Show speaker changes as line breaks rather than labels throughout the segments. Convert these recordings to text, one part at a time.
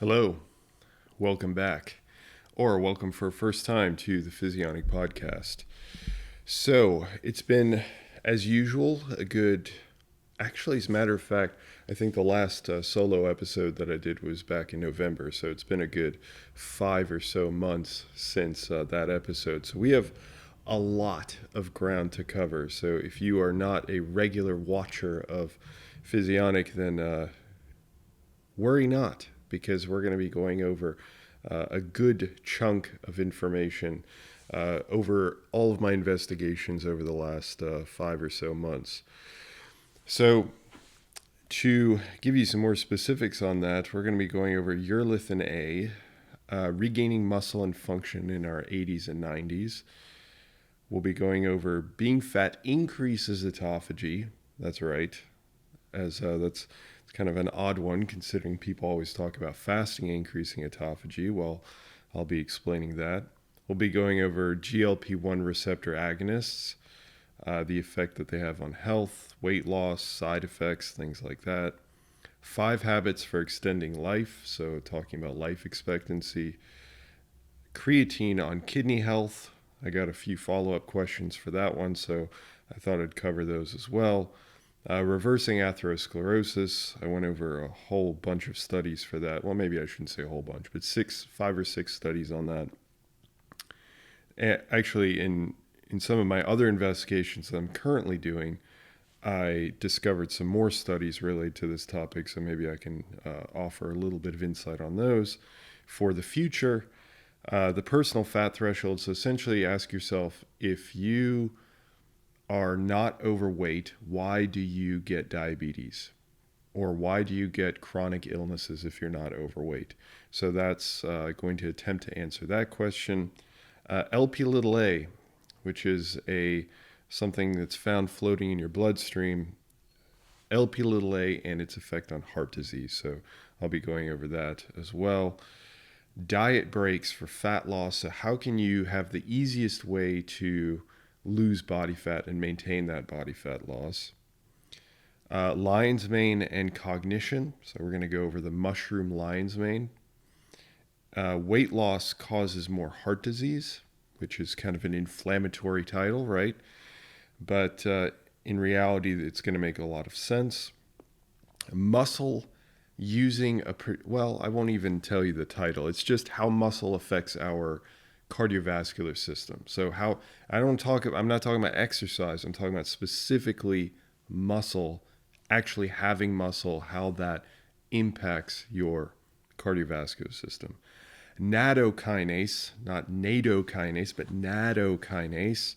Hello, welcome back, or welcome for a first time to the Physionic podcast. So, it's been, as usual, as a matter of fact, I think the last solo episode that I did was back in November, so it's been a good 5 or so months since that episode. So, we have a lot of ground to cover. So, if you are not a regular watcher of Physionic, then worry not, because we're going to be going over a good chunk of information over all of my investigations over the last 5 or so months. So, to give you some more specifics on that, we're going to be going over Urolithin A, regaining muscle and function in our 80s and 90s. We'll be going over being fat increases autophagy. That's right, as that's it's kind of an odd one considering people always talk about fasting increasing autophagy. Well, I'll be explaining that. We'll be going over GLP-1 receptor agonists, the effect that they have on health, weight loss, side effects, things like that. 5 habits for extending life, so talking about life expectancy. Creatine on kidney health. I got a few follow-up questions for that one, so I thought I'd cover those as well. Reversing atherosclerosis. I went over a whole bunch of studies for that. Well, maybe I shouldn't say a whole bunch, but 5 or 6 studies on that. Actually, in some of my other investigations that I'm currently doing, I discovered some more studies related to this topic, so maybe I can offer a little bit of insight on those for the future. The personal fat threshold. So essentially ask yourself, if you are not overweight, why do you get diabetes? Or why do you get chronic illnesses if you're not overweight? So that's going to attempt to answer that question. Lp(a), which is something that's found floating in your bloodstream. Lp(a) and its effect on heart disease. So I'll be going over that as well. Diet breaks for fat loss. So how can you have the easiest way to lose body fat and maintain that body fat loss? Lion's mane and cognition. So we're going to go over the mushroom lion's mane. Weight loss causes more heart disease, which is kind of an inflammatory title, right? But in reality, it's going to make a lot of sense. Muscle using I won't even tell you the title. It's just how muscle affects our cardiovascular system. So I'm not talking about exercise. I'm talking about specifically muscle, actually having muscle, how that impacts your cardiovascular system. Nattokinase, not nattokinase, but nattokinase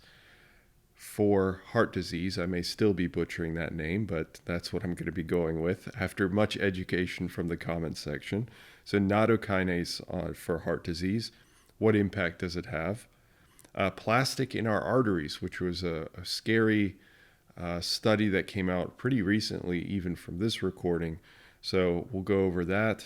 for heart disease. I may still be butchering that name, but that's what I'm going to be going with after much education from the comment section. So nattokinase for heart disease. What impact does it have? Plastic in our arteries, which was a scary study that came out pretty recently, even from this recording. So we'll go over that.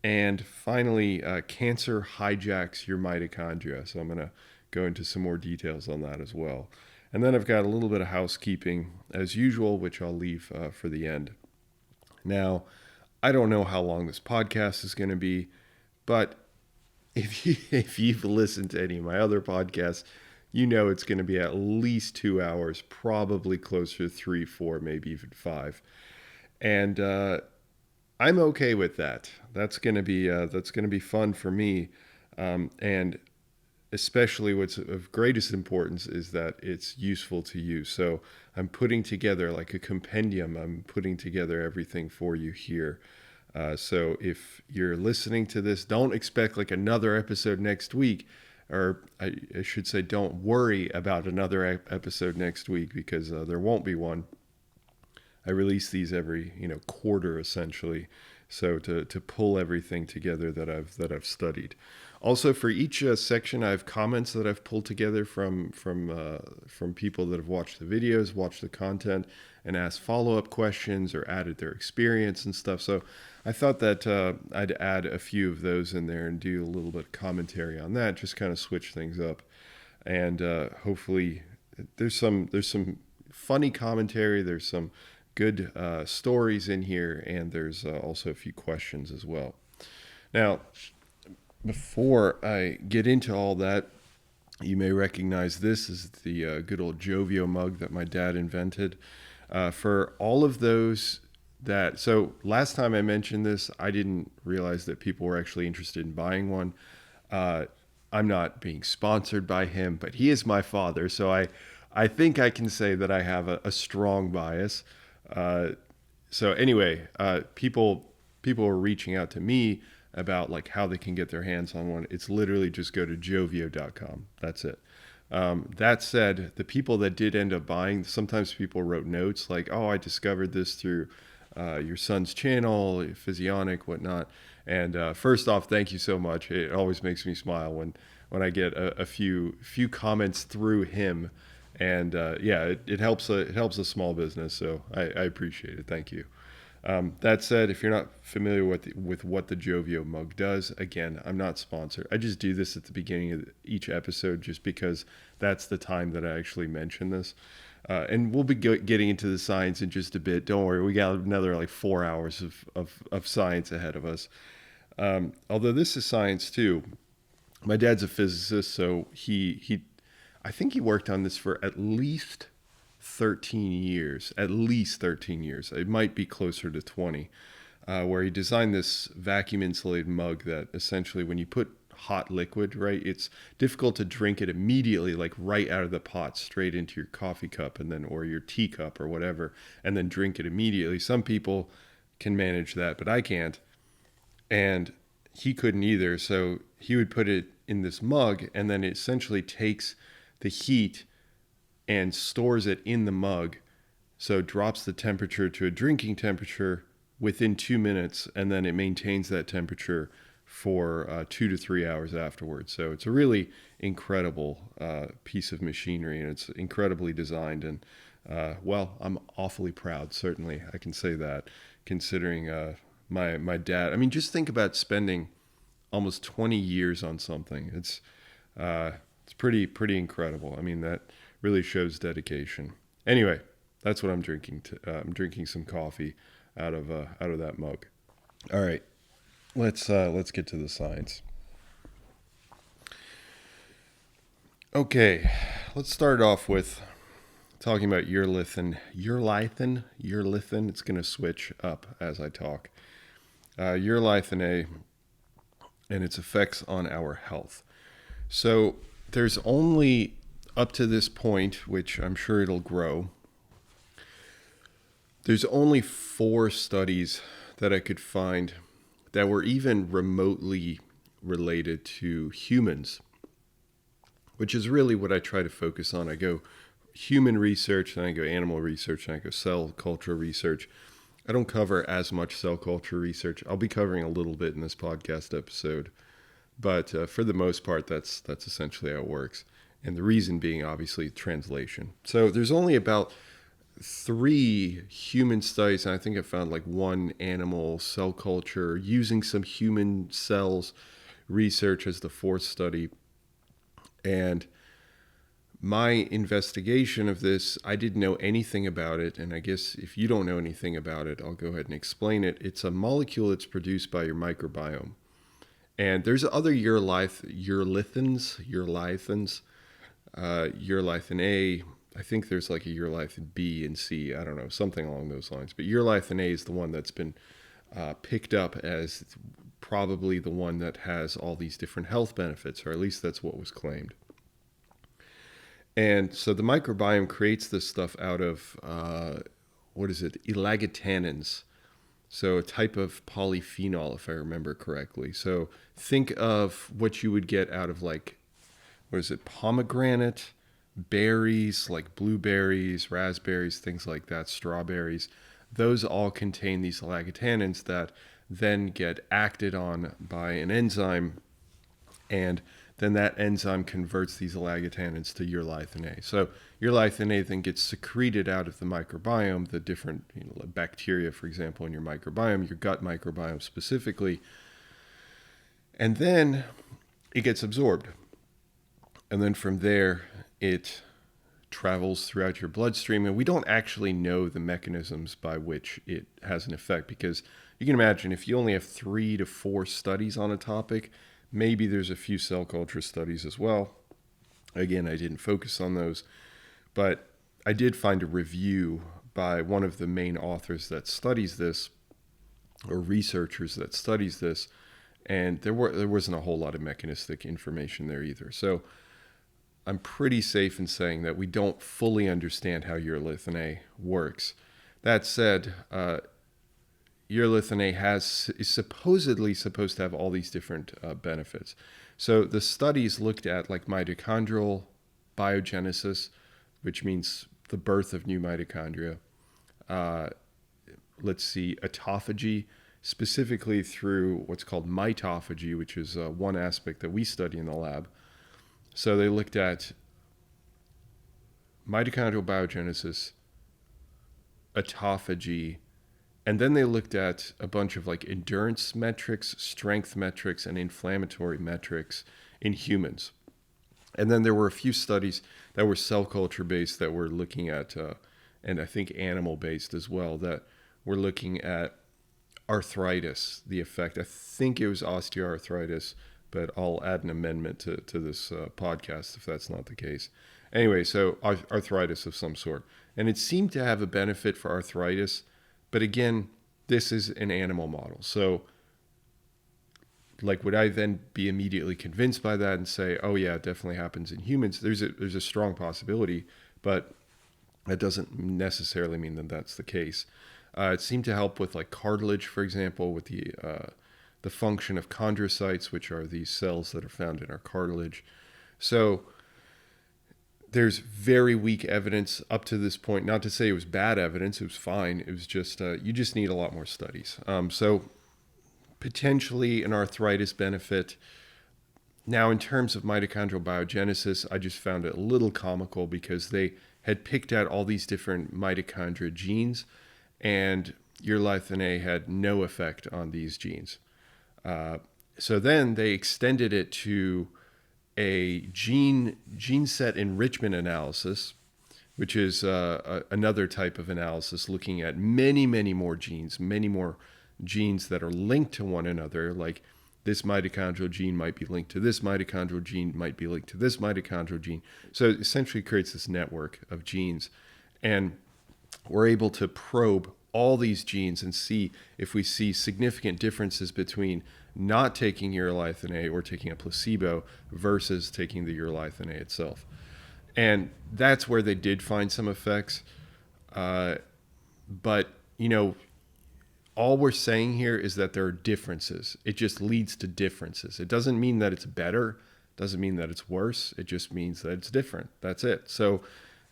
And finally, cancer hijacks your mitochondria. So I'm going to go into some more details on that as well. And then I've got a little bit of housekeeping as usual, which I'll leave for the end. Now, I don't know how long this podcast is going to be, but if you've listened to any of my other podcasts, you know it's going to be at least 2 hours, probably closer to 3, 4, maybe even 5. And I'm okay with that. That's going to be fun for me, and especially what's of greatest importance is that it's useful to you. So I'm putting together like a compendium. I'm putting together everything for you here. So if you're listening to this, don't expect like another episode next week, or I should say don't worry about another episode next week, because there won't be one. I release these every quarter essentially, so to pull everything together that I've studied. Also, for each section, I have comments that I've pulled together from people that have watched the videos, watched the content, and asked follow-up questions or added their experience and stuff. So I thought that I'd add a few of those in there and do a little bit of commentary on that, just kind of switch things up. And hopefully there's some funny commentary, there's some good stories in here, and there's also a few questions as well. Now, before I get into all that, you may recognize this as the good old Jovio mug that my dad invented. For all of those so last time I mentioned this, I didn't realize that people were actually interested in buying one. I'm not being sponsored by him, but he is my father, so I think I can say that I have a strong bias. So anyway, people are reaching out to me about like how they can get their hands on one. It's literally just go to jovio.com. That's it. That said, the people that did end up buying, sometimes people wrote notes like, "Oh, I discovered this through your son's channel, Physionic, whatnot." And first off, thank you so much. It always makes me smile when I get a few comments through him. And yeah, it helps a small business, so I appreciate it. Thank you. That said, if you're not familiar with what the Jovio mug does, again, I'm not sponsored. I just do this at the beginning of each episode just because that's the time that I actually mention this. And we'll be getting into the science in just a bit. Don't worry, we got another like 4 hours of science ahead of us. Although this is science too. My dad's a physicist, so I think he worked on this for at least 13 years, at least 13 years. It might be closer to 20, where he designed this vacuum insulated mug that essentially when you put hot liquid, right, it's difficult to drink it immediately, like right out of the pot, straight into your coffee cup and then, or your teacup or whatever, and then drink it immediately. Some people can manage that, but I can't. And he couldn't either. So he would put it in this mug and then it essentially takes the heat and stores it in the mug, so it drops the temperature to a drinking temperature within 2 minutes, and then it maintains that temperature for 2 to 3 hours afterwards. So it's a really incredible piece of machinery, and it's incredibly designed. And well, I'm awfully proud. Certainly, I can say that, considering my dad. I mean, just think about spending almost 20 years on something. It's pretty incredible. I mean, that really shows dedication. Anyway, that's what I'm drinking. I'm drinking some coffee out of that mug. All right, let's get to the science. Okay, let's start off with talking about urolithin. Urolithin. It's going to switch up as I talk. Urolithin A and its effects on our health. So there's only up to this point, which I'm sure it'll grow, there's only 4 studies that I could find that were even remotely related to humans, which is really what I try to focus on. I go human research, then I go animal research, and I go cell culture research. I don't cover as much cell culture research. I'll be covering a little bit in this podcast episode, but for the most part, that's essentially how it works. And the reason being, obviously, translation. So there's only about 3 human studies, and I think I found like 1 animal cell culture using some human cells research as the 4th study. And my investigation of this, I didn't know anything about it. And I guess if you don't know anything about it, I'll go ahead and explain it. It's a molecule that's produced by your microbiome. And there's other urolithins, urolithin A. I think there's like a urolithin B and C. I don't know, something along those lines. But urolithin A is the one that's been picked up as probably the one that has all these different health benefits, or at least that's what was claimed. And so the microbiome creates this stuff out of, elagitannins. So a type of polyphenol, if I remember correctly. So think of what you would get out of like, pomegranate, berries, like blueberries, raspberries, things like that, strawberries. Those all contain these elagitannins that then get acted on by an enzyme, and then that enzyme converts these elagitannins to urolithin A. So urolithin A then gets secreted out of the microbiome, the different bacteria, for example, in your microbiome, your gut microbiome specifically, and then it gets absorbed. And then from there, it travels throughout your bloodstream. And we don't actually know the mechanisms by which it has an effect, because you can imagine if you only have 3 to 4 studies on a topic, maybe there's a few cell culture studies as well. Again, I didn't focus on those, but I did find a review by one of the main authors that studies this, or researchers that studies this, and there wasn't a whole lot of mechanistic information there either. So I'm pretty safe in saying that we don't fully understand how urolithin A works. That said, urolithin A is supposedly supposed to have all these different benefits. So the studies looked at like mitochondrial biogenesis, which means the birth of new mitochondria. Autophagy, specifically through what's called mitophagy, which is one aspect that we study in the lab. So they looked at mitochondrial biogenesis, autophagy, and then they looked at a bunch of like endurance metrics, strength metrics, and inflammatory metrics in humans. And then there were a few studies that were cell culture based that were looking at, and I think animal based as well, that were looking at arthritis, the effect. I think it was osteoarthritis, but I'll add an amendment to this podcast if that's not the case. Anyway, so arthritis of some sort. And it seemed to have a benefit for arthritis, but again, this is an animal model. So like, would I then be immediately convinced by that and say, oh yeah, it definitely happens in humans? There's a strong possibility, but that doesn't necessarily mean that that's the case. It seemed to help with like cartilage, for example, with the function of chondrocytes, which are these cells that are found in our cartilage. So there's very weak evidence up to this point. Not to say it was bad evidence, it was fine. It was just, you just need a lot more studies. So potentially an arthritis benefit. Now, in terms of mitochondrial biogenesis, I just found it a little comical because they had picked out all these different mitochondria genes, and urolithin A had no effect on these genes. So then they extended it to a gene set enrichment analysis, which is another type of analysis looking at many more genes that are linked to one another. Like this mitochondrial gene might be linked to this mitochondrial gene, might be linked to this mitochondrial gene. So it essentially creates this network of genes. And we're able to probe all these genes and see if we see significant differences between not taking urolithin A or taking a placebo versus taking the urolithin A itself. And that's where they did find some effects. But, you know, all we're saying here is that there are differences. It just leads to differences. It doesn't mean that it's better. Doesn't mean that it's worse. It just means that it's different. That's it. So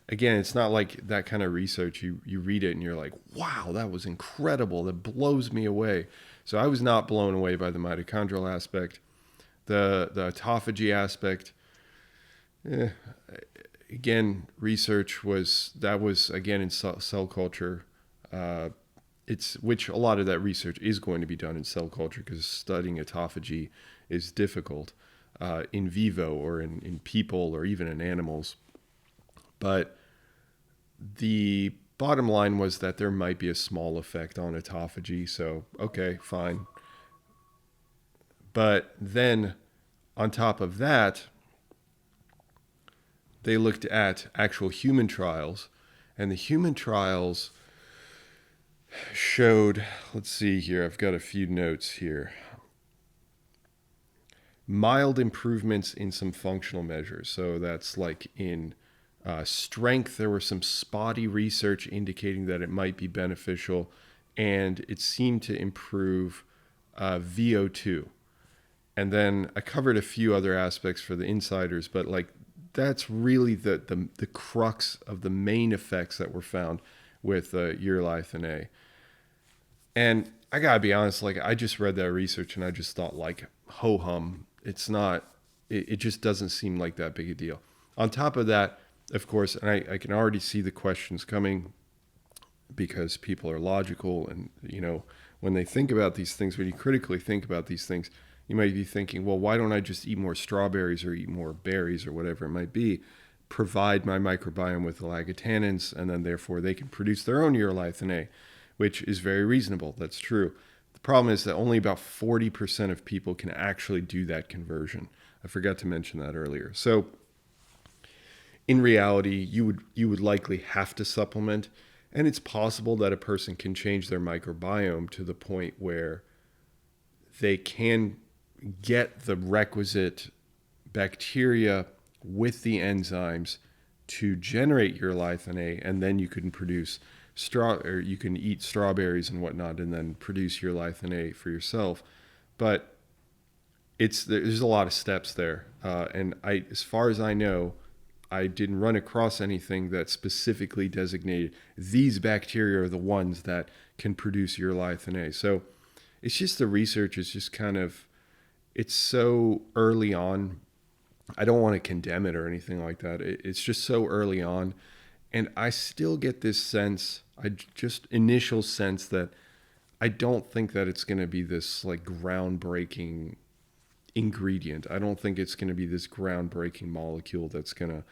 again, it's not like that kind of research. You read it and you're like, wow, that was incredible. That blows me away. So I was not blown away by the mitochondrial aspect. The autophagy aspect, again, research was again in cell culture. Which a lot of that research is going to be done in cell culture because studying autophagy is difficult in vivo or in people or even in animals. But the bottom line was that there might be a small effect on autophagy. So, okay, fine. But then on top of that, they looked at actual human trials, and the human trials showed, let's see here, I've got a few notes here. Mild improvements in some functional measures. So that's like in strength, there was some spotty research indicating that it might be beneficial, and it seemed to improve VO2. And then I covered a few other aspects for the insiders, but like that's really the crux of the main effects that were found with urolithin A. And I gotta be honest, like I just read that research and I just thought like, ho-hum, it's not, it just doesn't seem like that big a deal. On top of that, of course, and I can already see the questions coming because people are logical, and you know, when they think about these things, when you critically think about these things, you might be thinking, well, why don't I just eat more strawberries or eat more berries or whatever it might be, provide my microbiome with oligotannins, and then therefore they can produce their own urolithin A, which is very reasonable. That's true. The problem is that only about 40% of people can actually do that conversion. I forgot to mention that earlier. So in reality, you would likely have to supplement, and it's possible that a person can change their microbiome to the point where they can get the requisite bacteria with the enzymes to generate urolithin A, and then you can produce or you can eat strawberries and whatnot and then produce urolithin A for yourself. But there's a lot of steps there, and as far as I know, I didn't run across anything that specifically designated these bacteria are the ones that can produce urolithin A. So it's just the research is just kind of, it's so early on. I don't want to condemn it or anything like that. It's just so early on. And I still get this sense, initial sense that I don't think that it's going to be this like groundbreaking ingredient. I don't think it's going to be this groundbreaking molecule that's going to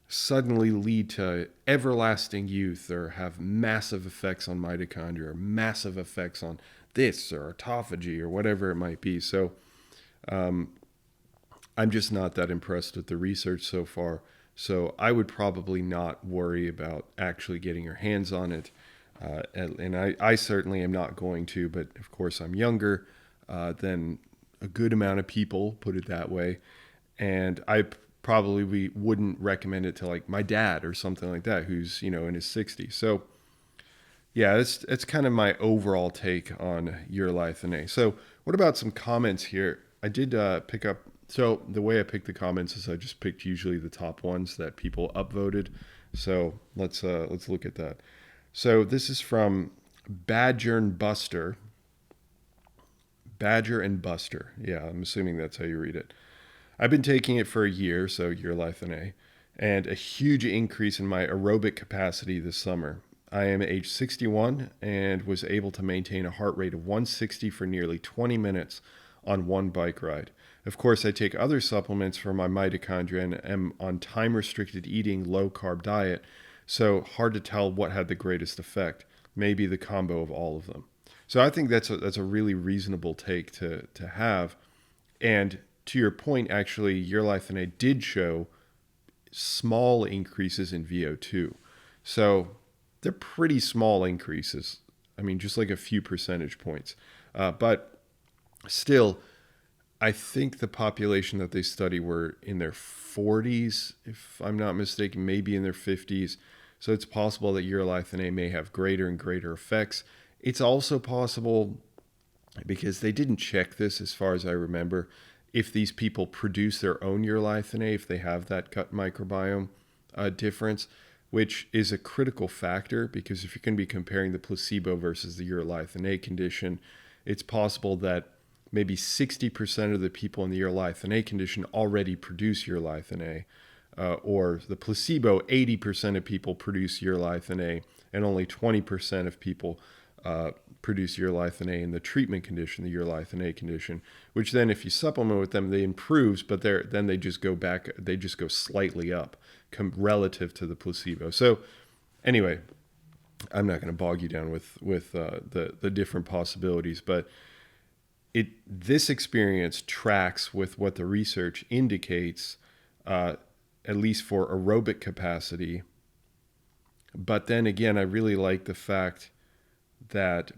suddenly lead to everlasting youth or have massive effects on mitochondria or massive effects on this or autophagy or whatever it might be. So I'm just not that impressed with the research so far. So I would probably not worry about actually getting your hands on it. And I certainly am not going to, but of course I'm younger than a good amount of people, put it that way. And I probably wouldn't recommend it to like my dad or something like that, who's, in his 60s. So yeah, it's kind of my overall take on urolithin A. So what about some comments here? I did pick up. So the way I picked the comments is I just picked usually the top ones that people upvoted. So let's look at that. So this is from Badger and Buster. Badger and Buster. Yeah, I'm assuming that's how you read it. I've been taking it for a year, so urolithin A, and a huge increase in my aerobic capacity this summer. I am age 61 and was able to maintain a heart rate of 160 for nearly 20 minutes on one bike ride. Of course, I take other supplements for my mitochondria and am on time-restricted eating, low-carb diet, so hard to tell what had the greatest effect. Maybe the combo of all of them. So I think that's a really reasonable take to have. And to your point, actually, urolithin A did show small increases in VO2. So they're pretty small increases. I mean, just like a few percentage points. But still, I think the population that they study were in their 40s, if I'm not mistaken, maybe in their 50s. So it's possible that urolithin A may have greater and greater effects. It's also possible, because they didn't check this as far as I remember, if these people produce their own urolithin A, if they have that gut microbiome difference, which is a critical factor, because if you're going to be comparing the placebo versus the urolithin A condition, it's possible that maybe 60% of the people in the urolithin A condition already produce urolithin A, or the placebo, 80% of people produce urolithin A, and only 20% of people produce urolithin A in the treatment condition, the urolithin A condition, which then if you supplement with them, they improves, but then they just go back, they just go slightly up relative to the placebo. So anyway, I'm not going to bog you down with the different possibilities, but this experience tracks with what the research indicates, at least for aerobic capacity. But then again, I really like the fact that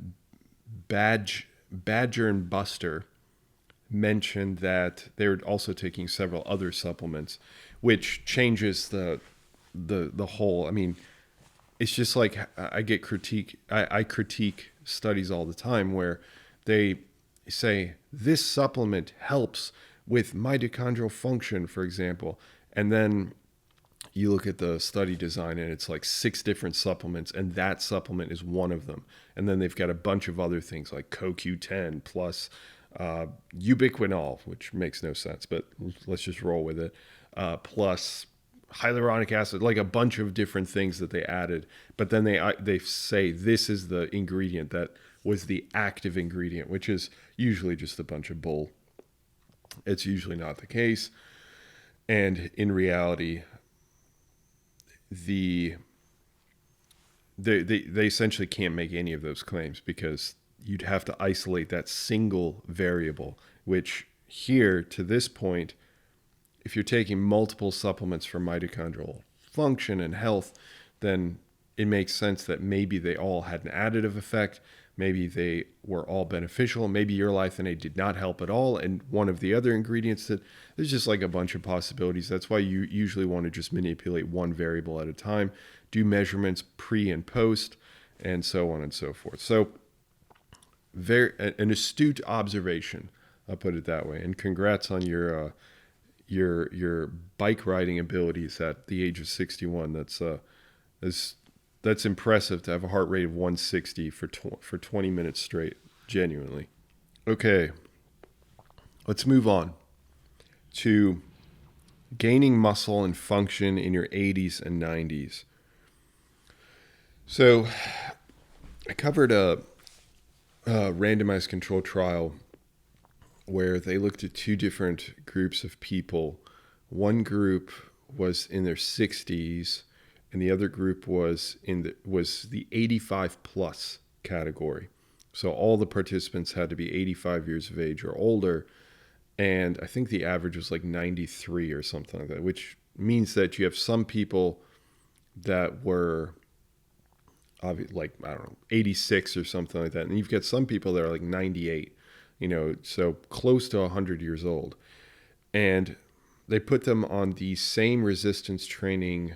Badger and Buster mentioned that they're also taking several other supplements, which changes the whole. I mean, it's just like I critique studies all the time where they say this supplement helps with mitochondrial function, for example, and then you look at the study design and it's like 6 different supplements, and that supplement is one of them. And then they've got a bunch of other things like CoQ10 plus ubiquinol, which makes no sense, but let's just roll with it, plus hyaluronic acid, like a bunch of different things that they added. But then they say this is the ingredient that was the active ingredient, which is usually just a bunch of bull. It's usually not the case. And in reality, they essentially can't make any of those claims, because you'd have to isolate that single variable, which here to this point, if you're taking multiple supplements for mitochondrial function and health, then it makes sense that maybe they all had an additive effect. Maybe they were all beneficial. Maybe urolithin A did not help at all. And one of the other ingredients that there's just like a bunch of possibilities. That's why you usually want to just manipulate one variable at a time, do measurements pre and post, and so on and so forth. So an astute observation, I'll put it that way. And congrats on your bike riding abilities at the age of 61. That's impressive to have a heart rate of 160 for 20 minutes straight, genuinely. Okay, let's move on to gaining muscle and function in your 80s and 90s. So I covered a randomized control trial where they looked at two different groups of people. One group was in their 60s, and the other group was the 85 plus category. So all the participants had to be 85 years of age or older, and I think the average was like 93 or something like that, which means that you have some people that were like, I don't know, 86 or something like that, and you've got some people that are like 98, so close to 100 years old. And they put them on the same resistance training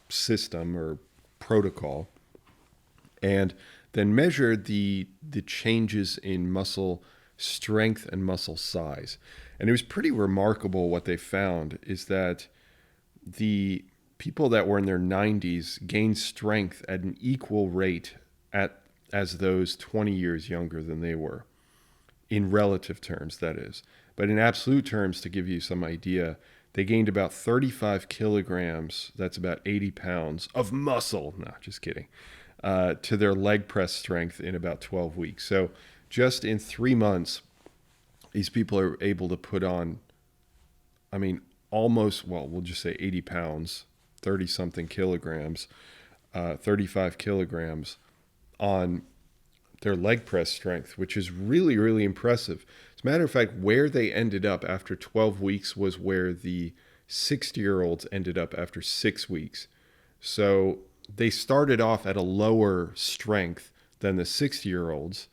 system or protocol, and then measured the changes in muscle strength and muscle size. And it was pretty remarkable. What they found is that the people that were in their 90s gained strength at an equal rate as those 20 years younger than they were, in relative terms, that is. But in absolute terms, to give you some idea, they gained about 35 kilograms, that's about 80 pounds, of muscle, no, just kidding, to their leg press strength in about 12 weeks. So just in 3 months, these people are able to put on, almost, we'll just say 80 pounds, 30-something kilograms, 35 kilograms on their leg press strength, which is really, really impressive. As a matter of fact, where they ended up after 12 weeks was where the 60-year-olds ended up after 6 weeks. So they started off at a lower strength than the 60-year-olds,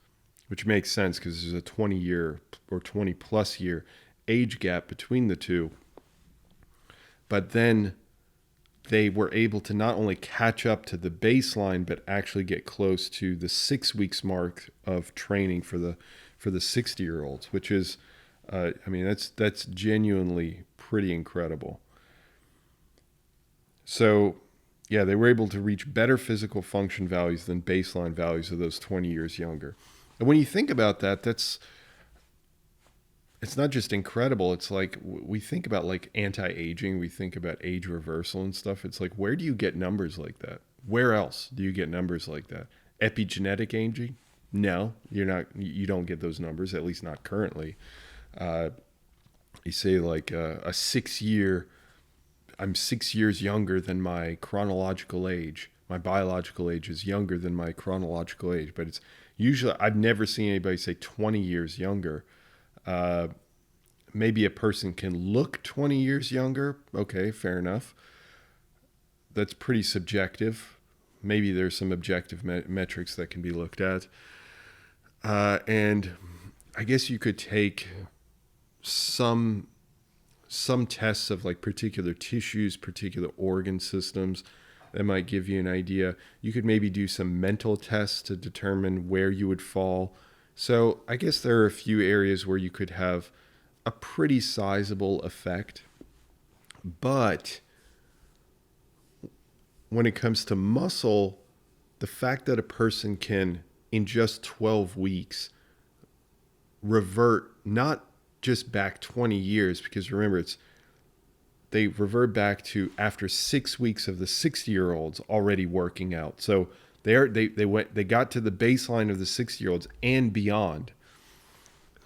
which makes sense because there's a 20-year or 20-plus year age gap between the two. But then they were able to not only catch up to the baseline, but actually get close to the 6 weeks mark of training for the 60-year-olds, which is, that's genuinely pretty incredible. So, yeah, they were able to reach better physical function values than baseline values of those 20 years younger. And when you think about that, it's not just incredible. It's like we think about like anti-aging, we think about age reversal and stuff. It's like, where do you get numbers like that? Where else do you get numbers like that? Epigenetic aging? No, you don't get those numbers, at least not currently. You say like a 6 year, I'm 6 years younger than my chronological age. My biological age is younger than my chronological age, but it's usually, I've never seen anybody say 20 years younger. Maybe a person can look 20 years younger. Okay, fair enough. That's pretty subjective. Maybe there's some objective metrics that can be looked at. And I guess you could take some tests of like particular tissues, particular organ systems that might give you an idea. You could maybe do some mental tests to determine where you would fall. So I guess there are a few areas where you could have a pretty sizable effect. But when it comes to muscle, the fact that a person can, in just 12 weeks, revert not just back 20 years, because remember, they revert back to after 6 weeks of the 60-year-olds already working out. So they got to the baseline of the 60-year-olds and beyond.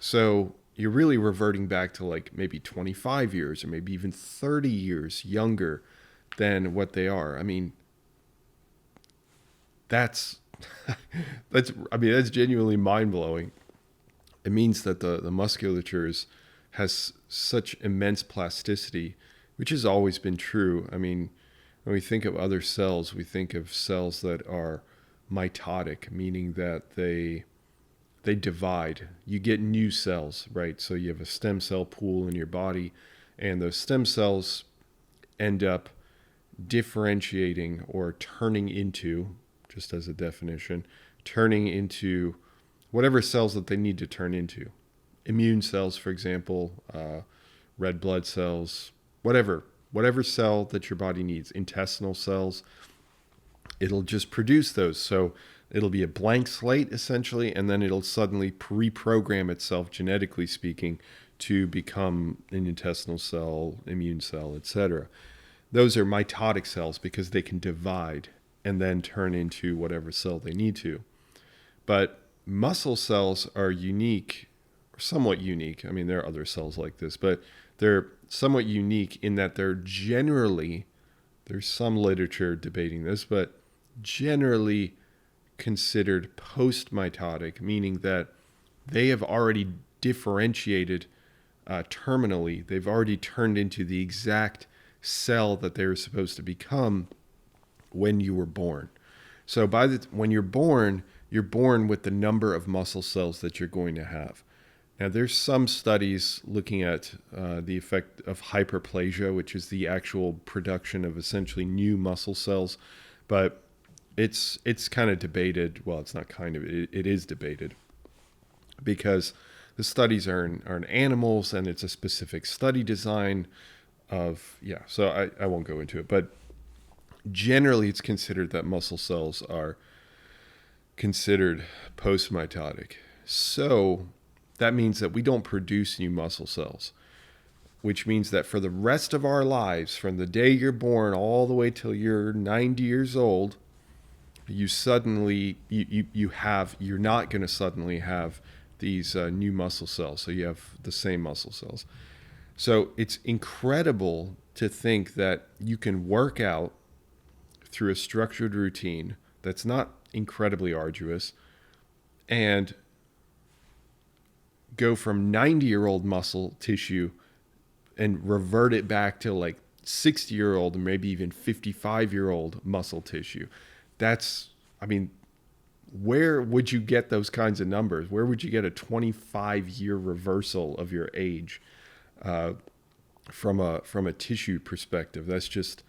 So you're really reverting back to like maybe 25 years or maybe even 30 years younger than what they are. I mean, that's that's genuinely mind blowing. It means that the musculature has such immense plasticity, which has always been true. I mean, when we think of other cells, we think of cells that are mitotic, meaning that they divide. You get new cells, right? So you have a stem cell pool in your body, and those stem cells end up differentiating or turning into, just as a definition, turning into whatever cells that they need to turn into. Immune cells, for example, red blood cells, whatever cell that your body needs, intestinal cells, it'll just produce those. So it'll be a blank slate essentially, and then it'll suddenly reprogram itself, genetically speaking, to become an intestinal cell, immune cell, etc. Those are mitotic cells because they can divide and then turn into whatever cell they need to. But muscle cells are unique, or somewhat unique. I mean, there are other cells like this, but they're somewhat unique in that they're generally, there's some literature debating this, but generally considered post-mitotic, meaning that they have already differentiated terminally. They've already turned into the exact cell that they were supposed to become when you were born. So when you're born with the number of muscle cells that you're going to have. Now, there's some studies looking at the effect of hyperplasia, which is the actual production of essentially new muscle cells, but it's kind of debated. Well, it's not kind of, it is debated because the studies are in animals, and it's a specific study design of, so I won't go into it, but generally it's considered that muscle cells are considered post-mitotic. So that means that we don't produce new muscle cells, which means that for the rest of our lives, from the day you're born all the way till you're 90 years old, you're not going to suddenly have these new muscle cells. So you have the same muscle cells. So it's incredible to think that you can work out through a structured routine that's not incredibly arduous and go from 90-year-old muscle tissue and revert it back to like 60-year-old and maybe even 55-year-old muscle tissue. Where would you get those kinds of numbers? Where would you get a 25-year reversal of your age from a tissue perspective? That's just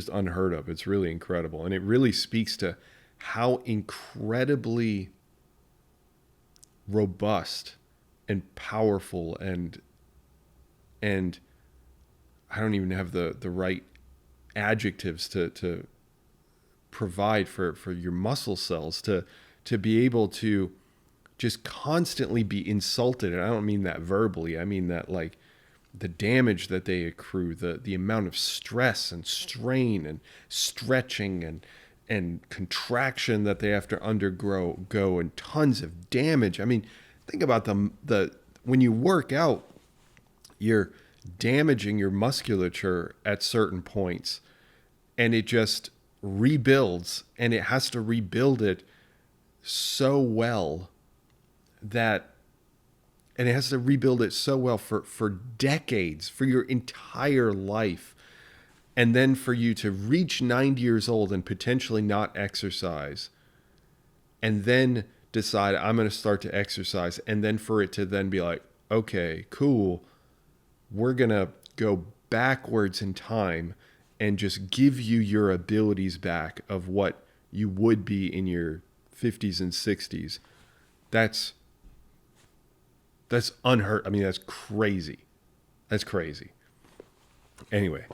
unheard of. It's really incredible. And it really speaks to how incredibly robust and powerful and I don't even have the right adjectives to provide for your muscle cells to be able to just constantly be insulted. And I don't mean that verbally. I mean that like the damage that they accrue, the amount of stress and strain and stretching and contraction that they have to undergo, and tons of damage. I mean, think about when you work out, you're damaging your musculature at certain points, and it just rebuilds, and it has to rebuild it so well for decades, for your entire life. And then for you to reach 90 years old and potentially not exercise, and then decide I'm going to start to exercise, and then for it to then be like, okay, cool, we're going to go backwards in time and just give you your abilities back of what you would be in your 50s and 60s. That's unheard. I mean, that's crazy. That's crazy. Anyway,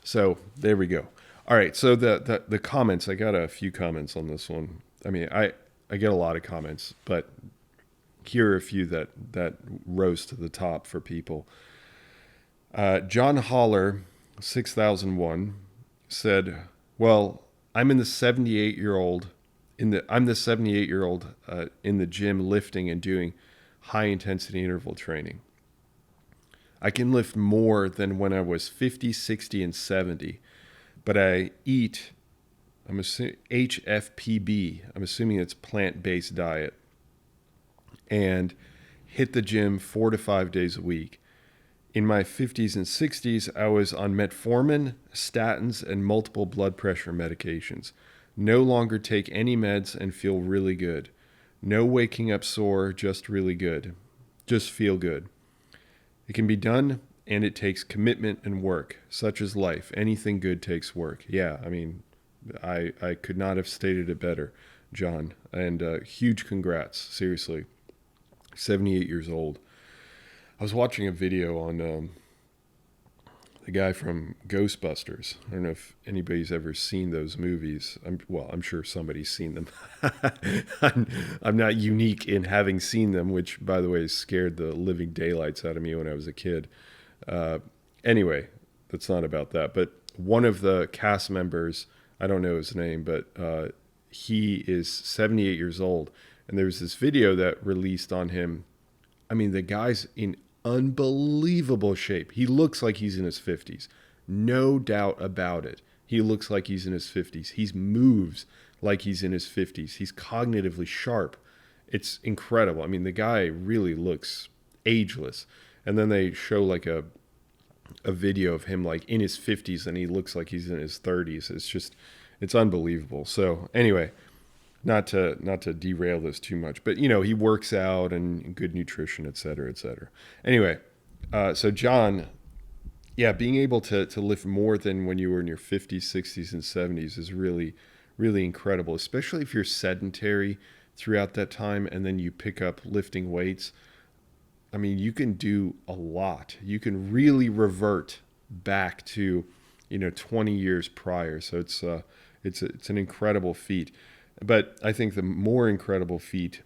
so there we go. All right, so the comments, I got a few comments on this one. I mean, I get a lot of comments, but here are a few that rose to the top for people. John Holler, 6001, said, "Well, I'm the 78-year-old in the gym lifting and doing high intensity interval training. I can lift more than when I was 50, 60, and 70, but I eat I'm assuming HFPB. I'm assuming it's plant-based diet, and hit the gym 4 to 5 days a week. In my 50s and 60s, I was on metformin, statins, and multiple blood pressure medications. No longer take any meds and feel really good. No waking up sore, just really good. Just feel good. It can be done, and it takes commitment and work. Such is life. Anything good takes work. Yeah, I mean, I could not have stated it better, John. And huge congrats, seriously. 78 years old. I was watching a video on the guy from Ghostbusters. I don't know if anybody's ever seen those movies. I'm sure somebody's seen them. I'm not unique in having seen them, which, by the way, scared the living daylights out of me when I was a kid. Anyway, that's not about that. But one of the cast members, I don't know his name, but he is 78 years old. And there was this video that released on him. I mean, the guy's in unbelievable shape. He looks like he's in his 50s. No doubt about it. He looks like he's in his 50s. He moves like he's in his 50s. He's cognitively sharp. It's incredible. I mean, the guy really looks ageless. And then they show like a video of him like in his 50s and he looks like he's in his 30s. It's unbelievable. So anyway, not to derail this too much, but he works out and good nutrition, et cetera, et cetera. Anyway, so John, yeah, being able to lift more than when you were in your 50s, 60s, and 70s is really, really incredible, especially if you're sedentary throughout that time and then you pick up lifting weights. I mean, you can do a lot. You can really revert back to, 20 years prior. So it's an incredible feat. But I think the more incredible feat,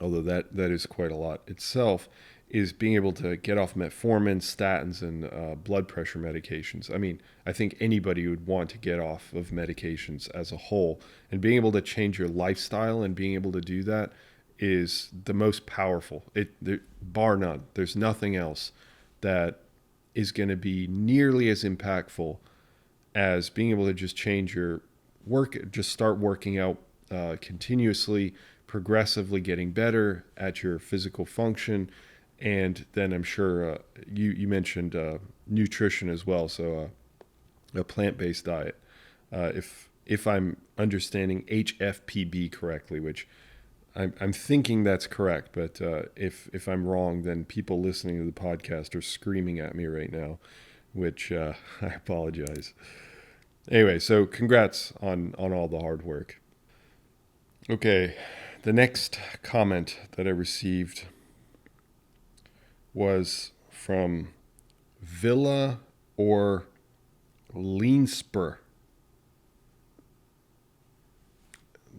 although that is quite a lot itself, is being able to get off metformin, statins, and blood pressure medications. I mean, I think anybody would want to get off of medications as a whole. And being able to change your lifestyle and being able to do that is the most powerful. Bar none. There's nothing else that is going to be nearly as impactful as being able to just change your just start working out continuously, progressively getting better at your physical function. And then I'm sure you mentioned nutrition as well. So a plant-based diet. If I'm understanding HFPB correctly, which I'm thinking that's correct, but if I'm wrong, then people listening to the podcast are screaming at me right now, which I apologize. Anyway, so congrats on all the hard work. Okay, the next comment that I received was from Villa or Leanspur.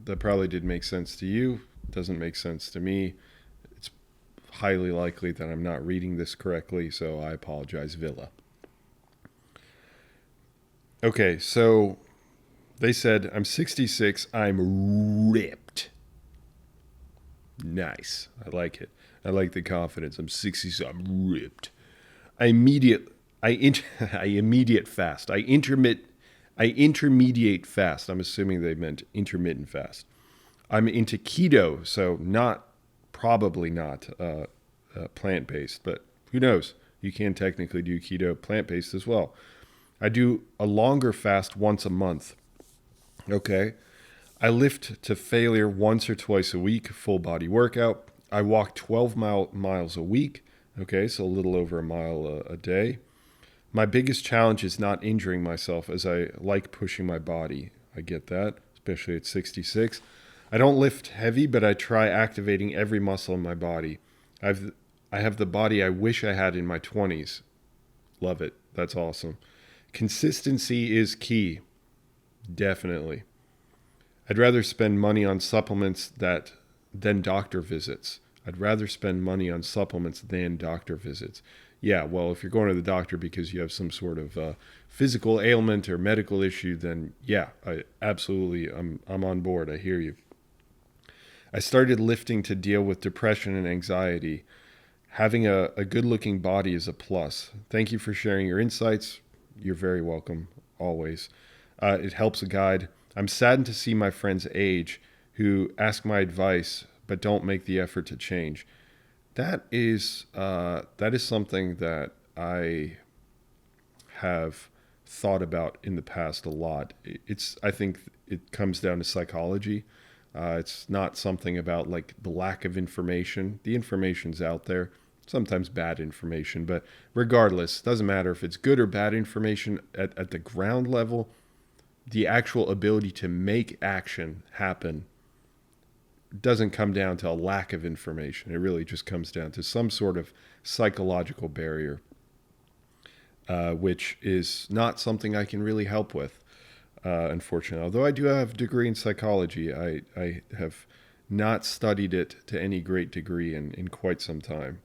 That probably did make sense to you. Doesn't make sense to me. It's highly likely that I'm not reading this correctly, so I apologize, Villa. Okay, so they said, I'm 66, I'm ripped. Nice. I like it. I like the confidence. I'm 66, I'm ripped. I intermediate fast. I intermediate fast. I'm assuming they meant intermittent fast. I'm into keto, so probably not plant-based, but who knows? You can technically do keto plant-based as well. I do a longer fast once a month. Okay. I lift to failure once or twice a week, full body workout. I walk 12 miles a week. Okay. So a little over a mile a day. My biggest challenge is not injuring myself as I like pushing my body. I get that, especially at 66. I don't lift heavy, but I try activating every muscle in my body. I have the body I wish I had in my 20s. Love it. That's awesome. Consistency is key. Definitely. I'd rather spend money on supplements than doctor visits. I'd rather spend money on supplements than doctor visits. Yeah, well, if you're going to the doctor because you have some sort of physical ailment or medical issue, then yeah, I'm on board. I hear you. I started lifting to deal with depression and anxiety. Having a good-looking body is a plus. Thank you for sharing your insights. You're very welcome, always. It helps a guide. I'm saddened to see my friends age who ask my advice but don't make the effort to change. That is something that I have thought about in the past a lot. I think it comes down to psychology. It's not something about like the lack of information. The information's out there, sometimes bad information, but regardless, doesn't matter if it's good or bad information at the ground level. The actual ability to make action happen doesn't come down to a lack of information. It really just comes down to some sort of psychological barrier, which is not something I can really help with, unfortunately. Although I do have a degree in psychology, I have not studied it to any great degree in quite some time.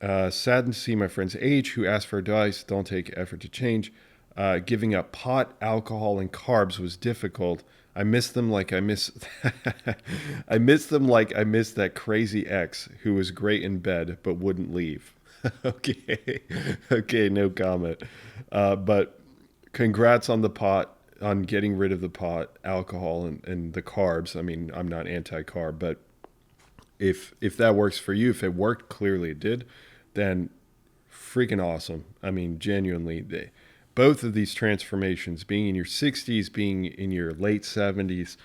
Saddened to see my friends age who ask for advice, don't take effort to change. Giving up pot, alcohol, and carbs was difficult. I miss them like I miss I miss them like I miss that crazy ex who was great in bed but wouldn't leave. Okay. Okay, no comment. But congrats on the pot, on getting rid of the pot, alcohol, and the carbs. I mean, I'm not anti-carb, but if that works for you, if it worked, clearly it did, then freaking awesome. I mean, genuinely, both of these transformations, being in your 60s, being in your late 70s,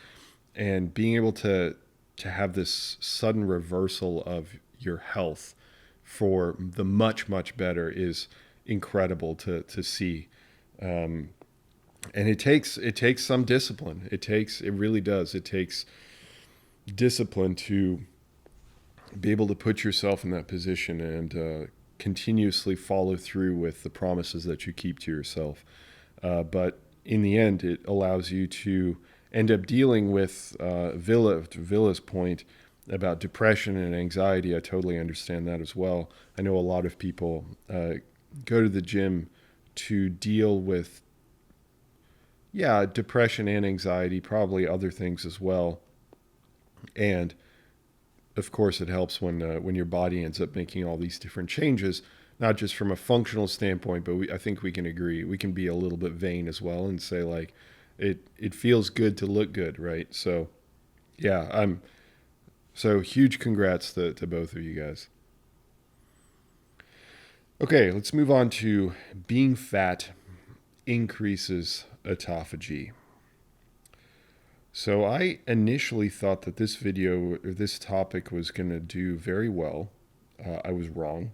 and being able to have this sudden reversal of your health for the much, much better is incredible to see. And it takes some discipline. It really does. It takes discipline to be able to put yourself in that position and continuously follow through with the promises that you keep to yourself. But in the end, it allows you to end up dealing with Villa's point about depression and anxiety. I totally understand that as well. I know a lot of people go to the gym to deal with, depression and anxiety, probably other things as well. And of course, it helps when your body ends up making all these different changes, not just from a functional standpoint, but I think we can agree. We can be a little bit vain as well and say, like, it feels good to look good, right? So, so huge congrats to both of you guys. Okay, let's move on to being fat increases autophagy. So I initially thought that this video or this topic was going to do very well. I was wrong.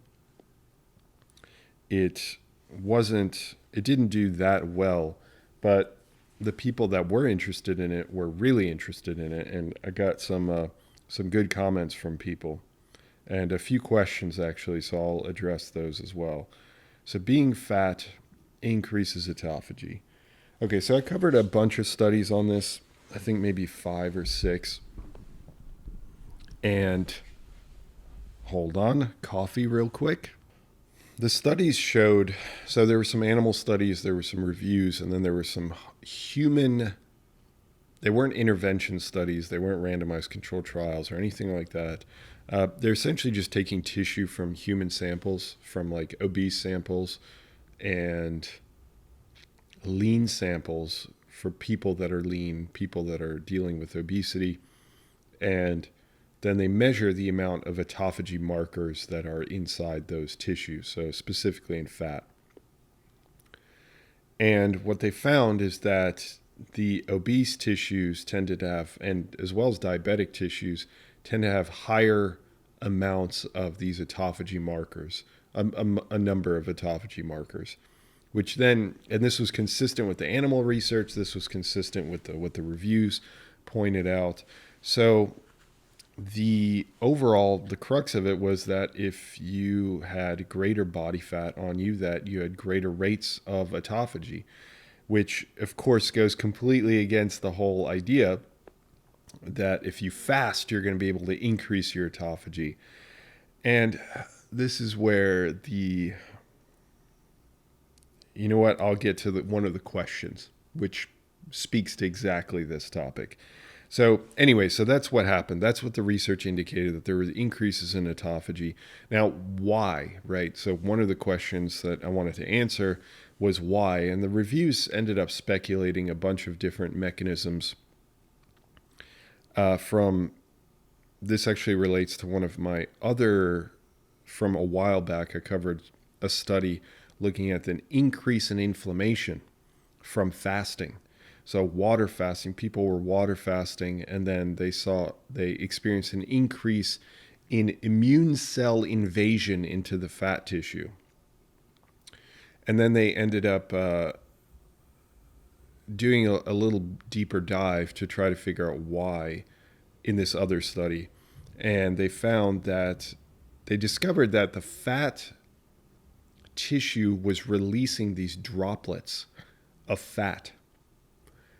It didn't do that well, but the people that were interested in it were really interested in it, and I got some good comments from people and a few questions actually, so I'll address those as well. So being fat increases autophagy. Okay, so I covered a bunch of studies on this. I think maybe 5 or 6. And hold on, coffee real quick. The studies showed, so there were some animal studies, there were some reviews, and then there were some human, they weren't intervention studies, they weren't randomized controlled trials or anything like that. They're essentially just taking tissue from human samples, from like obese samples and lean samples for people that are lean, people that are dealing with obesity, and then they measure the amount of autophagy markers that are inside those tissues, so specifically in fat. And what they found is that the obese tissues tended to have, and as well as diabetic tissues, tend to have higher amounts of these autophagy markers, a number of autophagy markers. Which then, and this was consistent with the animal research, this was consistent with what the reviews pointed out. So the crux of it was that if you had greater body fat on you, that you had greater rates of autophagy, which of course goes completely against the whole idea that if you fast, you're going to be able to increase your autophagy. And this is where you know what? I'll get to one of the questions, which speaks to exactly this topic. So anyway, so that's what happened. That's what the research indicated, that there was increases in autophagy. Now, why, right? So one of the questions that I wanted to answer was why, and the reviews ended up speculating a bunch of different mechanisms. From this actually relates to one of my other, from a while back, I covered a study looking at an increase in inflammation from fasting. So water fasting, people were water fasting, and then they experienced an increase in immune cell invasion into the fat tissue. And then they ended up doing a little deeper dive to try to figure out why in this other study. And they found that they discovered that the fat tissue was releasing these droplets of fat.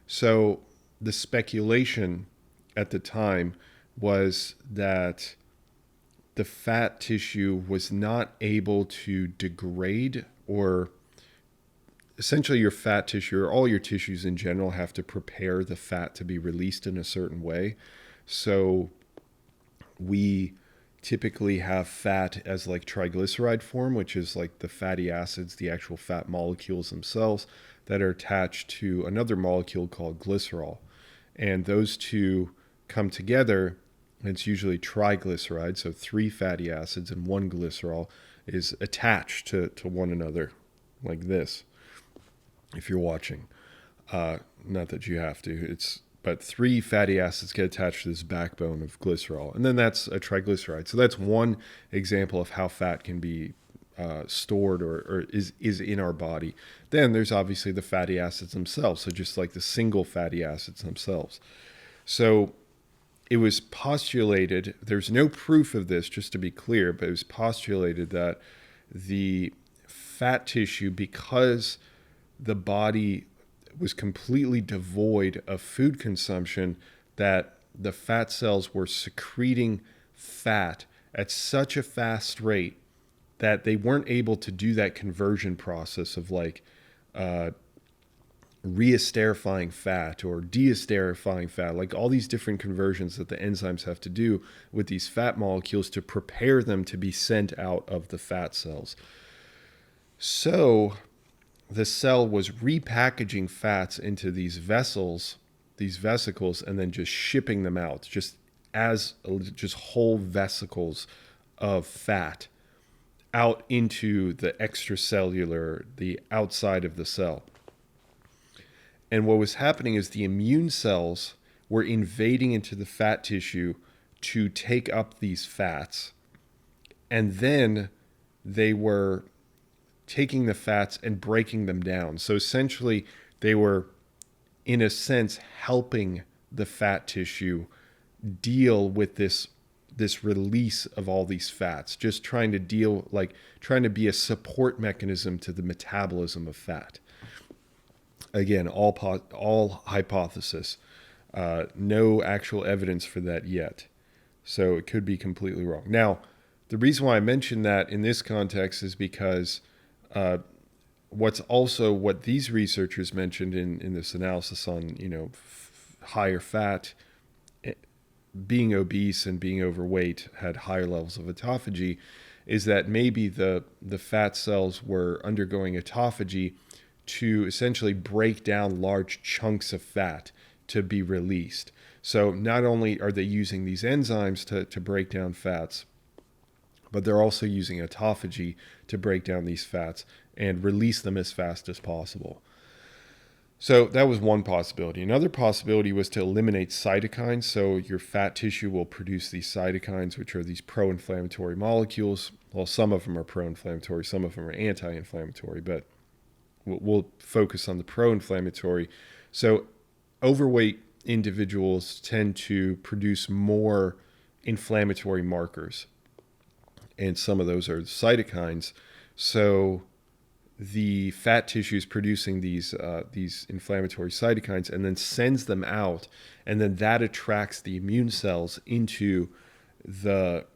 So the speculation at the time was that the fat tissue was not able to degrade, or essentially your fat tissue, or all your tissues in general, have to prepare the fat to be released in a certain way. So we typically have fat as like triglyceride form, which is like the fatty acids, the actual fat molecules themselves that are attached to another molecule called glycerol. And those two come together, and it's usually triglyceride, so 3 fatty acids and 1 glycerol is attached to one another like this, if you're watching. Not that you have to, but 3 fatty acids get attached to this backbone of glycerol, and then that's a triglyceride. So that's one example of how fat can be stored or is in our body. Then there's obviously the fatty acids themselves, so just like the single fatty acids themselves. So it was postulated, there's no proof of this, just to be clear, but it was postulated that the fat tissue, because the body was completely devoid of food consumption, that the fat cells were secreting fat at such a fast rate that they weren't able to do that conversion process of like reesterifying fat or deesterifying fat, like all these different conversions that the enzymes have to do with these fat molecules to prepare them to be sent out of the fat cells. So the cell was repackaging fats into these vessels, these vesicles, and then just shipping them out just whole vesicles of fat out into the extracellular, the outside of the cell. And what was happening is the immune cells were invading into the fat tissue to take up these fats. And then they were taking the fats and breaking them down. So essentially, they were, in a sense, helping the fat tissue deal with this release of all these fats, just trying to be a support mechanism to the metabolism of fat. Again, all hypothesis. No actual evidence for that yet. So it could be completely wrong. Now, the reason why I mention that in this context is because what these researchers mentioned in this analysis on, higher fat, being obese and being overweight had higher levels of autophagy, is that maybe the fat cells were undergoing autophagy to essentially break down large chunks of fat to be released. So not only are they using these enzymes to break down fats, but they're also using autophagy to break down these fats and release them as fast as possible. So that was one possibility. Another possibility was to eliminate cytokines. So your fat tissue will produce these cytokines, which are these pro-inflammatory molecules. Well, some of them are pro-inflammatory, some of them are anti-inflammatory, but we'll focus on the pro-inflammatory. So overweight individuals tend to produce more inflammatory markers, and some of those are cytokines. So the fat tissue is producing these inflammatory cytokines and then sends them out, and then that attracts the immune cells into the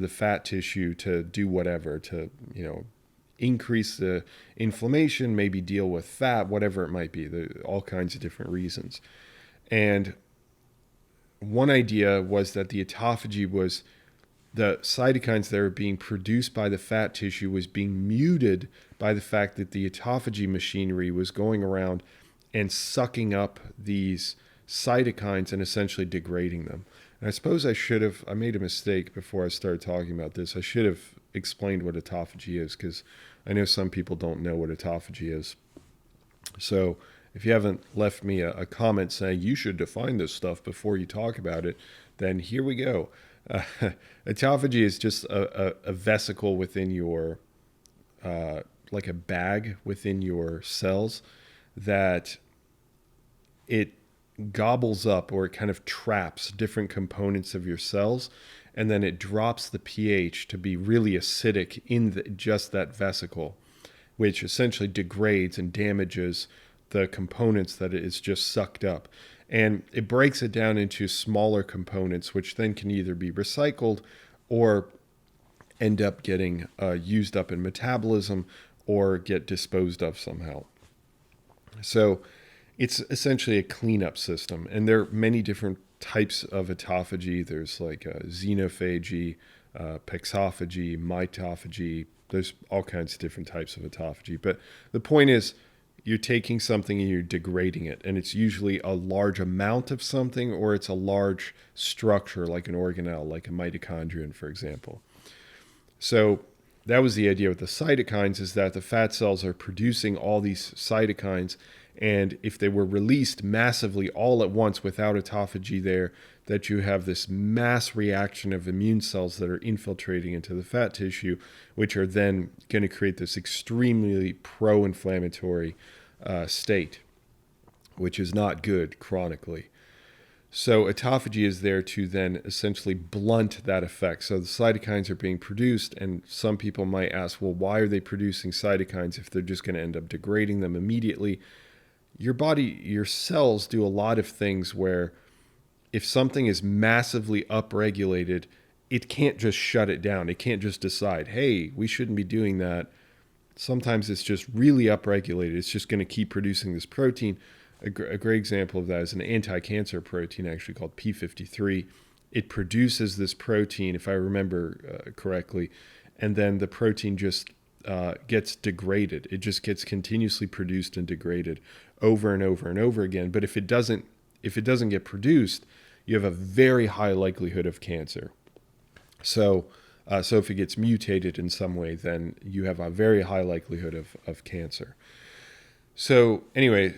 fat tissue to do whatever, to increase the inflammation, maybe deal with fat, whatever it might be. There are all kinds of different reasons. And one idea was that the autophagy was the cytokines that are being produced by the fat tissue was being muted by the fact that the autophagy machinery was going around and sucking up these cytokines and essentially degrading them. And I suppose I made a mistake before I started talking about this. I should have explained what autophagy is, because I know some people don't know what autophagy is. So if you haven't left me a comment saying you should define this stuff before you talk about it, then here we go. Autophagy is just a vesicle within your, like a bag within your cells, that it gobbles up, or it kind of traps different components of your cells, and then it drops the pH to be really acidic in just that vesicle, which essentially degrades and damages the components that it is just sucked up. And it breaks it down into smaller components, which then can either be recycled or end up getting used up in metabolism or get disposed of somehow. So it's essentially a cleanup system. And there are many different types of autophagy. There's like xenophagy, pexophagy, mitophagy. There's all kinds of different types of autophagy. But the point is, you're taking something and you're degrading it. And it's usually a large amount of something, or it's a large structure like an organelle, like a mitochondrion, for example. So that was the idea with the cytokines, is that the fat cells are producing all these cytokines. And if they were released massively all at once without autophagy there, that you have this mass reaction of immune cells that are infiltrating into the fat tissue, which are then going to create this extremely pro-inflammatory state, which is not good chronically. So autophagy is there to then essentially blunt that effect. So the cytokines are being produced, and some people might ask, well, why are they producing cytokines if they're just going to end up degrading them immediately? Your body, your cells do a lot of things where if something is massively upregulated, it can't just shut it down. It can't just decide, hey, we shouldn't be doing that. Sometimes it's just really upregulated. It's just going to keep producing this protein. A great example of that is an anti-cancer protein actually called P53. It produces this protein, if I remember correctly, and then the protein just gets degraded. It just gets continuously produced and degraded over and over and over again. But if it doesn't get produced, you have a very high likelihood of cancer. So if it gets mutated in some way, then you have a very high likelihood of cancer. So anyway,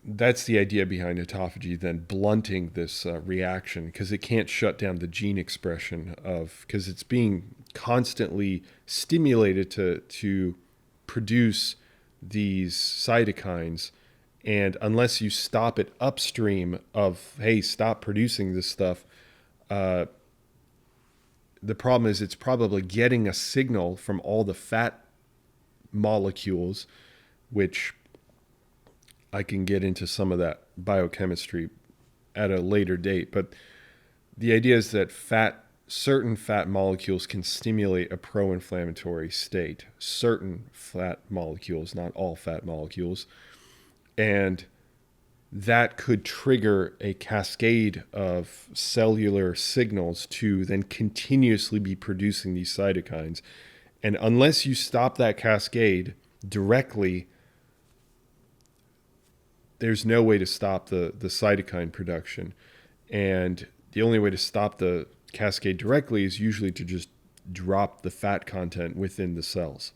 that's the idea behind autophagy, then blunting this reaction, because it can't shut down the gene expression because it's being constantly stimulated to produce these cytokines. And unless you stop it upstream of, hey, stop producing this stuff, the problem is it's probably getting a signal from all the fat molecules, which I can get into some of that biochemistry at a later date. But the idea is that certain fat molecules can stimulate a pro-inflammatory state. Certain fat molecules, not all fat molecules. And that could trigger a cascade of cellular signals to then continuously be producing these cytokines. And unless you stop that cascade directly, there's no way to stop the cytokine production. And the only way to stop the cascade directly is usually to just drop the fat content within the cells.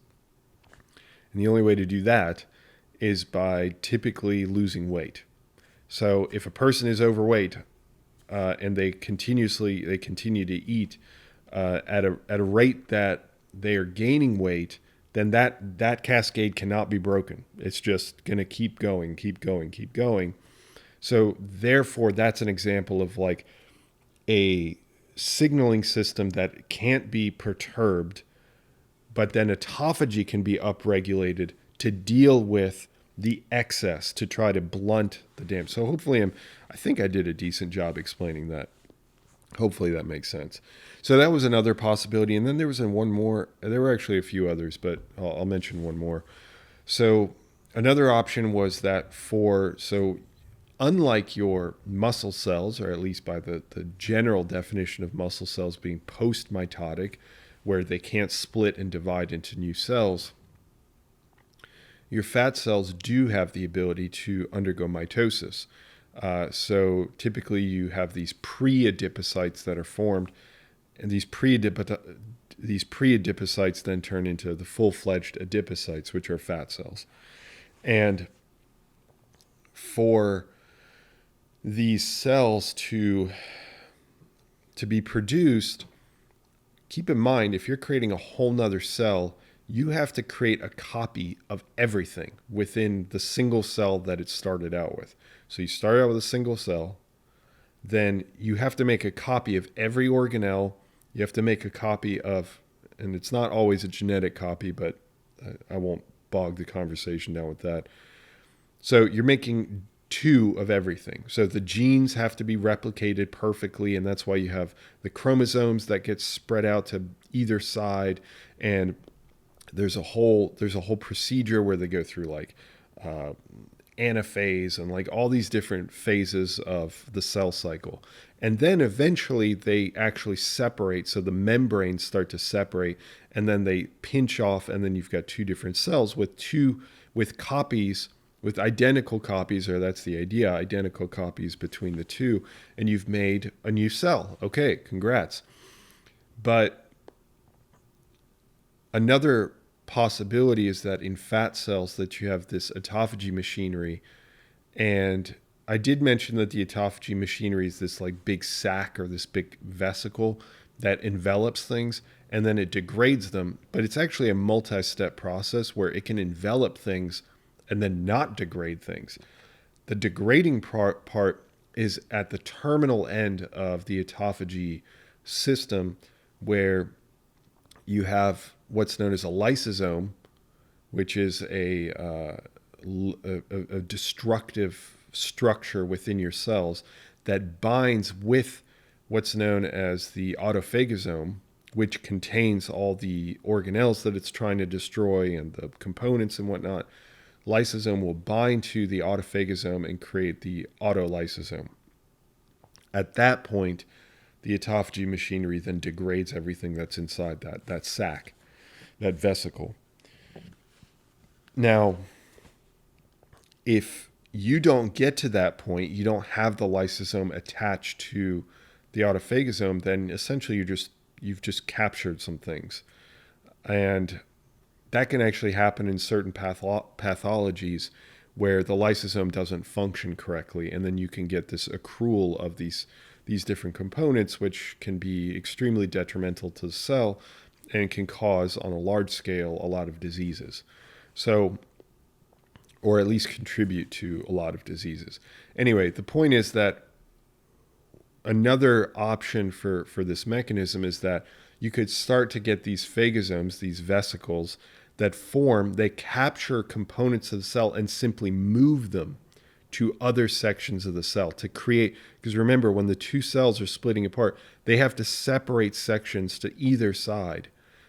And the only way to do that is by typically losing weight. So if a person is overweight and they continue to eat at a rate that they are gaining weight, then that cascade cannot be broken. It's just going to keep going. So therefore, that's an example of like a signaling system that can't be perturbed, but then autophagy can be upregulated to deal with the excess, to try to blunt the damage. So hopefully I think I did a decent job explaining that. Hopefully that makes sense. So that was another possibility. And then there was one more. There were actually a few others, but I'll mention one more. So another option was that unlike your muscle cells, or at least by the general definition of muscle cells being post-mitotic, where they can't split and divide into new cells, your fat cells do have the ability to undergo mitosis. So typically you have these pre-adipocytes that are formed, and these pre-adipocytes then turn into the full-fledged adipocytes, which are fat cells. And for these cells to be produced, keep in mind, if you're creating a whole nother cell, you have to create a copy of everything within the single cell that it started out with. So you start out with a single cell, then you have to make a copy of every organelle. You have to make a copy of, and it's not always a genetic copy, but I won't bog the conversation down with that. So you're making 2 of everything. So the genes have to be replicated perfectly, and that's why you have the chromosomes that get spread out to either side, and there's a whole procedure where they go through like anaphase and like all these different phases of the cell cycle. And then eventually they actually separate. So the membranes start to separate, and then they pinch off, and then you've got 2 different cells with identical copies, or that's the idea, identical copies between the 2, and you've made a new cell. Okay, congrats. But another possibility is that in fat cells that you have this autophagy machinery, and I did mention that the autophagy machinery is this like big sac or this big vesicle that envelops things and then it degrades them, but it's actually a multi-step process where it can envelop things and then not degrade things. The degrading part is at the terminal end of the autophagy system, where you have what's known as a lysosome, which is a destructive structure within your cells that binds with what's known as the autophagosome, which contains all the organelles that it's trying to destroy and the components and whatnot. Lysosome will bind to the autophagosome and create the autolysosome. At that point, the autophagy machinery then degrades everything that's inside that sac, that vesicle. Now, if you don't get to that point, you don't have the lysosome attached to the autophagosome, then essentially you've just captured some things. And that can actually happen in certain pathologies where the lysosome doesn't function correctly, and then you can get this accrual of these different components, which can be extremely detrimental to the cell and can cause, on a large scale, a lot of diseases. So, or at least contribute to a lot of diseases. Anyway, the point is that another option for this mechanism is that you could start to get these phagosomes, these vesicles, that form, they capture components of the cell and simply move them to other sections of the cell to create, because remember, when the 2 cells are splitting apart, they have to separate sections to either side.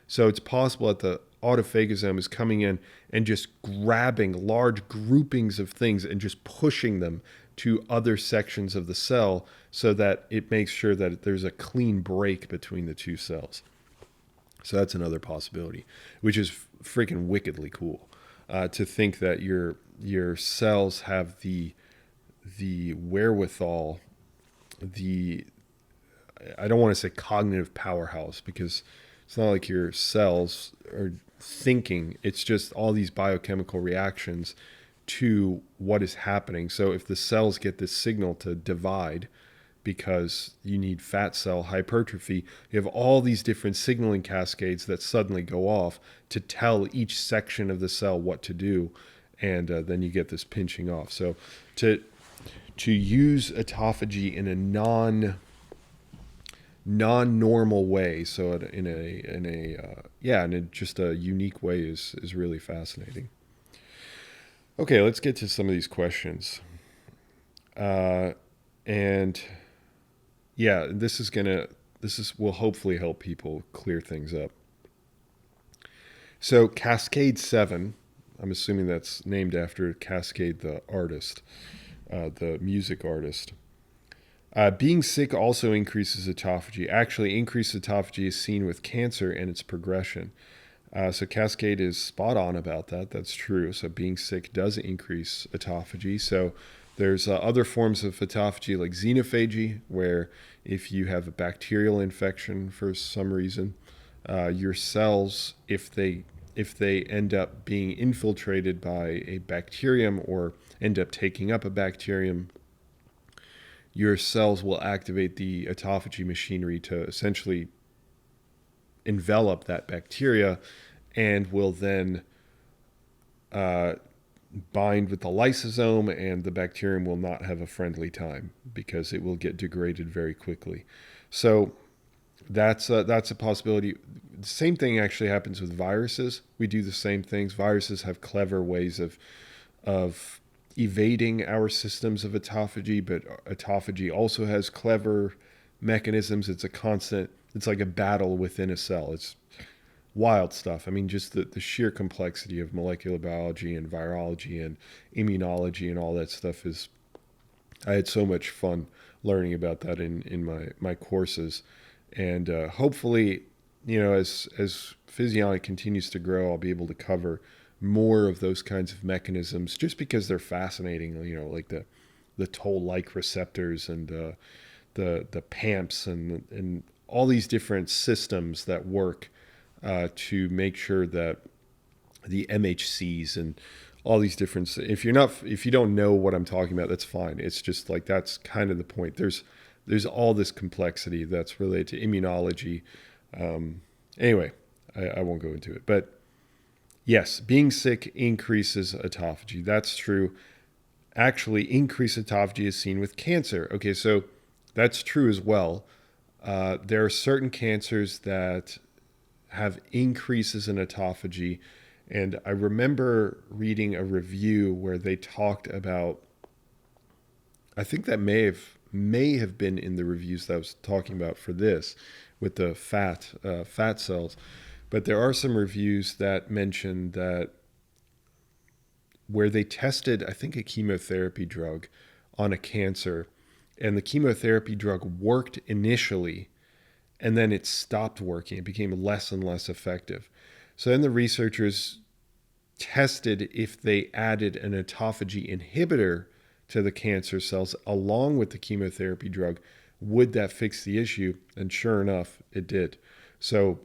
So it's possible that the autophagosome is coming in and just grabbing large groupings of things and just pushing them to other sections of the cell so that it makes sure that there's a clean break between the 2 cells. So that's another possibility, which is freaking wickedly cool, to think that your cells have the wherewithal, I don't want to say cognitive powerhouse, because it's not like your cells are thinking. It's just all these biochemical reactions to what is happening. So if the cells get this signal to divide, because you need fat cell hypertrophy, you have all these different signaling cascades that suddenly go off to tell each section of the cell what to do, and then you get this pinching off. So to use autophagy in a non-normal way, so in just a unique way, is really fascinating. Okay, let's get to some of these questions. And yeah, this will hopefully help people clear things up. So Cascade 7, I'm assuming that's named after Cascade the artist. the music artist. Being sick also increases autophagy. Actually, increased autophagy is seen with cancer and its progression. So Cascade is spot on about that. That's true. So being sick does increase autophagy. So there's other forms of autophagy like xenophagy, where if you have a bacterial infection for some reason, your cells, if they end up being infiltrated by a bacterium or end up taking up a bacterium, your cells will activate the autophagy machinery to essentially envelop that bacteria and will then bind with the lysosome, and the bacterium will not have a friendly time because it will get degraded very quickly. So that's a possibility. The same thing actually happens with viruses. We do the same things. Viruses have clever ways of evading our systems of autophagy, but autophagy also has clever mechanisms. It's a constant, it's like a battle within a cell. It's wild stuff. I mean, just the sheer complexity of molecular biology and virology and immunology and all that stuff is, I had so much fun learning about that in my courses. And hopefully, as Physionic continues to grow, I'll be able to cover more of those kinds of mechanisms just because they're fascinating, like the toll-like receptors and the PAMPs and all these different systems that work to make sure that the MHCs and all these different, if you don't know what I'm talking about, that's fine. It's just like, that's kind of the point. There's all this complexity that's related to immunology. Anyway, I won't go into it, but yes, being sick increases autophagy. That's true. Actually, increased autophagy is seen with cancer. Okay, so that's true as well. There are certain cancers that have increases in autophagy. And I remember reading a review where they talked about, I think that may have been in the reviews that I was talking about for this, with the fat cells. But there are some reviews that mention that where they tested, I think, a chemotherapy drug on a cancer, and the chemotherapy drug worked initially, and then it stopped working. It became less and less effective. So then the researchers tested if they added an autophagy inhibitor to the cancer cells along with the chemotherapy drug, would that fix the issue? And sure enough, it did. So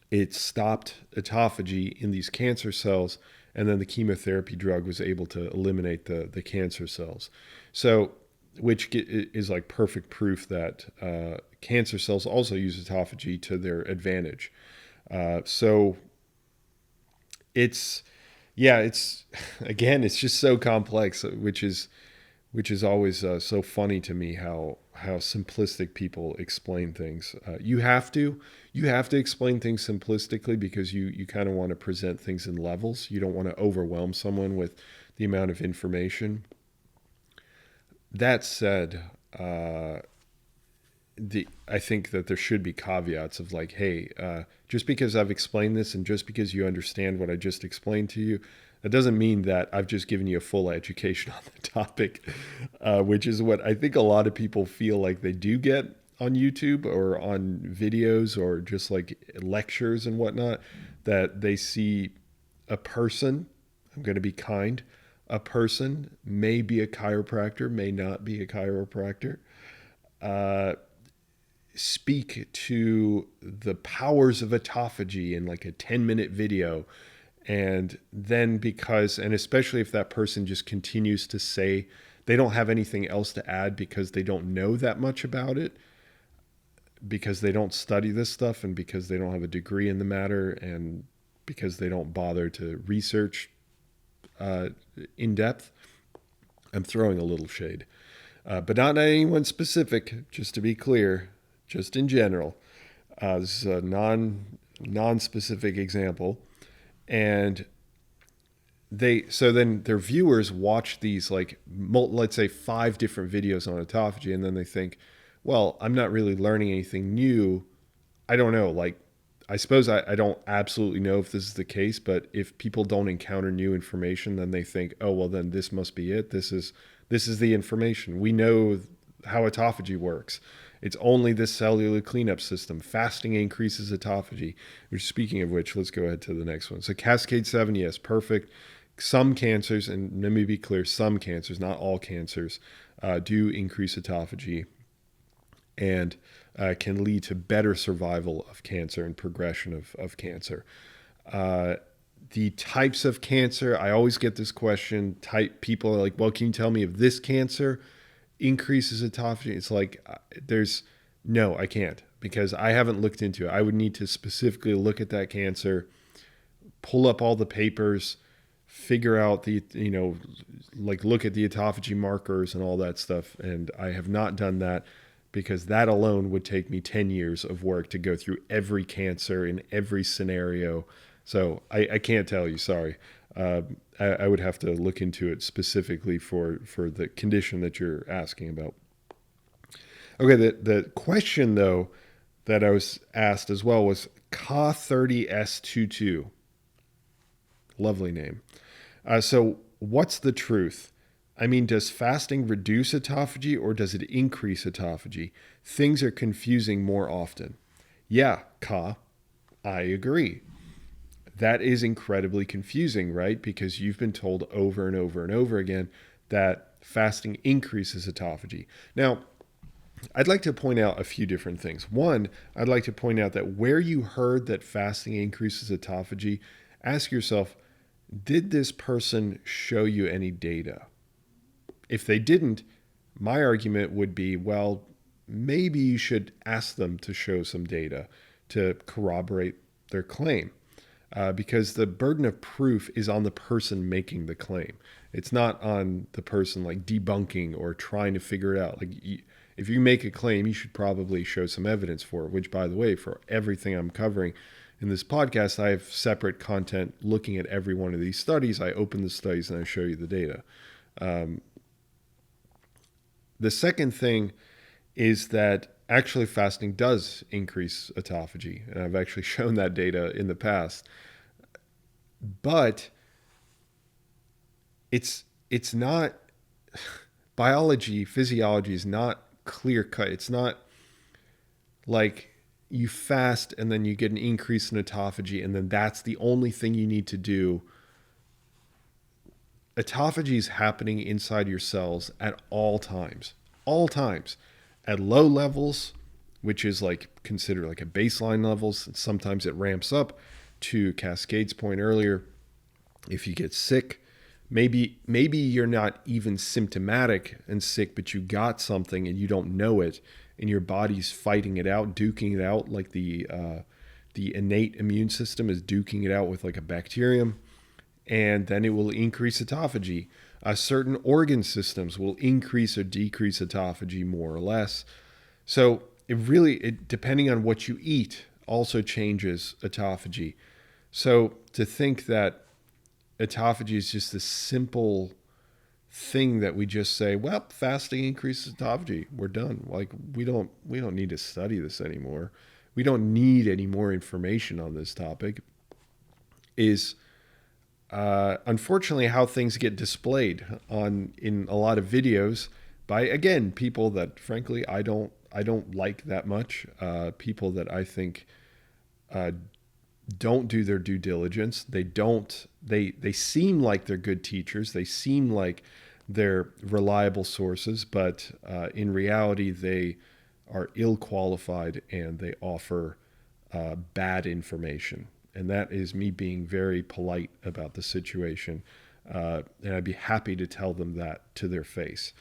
it stopped autophagy in these cancer cells, and then the chemotherapy drug was able to eliminate the cancer cells. So, which is like perfect proof that cancer cells also use autophagy to their advantage. So it's again, it's just so complex, which is always so funny to me how simplistic people explain things. You have to explain things simplistically because you kind of want to present things in levels. You don't want to overwhelm someone with the amount of information. That said, I think that there should be caveats of like, hey, just because I've explained this and just because you understand what I just explained to you, that doesn't mean that I've just given you a full education on the topic, which is what I think a lot of people feel like they do get on YouTube or on videos or just like lectures and whatnot, that they see a person, I'm going to be kind, a person may be a chiropractor, may not be a chiropractor, speak to the powers of autophagy in like a 10-minute video. And then and especially if that person just continues to say they don't have anything else to add because they don't know that much about it, because they don't study this stuff, and because they don't have a degree in the matter, and because they don't bother to research in depth. I'm throwing a little shade, but not anyone specific, just to be clear, just in general. This is a non-specific example. And then their viewers watch these, like, let's say 5 different videos on autophagy, and then they think, well, I'm not really learning anything new. I don't know. Like, I suppose I don't absolutely know if this is the case, but if people don't encounter new information, then they think, oh, well, then this must be it. This is This is the information. We know how autophagy works. It's only this cellular cleanup system. Fasting increases autophagy. Which, speaking of which, let's go ahead to the next one. So Cascade 7, yes, perfect. Some cancers, and let me be clear, some cancers, not all cancers, do increase autophagy and can lead to better survival of cancer and progression of cancer. The types of cancer, I always get this question. People are like, well, can you tell me if this cancer increases autophagy? It's like, no, I can't, because I haven't looked into it. I would need to specifically look at that cancer, pull up all the papers, figure out look at the autophagy markers and all that stuff. And I have not done that, because that alone would take me 10 years of work to go through every cancer in every scenario. So I can't tell you, sorry. I would have to look into it specifically for the condition that you're asking about. Okay, the question, though, that I was asked as well was Ka30S22. Lovely name. So what's the truth? I mean, does fasting reduce autophagy or does it increase autophagy? Things are confusing more often. Yeah, Ka, I agree. That is incredibly confusing, right? Because you've been told over and over and over again that fasting increases autophagy. Now, I'd like to point out a few different things. One, I'd like to point out that where you heard that fasting increases autophagy, ask yourself, did this person show you any data? If they didn't, my argument would be, well, maybe you should ask them to show some data to corroborate their claim. Because the burden of proof is on the person making the claim. It's not on the person like debunking or trying to figure it out. Like, if you make a claim, you should probably show some evidence for it, which, by the way, for everything I'm covering in this podcast, I have separate content looking at every one of these studies. I open the studies and I show you the data. The second thing is that actually fasting does increase autophagy. And I've actually shown that data in the past. But it's not, biology, physiology is not clear cut. It's not like you fast and then you get an increase in autophagy and then that's the only thing you need to do. Autophagy is happening inside your cells at all times. At low levels, which is like considered like a baseline levels. And sometimes it ramps up to Cascade's point earlier. If you get sick, maybe you're not even symptomatic and sick, but you got something and you don't know it, and your body's fighting it out, duking it out, like the innate immune system is duking it out with like a bacterium, and then it will increase autophagy. Certain organ systems will increase or decrease autophagy more or less. So it depending on what you eat also changes autophagy. So to think that autophagy is just this simple thing that we just say, well, fasting increases autophagy, we're done. Like we don't need to study this anymore. We don't need any more information on this topic, is unfortunately how things get displayed in a lot of videos by, again, people that frankly I don't like that much, people that I think don't do their due diligence. They seem like they're good teachers. They seem like they're reliable sources, but in reality, they are ill-qualified and they offer bad information. And that is me being very polite about the situation. And I'd be happy to tell them that to their face.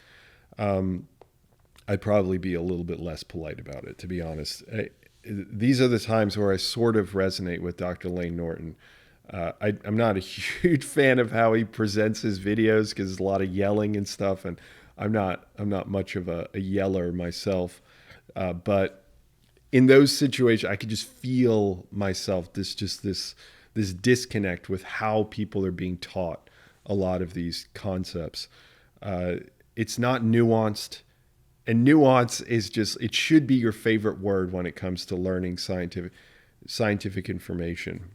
I'd probably be a little bit less polite about it, to be honest. These are the times where I sort of resonate with Dr. Lane Norton. I'm not a huge fan of how he presents his videos because there's a lot of yelling and stuff, and I'm not much of a yeller myself. But in those situations, I could just feel myself this disconnect with how people are being taught a lot of these concepts. It's not nuanced. And nuance is just, it should be your favorite word when it comes to learning scientific information.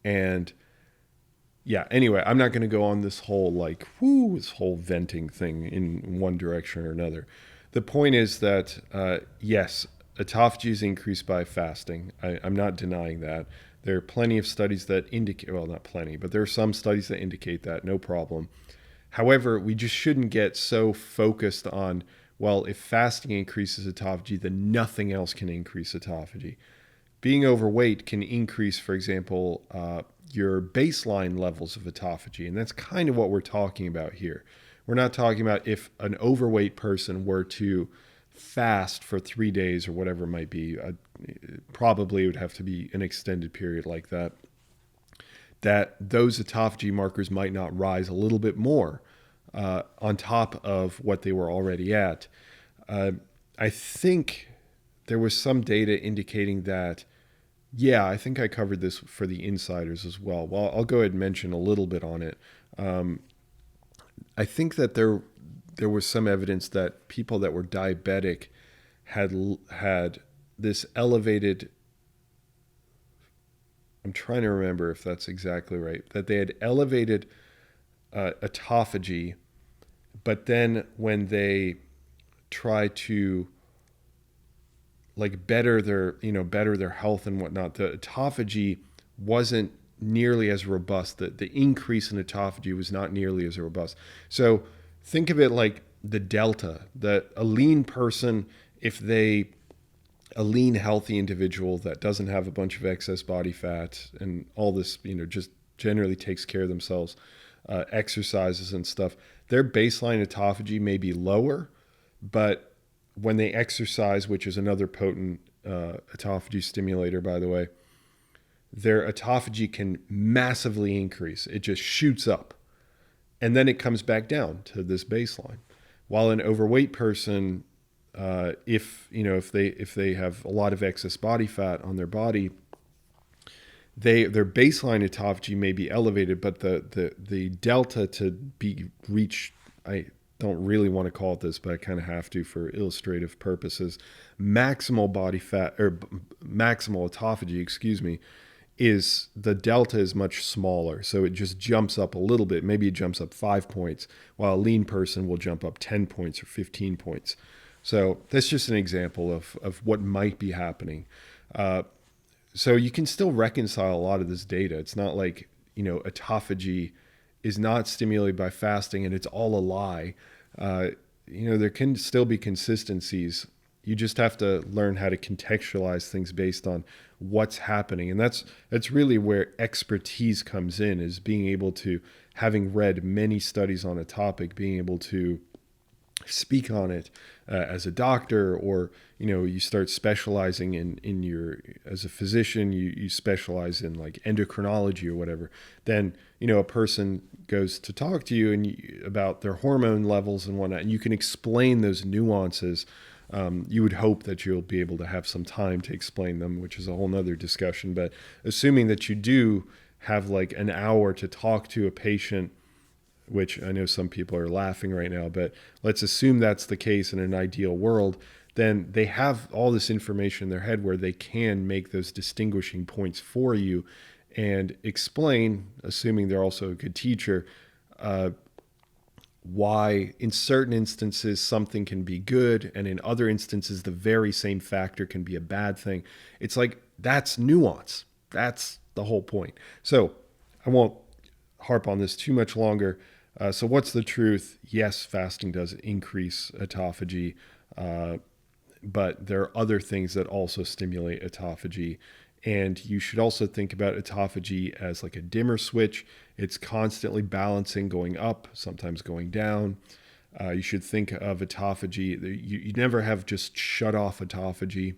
And Yeah, anyway, I'm not going to go on this whole this whole venting thing in one direction or another. The point is that, yes, autophagy is increased by fasting. I'm not denying that. There are plenty of studies that indicate, well, not plenty, but there are some studies that indicate that, no problem. However, we just shouldn't get so focused on, well, if fasting increases autophagy, then nothing else can increase autophagy. Being overweight can increase, for example, your baseline levels of autophagy. And that's kind of what we're talking about here. We're not talking about if an overweight person were to fast for 3 days or whatever it might be. Probably it would have to be an extended period like that. That those autophagy markers might not rise a little bit more on top of what they were already at. I think there was some data indicating that, yeah, I think I covered this for the insiders as well. Well, I'll go ahead and mention a little bit on it. I think that there was some evidence that people that were diabetic had this elevated, I'm trying to remember if that's exactly right, that they had elevated autophagy, but then when they try to better their health and whatnot, the autophagy wasn't nearly as robust. The increase in autophagy was not nearly as robust. So think of it like the delta, that a lean person, a lean, healthy individual that doesn't have a bunch of excess body fat and all this, just generally takes care of themselves, exercises and stuff, their baseline autophagy may be lower, but when they exercise, which is another potent autophagy stimulator, by the way, their autophagy can massively increase. It just shoots up. And then it comes back down to this baseline. While an overweight person, if they have a lot of excess body fat on their body, their baseline autophagy may be elevated, but the delta to be reached, I don't really want to call it this, but I kind of have to for illustrative purposes, maximal body fat or maximal autophagy, is the delta is much smaller. So it just jumps up a little bit. Maybe it jumps up 5 points, while a lean person will jump up 10 points or 15 points. So that's just an example of what might be happening. So you can still reconcile a lot of this data. It's not like, autophagy is not stimulated by fasting and it's all a lie. There can still be consistencies. You just have to learn how to contextualize things based on what's happening. And that's really where expertise comes in, is being able to, having read many studies on a topic, being able to speak on it as a doctor, or you start specializing in your, as a physician, you specialize in like endocrinology or whatever. Then a person goes to talk to you about their hormone levels and whatnot, and you can explain those nuances. You would hope that you'll be able to have some time to explain them, which is a whole nother discussion. But assuming that you do have like an hour to talk to a patient, which I know some people are laughing right now, but let's assume that's the case in an ideal world, then they have all this information in their head where they can make those distinguishing points for you and explain, assuming they're also a good teacher, why in certain instances something can be good and in other instances the very same factor can be a bad thing. It's like, that's nuance. That's the whole point. So I won't harp on this too much longer. So what's the truth? Yes, fasting does increase autophagy, but there are other things that also stimulate autophagy. And you should also think about autophagy as like a dimmer switch. It's constantly balancing, going up, sometimes going down. You should think of autophagy. You never have just shut off autophagy.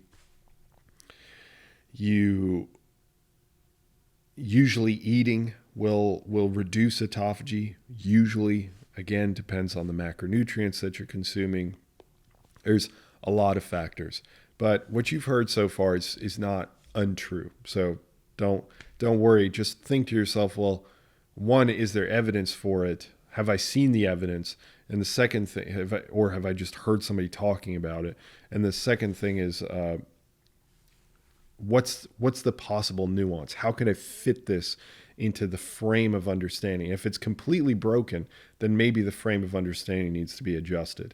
Usually eating will reduce autophagy. Usually, again, depends on the macronutrients that you're consuming. There's a lot of factors. But what you've heard so far is not untrue. So don't worry. Just think to yourself, well, one, is there evidence for it? Have I seen the evidence? And the second thing, have I just heard somebody talking about it? And the second thing is, what's the possible nuance? How can I fit this into the frame of understanding? If it's completely broken, then maybe the frame of understanding needs to be adjusted,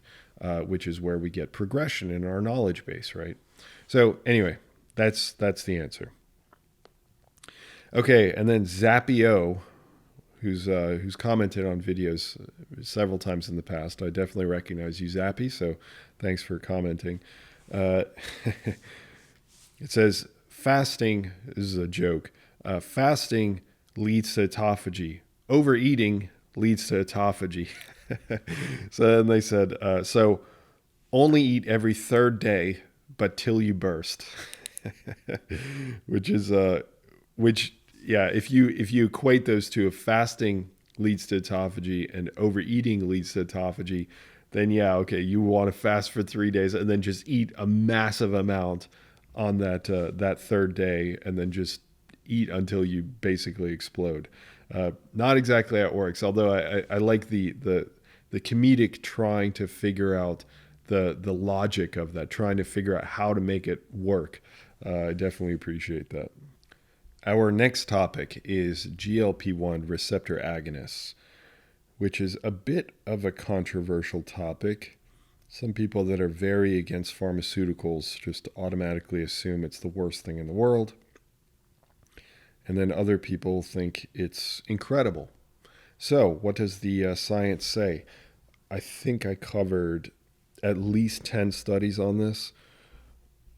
which is where we get progression in our knowledge base, right? So anyway, that's the answer. Okay, and then Zappio, who's commented on videos several times in the past. I definitely recognize you, Zappy, so thanks for commenting. It says, fasting, this is a joke, fasting leads to autophagy. Overeating leads to autophagy. So then they said, so only eat every third day, but till you burst. which yeah, if you equate those two, if fasting leads to autophagy and overeating leads to autophagy, then yeah, okay, you want to fast for 3 days and then just eat a massive amount on that third day, and then just eat until you basically explode. Not exactly how it works, although I like the comedic trying to figure out the logic of that, trying to figure out how to make it work. I definitely appreciate that. Our next topic is GLP-1 receptor agonists, which is a bit of a controversial topic. Some people that are very against pharmaceuticals just automatically assume it's the worst thing in the world. And then other people think it's incredible. So what does the science say? I think I covered at least 10 studies on this,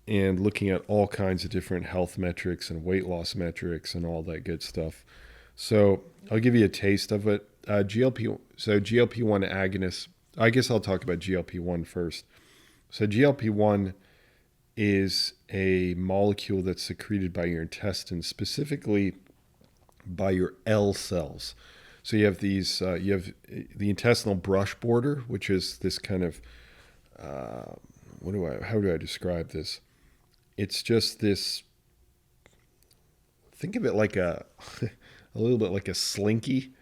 and looking at all kinds of different health metrics and weight loss metrics and all that good stuff. So I'll give you a taste of it. GLP-1 agonists, I guess I'll talk about GLP-1 first. So GLP-1 is a molecule that's secreted by your intestines, specifically by your L cells. So you have these, you have the intestinal brush border, which is this kind of, how do I describe this? It's just this, think of it like a little bit like a slinky.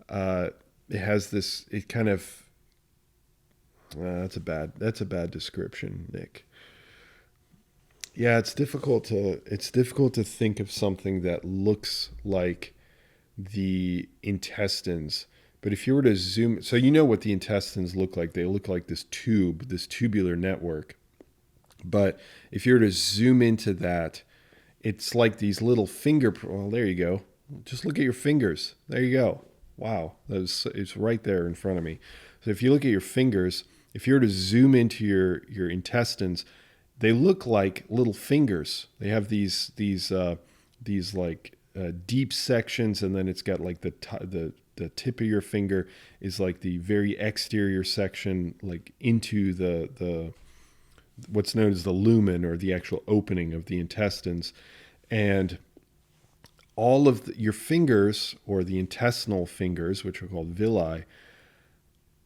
It has this, it kind of, that's a bad description, Nick. Yeah, it's difficult to think of something that looks like the intestines. But if you were to zoom, so you know what the intestines look like. They look like this tube, this tubular network. But if you were to zoom into that, it's like these little well, there you go. Just look at your fingers. There you go. Wow, it's right there in front of me. So if you look at your fingers, if you were to zoom into your intestines, they look like little fingers. They have these like deep sections, and then it's got like the tip of your finger is like the very exterior section, like into the what's known as the lumen, or the actual opening of the intestines. And all of your fingers, or the intestinal fingers, which are called villi,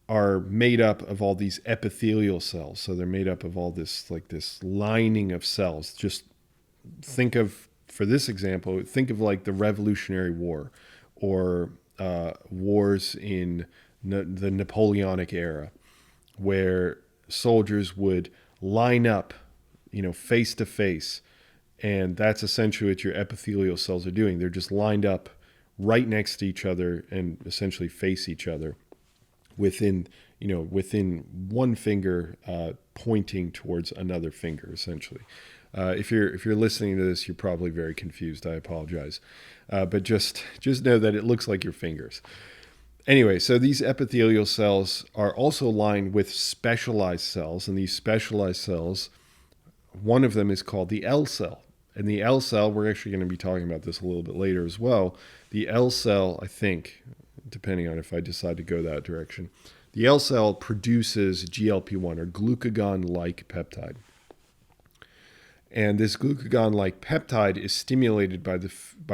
are made up of all these epithelial cells. So they're made up of all this, like this lining of cells. Just think of, for this example, think of like the Revolutionary War, or wars in the Napoleonic era, where soldiers would line up, face to face. And that's essentially what your epithelial cells are doing. They're just lined up right next to each other and essentially face each other within one finger pointing towards another finger, essentially. If you're listening to this, you're probably very confused. I apologize. But just know that it looks like your fingers. Anyway, so these epithelial cells are also lined with specialized cells, and these specialized cells, one of them is called the L cell. And the L cell, we're actually going to be talking about this a little bit later as well. The L cell, I think, depending on if I decide to go that direction, the L cell produces GLP-1, or glucagon-like peptide. And this glucagon-like peptide is stimulated by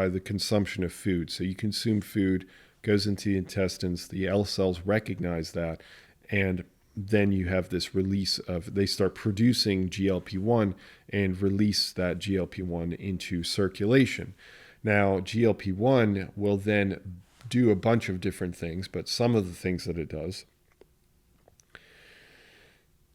the consumption of food. So you consume food, goes into the intestines, the L cells recognize that, and then you have this release they start producing GLP-1 and release that GLP-1 into circulation. Now, GLP-1 will then do a bunch of different things, but some of the things that it does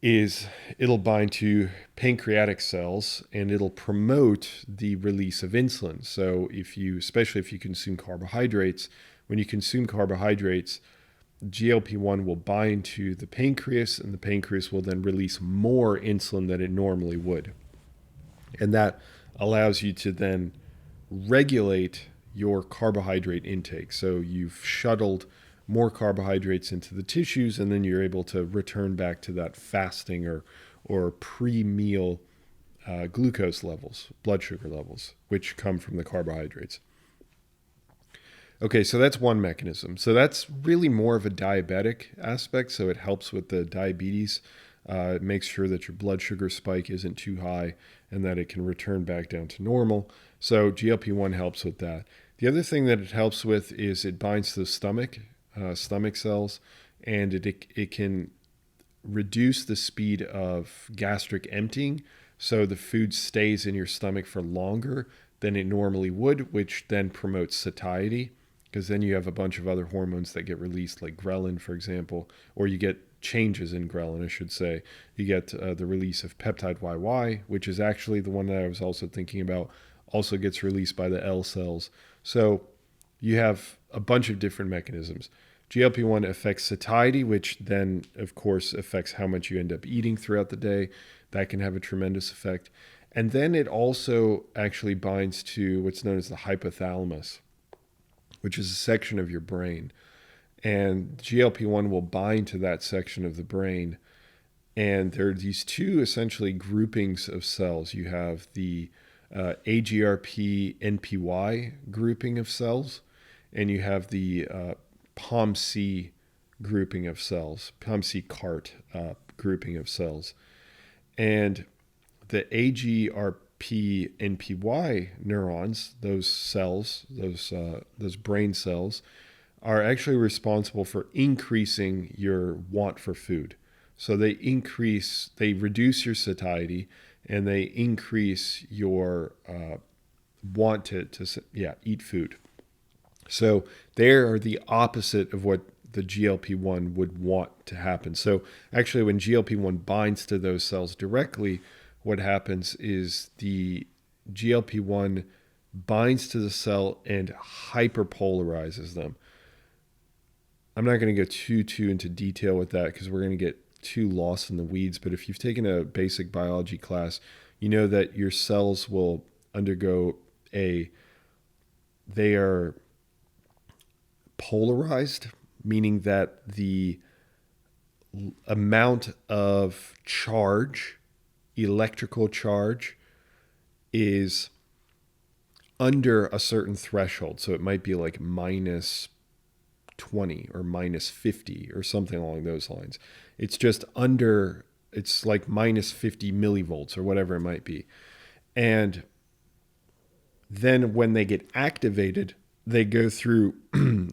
is it'll bind to pancreatic cells and it'll promote the release of insulin. So especially if you consume carbohydrates, when you consume carbohydrates, GLP-1 will bind to the pancreas, and the pancreas will then release more insulin than it normally would. And that allows you to then regulate your carbohydrate intake. So you've shuttled more carbohydrates into the tissues, and then you're able to return back to that fasting or pre-meal glucose levels, blood sugar levels, which come from the carbohydrates. Okay, so that's one mechanism. So that's really more of a diabetic aspect. So it helps with the diabetes. It makes sure that your blood sugar spike isn't too high and that it can return back down to normal. So GLP-1 helps with that. The other thing that it helps with is it binds to the stomach cells, and it can reduce the speed of gastric emptying. So the food stays in your stomach for longer than it normally would, which then promotes satiety, because then you have a bunch of other hormones that get released, like ghrelin, for example, or you get changes in ghrelin, I should say. You get the release of peptide YY, which is actually the one that I was also thinking about, also gets released by the L cells. So you have a bunch of different mechanisms. GLP-1 affects satiety, which then, of course, affects how much you end up eating throughout the day. That can have a tremendous effect. And then it also actually binds to what's known as the hypothalamus, which is a section of your brain. And GLP-1 will bind to that section of the brain. And there are these two essentially groupings of cells. You have the AGRP-NPY grouping of cells, and you have the POMC grouping of cells, POMC-CART grouping of cells. And the AGRP-NPY neurons, those cells, those brain cells, are actually responsible for increasing your want for food. So they reduce your satiety, and they increase your want to eat food. So they are the opposite of what the GLP-1 would want to happen. So actually, when GLP-1 binds to those cells directly, what happens is the GLP-1 binds to the cell and hyperpolarizes them. I'm not going to go too into detail with that because we're going to get too lost in the weeds. But if you've taken a basic biology class, you know that your cells will undergo they are polarized, meaning that the amount of charge, electrical charge, is under a certain threshold. So it might be like minus 20 or minus 50 or something along those lines. It's just under, it's like minus 50 millivolts or whatever it might be. And then when they get activated, they go through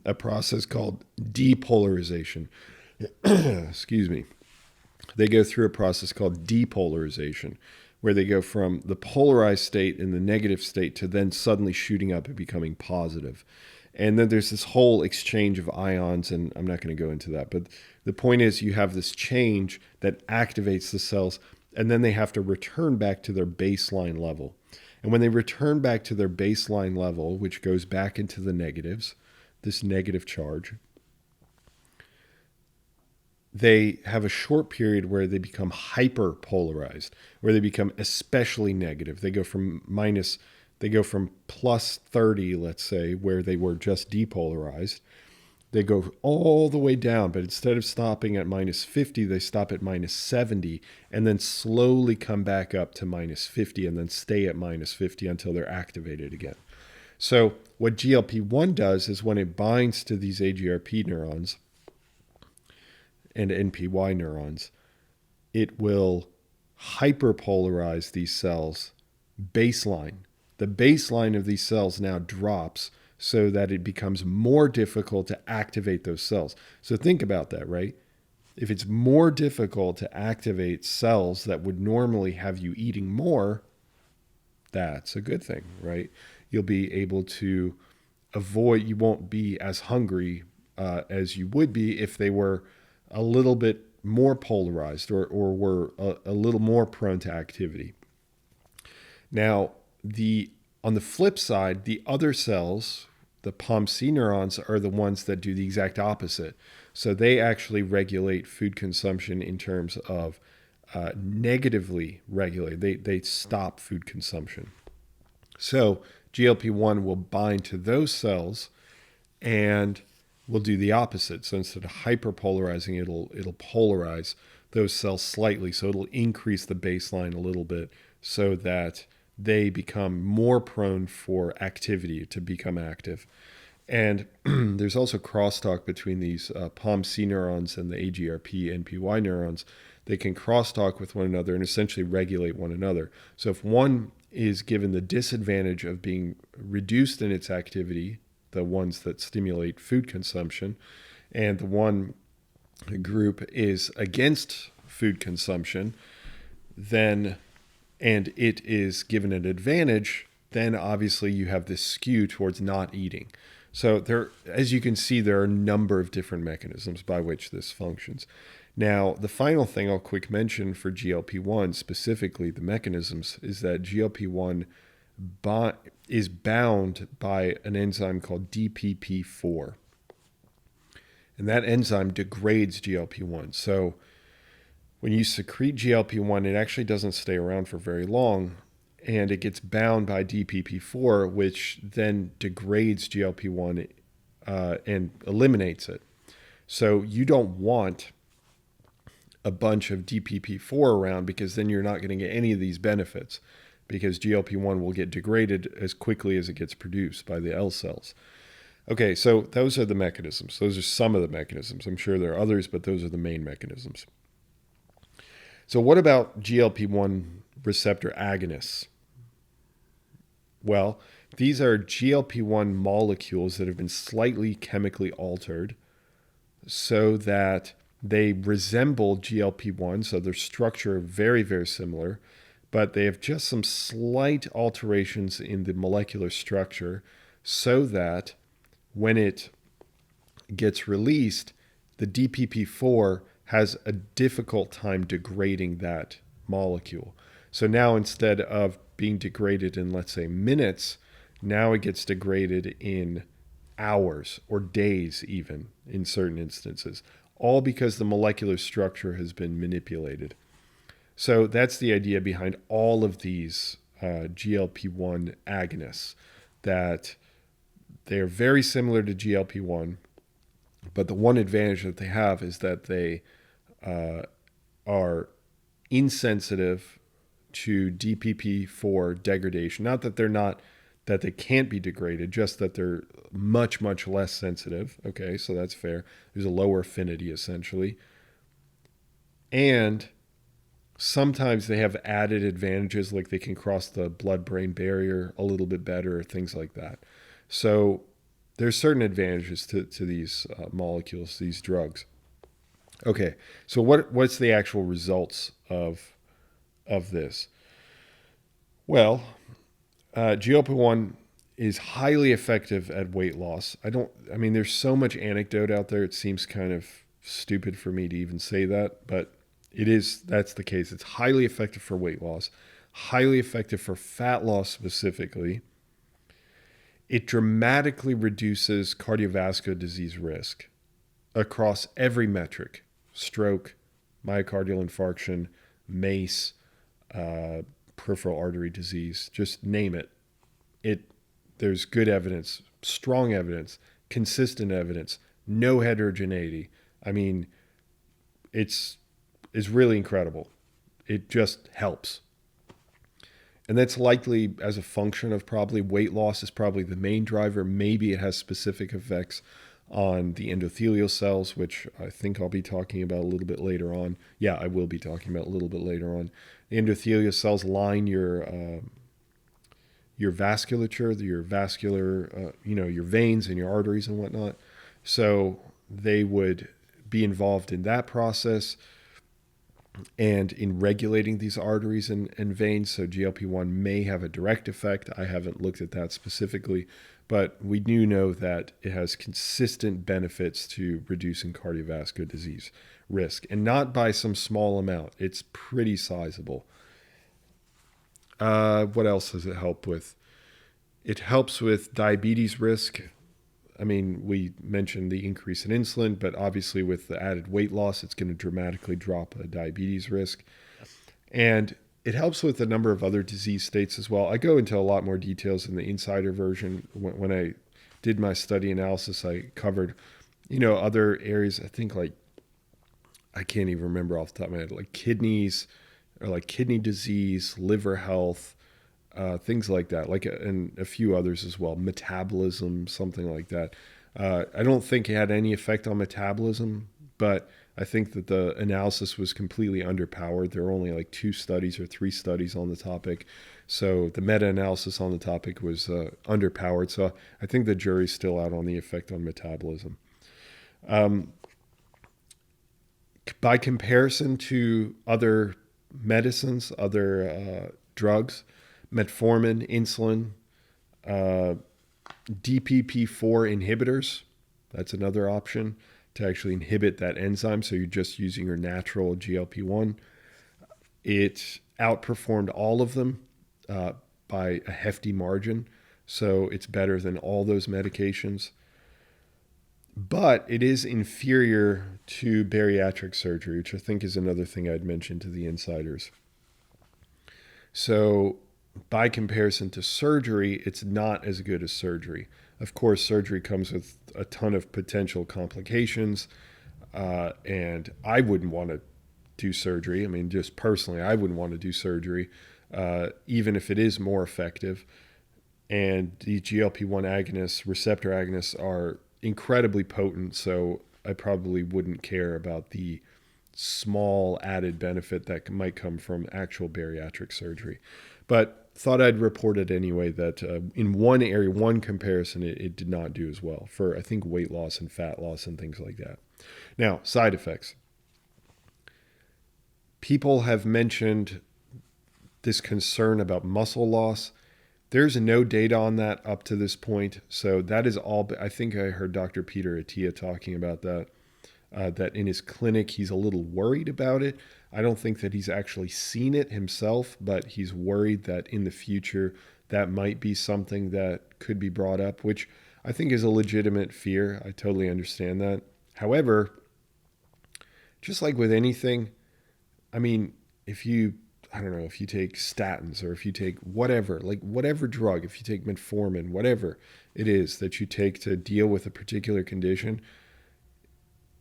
a process called depolarization. Excuse me. They go through a process called depolarization, where they go from the polarized state in the negative state to then suddenly shooting up and becoming positive. And then there's this whole exchange of ions, and I'm not going to go into that. But the point is you have this change that activates the cells, and then they have to return back to their baseline level. And when they return back to their baseline level, which goes back into the negatives, this negative charge, they have a short period where they become hyperpolarized, where they become especially negative. They go from plus 30, let's say, where they were just depolarized. They go all the way down, but instead of stopping at minus 50, they stop at minus 70 and then slowly come back up to minus 50 and then stay at minus 50 until they're activated again. So what GLP-1 does is when it binds to these AGRP neurons and NPY neurons, it will hyperpolarize these cells baseline. The baseline of these cells now drops so that it becomes more difficult to activate those cells. So think about that, right? If it's more difficult to activate cells that would normally have you eating more, that's a good thing, right? You'll be able to you won't be as hungry as you would be if they were a little bit more polarized or were a little more prone to activity. Now, on the flip side, the other cells, the POMC neurons, are the ones that do the exact opposite. So they actually regulate food consumption in terms of negatively regulate. They stop food consumption. So GLP-1 will bind to those cells and will do the opposite. So instead of hyperpolarizing, it'll polarize those cells slightly. So it'll increase the baseline a little bit so that they become more prone for activity, to become active. And there's also crosstalk between these POMC neurons and the AGRP-NPY neurons. They can crosstalk with one another and essentially regulate one another. So if one is given the disadvantage of being reduced in its activity, the ones that stimulate food consumption, and the one group is against food consumption, then, and it is given an advantage, then obviously you have this skew towards not eating. So there, as you can see, there are a number of different mechanisms by which this functions. Now, the final thing I'll quick mention for GLP-1, specifically the mechanisms, is that GLP-1 is bound by an enzyme called DPP4. And that enzyme degrades GLP-1. So when you secrete GLP-1, it actually doesn't stay around for very long, and it gets bound by DPP4, which then degrades GLP-1 and eliminates it. So you don't want a bunch of DPP4 around, because then you're not going to get any of these benefits, because GLP-1 will get degraded as quickly as it gets produced by the L cells. Okay, so those are the mechanisms. Those are some of the mechanisms. I'm sure there are others, but those are the main mechanisms. So what about GLP-1 receptor agonists? Well, these are GLP-1 molecules that have been slightly chemically altered so that they resemble GLP-1, so their structure very, very similar, but they have just some slight alterations in the molecular structure so that when it gets released, the DPP4 has a difficult time degrading that molecule. So now, instead of being degraded in, let's say, minutes, now it gets degraded in hours or days, even in certain instances, all because the molecular structure has been manipulated. So that's the idea behind all of these GLP-1 agonists, that they are very similar to GLP-1, but the one advantage that they have is that they are insensitive to DPP4 degradation. Not that that they can't be degraded, just that they're much, much less sensitive. Okay, so that's fair. There's a lower affinity, essentially. And sometimes they have added advantages, like they can cross the blood-brain barrier a little bit better, things like that. So there's certain advantages to these molecules, these drugs. Okay, so what's the actual results of this? Well, GLP-1 is highly effective at weight loss. There's so much anecdote out there, it seems kind of stupid for me to even say that, but that's the case. It's highly effective for weight loss, highly effective for fat loss specifically. It dramatically reduces cardiovascular disease risk across every metric: stroke, myocardial infarction, MACE, peripheral artery disease, just name it. There's good evidence, strong evidence, consistent evidence, no heterogeneity. I mean, it's really incredible. It just helps. And that's likely as a function of probably weight loss is probably the main driver. Maybe it has specific effects on the endothelial cells, which I think I'll be talking about a little bit later on. Yeah, I will be talking about a little bit later on. The endothelial cells line your vasculature, your vascular, your veins and your arteries and whatnot. So they would be involved in that process. and in regulating these arteries and veins. So GLP-1 may have a direct effect. I haven't looked at that specifically, but we do know that it has consistent benefits to reducing cardiovascular disease risk, and not by some small amount. It's pretty sizable. What else does it help with? It helps with diabetes risk. I mean, we mentioned the increase in insulin, but obviously with the added weight loss, it's going to dramatically drop a diabetes risk. And it helps with a number of other disease states as well. I go into a lot more details in the insider version. When I did my study analysis, I covered, other areas. I think I can't even remember off the top of my head, like kidneys or like kidney disease, liver health, things like that, and a few others as well, metabolism, something like that. I don't think it had any effect on metabolism, but I think that the analysis was completely underpowered. There were only like 2 studies or 3 studies on the topic. So the meta-analysis on the topic was underpowered. So I think the jury's still out on the effect on metabolism. By comparison to other medicines, other drugs, metformin, insulin, DPP4 inhibitors, that's another option to actually inhibit that enzyme. So you're just using your natural GLP-1. It outperformed all of them by a hefty margin. So it's better than all those medications. But it is inferior to bariatric surgery, which I think is another thing I'd mentioned to the insiders. So by comparison to surgery, it's not as good as surgery. Of course, surgery comes with a ton of potential complications, and I wouldn't want to do surgery. I mean, just personally, I wouldn't want to do surgery, even if it is more effective. And the GLP-1 agonists, receptor agonists, are incredibly potent, so I probably wouldn't care about the small added benefit that might come from actual bariatric surgery. But thought I'd report it anyway that in one area, one comparison, it did not do as well for, I think, weight loss and fat loss and things like that. Now, side effects. People have mentioned this concern about muscle loss. There's no data on that up to this point. So that is all. I think I heard Dr. Peter Attia talking about that, that in his clinic, he's a little worried about it. I don't think that he's actually seen it himself, but he's worried that in the future, that might be something that could be brought up, which I think is a legitimate fear. I totally understand that. However, just like with anything, I mean, if you take statins or if you take whatever drug, if you take metformin, whatever it is that you take to deal with a particular condition,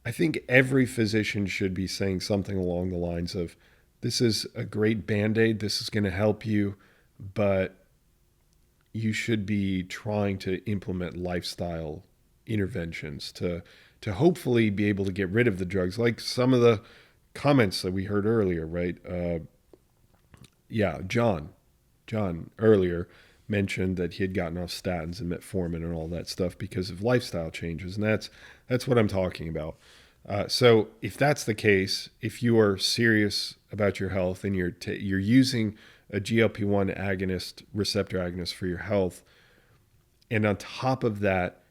I think every physician should be saying something along the lines of, this is a great Band-Aid, this is going to help you, but you should be trying to implement lifestyle interventions to hopefully be able to get rid of the drugs, like some of the comments that we heard earlier, right? John earlier mentioned that he had gotten off statins and metformin and all that stuff because of lifestyle changes, and that's what I'm talking about. So if that's the case, if you are serious about your health and you're using a GLP-1 agonist, receptor agonist for your health, and on top of that,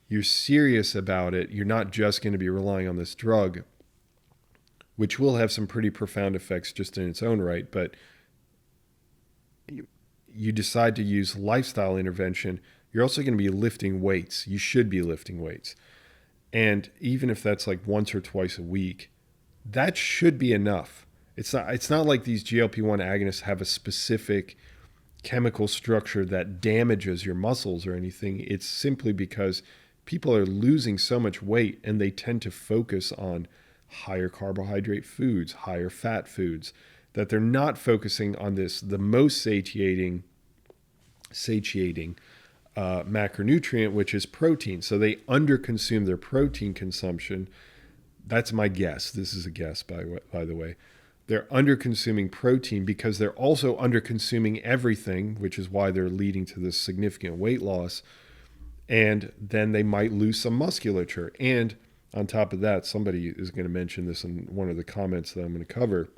you're serious about it, you're not just going to be relying on this drug, which will have some pretty profound effects just in its own right, but you decide to use lifestyle intervention, you're also going to be lifting weights. You should be lifting weights. And even if that's like once or twice a week, that should be enough. It's not like these GLP-1 agonists have a specific chemical structure that damages your muscles or anything. It's simply because people are losing so much weight and they tend to focus on higher carbohydrate foods, higher fat foods, that they're not focusing on the most satiating macronutrient, which is protein. So they underconsume their protein consumption. That's my guess. This is a guess, by the way. They're underconsuming protein because they're also underconsuming everything, which is why they're leading to this significant weight loss. And then they might lose some musculature. And on top of that, somebody is going to mention this in one of the comments that I'm going to cover,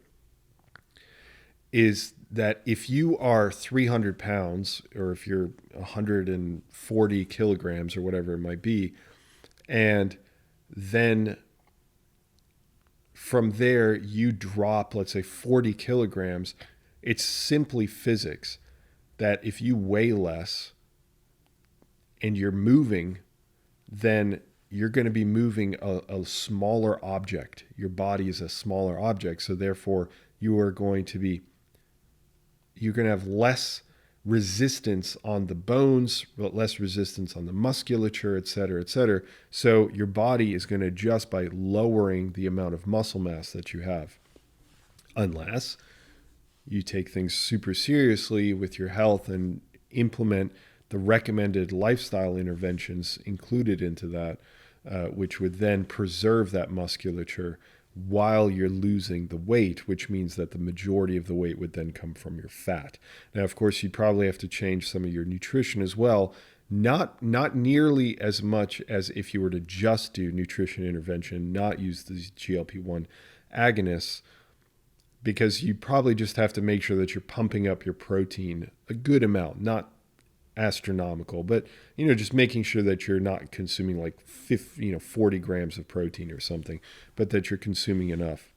is that if you are 300 pounds or if you're 140 kilograms or whatever it might be, and then from there you drop, let's say 40 kilograms, it's simply physics that if you weigh less and you're moving, then you're going to be moving a smaller object. Your body is a smaller object. So therefore you're going to have less resistance on the bones, less resistance on the musculature, et cetera, et cetera. So your body is going to adjust by lowering the amount of muscle mass that you have. Unless you take things super seriously with your health and implement the recommended lifestyle interventions included into that, which would then preserve that musculature while you're losing the weight, which means that the majority of the weight would then come from your fat. Now, of course, you'd probably have to change some of your nutrition as well, not nearly as much as if you were to just do nutrition intervention, not use these GLP-1 agonists, because you probably just have to make sure that you're pumping up your protein a good amount, not astronomical, but just making sure that you're not consuming like 40 grams of protein or something, but that you're consuming enough.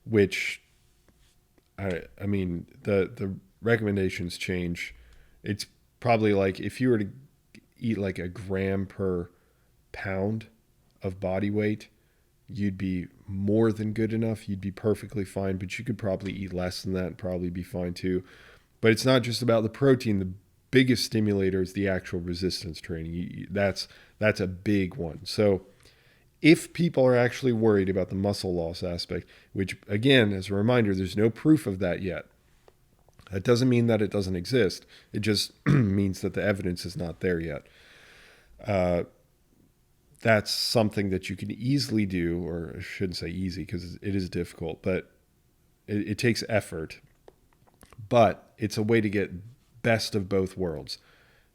Which I mean the recommendations change. It's probably like if you were to eat like a gram per pound of body weight, you'd be more than good enough. You'd be perfectly fine, but you could probably eat less than that and probably be fine too. But it's not just about the protein. The biggest stimulator is the actual resistance training. That's a big one. So if people are actually worried about the muscle loss aspect, which again, as a reminder, there's no proof of that yet. That doesn't mean that it doesn't exist. It just means that the evidence is not there yet. That's something that you can easily do, or I shouldn't say easy because it is difficult, but it takes effort. But it's a way to get best of both worlds.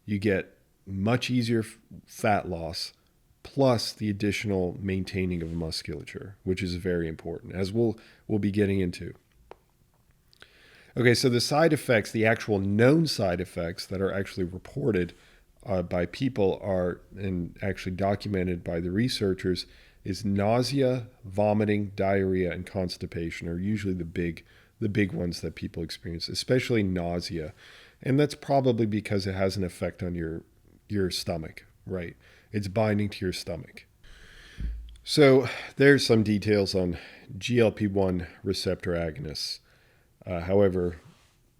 You get much easier fat loss plus the additional maintaining of musculature, which is very important, as we'll be getting into. Okay, so the side effects, the actual known side effects that are actually reported by people are, and actually documented by the researchers, is nausea, vomiting, diarrhea, and constipation are usually the big ones that people experience, especially nausea. And that's probably because it has an effect on your stomach, right? It's binding to your stomach. So there's some details on GLP-1 receptor agonists. However,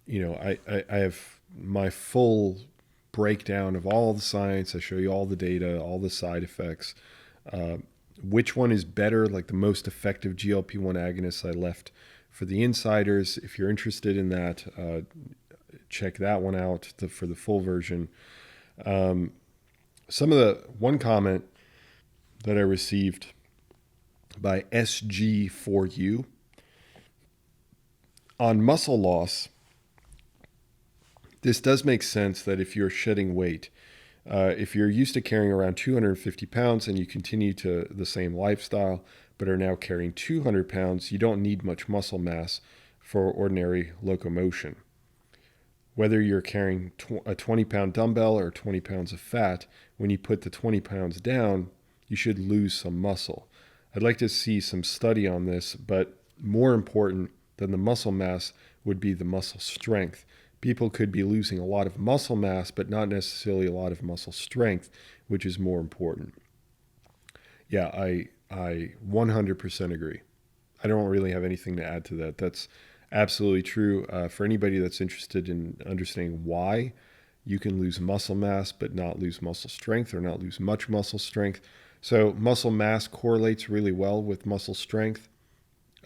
I have my full breakdown of all the science. I show you all the data, all the side effects. Which one is better, like the most effective GLP-1 agonists I left for the insiders. If you're interested in that, check that one out for the full version. One comment that I received by SG4U on muscle loss, this does make sense that if you're shedding weight, if you're used to carrying around 250 pounds and you continue to the same lifestyle, but are now carrying 200 pounds, you don't need much muscle mass for ordinary locomotion. Whether you're carrying a 20-pound dumbbell or 20 pounds of fat, when you put the 20 pounds down, you should lose some muscle. I'd like to see some study on this, but more important than the muscle mass would be the muscle strength. People could be losing a lot of muscle mass, but not necessarily a lot of muscle strength, which is more important. Yeah, I 100% agree. I don't really have anything to add to that. That's absolutely true. For anybody that's interested in understanding why you can lose muscle mass but not lose muscle strength or not lose much muscle strength. So muscle mass correlates really well with muscle strength.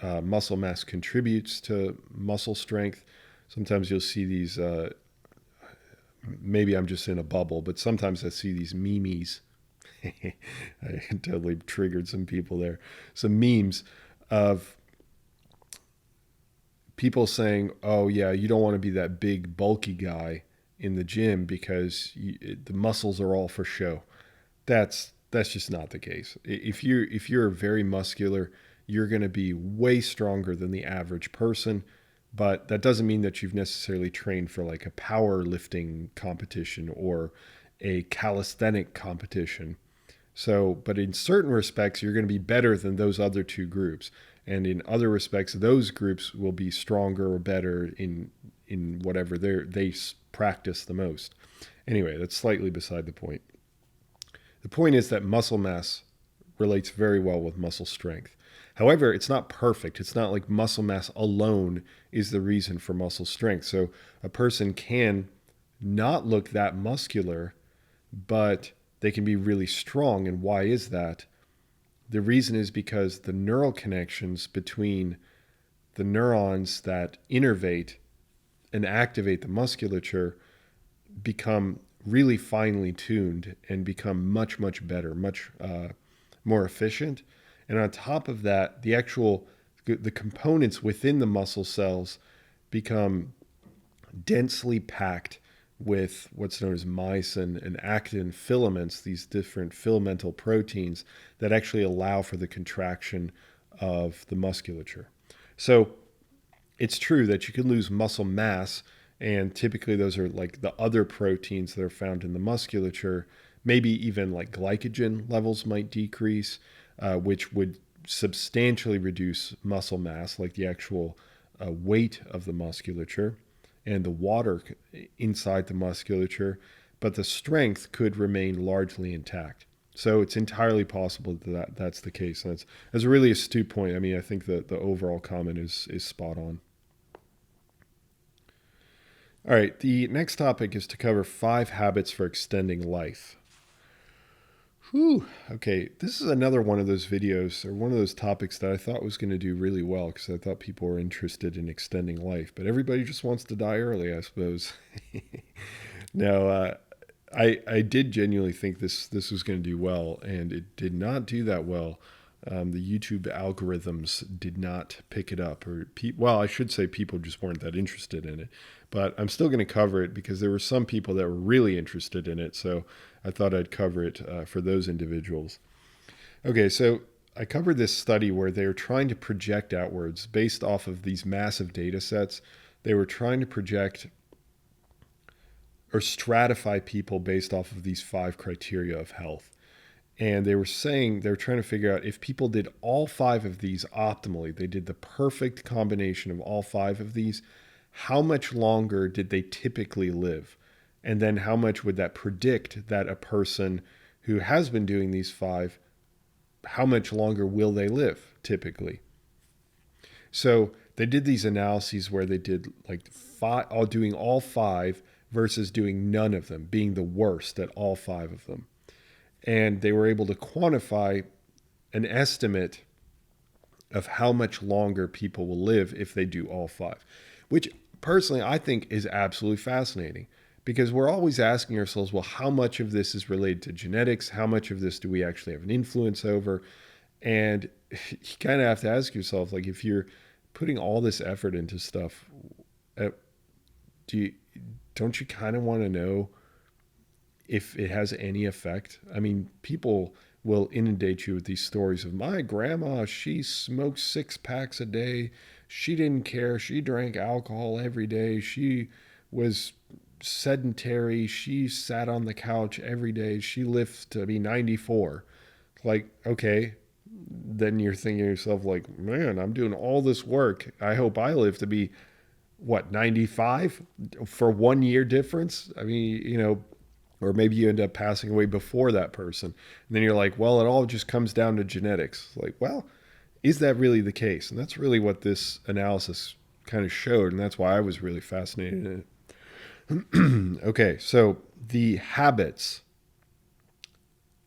Muscle mass contributes to muscle strength. Sometimes you'll see these, maybe I'm just in a bubble, but sometimes I see these memes. I totally triggered some people there. Some memes of people saying, oh yeah, you don't want to be that big bulky guy in the gym because the muscles are all for show. That's that's just not the case. If you're very muscular, you're going to be way stronger than the average person, but that doesn't mean that you've necessarily trained for like a powerlifting competition or a calisthenic competition. So, but in certain respects, you're going to be better than those other two groups. And in other respects, those groups will be stronger or better in whatever they practice the most. Anyway, that's slightly beside the point. The point is that muscle mass relates very well with muscle strength. However, it's not perfect. It's not like muscle mass alone is the reason for muscle strength. So a person can not look that muscular, but they can be really strong. And why is that? The reason is because the neural connections between the neurons that innervate and activate the musculature become really finely tuned and become much, much better, much more efficient. And on top of that, the components within the muscle cells become densely packed with what's known as myosin and actin filaments, these different filamental proteins that actually allow for the contraction of the musculature. So it's true that you can lose muscle mass, and typically those are like the other proteins that are found in the musculature. Maybe even like glycogen levels might decrease, which would substantially reduce muscle mass, like the actual weight of the musculature and the water inside the musculature, but the strength could remain largely intact. So it's entirely possible that that's the case. And that's a really astute point. I mean, I think that the overall comment is spot on. All right, the next topic is to cover 5 habits for extending life. Whew. Okay, this is another one of those videos or one of those topics that I thought was going to do really well because I thought people were interested in extending life, but everybody just wants to die early, I suppose. No, I did genuinely think this was going to do well, and it did not do that well. The YouTube algorithms did not pick it up, well, I should say people just weren't that interested in it. But I'm still going to cover it because there were some people that were really interested in it, so I thought I'd cover it for those individuals. Okay, so I covered this study where they were trying to project outwards based off of these massive data sets. They were trying to project or stratify people based off of these 5 criteria of health. And they were trying to figure out if people did all 5 of these optimally, they did the perfect combination of all 5 of these, how much longer did they typically live? And then how much would that predict that a person who has been doing these 5, how much longer will they live typically? So they did these analyses where they did like doing all 5 versus doing none of them, being the worst at all 5 of them. And they were able to quantify an estimate of how much longer people will live if they do all 5, which personally I think is absolutely fascinating because we're always asking ourselves, well, how much of this is related to genetics? How much of this do we actually have an influence over? And you kind of have to ask yourself, like, if you're putting all this effort into stuff, don't you kind of want to know if it has any effect? I mean, people will inundate you with these stories of my grandma, she smoked 6 packs a day. She didn't care. She drank alcohol every day. She was sedentary. She sat on the couch every day. She lived to be 94. Like, okay, then you're thinking to yourself, like, man, I'm doing all this work. I hope I live to be, 95 for 1 year difference? I mean, or maybe you end up passing away before that person. And then you're like, well, it all just comes down to genetics. Like, well, is that really the case? And that's really what this analysis kind of showed. And that's why I was really fascinated in it. Okay, so the habits.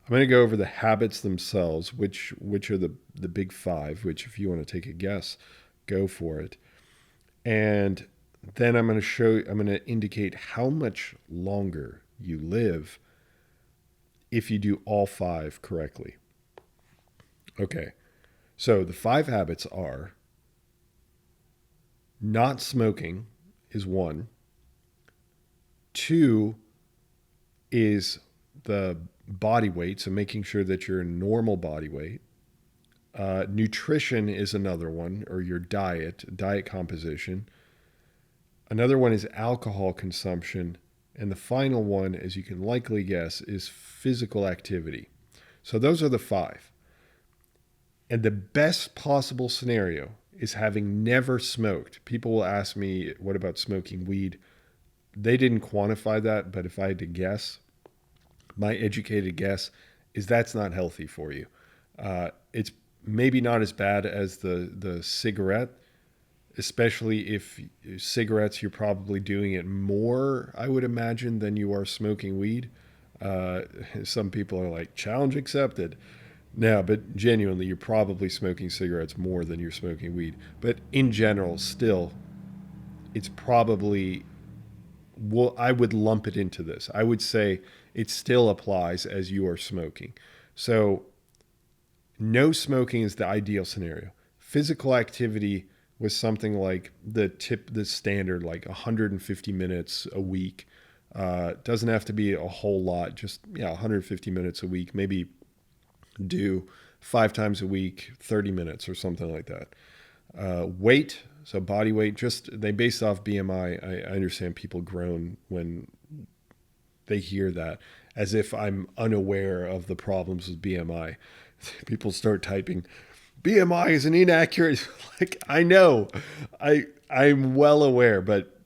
I'm going to go over the habits themselves, which are the big 5, which if you want to take a guess, go for it. And then I'm going to indicate how much longer you live if you do all 5 correctly. Okay, so the 5 habits are: not smoking is 1. 2 is the body weight, so making sure that you're normal body weight. Nutrition is another one, or your diet composition. Another one is alcohol consumption. And the final one, as you can likely guess, is physical activity. So those are the 5. And the best possible scenario is having never smoked. People will ask me, what about smoking weed? They didn't quantify that, but if I had to guess, my educated guess is that's not healthy for you. It's maybe not as bad as the cigarette, especially if cigarettes, you're probably doing it more, I would imagine, than you are smoking weed. Some people are like, challenge accepted. No, but genuinely, you're probably smoking cigarettes more than you're smoking weed. But in general, still, it's probably, well, I would lump it into this. I would say it still applies as you are smoking. So no smoking is the ideal scenario. Physical activity was something like the standard, like 150 minutes a week. Doesn't have to be a whole lot, just 150 minutes a week, maybe do 5 times a week, 30 minutes or something like that. Weight, so body weight, just they base off BMI. I understand people groan when they hear that, as if I'm unaware of the problems with BMI. People start typing, BMI is an inaccurate, like, I know, I'm well aware, but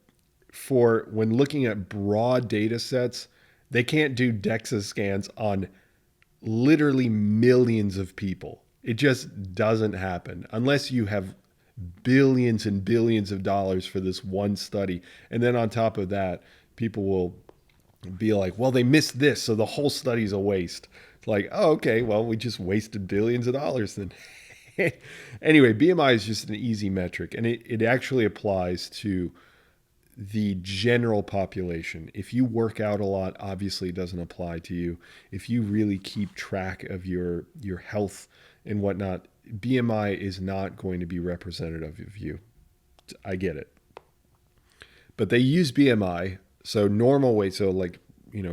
for when looking at broad data sets, they can't do DEXA scans on literally millions of people. It just doesn't happen unless you have billions and billions of dollars for this one study. And then on top of that, people will be like, well, they missed this, so the whole study's a waste. It's like, oh, okay, well, we just wasted billions of dollars then. Anyway, BMI is just an easy metric, and it actually applies to the general population. If you work out a lot, obviously it doesn't apply to you. If you really keep track of your health and whatnot, BMI is not going to be representative of you. I get it. But they use BMI, so normal weight, so like,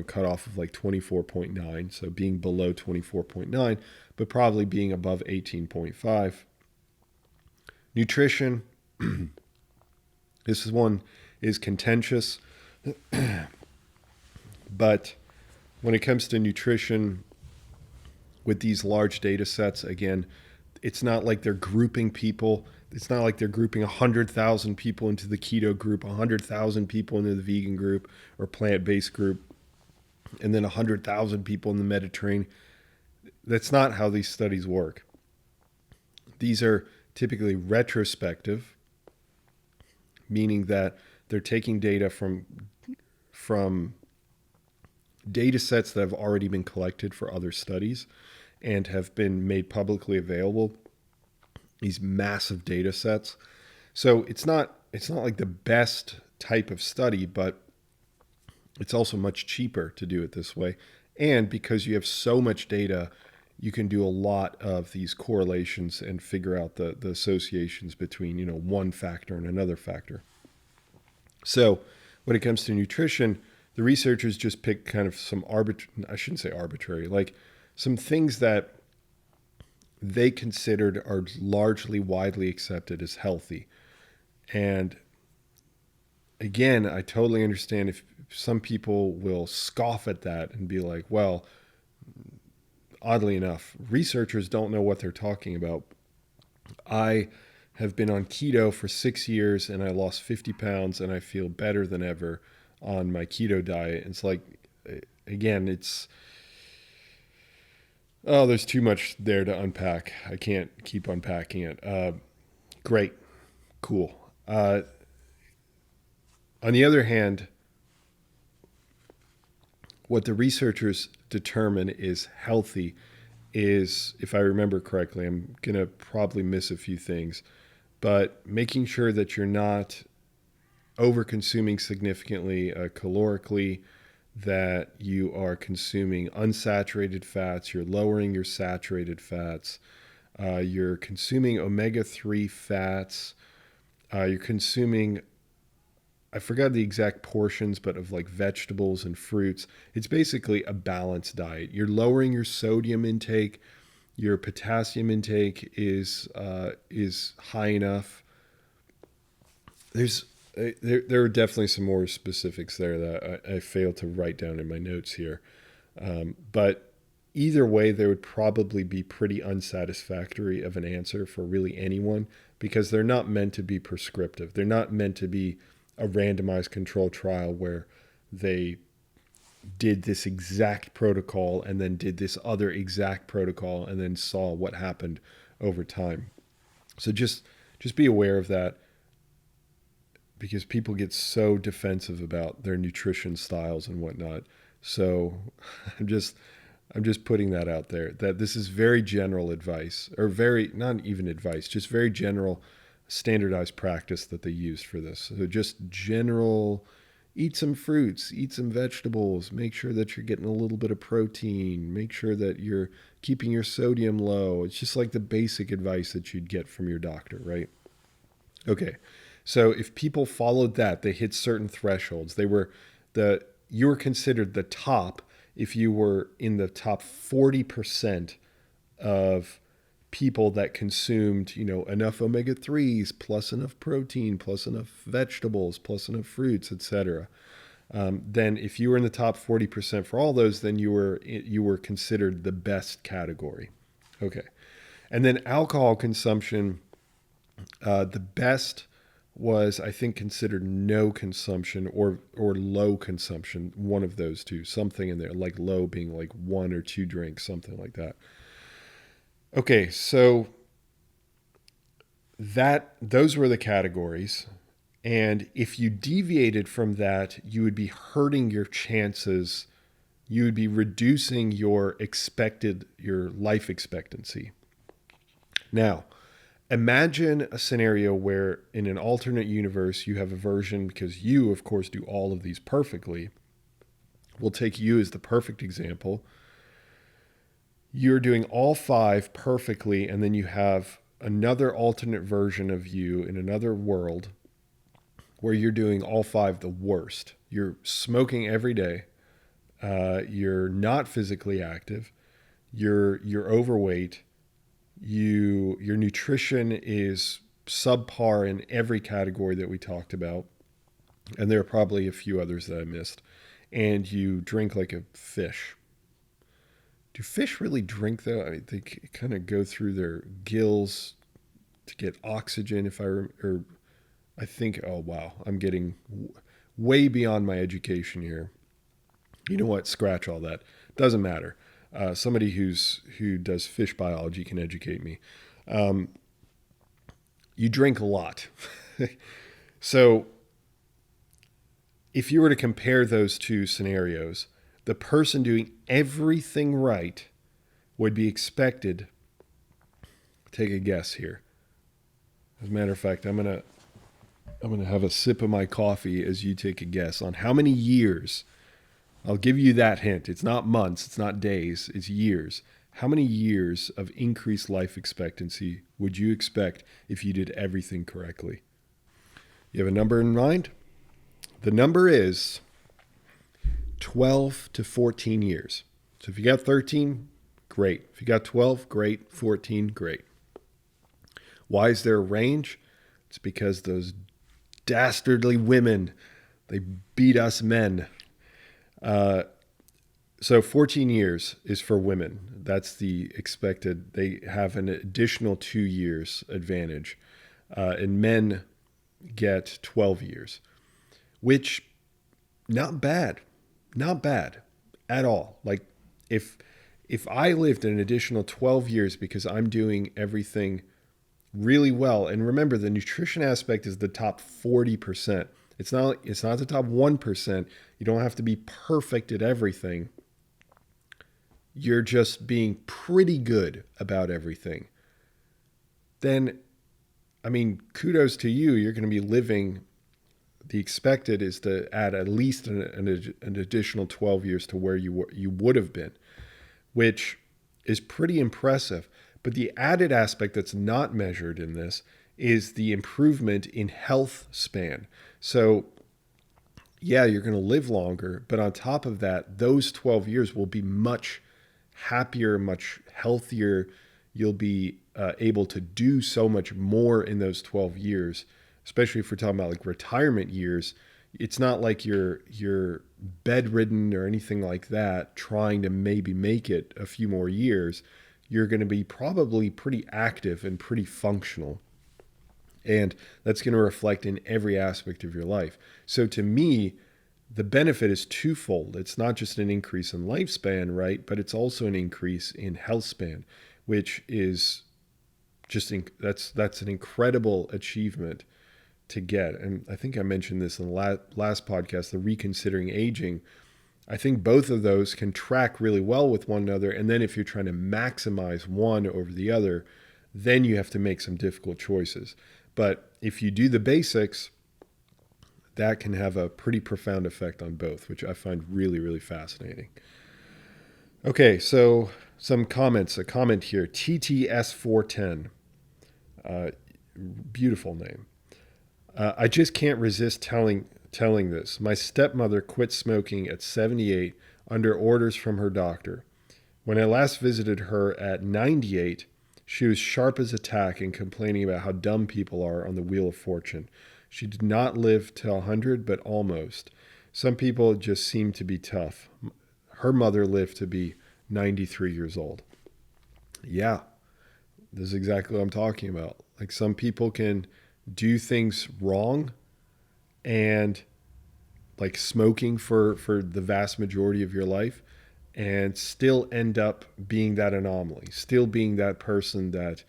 cut off of like 24.9, so being below 24.9, but probably being above 18.5. Nutrition, this one is contentious, but when it comes to nutrition with these large data sets, again, it's not like they're grouping people. It's not like they're grouping 100,000 people into the keto group, 100,000 people into the vegan group or plant-based group, and then 100,000 people in the Mediterranean. That's not how these studies work. These are typically retrospective, meaning that they're taking data from data sets that have already been collected for other studies and have been made publicly available, these massive data sets. So it's not like the best type of study, but it's also much cheaper to do it this way. And because you have so much data, you can do a lot of these correlations and figure out the associations between, one factor and another factor. So when it comes to nutrition, the researchers just picked kind of some I shouldn't say arbitrary, like some things that they considered are largely widely accepted as healthy. And again, I totally understand if some people will scoff at that and be like, well, oddly enough, researchers don't know what they're talking about. I have been on keto for 6 years and I lost 50 pounds and I feel better than ever on my keto diet. It's like, again, there's too much there to unpack. I can't keep unpacking it. Great. Cool. On the other hand, what the researchers determine is healthy is, if I remember correctly, I'm going to probably miss a few things, but making sure that you're not over-consuming significantly calorically, that you are consuming unsaturated fats, you're lowering your saturated fats, you're consuming omega-3 fats, you're consuming I forgot the exact portions, but of like vegetables and fruits. It's basically a balanced diet. You're lowering your sodium intake, your potassium intake is high enough. There are definitely some more specifics there that I failed to write down in my notes here. But either way, there would probably be pretty unsatisfactory of an answer for really anyone because they're not meant to be prescriptive. They're not meant to be a randomized control trial where they did this exact protocol and then did this other exact protocol and then saw what happened over time. So just be aware of that because people get so defensive about their nutrition styles and whatnot. So I'm just putting that out there that this is very general advice, or very, not even advice, just very general standardized practice that they used for this. So just general, eat some fruits, eat some vegetables, make sure that you're getting a little bit of protein, make sure that you're keeping your sodium low. It's just like the basic advice that you'd get from your doctor, right? Okay. So if people followed that, they hit certain thresholds. You were considered the top if you were in the top 40% of people that consumed, enough omega-3s, plus enough protein, plus enough vegetables, plus enough fruits, etc. Then if you were in the top 40% for all those, then you were considered the best category. Okay. And then alcohol consumption, the best was, I think, considered no consumption or low consumption, one of those two, something in there, like low being like 1 or 2 drinks, something like that. Okay, so those were the categories. And if you deviated from that, you would be hurting your chances. You would be reducing your life expectancy. Now, imagine a scenario where in an alternate universe, you have a version, because you, of course, do all of these perfectly. We'll take you as the perfect example. You're doing all 5 perfectly, and then you have another alternate version of you in another world where you're doing all 5 the worst. You're smoking every day. You're not physically active. You're overweight. Your nutrition is subpar in every category that we talked about. And there are probably a few others that I missed. And you drink like a fish. Do fish really drink though? They kind of go through their gills to get oxygen. I think, oh wow, I'm getting way beyond my education here. You know what? Scratch all that. Doesn't matter. Somebody who does fish biology can educate me. You drink a lot. So if you were to compare those two scenarios, the person doing everything right would be expected. Take a guess here. As a matter of fact, I'm gonna have a sip of my coffee as you take a guess on how many years. I'll give you that hint. It's not months, it's not days, it's years. How many years of increased life expectancy would you expect if you did everything correctly? You have a number in mind? The number is 12 to 14 years. So if you got 13, great. If you got 12, great. 14, great. Why is there a range? It's because those dastardly women, they beat us men. So 14 years is for women. That's the expected. They have an additional 2 years advantage. And men get 12 years, which not bad. Not bad at all. Like if I lived an additional 12 years because I'm doing everything really well, and remember the nutrition aspect is the top 40%. It's not the top 1%. You don't have to be perfect at everything. You're just being pretty good about everything. Then, I mean, kudos to you. You're going to be living. The expected is to add at least an additional 12 years to where you would have been, which is pretty impressive. But the added aspect that's not measured in this is the improvement in health span. So yeah, you're going to live longer, but on top of that, those 12 years will be much happier, much healthier. You'll be able to do so much more in those 12 years, especially if we're talking about like retirement years. It's not like you're bedridden or anything like that, trying to maybe make it a few more years. You're going to be probably pretty active and pretty functional. And that's going to reflect in every aspect of your life. So to me, the benefit is twofold. It's not just an increase in lifespan, right? But it's also an increase in health span, which is that's an incredible achievement to get. And I think I mentioned this in the last podcast, the reconsidering aging. I think both of those can track really well with one another. And then if you're trying to maximize one over the other, then you have to make some difficult choices. But if you do the basics, that can have a pretty profound effect on both, which I find really, really fascinating. Okay, so some comments. A comment here, TTS410. Beautiful name. I just can't resist telling this. My stepmother quit smoking at 78 under orders from her doctor. When I last visited her at 98, she was sharp as a tack and complaining about how dumb people are on the Wheel of Fortune. She did not live till 100, but almost. Some people just seem to be tough. Her mother lived to be 93 years old. Yeah, this is exactly what I'm talking about. Like, some people can do things wrong, and like smoking for the vast majority of your life, and still end up being that anomaly, still being that person that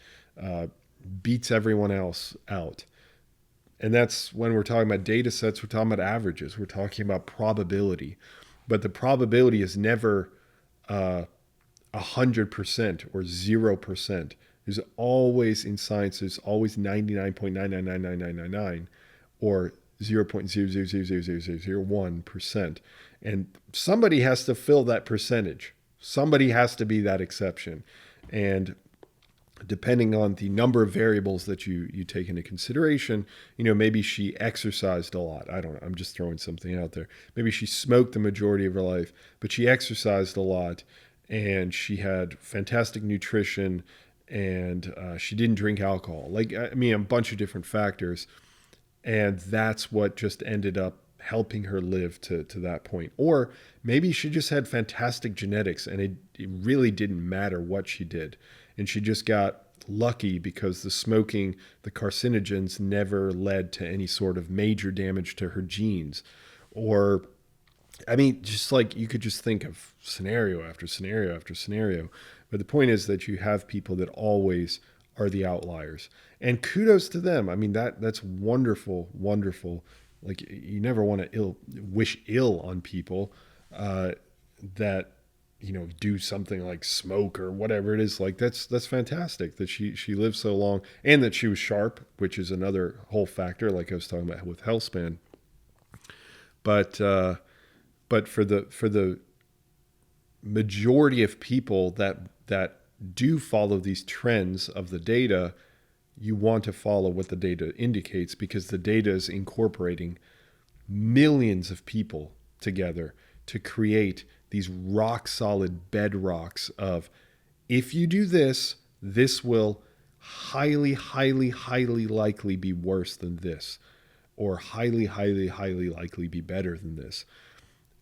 beats everyone else out. And that's when we're talking about data sets, we're talking about averages, we're talking about probability. But the probability is never 100% or 0%. There's always, in science, there's always 99.9999999 or 0.0000001%. And somebody has to fill that percentage. Somebody has to be that exception. And depending on the number of variables that you take into consideration, maybe she exercised a lot. I don't know. I'm just throwing something out there. Maybe she smoked the majority of her life, but she exercised a lot, and she had fantastic nutrition, and she didn't drink alcohol. Like, I mean, a bunch of different factors. And that's what just ended up helping her live to that point. Or maybe she just had fantastic genetics, and it really didn't matter what she did. And she just got lucky because the smoking, the carcinogens, never led to any sort of major damage to her genes. Or, I mean, just like you could just think of scenario after scenario after scenario. But the point is that you have people that always are the outliers. And kudos to them. I mean, that's wonderful, wonderful. Like, you never want to wish ill on people that do something like smoke or whatever it is. Like, that's fantastic that she lived so long, and that she was sharp, which is another whole factor, like I was talking about with health span. But for the majority of people that do follow these trends of the data, you want to follow what the data indicates, because the data is incorporating millions of people together to create these rock solid bedrocks of, if you do this, this will highly, highly, highly likely be worse than this, or highly, highly, highly likely be better than this.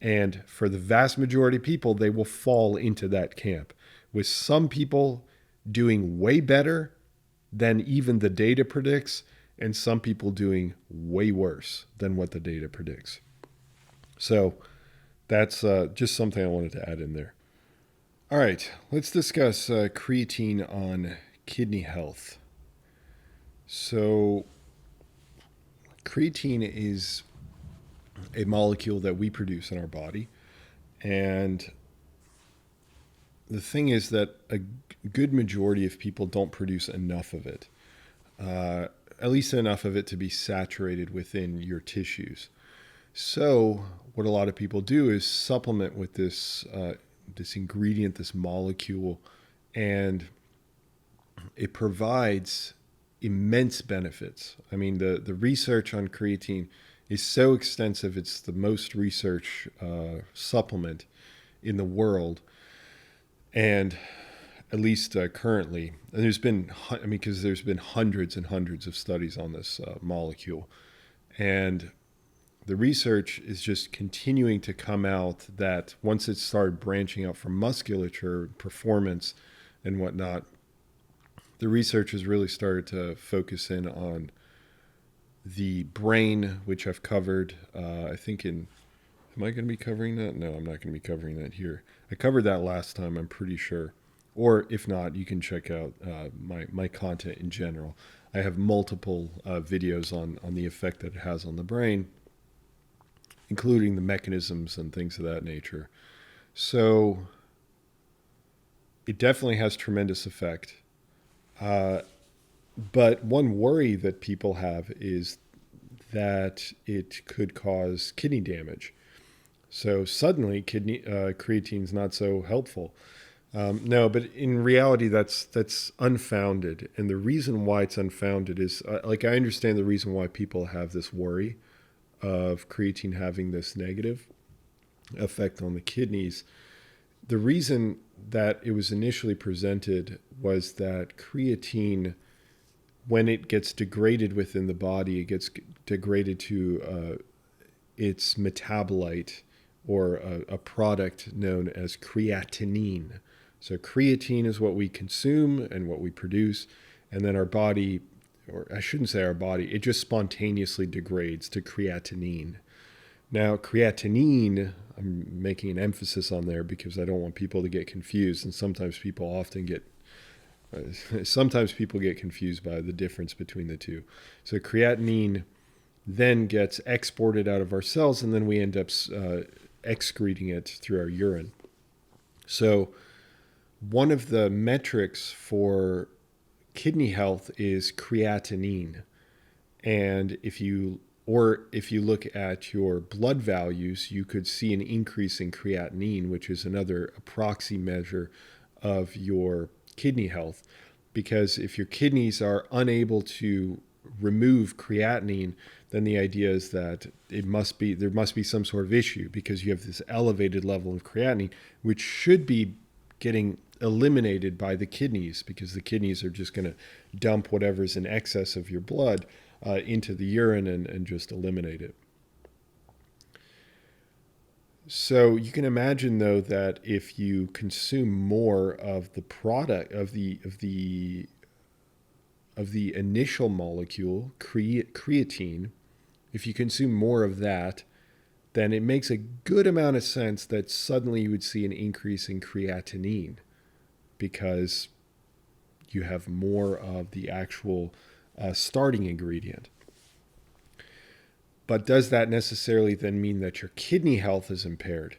And for the vast majority of people, they will fall into that camp, with some people doing way better than even the data predicts, and some people doing way worse than what the data predicts. So that's just something I wanted to add in there. All right, let's discuss creatine on kidney health. So creatine is a molecule that we produce in our body, and the thing is that a good majority of people don't produce enough of it, at least enough of it to be saturated within your tissues. So what a lot of people do is supplement with this ingredient, this molecule, and it provides immense benefits. I mean, the research on creatine is so extensive. It's the most researched supplement in the world, and at least currently. And there's been, because there's been hundreds and hundreds of studies on this molecule, and the research is just continuing to come out that once it started branching out from musculature, performance, and whatnot, the research has really started to focus in on the brain, which I've covered. I think am I going to be covering that? No, I'm not going to be covering that here. I covered that last time, I'm pretty sure. Or if not, you can check out my content in general. I have multiple videos on the effect that it has on the brain, including the mechanisms and things of that nature. So it definitely has tremendous effect. But one worry that people have is that it could cause kidney damage. So suddenly creatine is not so helpful. No, but in reality, that's unfounded. And the reason why it's unfounded is, I understand the reason why people have this worry of creatine having this negative effect on the kidneys. The reason that it was initially presented was that creatine, when it gets degraded within the body, it gets degraded to its metabolite, or a product known as creatinine. So creatine is what we consume and what we produce, and then our body, or I shouldn't say our body, it just spontaneously degrades to creatinine. Now, creatinine, I'm making an emphasis on there because I don't want people to get confused, and sometimes people get confused by the difference between the two. So creatinine then gets exported out of our cells, and then we end up excreting it through our urine. So one of the metrics for kidney health is creatinine. And if you look at your blood values, you could see an increase in creatinine, which is another proxy measure of your kidney health. Because if your kidneys are unable to remove creatinine, then the idea is that there must be some sort of issue, because you have this elevated level of creatinine, which should be getting eliminated by the kidneys, because the kidneys are just going to dump whatever's in excess of your blood into the urine and just eliminate it. So you can imagine, though, that if you consume more of the product of the initial molecule, creatine, if you consume more of that, then it makes a good amount of sense that suddenly you would see an increase in creatinine, because you have more of the actual starting ingredient. But does that necessarily then mean that your kidney health is impaired?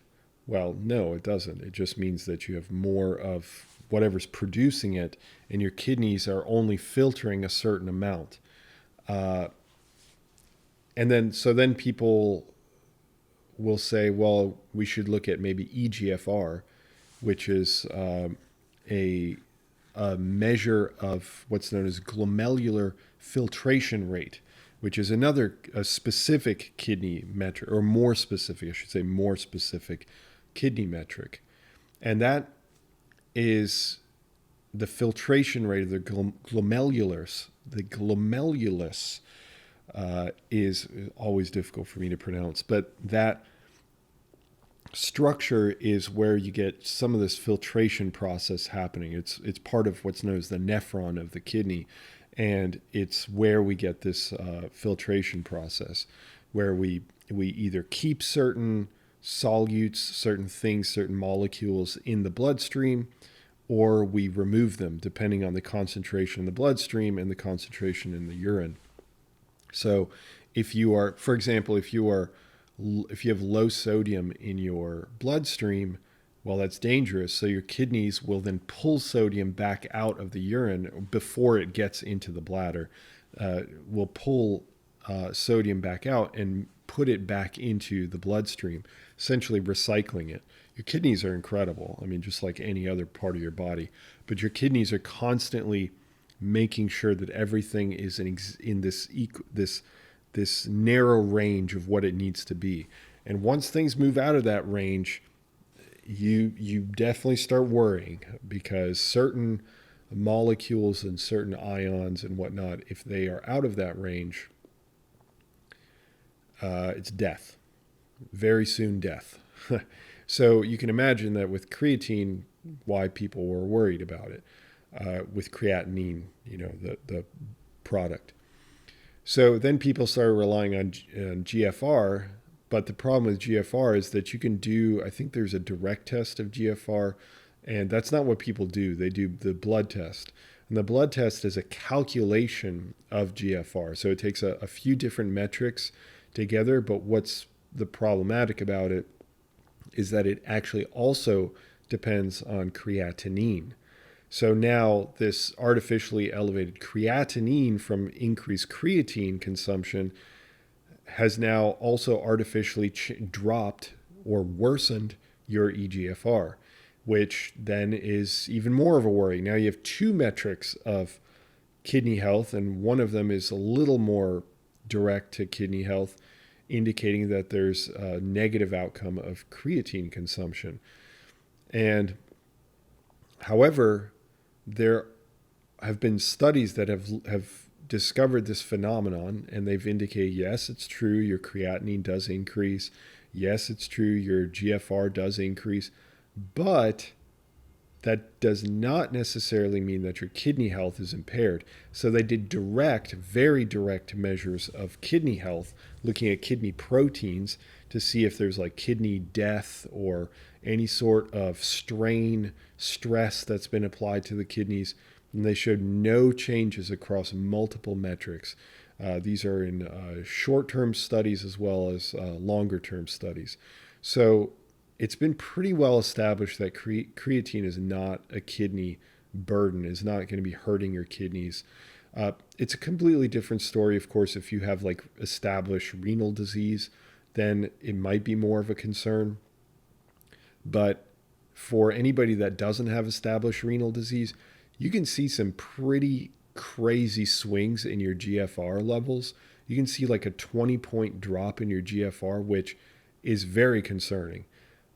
Well, no, it doesn't. It just means that you have more of whatever's producing it, and your kidneys are only filtering a certain amount. And then people will say, well, we should look at maybe EGFR, which is a measure of what's known as glomerular filtration rate, which is a specific kidney metric, or more specific kidney metric. And that is the filtration rate of the glomerulus. The glomerulus is always difficult for me to pronounce, but that structure is where you get some of this filtration process happening. It's part of what's known as the nephron of the kidney, and it's where we get this filtration process, where we either keep certain solutes, certain things, certain molecules in the bloodstream, or we remove them depending on the concentration in the bloodstream and the concentration in the urine. So if you are, for example, if you have low sodium in your bloodstream, well, that's dangerous. So your kidneys will then pull sodium back out of the urine before it gets into the bladder. Will pull sodium back out and put it back into the bloodstream, essentially recycling it. Your kidneys are incredible. I mean, just like any other part of your body. But your kidneys are constantly making sure that everything is in this this narrow range of what it needs to be. And once things move out of that range, you definitely start worrying, because certain molecules and certain ions and whatnot, if they are out of that range, it's death. Very soon death. So you can imagine that with creatine, why people were worried about it. With creatinine, the product. So then people started relying on GFR, but the problem with GFR is that you can do, I think there's a direct test of GFR, and that's not what people do. They do the blood test. And the blood test is a calculation of GFR. So it takes a few different metrics together, but what's the problematic about it is that it actually also depends on creatinine. So now this artificially elevated creatinine from increased creatine consumption has now also artificially dropped or worsened your eGFR, which then is even more of a worry. Now you have two metrics of kidney health, and one of them is a little more direct to kidney health, indicating that there's a negative outcome of creatine consumption. And however, there have been studies that have discovered this phenomenon, and they've indicated, yes, it's true, your creatinine does increase. Yes, it's true, your GFR does increase. But that does not necessarily mean that your kidney health is impaired. So they did very direct measures of kidney health, looking at kidney proteins to see if there's like kidney death or any sort of stress that's been applied to the kidneys. And they showed no changes across multiple metrics. These are in short-term studies as well as longer-term studies. So it's been pretty well established that creatine is not a kidney burden, is not going to be hurting your kidneys. It's a completely different story, of course, if you have like established renal disease, then it might be more of a concern. But for anybody that doesn't have established renal disease, you can see some pretty crazy swings in your GFR levels. You can see like a 20-point drop in your GFR, which is very concerning.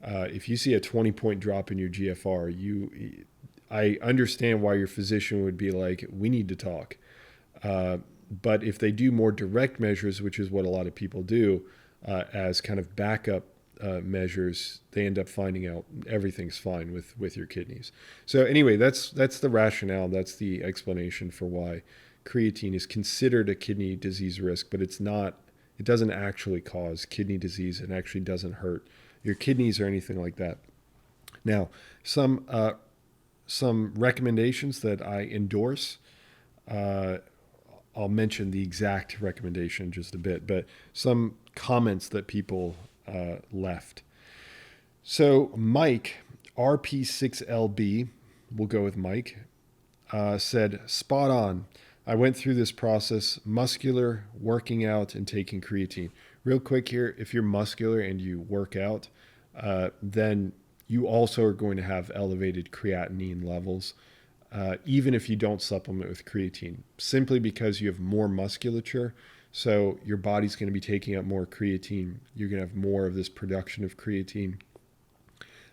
If you see a 20-point drop in your GFR, I understand why your physician would be like, we need to talk. But if they do more direct measures, which is what a lot of people do, as kind of backup measures, they end up finding out everything's fine with your kidneys. So anyway, that's the rationale. That's the explanation for why creatine is considered a kidney disease risk, but it's not. It doesn't actually cause kidney disease. It actually doesn't hurt your kidneys or anything like that. Now, some recommendations that I endorse. I'll mention the exact recommendation in just a bit, but some comments that people left. So Mike, RP6LB, we'll go with Mike, said, spot on. I went through this process, muscular, working out, and taking creatine. Real quick here, if you're muscular and you work out, then you also are going to have elevated creatinine levels, even if you don't supplement with creatine, simply because you have more musculature. So your body's going to be taking up more creatine. You're going to have more of this production of creatine,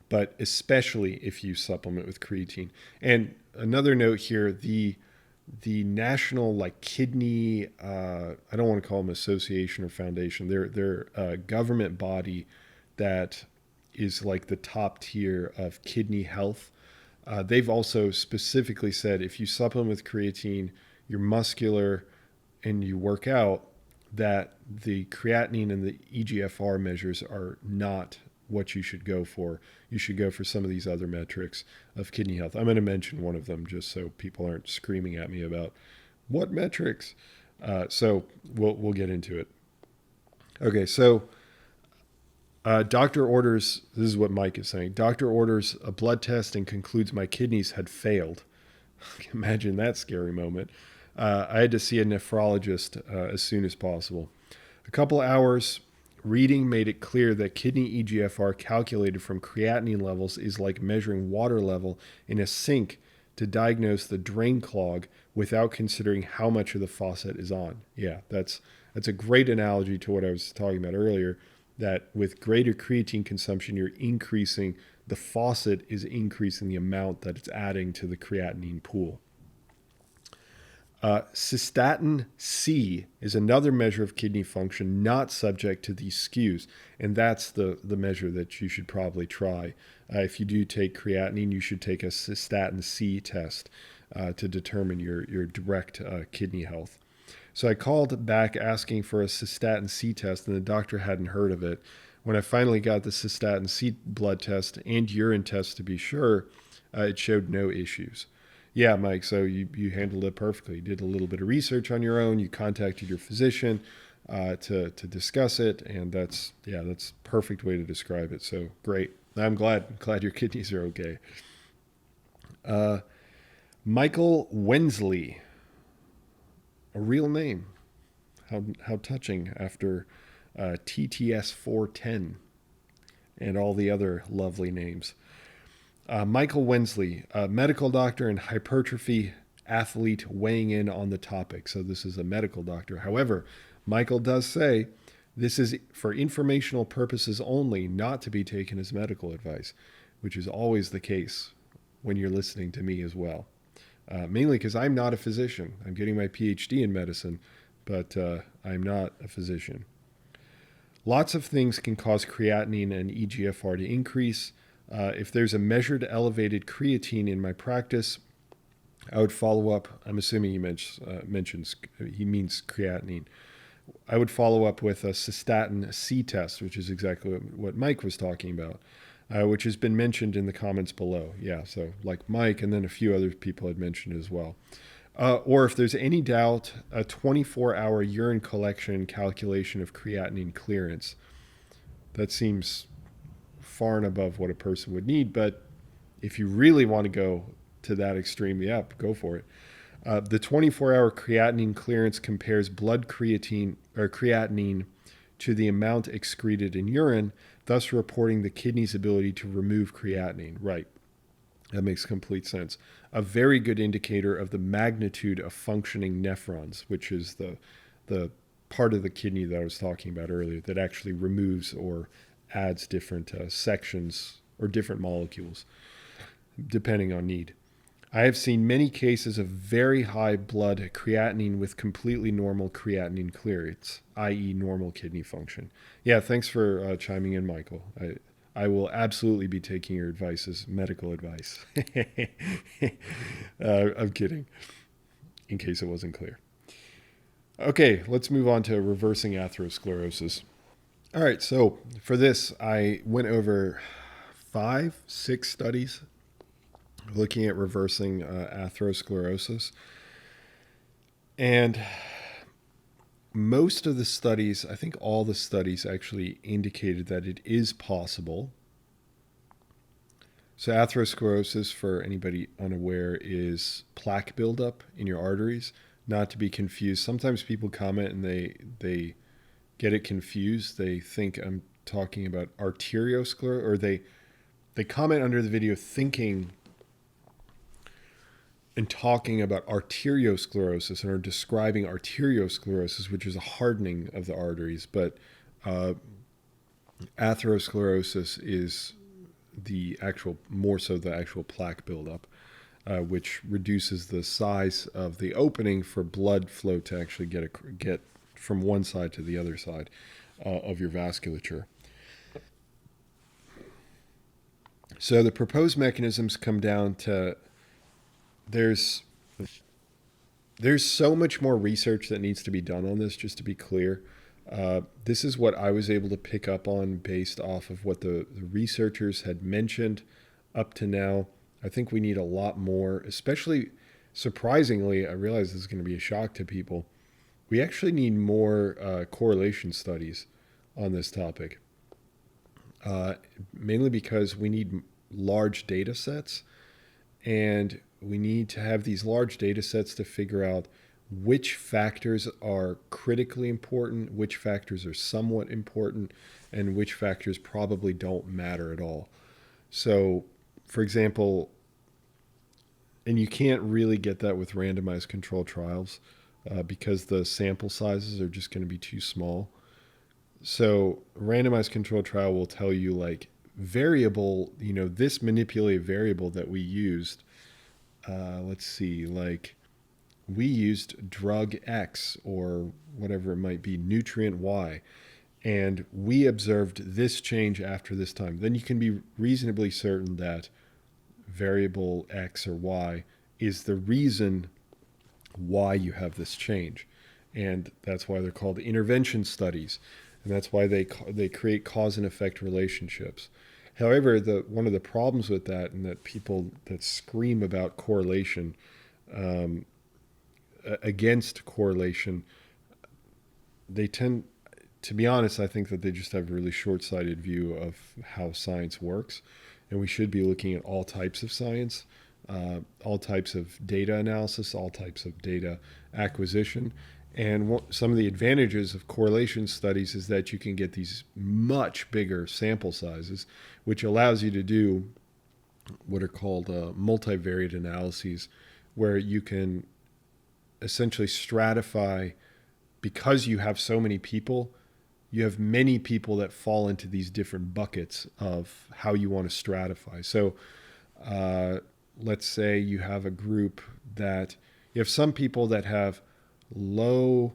but especially if you supplement with creatine. And another note here, the national kidney, I don't want to call them association or foundation. They're a government body that is like the top tier of kidney health. They've also specifically said if you supplement with creatine, you're muscular, and you work out, that the creatinine and the eGFR measures are not what you should go for. You should go for some of these other metrics of kidney health. I'm going to mention one of them just so people aren't screaming at me about what metrics. So we'll get into it. Okay, so doctor orders, this is what Mike is saying, doctor orders a blood test and concludes my kidneys had failed. Imagine that scary moment. I had to see a nephrologist as soon as possible. A couple hours reading made it clear that kidney eGFR calculated from creatinine levels is like measuring water level in a sink to diagnose the drain clog without considering how much of the faucet is on. Yeah, that's a great analogy to what I was talking about earlier, that with greater creatine consumption, you're increasing, the faucet is increasing the amount that it's adding to the creatinine pool. Cystatin C is another measure of kidney function not subject to these skews, and that's the measure that you should probably try. If you do take creatinine, you should take a cystatin C test to determine your direct kidney health. So I called back asking for a cystatin C test, and the doctor hadn't heard of it. When I finally got the cystatin C blood test and urine test to be sure, it showed no issues. Yeah, Mike, so you handled it perfectly. You did a little bit of research on your own. You contacted your physician to discuss it, and that's perfect way to describe it. So great. I'm glad your kidneys are okay. Michael Wensley, a real name. How touching after TTS 410 and all the other lovely names. Michael Wensley, a medical doctor and hypertrophy athlete, weighing in on the topic. So this is a medical doctor. However, Michael does say this is for informational purposes only, not to be taken as medical advice, which is always the case when you're listening to me as well. Mainly because I'm not a physician. I'm getting my PhD in medicine, but I'm not a physician. Lots of things can cause creatinine and eGFR to increase. If there's a measured elevated creatine in my practice, I would follow up. I'm assuming he means creatinine. I would follow up with a cystatin C test, which is exactly what Mike was talking about, which has been mentioned in the comments below. Yeah, so like Mike and then a few other people had mentioned as well. Or if there's any doubt, a 24-hour urine collection and calculation of creatinine clearance. That seems far and above what a person would need, but if you really want to go to that extreme, yeah, go for it. The 24-hour creatinine clearance compares blood creatine to the amount excreted in urine, thus reporting the kidney's ability to remove creatinine. Right. That makes complete sense. A very good indicator of the magnitude of functioning nephrons, which is the part of the kidney that I was talking about earlier that actually removes or adds different sections or different molecules, depending on need. I have seen many cases of very high blood creatinine with completely normal creatinine clearance, i.e. normal kidney function. Yeah, thanks for chiming in, Michael. I will absolutely be taking your advice as medical advice. I'm kidding, in case it wasn't clear. Okay, let's move on to reversing atherosclerosis. All right, so for this, I went over 5-6 studies looking at reversing atherosclerosis. And most of the studies, I think all the studies actually indicated that it is possible. So atherosclerosis, for anybody unaware, is plaque buildup in your arteries, not to be confused. Sometimes people comment and they get it confused. They think I'm talking about arteriosclerosis, or they comment under the video thinking and talking about arteriosclerosis and are describing arteriosclerosis, which is a hardening of the arteries. But atherosclerosis is more so the actual plaque buildup, which reduces the size of the opening for blood flow to actually get from one side to the other side of your vasculature. So the proposed mechanisms come down to there's so much more research that needs to be done on this, just to be clear. This is what I was able to pick up on based off of what the researchers had mentioned up to now. I think we need a lot more, especially surprisingly, I realize this is going to be a shock to people. We actually need more correlation studies on this topic, mainly because we need large data sets, and we need to have these large data sets to figure out which factors are critically important, which factors are somewhat important, and which factors probably don't matter at all. So, for example, And you can't really get that with randomized control trials because the sample sizes are just going to be too small. So randomized control trial will tell you like variable, this manipulated variable that we used, let's see, like we used drug X or whatever it might be, nutrient Y, and we observed this change after this time. Then you can be reasonably certain that variable X or Y is the reason why you have this change. And that's why they're called intervention studies. And that's why they create cause and effect relationships. However, one of the problems with that, and that people that scream about correlation, against correlation, they tend, to be honest, I think that they just have a really short-sighted view of how science works. And we should be looking at all types of science, all types of data analysis, all types of data acquisition. And some of the advantages of correlation studies is that you can get these much bigger sample sizes, which allows you to do what are called multivariate analyses, where you can essentially stratify, because you have so many people, you have many people that fall into these different buckets of how you want to stratify. So let's say you have a group that you have some people that have low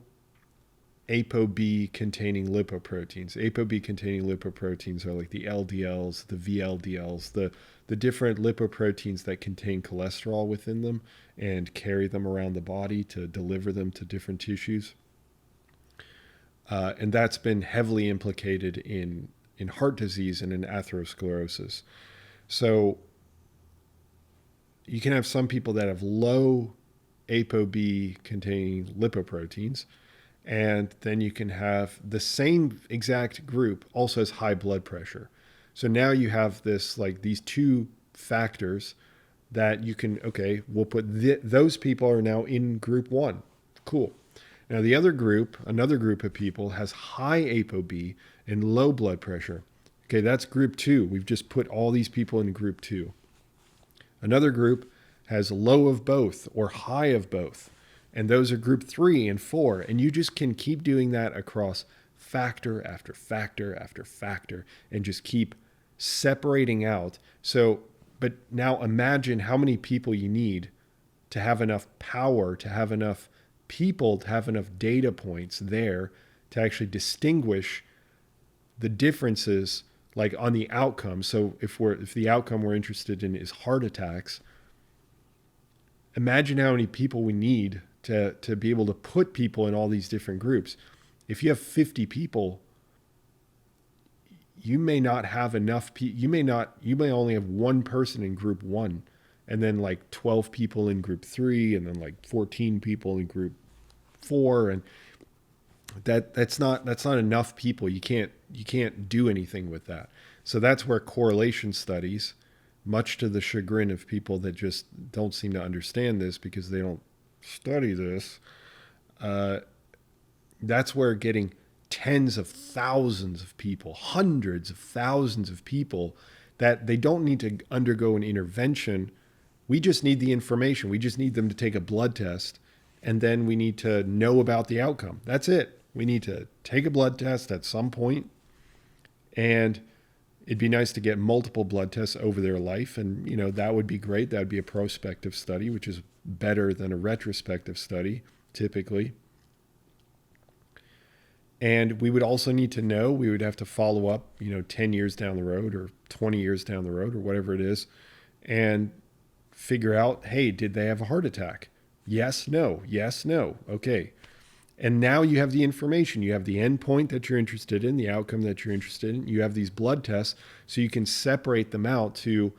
ApoB containing lipoproteins. ApoB containing lipoproteins are like the LDLs, the VLDLs, the different lipoproteins that contain cholesterol within them and carry them around the body to deliver them to different tissues. And that's been heavily implicated in heart disease and in atherosclerosis. So you can have some people that have low ApoB containing lipoproteins, and then you can have the same exact group also has high blood pressure. So now you have this, like these two factors that you can, okay, we'll put those people are now in group one. Cool. Now the other group, another group of people has high ApoB and low blood pressure. Okay, that's group two. We've just put all these people in group two. Another group has low of both or high of both. And those are group 3 and 4. And you just can keep doing that across factor after factor after factor and just keep separating out. So, but now imagine how many people you need to have enough power, to have enough people, to have enough data points there to actually distinguish the differences like on the outcome. So if the outcome we're interested in is heart attacks, imagine how many people we need to be able to put people in all these different groups. If you have 50 people, you may not have enough. You may only have one person in group 1, and then like 12 people in group 3, and then like 14 people in group 4, and that's not enough people. You can't do anything with that. So that's where correlation studies, much to the chagrin of people that just don't seem to understand this because they don't study this, that's where getting tens of thousands of people, hundreds of thousands of people, that they don't need to undergo an intervention. We just need the information. We just need them to take a blood test, and then we need to know about the outcome. That's it. We need to take a blood test at some point, and it'd be nice to get multiple blood tests over their life. And, that would be great. That would be a prospective study, which is better than a retrospective study, typically. And we would also need to know, we would have to follow up, 10 years down the road or 20 years down the road or whatever it is, and figure out, hey, did they have a heart attack? Yes, no, yes, no. Okay. And now you have the information. You have the endpoint that you're interested in, the outcome that you're interested in. You have these blood tests, so you can separate them out to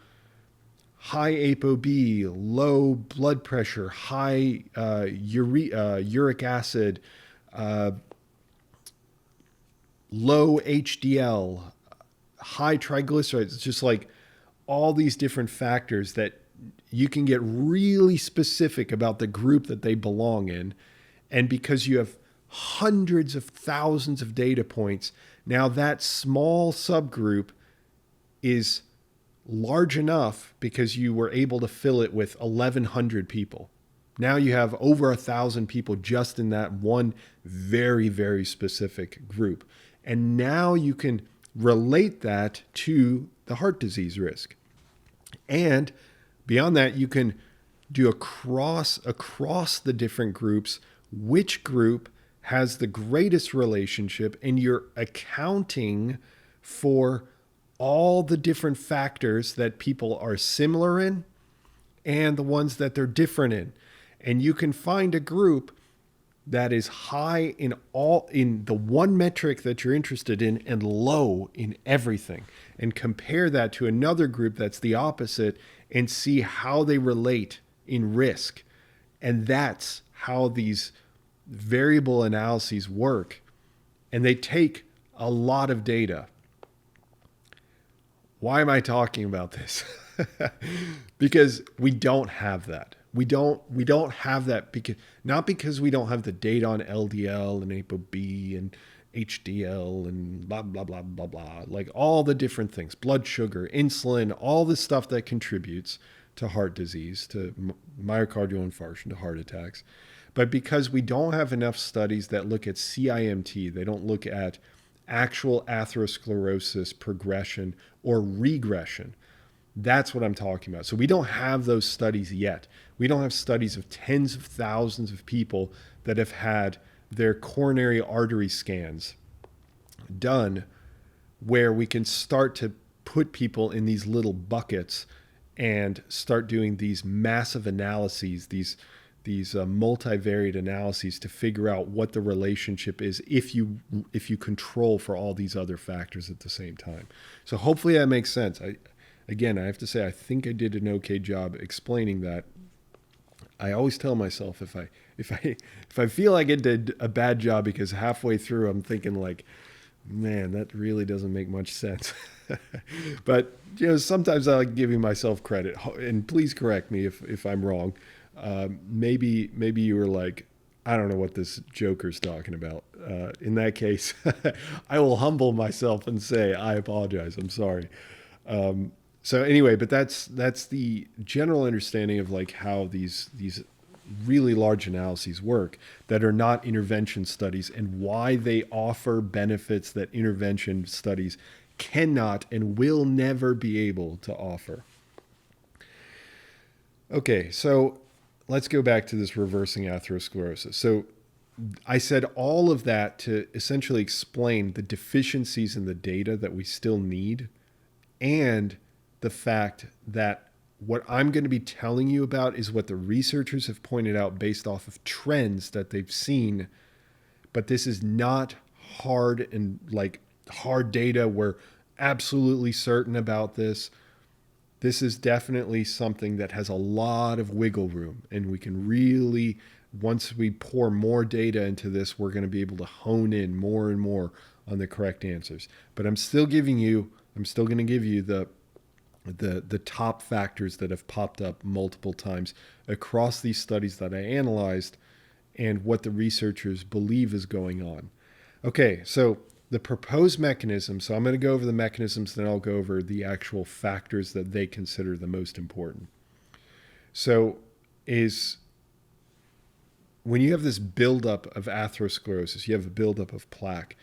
high ApoB, low blood pressure, high uric acid, low HDL, high triglycerides. It's just like all these different factors that you can get really specific about the group that they belong in. And because you have hundreds of thousands of data points, now that small subgroup is large enough because you were able to fill it with 1,100 people. Now you have over 1,000 people just in that one very, very specific group. And now you can relate that to the heart disease risk. And beyond that, you can do across the different groups, which group has the greatest relationship, and you're accounting for all the different factors that people are similar in and the ones that they're different in. And you can find a group that is high in the one metric that you're interested in and low in everything, and compare that to another group that's the opposite and see how they relate in risk. And that's how these variable analyses work. And they take a lot of data. Why am I talking about this? Because we don't have that. We don't have that not because we don't have the data on LDL and ApoB and HDL and blah, blah, blah, blah, blah. Like all the different things, blood sugar, insulin, all the stuff that contributes to heart disease, to myocardial infarction, to heart attacks. But because we don't have enough studies that look at CIMT, they don't look at actual atherosclerosis progression or regression. That's what I'm talking about. So we don't have those studies yet. We don't have studies of tens of thousands of people that have had their coronary artery scans done where we can start to put people in these little buckets and start doing these massive analyses, these multivariate analyses to figure out what the relationship is if you control for all these other factors at the same time. So hopefully that makes sense. Again, I have to say, I think I did an okay job explaining that. I always tell myself if I feel like I did a bad job because halfway through I'm thinking like, man, that really doesn't make much sense. But sometimes I like giving myself credit, and please correct me if I'm wrong. Maybe you were like, I don't know what this joker's talking about. In that case, I will humble myself and say I apologize. I'm sorry. So anyway, but that's the general understanding of like how these really large analyses work that are not intervention studies, and why they offer benefits that intervention studies cannot and will never be able to offer. Okay, so let's go back to this reversing atherosclerosis. So I said all of that to essentially explain the deficiencies in the data that we still need, and the fact that what I'm going to be telling you about is what the researchers have pointed out based off of trends that they've seen. But this is not hard data. We're absolutely certain about this. This is definitely something that has a lot of wiggle room, and we can really, once we pour more data into this, we're going to be able to hone in more and more on the correct answers. But I'm still going to give you the top factors that have popped up multiple times across these studies that I analyzed, and what the researchers believe is going on. Okay, so the proposed mechanism, so I'm going to go over the mechanisms, then I'll go over the actual factors that they consider the most important. So when you have this buildup of atherosclerosis, you have a buildup of plaque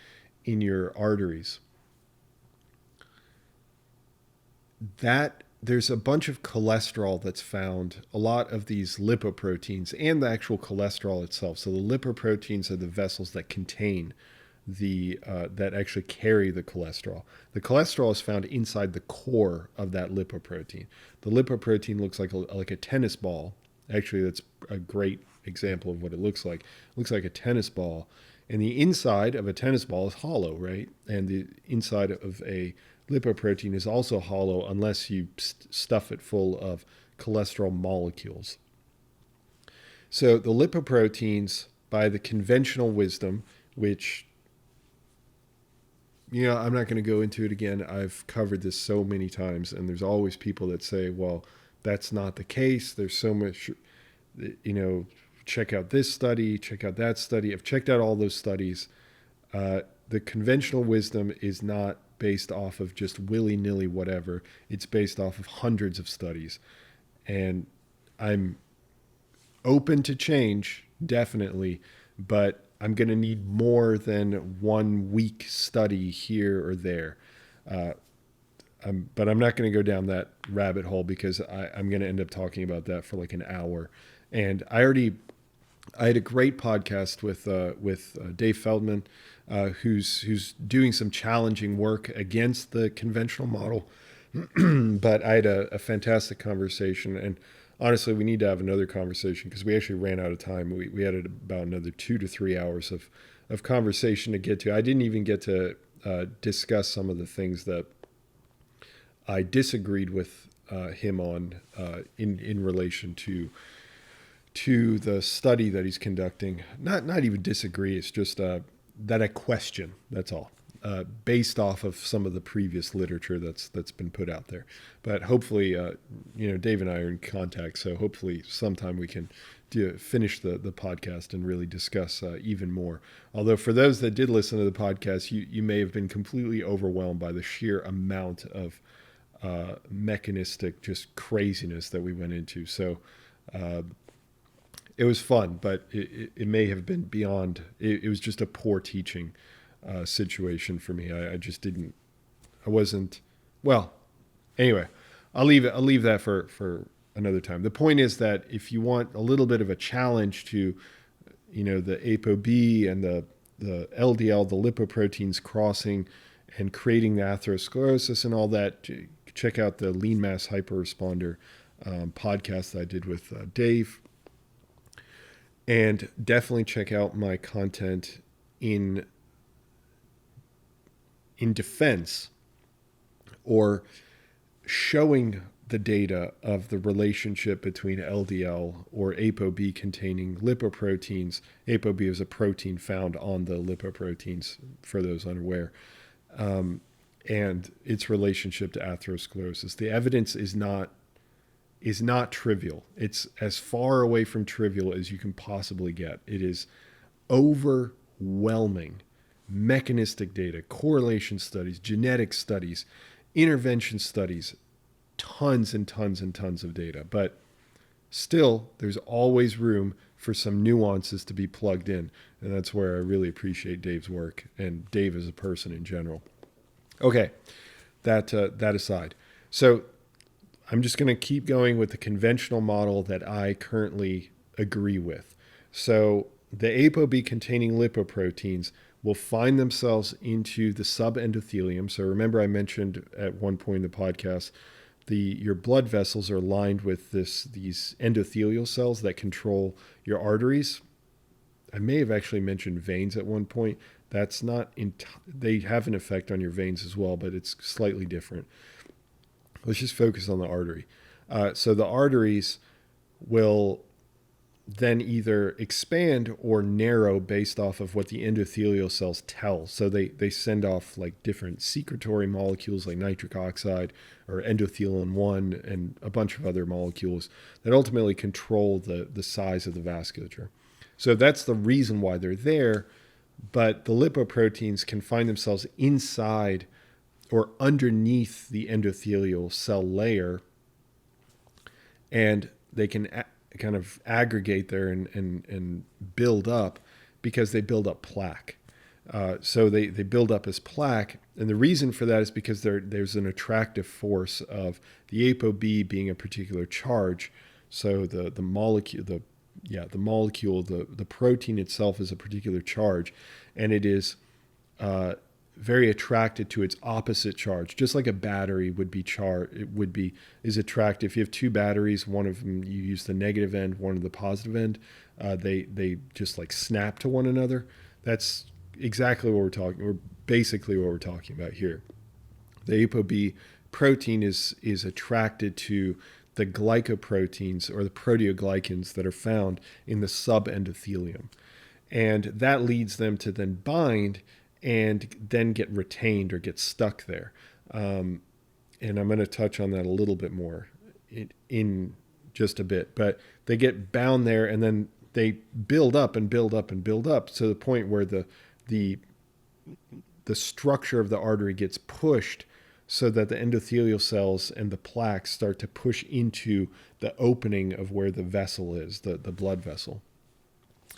in your arteries, that there's a bunch of cholesterol that's found, a lot of these lipoproteins and the actual cholesterol itself. So the lipoproteins are the vessels that contain that actually carry the cholesterol. The cholesterol is found inside the core of that lipoprotein. The lipoprotein looks like a tennis ball. Actually, that's a great example of what it looks like. It looks like a tennis ball, and the inside of a tennis ball is hollow, right? And the inside of a lipoprotein is also hollow unless you stuff it full of cholesterol molecules. So the lipoproteins, by the conventional wisdom, which, I'm not going to go into it again. I've covered this so many times, and there's always people that say, well, that's not the case. There's so much, check out this study, check out that study. I've checked out all those studies. The conventional wisdom is not based off of just willy-nilly whatever. It's based off of hundreds of studies. And I'm open to change, definitely, but I'm going to need more than 1 week study here or there. But I'm not going to go down that rabbit hole because I'm going to end up talking about that for like an hour. And I had a great podcast with Dave Feldman, who's doing some challenging work against the conventional model. But I had a fantastic conversation, and honestly, we need to have another conversation because we actually ran out of time. We had about another 2 to 3 hours of conversation to get to. I didn't even get to discuss some of the things that I disagreed with him on in relation to the study that he's conducting. Not even disagree. It's just that I question. That's all. Based off of some of the previous literature that's been put out there. But hopefully, Dave and I are in contact, so hopefully sometime we can finish the podcast and really discuss even more. Although for those that did listen to the podcast, you may have been completely overwhelmed by the sheer amount of mechanistic just craziness that we went into. So it was fun, but it may have been beyond. It was just a poor teaching situation for me. I wasn't, well, anyway, I'll leave that for another time. The point is that if you want a little bit of a challenge to, the ApoB and the LDL, the lipoproteins crossing and creating the atherosclerosis and all that, check out the Lean Mass Hyperresponder podcast that I did with Dave. And definitely check out my content in defense or showing the data of the relationship between LDL or ApoB containing lipoproteins. ApoB is a protein found on the lipoproteins, for those unaware, and its relationship to atherosclerosis. The evidence is not trivial. It's as far away from trivial as you can possibly get. It is overwhelming. Mechanistic data, correlation studies, genetic studies, intervention studies, tons and tons and tons of data. But still, there's always room for some nuances to be plugged in. And that's where I really appreciate Dave's work and Dave as a person in general. Okay, that aside. So I'm just going to keep going with the conventional model that I currently agree with. So the ApoB containing lipoproteins will find themselves into the subendothelium. So remember I mentioned at one point in the podcast, your blood vessels are lined with these endothelial cells that control your arteries. I may have actually mentioned veins at one point. That's not, they have an effect on your veins as well, but it's slightly different. Let's just focus on the artery. So the arteries will then either expand or narrow based off of what the endothelial cells tell. So they send off like different secretory molecules like nitric oxide or endothelin-1 and a bunch of other molecules that ultimately control the size of the vasculature. So that's the reason why they're there, but the lipoproteins can find themselves inside or underneath the endothelial cell layer, and they can kind of aggregate there and build up because they build up plaque. So they build up as plaque. And the reason for that is because there's an attractive force of the ApoB being a particular charge. So the molecule, the protein itself is a particular charge, and it is very attracted to its opposite charge, just like a battery would be is attractive. If you have two batteries, one of them you use the negative end, one of the positive end, they just like snap to one another. That's exactly what basically what we're talking about here. The ApoB protein is attracted to the glycoproteins or the proteoglycans that are found in the subendothelium, and that leads them to then bind and then get retained or get stuck there. And I'm going to touch on that a little bit more in just a bit. But they get bound there, and then they build up and build up and build up to the point where the the structure of the artery gets pushed so that the endothelial cells and the plaques start to push into the opening of where the vessel is, the blood vessel.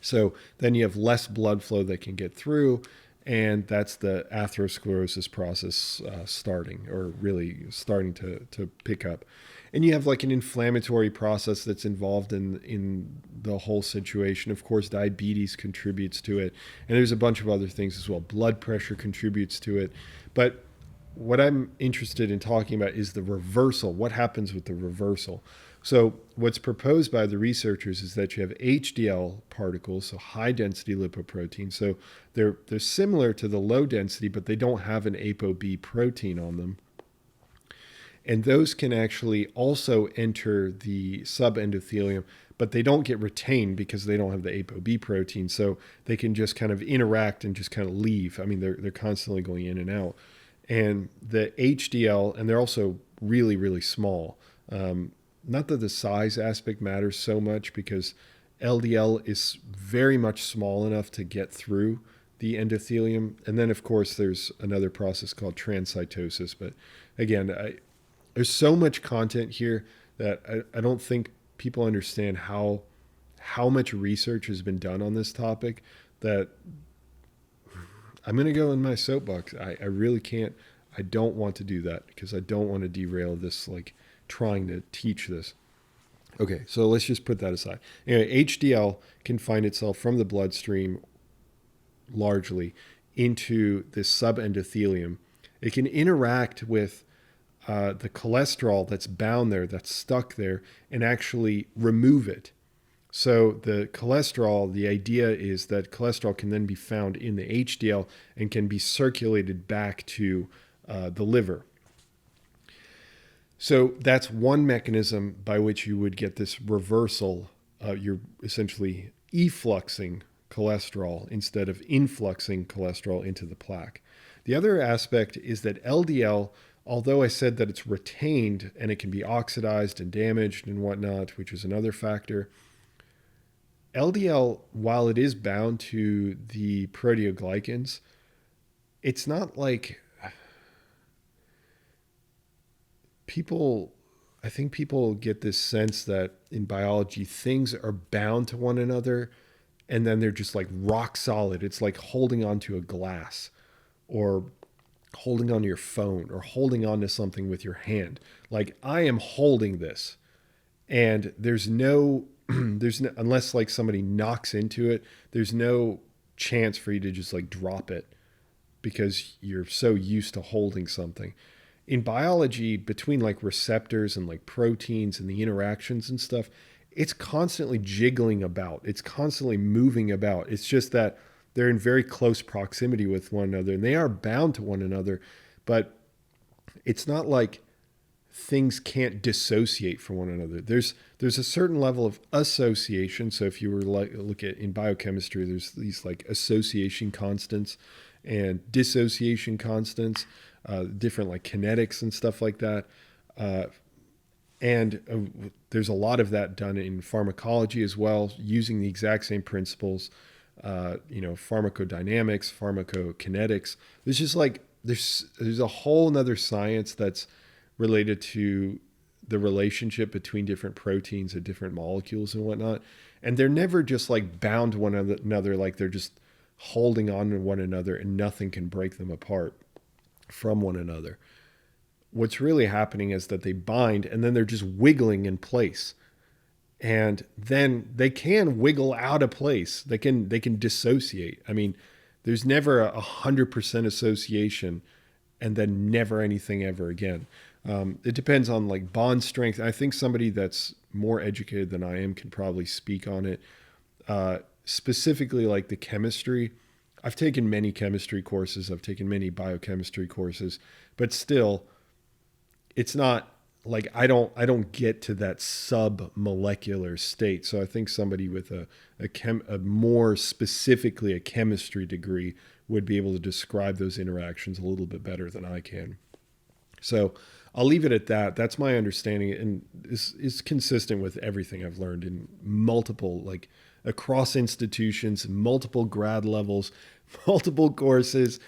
So then you have less blood flow that can get through, and that's the atherosclerosis process starting to pick up. And you have like an inflammatory process that's involved in the whole situation. Of course, diabetes contributes to it, and there's a bunch of other things as well. Blood pressure contributes to it. But what I'm interested in talking about is the reversal. What happens with the reversal? So what's proposed by the researchers is that you have HDL particles, so high density lipoprotein. So they're similar to the low density, but they don't have an ApoB protein on them. And those can actually also enter the subendothelium, but they don't get retained because they don't have the ApoB protein. So they can just kind of interact and just kind of leave. I mean, they're constantly going in and out. And the HDL, and they're also really, really small. Not that the size aspect matters so much, because LDL is very much small enough to get through the endothelium. And then, of course, there's another process called transcytosis. But again, there's so much content here that I don't think people understand how much research has been done on this topic, that I'm going to go in my soapbox. I really can't. I don't want to do that because I don't want to derail this, like trying to teach this. Okay, so let's just put that aside. Anyway, HDL can find itself from the bloodstream largely into this subendothelium. It can interact with the cholesterol that's bound there, that's stuck there, and actually remove it. So the cholesterol, the idea is that cholesterol can then be found in the HDL and can be circulated back to the liver. So that's one mechanism by which you would get this reversal. You're essentially effluxing cholesterol instead of influxing cholesterol into the plaque. The other aspect is that LDL, although I said that it's retained and it can be oxidized and damaged and whatnot, which is another factor, LDL, while it is bound to the proteoglycans, it's not like I think people get this sense that in biology, things are bound to one another and then they're just like rock solid. It's like holding onto a glass or holding onto your phone or holding onto something with your hand. Like, I am holding this, and there's no, unless like somebody knocks into it, there's no chance for you to just like drop it because you're so used to holding something. In biology, between like receptors and like proteins and the interactions and stuff, it's constantly jiggling about. It's constantly moving about. It's just that they're in very close proximity with one another and they are bound to one another, but it's not like things can't dissociate from one another. There's a certain level of association. So if you were like look at in biochemistry, there's these like association constants and dissociation constants, different like kinetics and stuff like that. And there's a lot of that done in pharmacology as well, using the exact same principles, pharmacodynamics, pharmacokinetics. There's just like, there's a whole nother science that's related to the relationship between different proteins and different molecules and whatnot. And they're never just like bound to one another, like they're just holding on to one another and nothing can break them apart from one another. What's really happening is that they bind and then they're just wiggling in place. And then they can wiggle out of place. They can dissociate. I mean, there's never 100% association and then never anything ever again. It depends on like bond strength. I think somebody that's more educated than I am can probably speak on it. Specifically like the chemistry. I've taken many chemistry courses. I've taken many biochemistry courses, but still, it's not like I don't get to that sub-molecular state. So I think somebody with a more specifically a chemistry degree would be able to describe those interactions a little bit better than I can. So I'll leave it at that. That's my understanding, and is consistent with everything I've learned in multiple, like across institutions, multiple grad levels, multiple courses.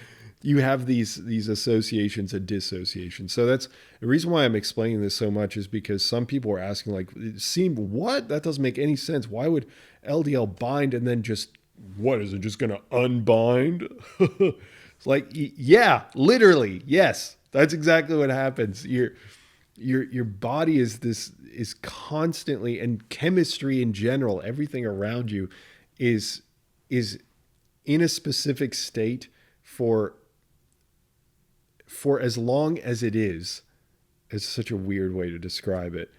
you have these associations and dissociations. So that's the reason why I'm explaining this so much, is because some people are asking, like, what? That doesn't make any sense. Why would LDL bind and then just, what is it, just going to unbind? It's like, yeah, literally, yes, that's exactly what happens. Your body is constantly, and chemistry in general, everything around you is in a specific state for as long as it is. It's such a weird way to describe it.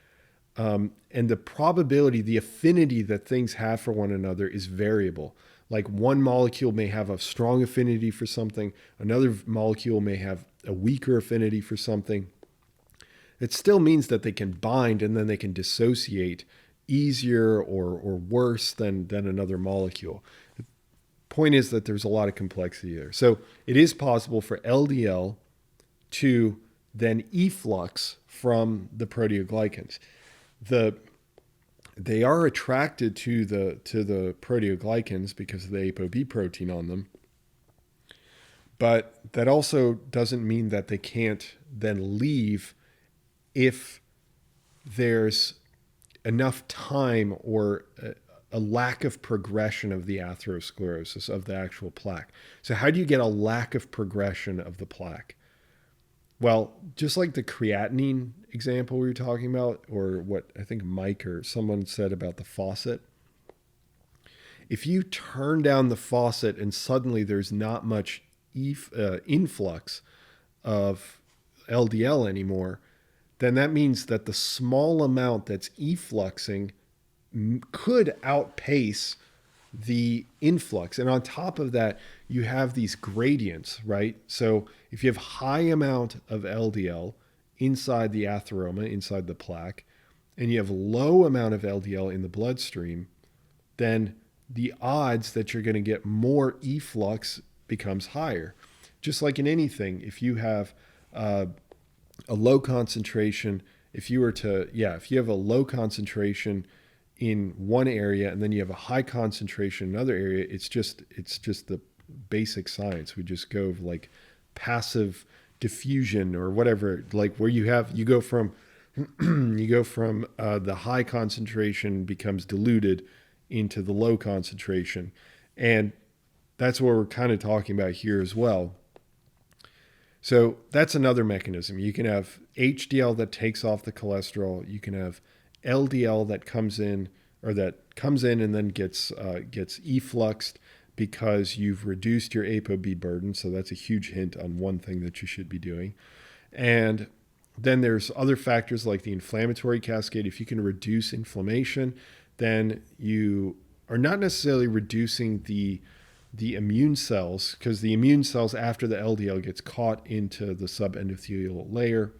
And the probability, the affinity that things have for one another is variable. Like one molecule may have a strong affinity for something, another molecule may have a weaker affinity for something. It still means that they can bind and then they can dissociate easier or worse than another molecule. The point is that there's a lot of complexity there. So it is possible for LDL to then efflux from the proteoglycans. They are attracted to the proteoglycans because of the ApoB protein on them. But that also doesn't mean that they can't then leave if there's enough time or a lack of progression of the atherosclerosis, of the actual plaque. So how do you get a lack of progression of the plaque? Well, just like the creatinine example we were talking about, or what I think Mike or someone said about the faucet. If you turn down the faucet and suddenly there's not much influx of LDL anymore, then that means that the small amount that's effluxing could outpace the influx. And on top of that, you have these gradients, right? So if you have high amount of LDL inside the atheroma, inside the plaque, and you have low amount of LDL in the bloodstream, then the odds that you're going to get more efflux becomes higher. Just like in anything, if you have a low concentration, if you have a low concentration in one area and then you have a high concentration in another area, it's just the basic science. We just go like passive diffusion or whatever, like where you go from the high concentration becomes diluted into the low concentration. And that's what we're kind of talking about here as well. So that's another mechanism. You can have HDL that takes off the cholesterol. You can have LDL that comes in and then gets effluxed because you've reduced your ApoB burden. So that's a huge hint on one thing that you should be doing. And then there's other factors like the inflammatory cascade. If you can reduce inflammation, then you are not necessarily reducing the immune cells, because the immune cells, after the LDL gets caught into the subendothelial layer,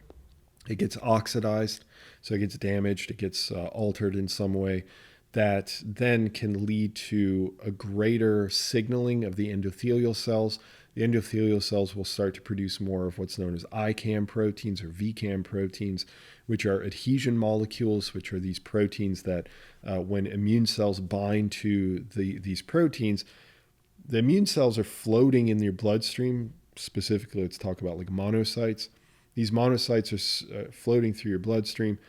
it gets oxidized, so it gets damaged, it gets altered in some way that then can lead to a greater signaling of the endothelial cells. The endothelial cells will start to produce more of what's known as ICAM proteins or VCAM proteins, which are adhesion molecules, which are these proteins that when immune cells bind to these proteins, the immune cells are floating in your bloodstream. Specifically, let's talk about like monocytes. These monocytes are floating through your bloodstream.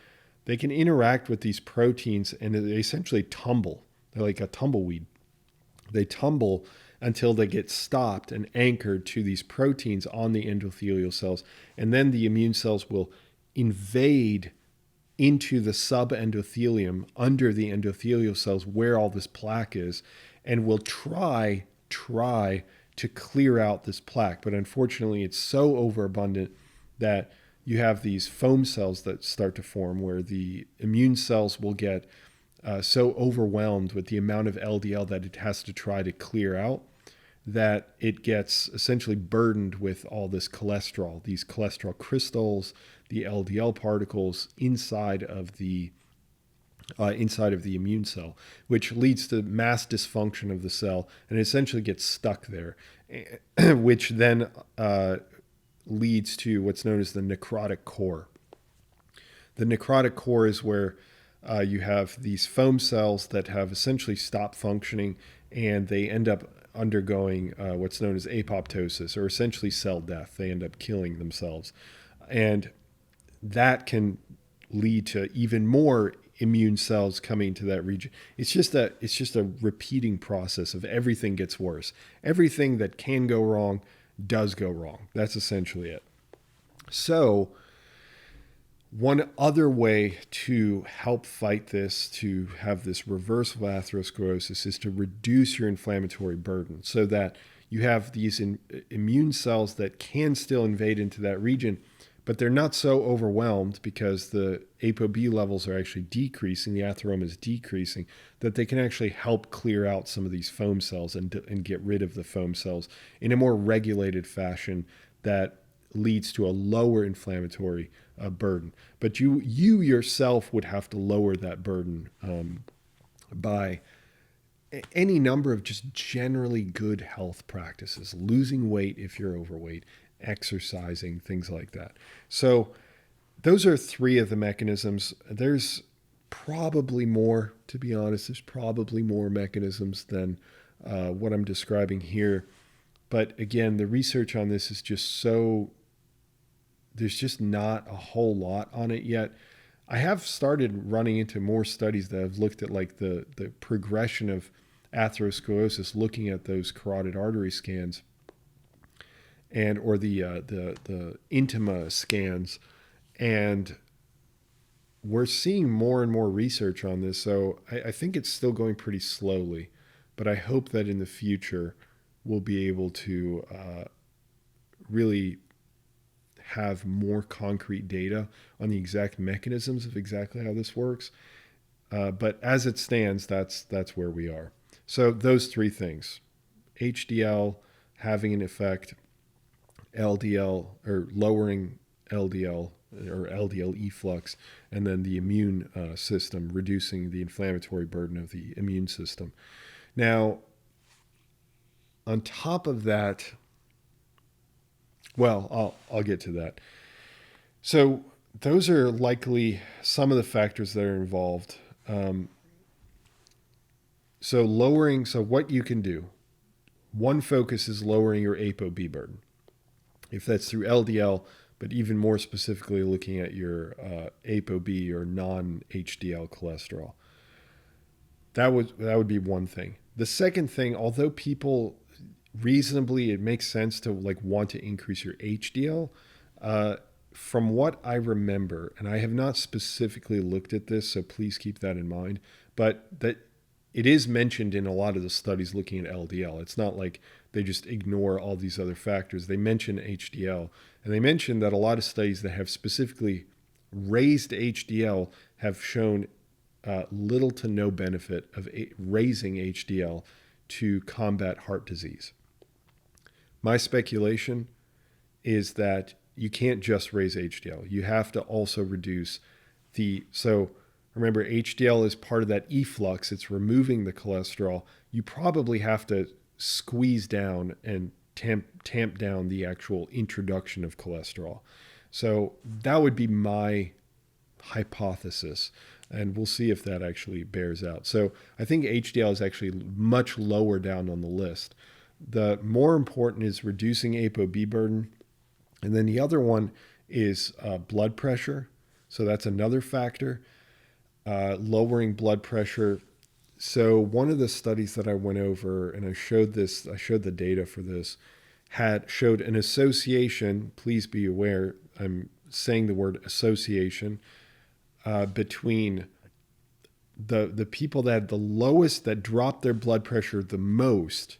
They can interact with these proteins and they essentially tumble. They're like a tumbleweed. They tumble until they get stopped and anchored to these proteins on the endothelial cells. And then the immune cells will invade into the subendothelium under the endothelial cells where all this plaque is, and will try to clear out this plaque. But unfortunately, it's so overabundant that you have these foam cells that start to form where the immune cells will get so overwhelmed with the amount of LDL that it has to try to clear out that it gets essentially burdened with all this cholesterol, these cholesterol crystals, the LDL particles inside of the immune cell, which leads to mass dysfunction of the cell and essentially gets stuck there, which then leads to what's known as the necrotic core. The necrotic core is where you have these foam cells that have essentially stopped functioning, and they end up undergoing what's known as apoptosis, or essentially cell death. They end up killing themselves. And that can lead to even more immune cells coming to that region. It's just a repeating process of everything gets worse. Everything that can go wrong does go wrong. That's essentially it. So one other way to help fight this, to have this reversal of atherosclerosis, is to reduce your inflammatory burden so that you have these immune cells that can still invade into that region, but they're not so overwhelmed because the ApoB levels are actually decreasing, the atheroma is decreasing, that they can actually help clear out some of these foam cells and get rid of the foam cells in a more regulated fashion that leads to a lower inflammatory burden. But you yourself would have to lower that burden by any number of just generally good health practices, losing weight if you're overweight, exercising, things like that. So those are three of the mechanisms. There's probably more, to be honest. There's probably more mechanisms than what I'm describing here. But again, the research on this is just there's just not a whole lot on it yet. I have started running into more studies that have looked at like the progression of atherosclerosis, looking at those carotid artery scans or the intima scans, and we're seeing more and more research on this. So I think it's still going pretty slowly, but I hope that in the future we'll be able to really have more concrete data on the exact mechanisms of exactly how this works. But as it stands, that's where we are. So those three things: HDL having an effect, LDL or lowering LDL or LDL efflux, and then the immune system reducing the inflammatory burden of the immune system. Now, on top of that, well, I'll get to that. So those are likely some of the factors that are involved. So what you can do, one focus is lowering your ApoB burden. If that's through LDL, but even more specifically looking at your ApoB or non-HDL cholesterol. That would be one thing. The second thing, although people reasonably, it makes sense to like want to increase your HDL. From what I remember, and I have not specifically looked at this, so please keep that in mind, but that it is mentioned in a lot of the studies looking at LDL. It's not like they just ignore all these other factors. They mention HDL, and they mention that a lot of studies that have specifically raised HDL have shown little to no benefit of raising HDL to combat heart disease. My speculation is that you can't just raise HDL. You have to also reduce so remember, HDL is part of that efflux. It's removing the cholesterol. You probably have to squeeze down and tamp down the actual introduction of cholesterol. So that would be my hypothesis, and we'll see if that actually bears out. So I think HDL is actually much lower down on the list. The more important is reducing ApoB burden. And then the other one is blood pressure. So that's another factor, lowering blood pressure. So one of the studies that I went over, and I showed the data for this, showed an association, please be aware, I'm saying the word association, between the people that had the lowest, that dropped their blood pressure the most,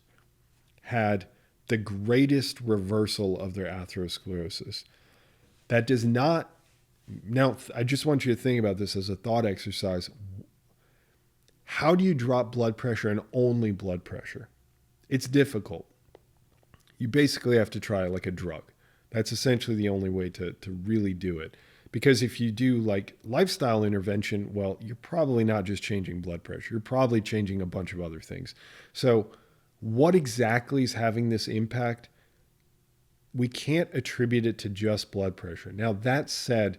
had the greatest reversal of their atherosclerosis. That does not, now I just want you to think about this as a thought exercise. How do you drop blood pressure and only blood pressure? It's difficult. You basically have to try like a drug. That's essentially the only way to really do it. Because if you do like lifestyle intervention, well, you're probably not just changing blood pressure. You're probably changing a bunch of other things. So what exactly is having this impact? We can't attribute it to just blood pressure. Now, that said,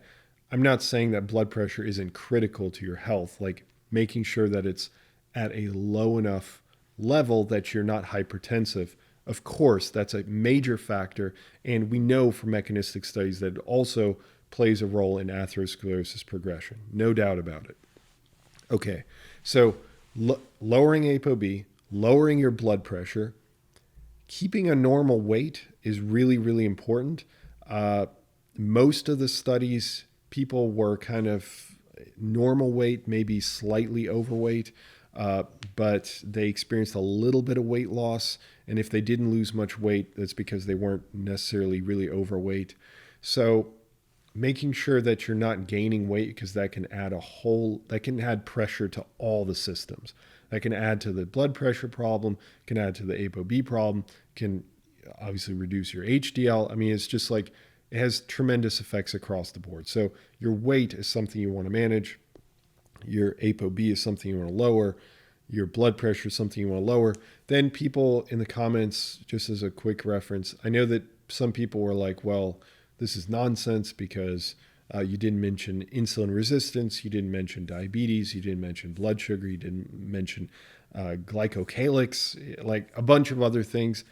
I'm not saying that blood pressure isn't critical to your health, like making sure that it's at a low enough level that you're not hypertensive. Of course, that's a major factor. And we know from mechanistic studies that it also plays a role in atherosclerosis progression. No doubt about it. Okay, so lowering ApoB, lowering your blood pressure, keeping a normal weight is really, really important. Most of the studies, people were kind of normal weight, maybe slightly overweight, but they experienced a little bit of weight loss. And if they didn't lose much weight, that's because they weren't necessarily really overweight. So making sure that you're not gaining weight, because that can add pressure to all the systems. That can add to the blood pressure problem, can add to the ApoB problem, can obviously reduce your HDL. I mean, it's just like it has tremendous effects across the board. So your weight is something you want to manage. Your ApoB is something you want to lower. Your blood pressure is something you want to lower. Then people in the comments, just as a quick reference, I know that some people were like, well, this is nonsense because you didn't mention insulin resistance, you didn't mention diabetes, you didn't mention blood sugar, you didn't mention glycocalyx, like a bunch of other things.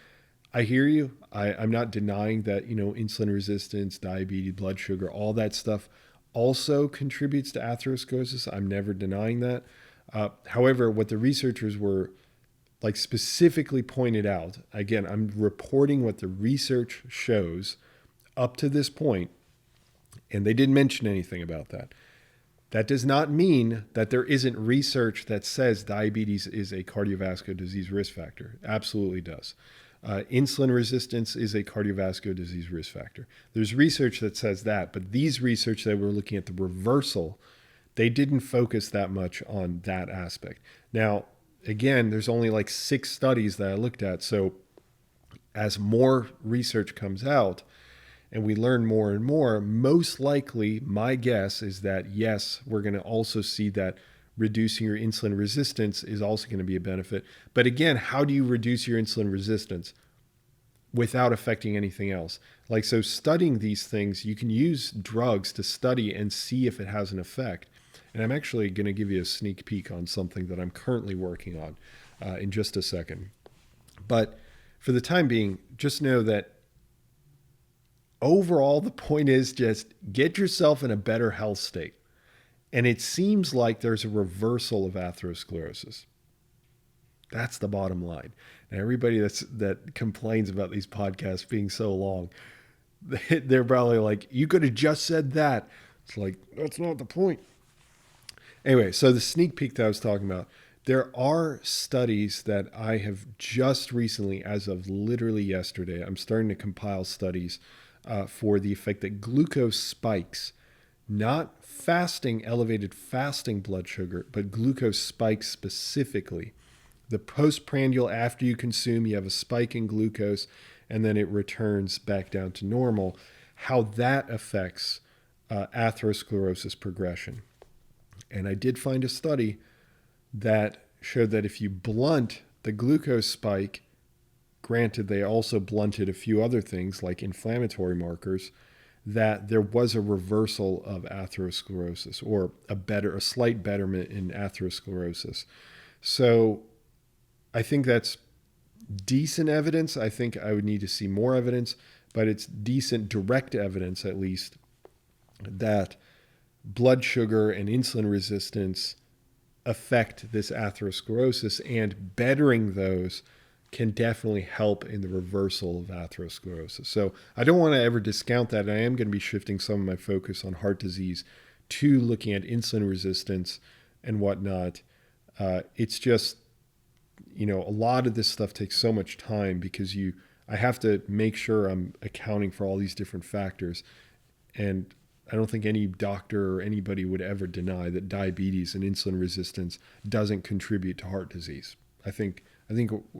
I hear you. I'm not denying that, insulin resistance, diabetes, blood sugar, all that stuff also contributes to atherosclerosis. I'm never denying that. However, what the researchers were like specifically pointed out, again, I'm reporting what the research shows up to this point, and they didn't mention anything about that. That does not mean that there isn't research that says diabetes is a cardiovascular disease risk factor. Absolutely does. Insulin resistance is a cardiovascular disease risk factor. There's research that says that, but these research that we're looking at the reversal, they didn't focus that much on that aspect. Now, again, there's only like 6 studies that I looked at. So as more research comes out and we learn more and more, most likely my guess is that, yes, we're going to also see that reducing your insulin resistance is also going to be a benefit. But again, how do you reduce your insulin resistance without affecting anything else? Like, so studying these things, you can use drugs to study and see if it has an effect. And I'm actually going to give you a sneak peek on something that I'm currently working on in just a second. But for the time being, just know that overall, the point is just get yourself in a better health state. And it seems like there's a reversal of atherosclerosis. That's the bottom line. Now, everybody that complains about these podcasts being so long, they're probably like, you could have just said that. It's like, that's not the point. Anyway, so the sneak peek that I was talking about, there are studies that I have just recently, as of literally yesterday, I'm starting to compile studies for the effect that glucose spikes, not elevated fasting blood sugar, but glucose spikes specifically. The postprandial, after you consume, you have a spike in glucose, and then it returns back down to normal, how that affects atherosclerosis progression. And I did find a study that showed that if you blunt the glucose spike, granted they also blunted a few other things like inflammatory markers, that there was a reversal of atherosclerosis, or a slight betterment in atherosclerosis. So I think that's decent evidence. I think I would need to see more evidence, but it's decent direct evidence, at least, that blood sugar and insulin resistance affect this atherosclerosis, and bettering those can definitely help in the reversal of atherosclerosis. So I don't want to ever discount that. I am going to be shifting some of my focus on heart disease to looking at insulin resistance and whatnot. It's just, a lot of this stuff takes so much time because I have to make sure I'm accounting for all these different factors. And I don't think any doctor or anybody would ever deny that diabetes and insulin resistance doesn't contribute to heart disease. I think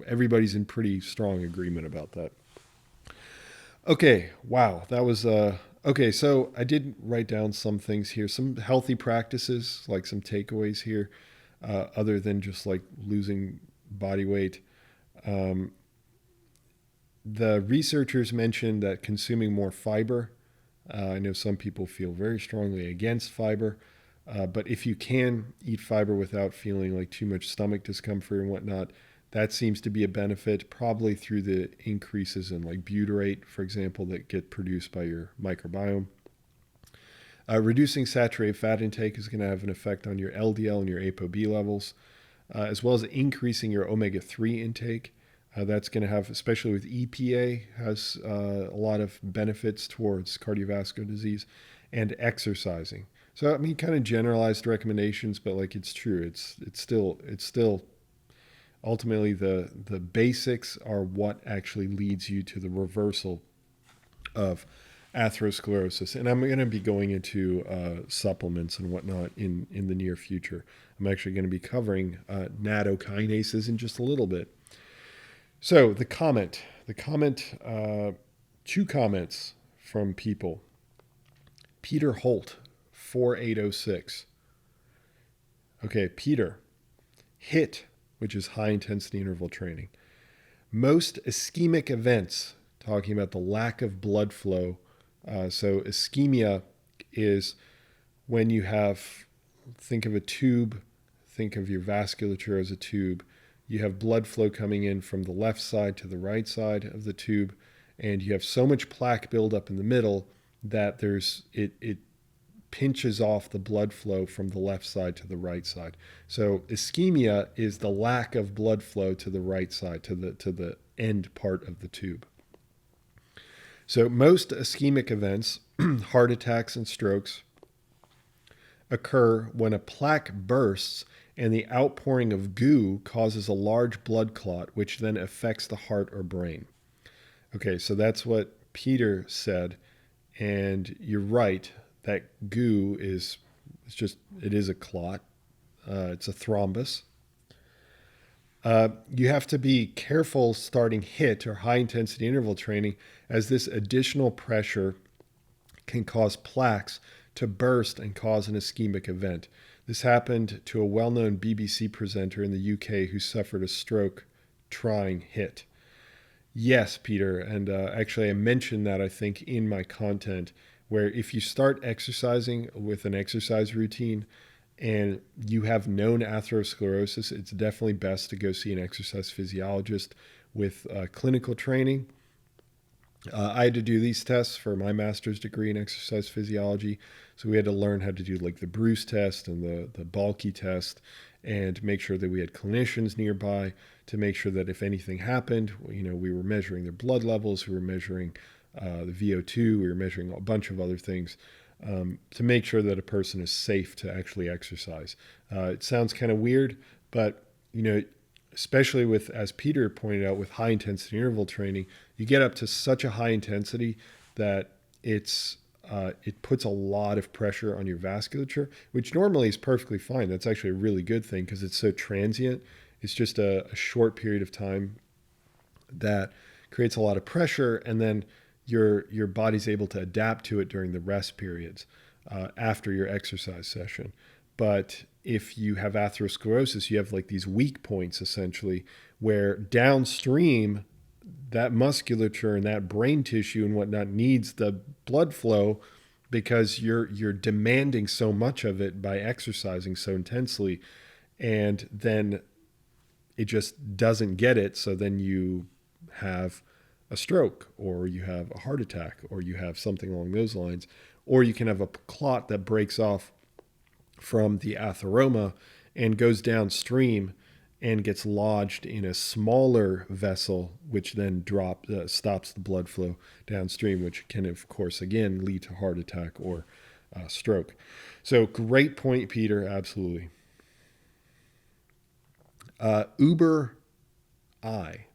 everybody's in pretty strong agreement about that. Okay, wow, that was okay. So I did write down some things here, some healthy practices, like some takeaways here, other than just like losing body weight. The researchers mentioned that consuming more fiber I know some people feel very strongly against fiber, but if you can eat fiber without feeling like too much stomach discomfort and whatnot, that seems to be a benefit, probably through the increases in like butyrate, for example, that get produced by your microbiome. Reducing saturated fat intake is going to have an effect on your LDL and your ApoB levels, as well as increasing your omega-3 intake. That's going to have, especially with EPA, has a lot of benefits towards cardiovascular disease, and exercising. So I mean, kind of generalized recommendations, but like it's true. It's still ultimately the basics are what actually leads you to the reversal of atherosclerosis. And I'm going to be going into supplements and whatnot in the near future. I'm actually going to be covering Nattokinases in just a little bit. So the comment, two comments from people. Peter Holt, 4806. Okay, Peter, HIIT, which is high intensity interval training. Most ischemic events, talking about the lack of blood flow. So ischemia is when you have, think of a tube, think of your vasculature as a tube. You have blood flow coming in from the left side to the right side of the tube, and you have so much plaque buildup in the middle that it pinches off the blood flow from the left side to the right side. So ischemia is the lack of blood flow to the right side, to the end part of the tube. So most ischemic events, heart attacks and strokes, occur when a plaque bursts and the outpouring of goo causes a large blood clot, which then affects the heart or brain. Okay, so that's what Peter said, and you're right. That goo is it is a clot. It's a thrombus. You have to be careful starting HIIT or high intensity interval training, as this additional pressure can cause plaques to burst and cause an ischemic event. This happened to a well-known BBC presenter in the UK who suffered a stroke trying HIIT. Yes, Peter, and actually I mentioned that, I think, in my content, where if you start exercising with an exercise routine and you have known atherosclerosis, it's definitely best to go see an exercise physiologist with clinical training. I had to do these tests for my master's degree in exercise physiology. So we had to learn how to do like the Bruce test and the bulky test, and make sure that we had clinicians nearby to make sure that if anything happened, we were measuring their blood levels, we were measuring the VO2, we were measuring a bunch of other things to make sure that a person is safe to actually exercise. It sounds kind of weird, but especially with, as Peter pointed out, with high intensity interval training, you get up to such a high intensity that it puts a lot of pressure on your vasculature, which normally is perfectly fine. That's actually a really good thing because it's so transient. It's just a short period of time that creates a lot of pressure, and then your body's able to adapt to it during the rest periods after your exercise session. But if you have atherosclerosis, you have like these weak points essentially, where downstream that musculature and that brain tissue and whatnot needs the blood flow because you're demanding so much of it by exercising so intensely, and then it just doesn't get it. So then you have a stroke, or you have a heart attack, or you have something along those lines, or you can have a clot that breaks off from the atheroma and goes downstream and gets lodged in a smaller vessel, which then stops the blood flow downstream, which can, of course, again, lead to heart attack or stroke. So great point, Peter. Absolutely. Uber I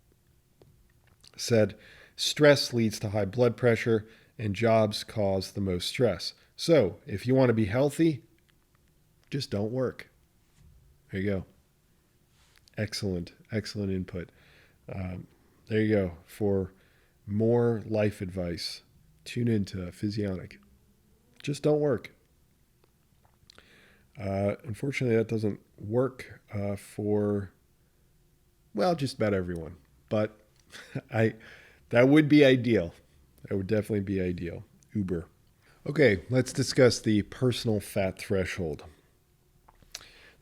said, stress leads to high blood pressure and jobs cause the most stress. So if you want to be healthy, just don't work. There you go. Excellent input. There you go. For more life advice, tune into Physionic. Just don't work. Unfortunately, that doesn't work for, just about everyone. But that would be ideal. That would definitely be ideal. Uber. Okay, let's discuss the personal fat threshold.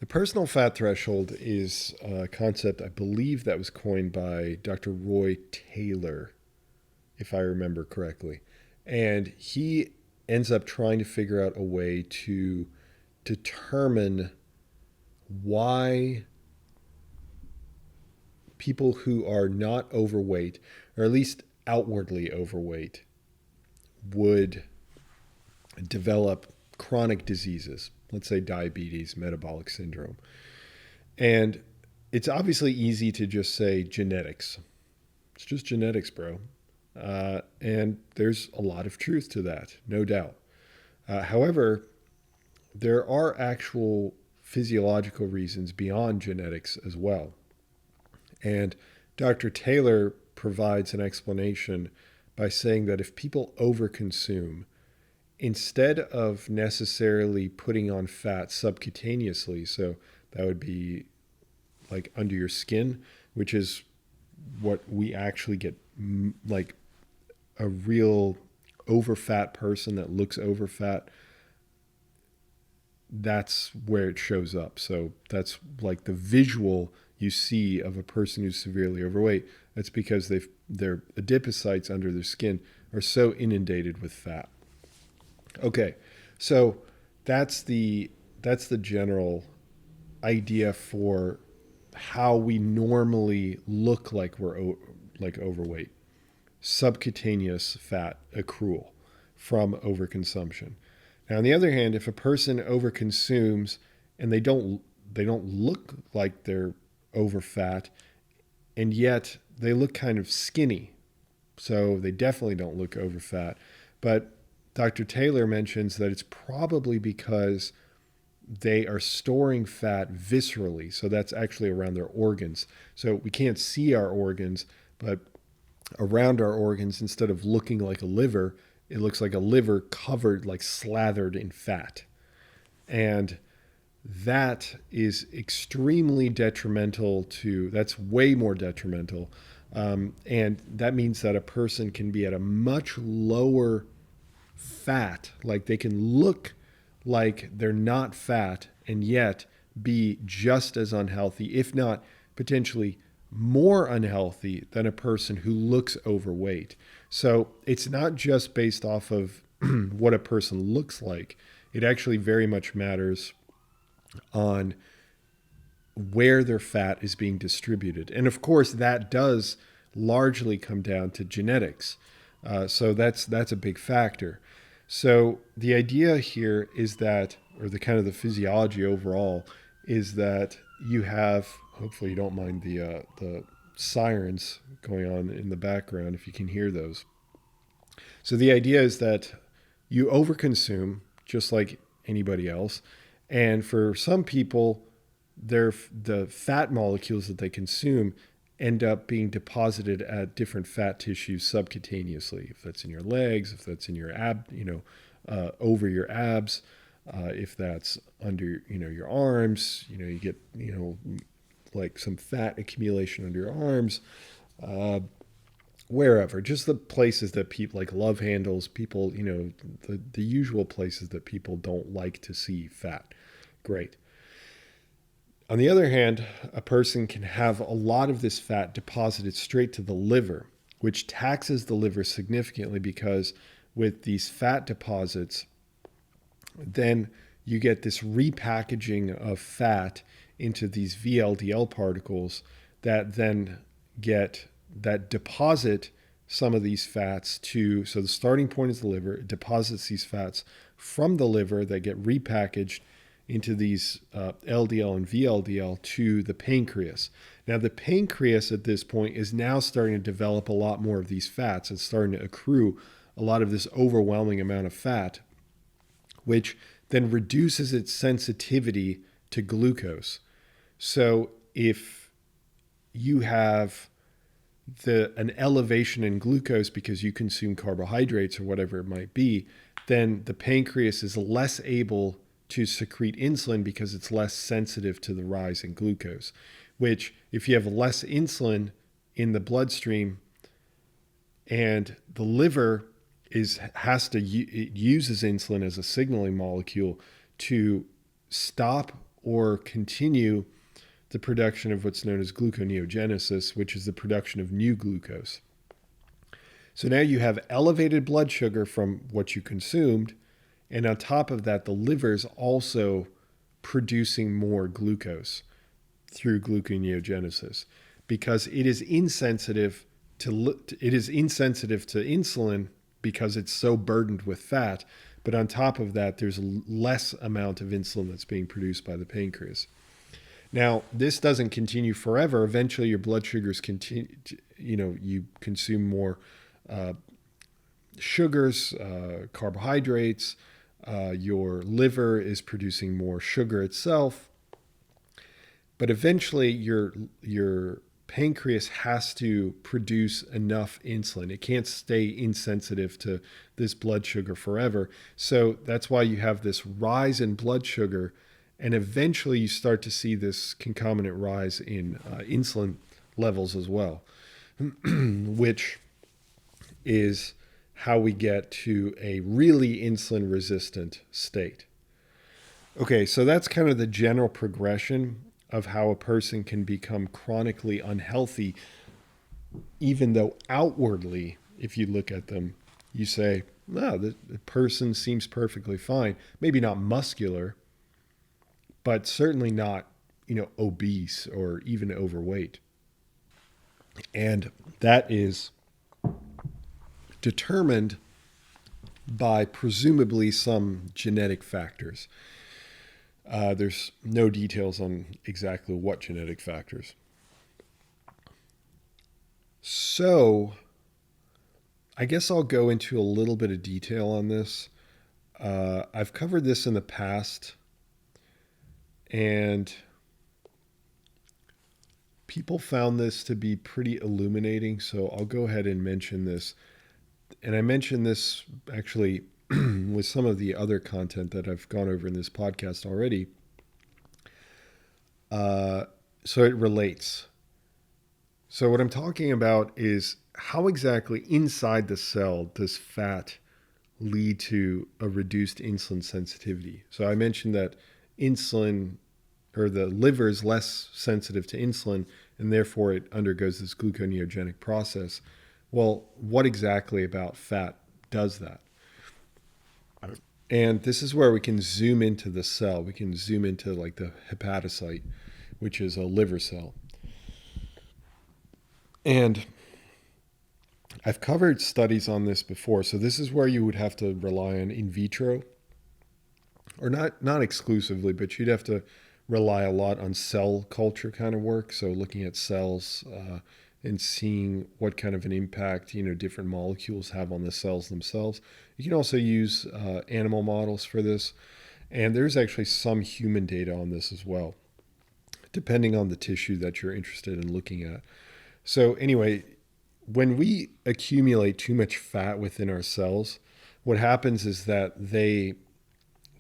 The personal fat threshold is a concept I believe that was coined by Dr. Roy Taylor, if I remember correctly. And he ends up trying to figure out a way to determine why people who are not overweight, or at least outwardly overweight, would develop chronic diseases, let's say diabetes, metabolic syndrome. And it's obviously easy to just say genetics. It's just genetics, bro. And there's a lot of truth to that, no doubt. However, there are actual physiological reasons beyond genetics as well. And Dr. Taylor provides an explanation by saying that if people overconsume, instead of necessarily putting on fat subcutaneously, so that would be like under your skin, which is what we actually get, like a real overfat person that looks overfat, that's where it shows up. So that's like the visual you see of a person who's severely overweight. That's because their adipocytes under their skin are so inundated with fat. Okay, so that's the general idea for how we normally look like we're like overweight. Subcutaneous fat accrual from overconsumption. Now, on the other hand, if a person overconsumes and they don't look like they're overfat, and yet they look kind of skinny, so they definitely don't look overfat. But Dr. Taylor mentions that it's probably because they are storing fat viscerally. So that's actually around their organs. So we can't see our organs, but around our organs, instead of looking like a liver, it looks like a liver covered, like slathered in fat. And that is extremely detrimental that's way more detrimental. And that means that a person can be at a much lower fat, like they can look like they're not fat and yet be just as unhealthy, if not potentially more unhealthy than a person who looks overweight. So it's not just based off of what a person looks like. It actually very much matters on where their fat is being distributed. And of course, that does largely come down to genetics. So that's a big factor. So the idea here is that, or the kind of the physiology overall, is that you have, hopefully you don't mind the sirens going on in the background if you can hear those. So the idea is that you overconsume just like anybody else. And for some people, the fat molecules that they consume end up being deposited at different fat tissues subcutaneously. If that's in your legs, if that's in your over your abs, if that's under, your arms, you get, like some fat accumulation under your arms, wherever, just the places that people like love handles, people, the usual places that people don't like to see fat. Great. On the other hand, a person can have a lot of this fat deposited straight to the liver, which taxes the liver significantly because with these fat deposits, then you get this repackaging of fat into these VLDL particles that then that deposit some of these fats so the starting point is the liver. It deposits these fats from the liver that get repackaged into these LDL and VLDL to the pancreas. Now, the pancreas at this point is now starting to develop a lot more of these fats. It's starting to accrue a lot of this overwhelming amount of fat, which then reduces its sensitivity to glucose. So if you have an elevation in glucose because you consume carbohydrates or whatever it might be, then the pancreas is less able to secrete insulin because it's less sensitive to the rise in glucose, which if you have less insulin in the bloodstream and the liver it uses insulin as a signaling molecule to stop or continue the production of what's known as gluconeogenesis, which is the production of new glucose. So now you have elevated blood sugar from what you consumed, and on top of that, the liver's also producing more glucose through gluconeogenesis because it is insensitive to insulin because it's so burdened with fat. But on top of that, there's less amount of insulin that's being produced by the pancreas. Now, this doesn't continue forever. Eventually, your blood sugars continue. You consume more sugars, carbohydrates. Your liver is producing more sugar itself. But eventually, your pancreas has to produce enough insulin. It can't stay insensitive to this blood sugar forever. So that's why you have this rise in blood sugar. And eventually you start to see this concomitant rise in insulin levels as well, which is how we get to a really insulin resistant state. Okay, so that's kind of the general progression of how a person can become chronically unhealthy, even though outwardly, if you look at them, you say, no, the person seems perfectly fine. Maybe not muscular, but certainly not, obese or even overweight. And that is determined by presumably some genetic factors. There's no details on exactly what genetic factors. So I guess I'll go into a little bit of detail on this. I've covered this in the past, and people found this to be pretty illuminating, so I'll go ahead and mention this. And I mentioned this actually with some of the other content that I've gone over in this podcast already. So it relates. So what I'm talking about is how exactly inside the cell does fat lead to a reduced insulin sensitivity? So I mentioned that insulin, or the liver, is less sensitive to insulin, and therefore it undergoes this gluconeogenic process. Well, what exactly about fat does that? And this is where we can zoom into the cell. We can zoom into like the hepatocyte, which is a liver cell. And I've covered studies on this before. So this is where you would have to rely on in vitro, or not exclusively, but you'd have to rely a lot on cell culture kind of work. So looking at cells and seeing what kind of an impact, different molecules have on the cells themselves. You can also use animal models for this. And there's actually some human data on this as well, depending on the tissue that you're interested in looking at. So anyway, when we accumulate too much fat within our cells, what happens is that they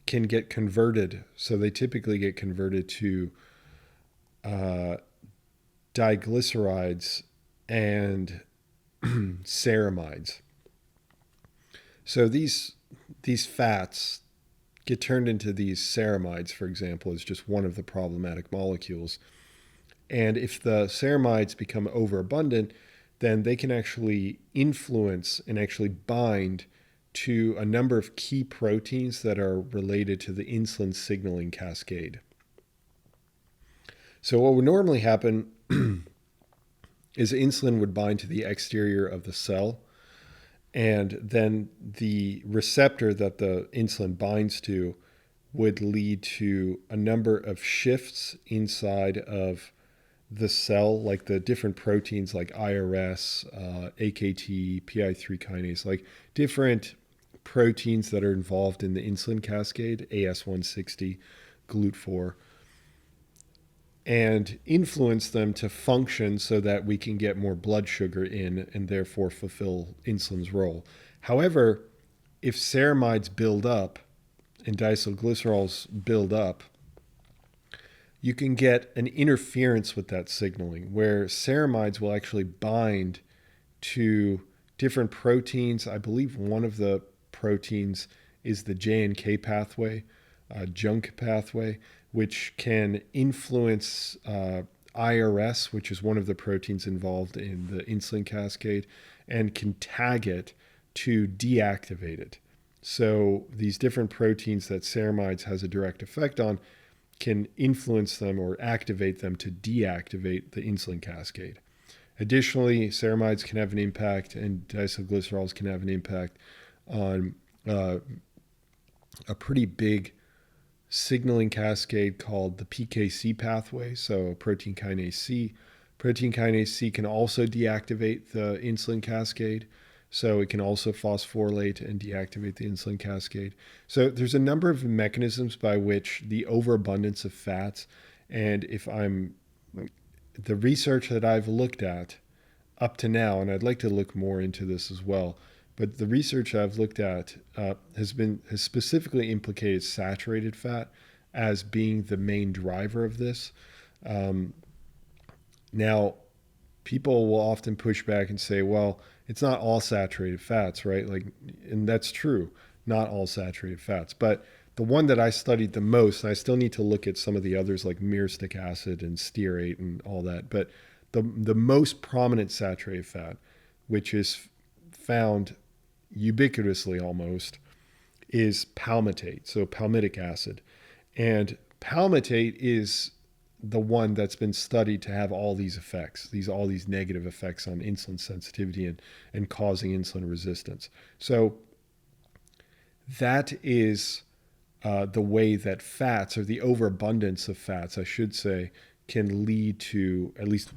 can get converted. So they typically get converted to diglycerides and ceramides. So these fats get turned into these ceramides, for example, is just one of the problematic molecules. And if the ceramides become overabundant, then they can actually influence and actually bind to a number of key proteins that are related to the insulin signaling cascade. So what would normally happen is insulin would bind to the exterior of the cell, and then the receptor that the insulin binds to would lead to a number of shifts inside of the cell, like the different proteins like IRS, AKT, PI3 kinase, like different proteins that are involved in the insulin cascade, AS160, GLUT4, and influence them to function so that we can get more blood sugar in and therefore fulfill insulin's role. However, if ceramides build up and diacylglycerols build up, you can get an interference with that signaling where ceramides will actually bind to different proteins. I believe one of the proteins is the J&K pathway, junk pathway, which can influence IRS, which is one of the proteins involved in the insulin cascade, and can tag it to deactivate it. So these different proteins that ceramides has a direct effect on can influence them or activate them to deactivate the insulin cascade. Additionally, ceramides can have an impact, and diacylglycerols can have an impact on a pretty big signaling cascade called the PKC pathway, so protein kinase C. Protein kinase C can also deactivate the insulin cascade, so it can also phosphorylate and deactivate the insulin cascade. So there's a number of mechanisms by which the overabundance of fats, and the research that I've looked at up to now, and I'd like to look more into this as well, but the research I've looked at has specifically implicated saturated fat as being the main driver of this. Now, people will often push back and say, well, it's not all saturated fats, right? And that's true, not all saturated fats. But the one that I studied the most, and I still need to look at some of the others like myristic acid and stearate and all that, but the most prominent saturated fat, which is found ubiquitously almost, is palmitate, so palmitic acid. And palmitate is the one that's been studied to have all these effects, all these negative effects on insulin sensitivity and causing insulin resistance. So that is the way that fats, or the overabundance of fats, I should say, can lead to at least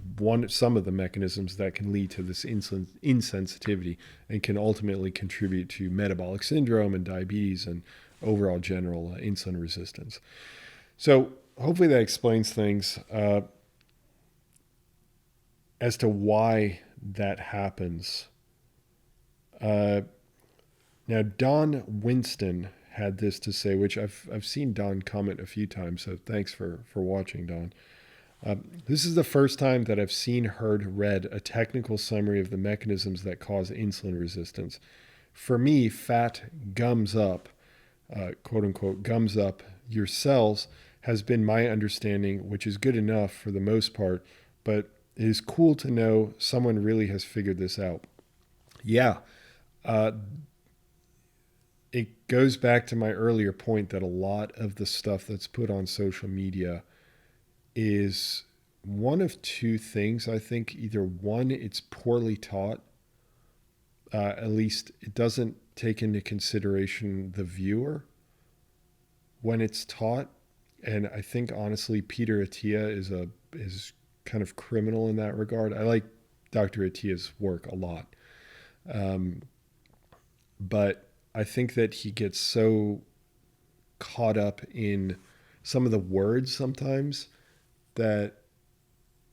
some of the mechanisms that can lead to this insulin insensitivity and can ultimately contribute to metabolic syndrome and diabetes and overall general insulin resistance. So hopefully that explains things as to why that happens. Now, Don Winston had this to say, which I've seen Don comment a few times, so thanks for watching, Don. This is the first time that I've seen, heard, read a technical summary of the mechanisms that cause insulin resistance. For me, fat gums up, quote unquote, gums up your cells has been my understanding, which is good enough for the most part, but it is cool to know someone really has figured this out. Yeah. It goes back to my earlier point that a lot of the stuff that's put on social media is one of two things. I think either one, it's poorly taught. At least it doesn't take into consideration the viewer when it's taught. And I think honestly, Peter Attia is kind of criminal in that regard. I like Dr. Attia's work a lot. But I think that he gets so caught up in some of the words sometimes that,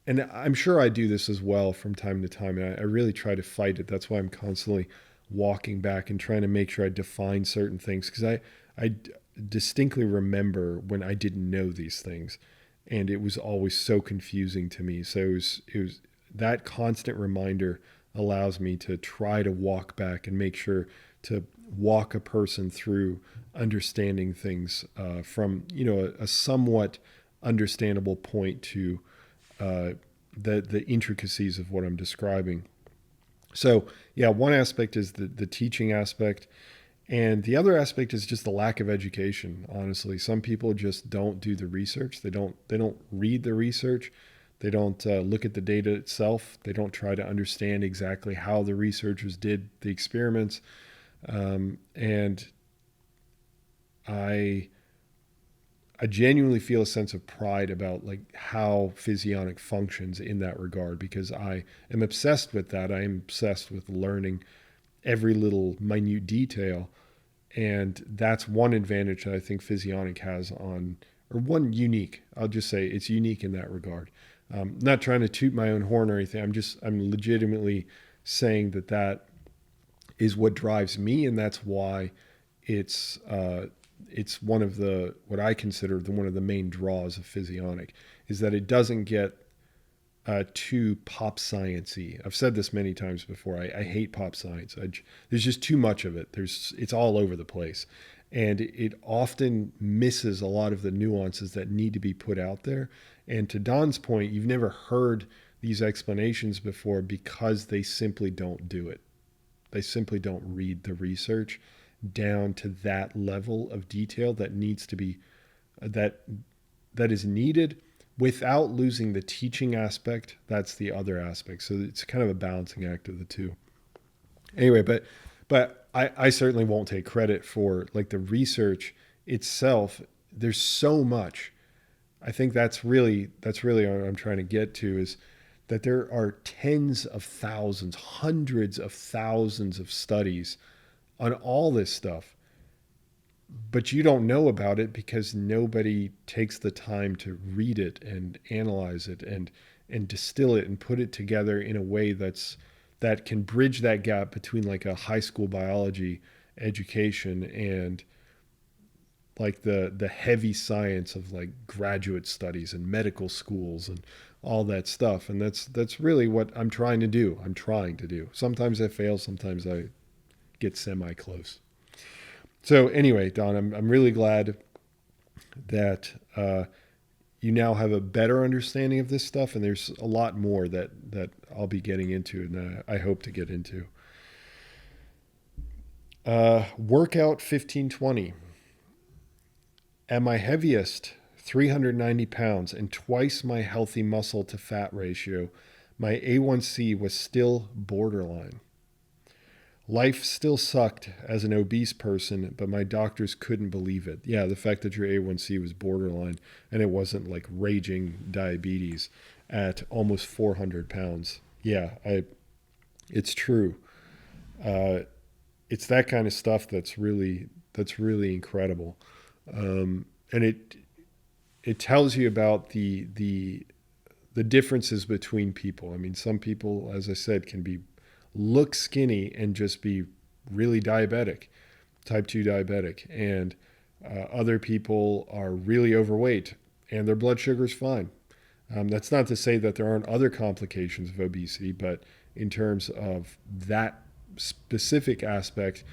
and I'm sure I do this as well from time to time, and I really try to fight it. That's why I'm constantly walking back and trying to make sure I define certain things, because I distinctly remember when I didn't know these things, and it was always so confusing to me. So it was that constant reminder allows me to try to walk back and make sure to walk a person through understanding things from a somewhat understandable point to the intricacies of what I'm describing. So yeah, one aspect is the teaching aspect, and the other aspect is just the lack of education. Honestly, some people just don't do the research. They don't read the research. They don't look at the data itself. They don't try to understand exactly how the researchers did the experiments. And I genuinely feel a sense of pride about how Physionic functions in that regard, because I am obsessed with that. I am obsessed with learning every little minute detail. And that's one advantage that I think Physionic has one unique, I'll just say it's unique in that regard. Not trying to toot my own horn or anything. I'm legitimately saying that is what drives me, and that's why it's one of what I consider one of the main draws of Physionic, is that it doesn't get too pop science-y. I've said this many times before. I hate pop science. There's just too much of it. It's all over the place. And it often misses a lot of the nuances that need to be put out there. And to Don's point, you've never heard these explanations before because they simply don't do it. They simply don't read the research down to that level of detail that needs to be, that is needed without losing the teaching aspect. That's the other aspect. So it's kind of a balancing act of the two. Anyway, but I certainly won't take credit for like the research itself. There's so much. I think that's really what I'm trying to get to, is that there are tens of thousands, hundreds of thousands of studies on all this stuff. But you don't know about it because nobody takes the time to read it and analyze it and distill it and put it together in a way that can bridge that gap between like a high school biology education and like the heavy science of like graduate studies and medical schools and all that stuff. And that's really what I'm trying to do. Sometimes I fail, sometimes I get semi-close. So anyway, Don, I'm really glad that you now have a better understanding of this stuff, and there's a lot more that I'll be getting into, and I hope to get into. Workout 1520. At my heaviest, 390 pounds, and twice my healthy muscle to fat ratio, my A1C was still borderline. Life still sucked as an obese person, but my doctors couldn't believe it. Yeah, the fact that your A1C was borderline and it wasn't like raging diabetes at almost 400 pounds. Yeah, it's true. It's that kind of stuff that's really incredible. And it tells you about the differences between people. I mean, some people, as I said, can look skinny and just be really diabetic, type 2 diabetic. And other people are really overweight and their blood sugar is fine. That's not to say that there aren't other complications of obesity, but in terms of that specific aspect,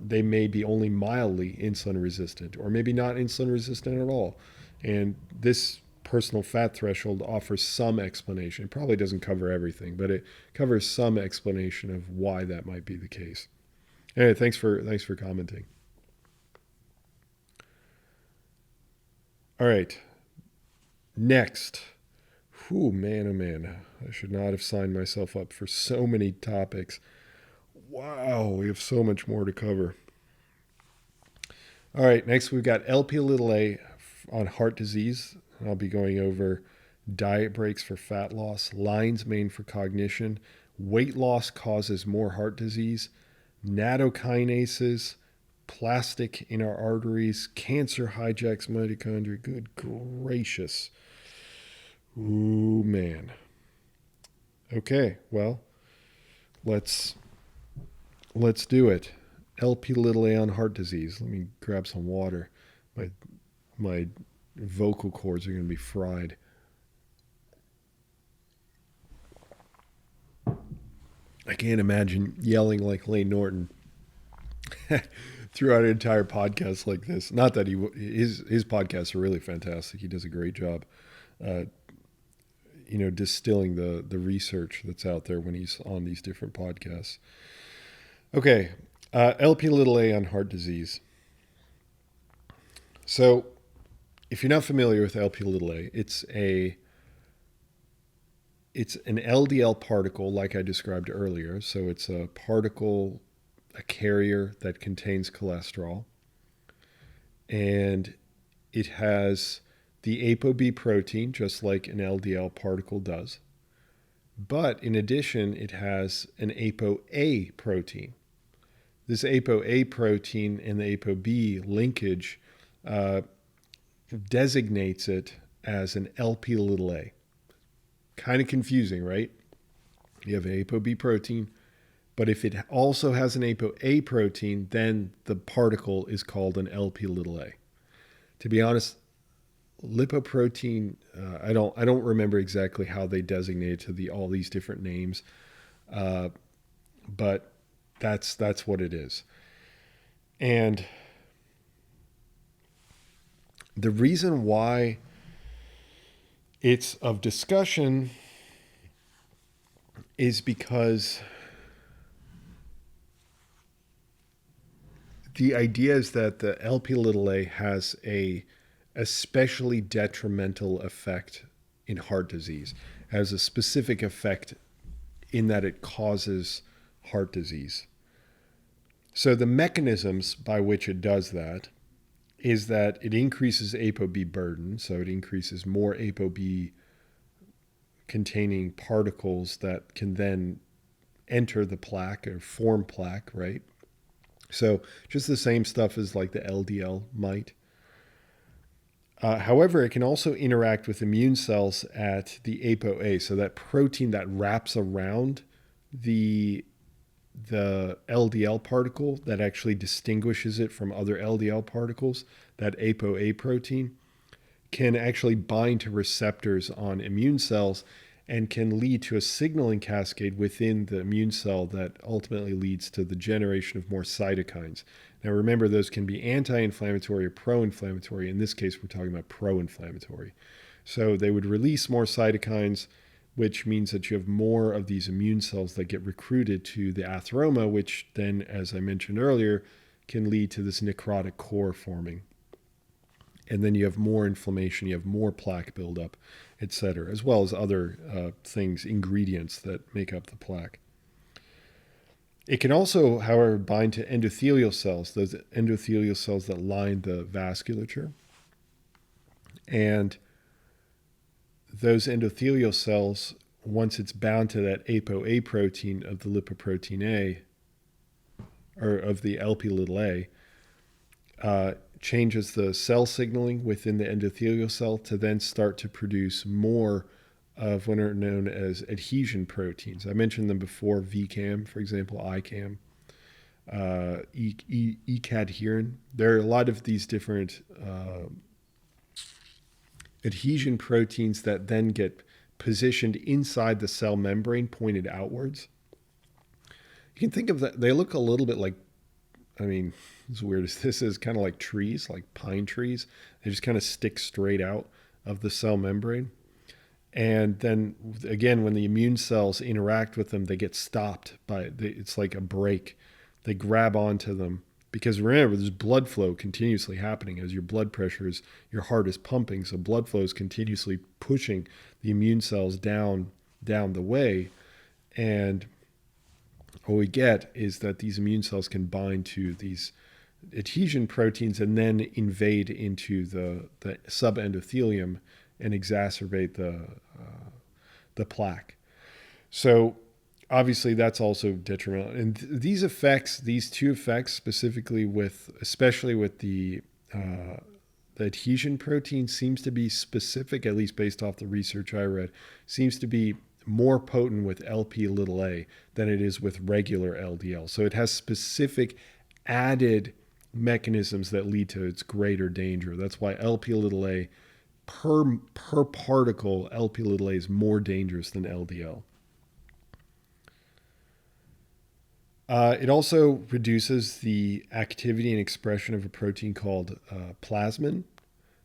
they may be only mildly insulin resistant or maybe not insulin resistant at all. And this personal fat threshold offers some explanation. It probably doesn't cover everything, but it covers some explanation of why that might be the case. Anyway, thanks for commenting. All right. Next. Whew, man, oh man. I should not have signed myself up for so many topics. Wow, we have so much more to cover. All right, next we've got Lp(a) on heart disease. I'll be going over diet breaks for fat loss, lion's mane for cognition, weight loss causes more heart disease, Nattokinases, plastic in our arteries, cancer hijacks mitochondria. Good gracious. Ooh, man. Okay, well, let's do it. Lp(a) on heart disease. Let me grab some water. My vocal cords are going to be fried. I can't imagine yelling like Lane Norton throughout an entire podcast like this. Not that his podcasts are really fantastic. He does a great job, distilling the research that's out there when he's on these different podcasts. Okay, Lp(a) on heart disease. So, if you're not familiar with Lp(a), it's an LDL particle like I described earlier. So it's a particle, a carrier that contains cholesterol. And it has the ApoB protein, just like an LDL particle does. But in addition, it has an ApoA protein. This ApoA protein and the ApoB linkage designates it as an Lp(a). Kind of confusing, right? You have an ApoB protein, but if it also has an ApoA protein, then the particle is called an Lp(a). To be honest, lipoprotein. I don't remember exactly how they designate to all these different names, but that's what it is. And the reason why it's of discussion is because the idea is that the Lp(a) has a especially detrimental effect in heart disease, has a specific effect in that it causes heart disease. So the mechanisms by which it does that is that it increases ApoB burden, so it increases more ApoB containing particles that can then enter the plaque or form plaque, right? So just the same stuff as like the LDL might. However, it can also interact with immune cells at the ApoA, so that protein that wraps around the LDL particle that actually distinguishes it from other LDL particles, that ApoA protein, can actually bind to receptors on immune cells and can lead to a signaling cascade within the immune cell that ultimately leads to the generation of more cytokines. Now remember, those can be anti-inflammatory or pro-inflammatory. In this case, we're talking about pro-inflammatory. So they would release more cytokines, which means that you have more of these immune cells that get recruited to the atheroma, which then, as I mentioned earlier, can lead to this necrotic core forming. And then you have more inflammation, you have more plaque buildup, etc., as well as other things, ingredients that make up the plaque. It can also, however, bind to endothelial cells, those endothelial cells that line the vasculature. And those endothelial cells, once it's bound to that ApoA protein of the lipoprotein A, or of the Lp(a), changes the cell signaling within the endothelial cell to then start to produce more of what are known as adhesion proteins. I mentioned them before: VCAM, for example, ICAM, ECadherin. There are a lot of these different adhesion proteins that then get positioned inside the cell membrane, pointed outwards. You can think of that, they look a little bit like, I mean, as weird as this is, kind of like trees, like pine trees. They just kind of stick straight out of the cell membrane. And then again, when the immune cells interact with them, they get stopped it's like a brake. They grab onto them because remember, there's blood flow continuously happening as your heart is pumping. So blood flow is continuously pushing the immune cells down the way. And what we get is that these immune cells can bind to these adhesion proteins and then invade into the subendothelium and exacerbate the plaque. So obviously that's also detrimental. And these two effects specifically especially with the adhesion protein seems to be specific, at least based off the research I read, seems to be more potent with Lp(a) than it is with regular LDL. So it has specific added mechanisms that lead to its greater danger. That's why Lp(a) per particle, Lp(a) is more dangerous than LDL. It also reduces the activity and expression of a protein called plasmin.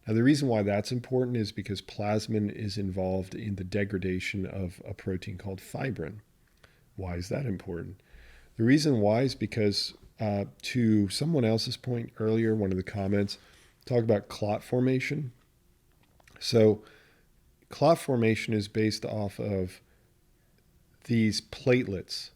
Now, the reason why that's important is because plasmin is involved in the degradation of a protein called fibrin. Why is that important? The reason why is because, to someone else's point earlier, one of the comments, talk about clot formation. So clot formation is based off of these platelets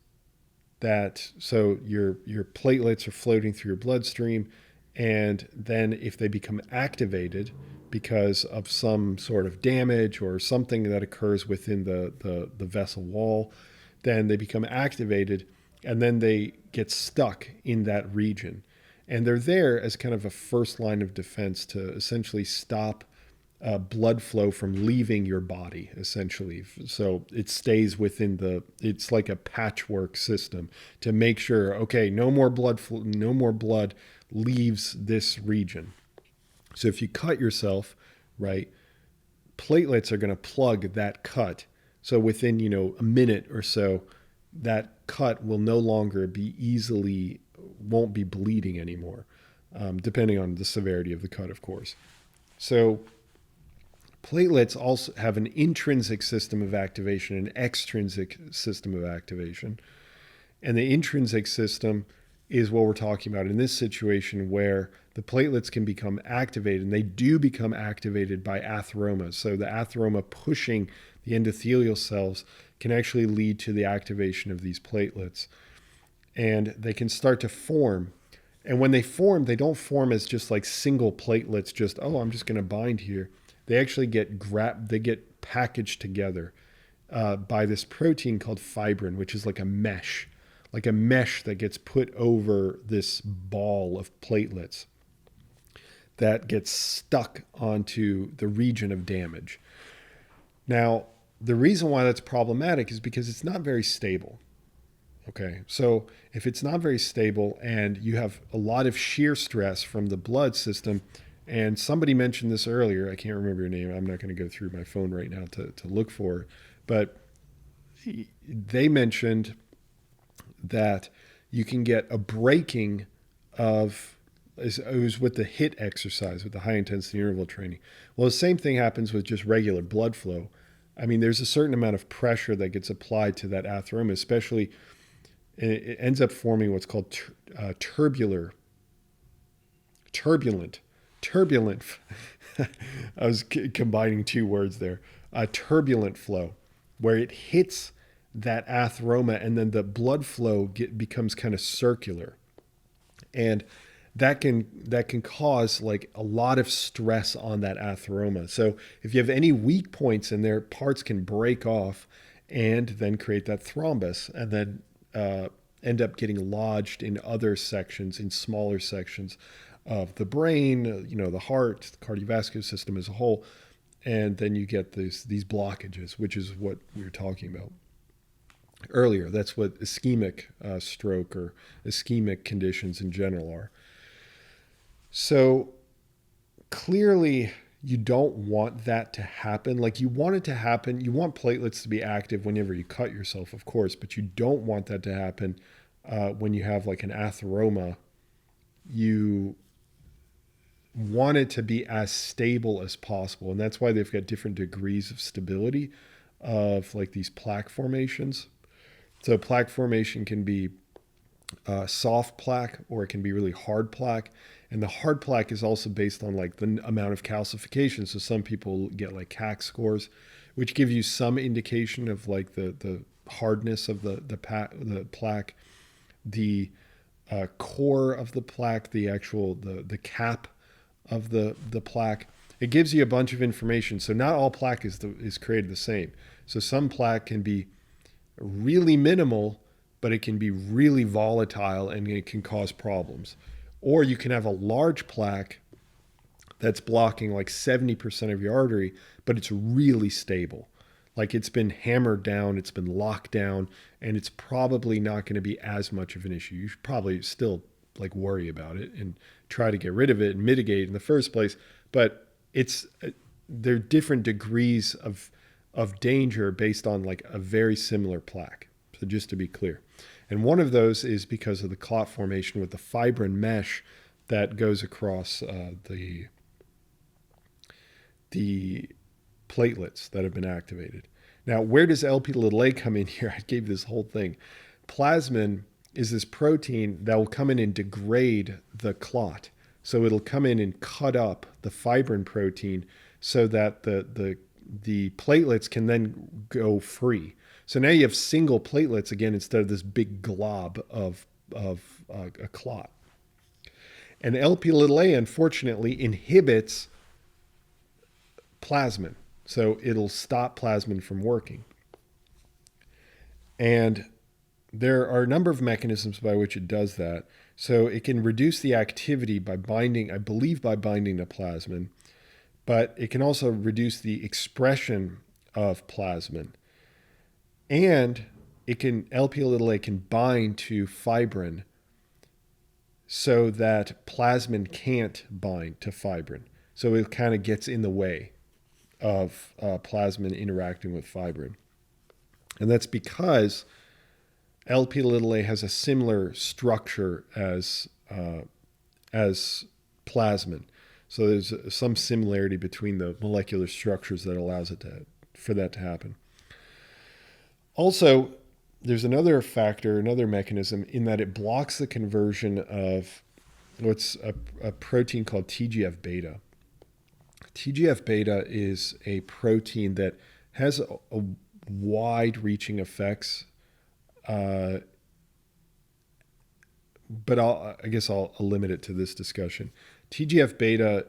so your platelets are floating through your bloodstream, and then if they become activated because of some sort of damage or something that occurs within the vessel wall, then they become activated and then they get stuck in that region. And they're there as kind of a first line of defense to essentially stop blood flow from leaving your body, essentially. So it stays within it's like a patchwork system to make sure, okay, no more blood leaves this region. So if you cut yourself right? Platelets are going to plug that cut. So within, a minute or so, that cut will no longer won't be bleeding anymore, depending on the severity of the cut, of course. So platelets also have an intrinsic system of activation, an extrinsic system of activation. And the intrinsic system is what we're talking about in this situation, where the platelets can become activated, and they do become activated by atheroma. So the atheroma pushing the endothelial cells can actually lead to the activation of these platelets. And they can start to form. And when they form, they don't form as just like single platelets, just, oh, I'm just going to bind here. They actually get packaged together by this protein called fibrin, which is like a mesh that gets put over this ball of platelets that gets stuck onto the region of damage. Now, the reason why that's problematic is because it's not very stable. Okay, so if it's not very stable and you have a lot of shear stress from the blood system, and somebody mentioned this earlier, I can't remember your name, I'm not going to go through my phone right now to look for it, but they mentioned that you can get a breaking of, it was with the HIIT exercise, with the high intensity interval training. Well, the same thing happens with just regular blood flow. I mean, there's a certain amount of pressure that gets applied to that atheroma, especially it ends up forming what's called turbulent. I was combining two words there. Turbulent flow, where it hits that atheroma and then the blood flow becomes kind of circular. And that can cause like a lot of stress on that atheroma. So if you have any weak points in there, parts can break off and then create that thrombus, and then end up getting lodged in other sections, in smaller sections of the brain, the heart, the cardiovascular system as a whole. And then you get these blockages, which is what we were talking about earlier. That's what ischemic stroke or ischemic conditions in general are. So clearly you don't want that to happen. Like, you want it to happen. You want platelets to be active whenever you cut yourself, of course, but you don't want that to happen when you have like an atheroma. You want it to be as stable as possible. And that's why they've got different degrees of stability of like these plaque formations. So plaque formation can be soft plaque, or it can be really hard plaque. And the hard plaque is also based on like the amount of calcification. So some people get like CAC scores, which give you some indication of like the hardness of the plaque, the core of the plaque, the actual the cap of the plaque. It gives you a bunch of information. So not all plaque is created the same. So some plaque can be really minimal, but it can be really volatile and it can cause problems. Or you can have a large plaque that's blocking like 70% of your artery, but it's really stable. Like, it's been hammered down, it's been locked down, and it's probably not going to be as much of an issue. You should probably still like worry about it and try to get rid of it and mitigate in the first place. But there are different degrees of danger based on like a very similar plaque. So just to be clear. And one of those is because of the clot formation with the fibrin mesh that goes across the platelets that have been activated. Now, where does LP(a) come in here? I gave this whole thing. Plasmin is this protein that will come in and degrade the clot. So it'll come in and cut up the fibrin protein so that the platelets can then go free. So now you have single platelets again instead of this big glob of a clot. And LP(a) unfortunately inhibits plasmin. So it'll stop plasmin from working. And there are a number of mechanisms by which it does that. So it can reduce the activity by binding, I believe by binding to plasmin, but it can also reduce the expression of plasmin. And LP(a) can bind to fibrin so that plasmin can't bind to fibrin. So it kind of gets in the way of plasmin interacting with fibrin. And that's because Lp(a) has a similar structure as plasmin. So there's some similarity between the molecular structures that allows it for that to happen. Also, there's another factor, another mechanism, in that it blocks the conversion of what's a protein called TGF-beta. TGF-beta is a protein that has a wide-reaching effects, but I guess I'll limit it to this discussion. TGF-beta,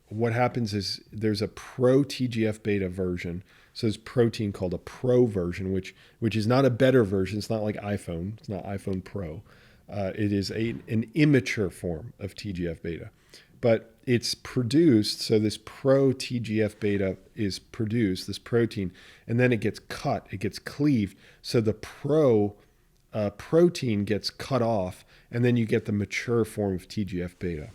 what happens is there's a pro-TGF-beta version. So there's protein called a pro version, which is not a better version. It's not like iPhone. It's not iPhone Pro. It is an immature form of TGF-beta. But it's produced, so this pro-TGF-beta is produced, this protein, and then it gets cut, it gets cleaved. So the protein gets cut off, and then you get the mature form of TGF-beta.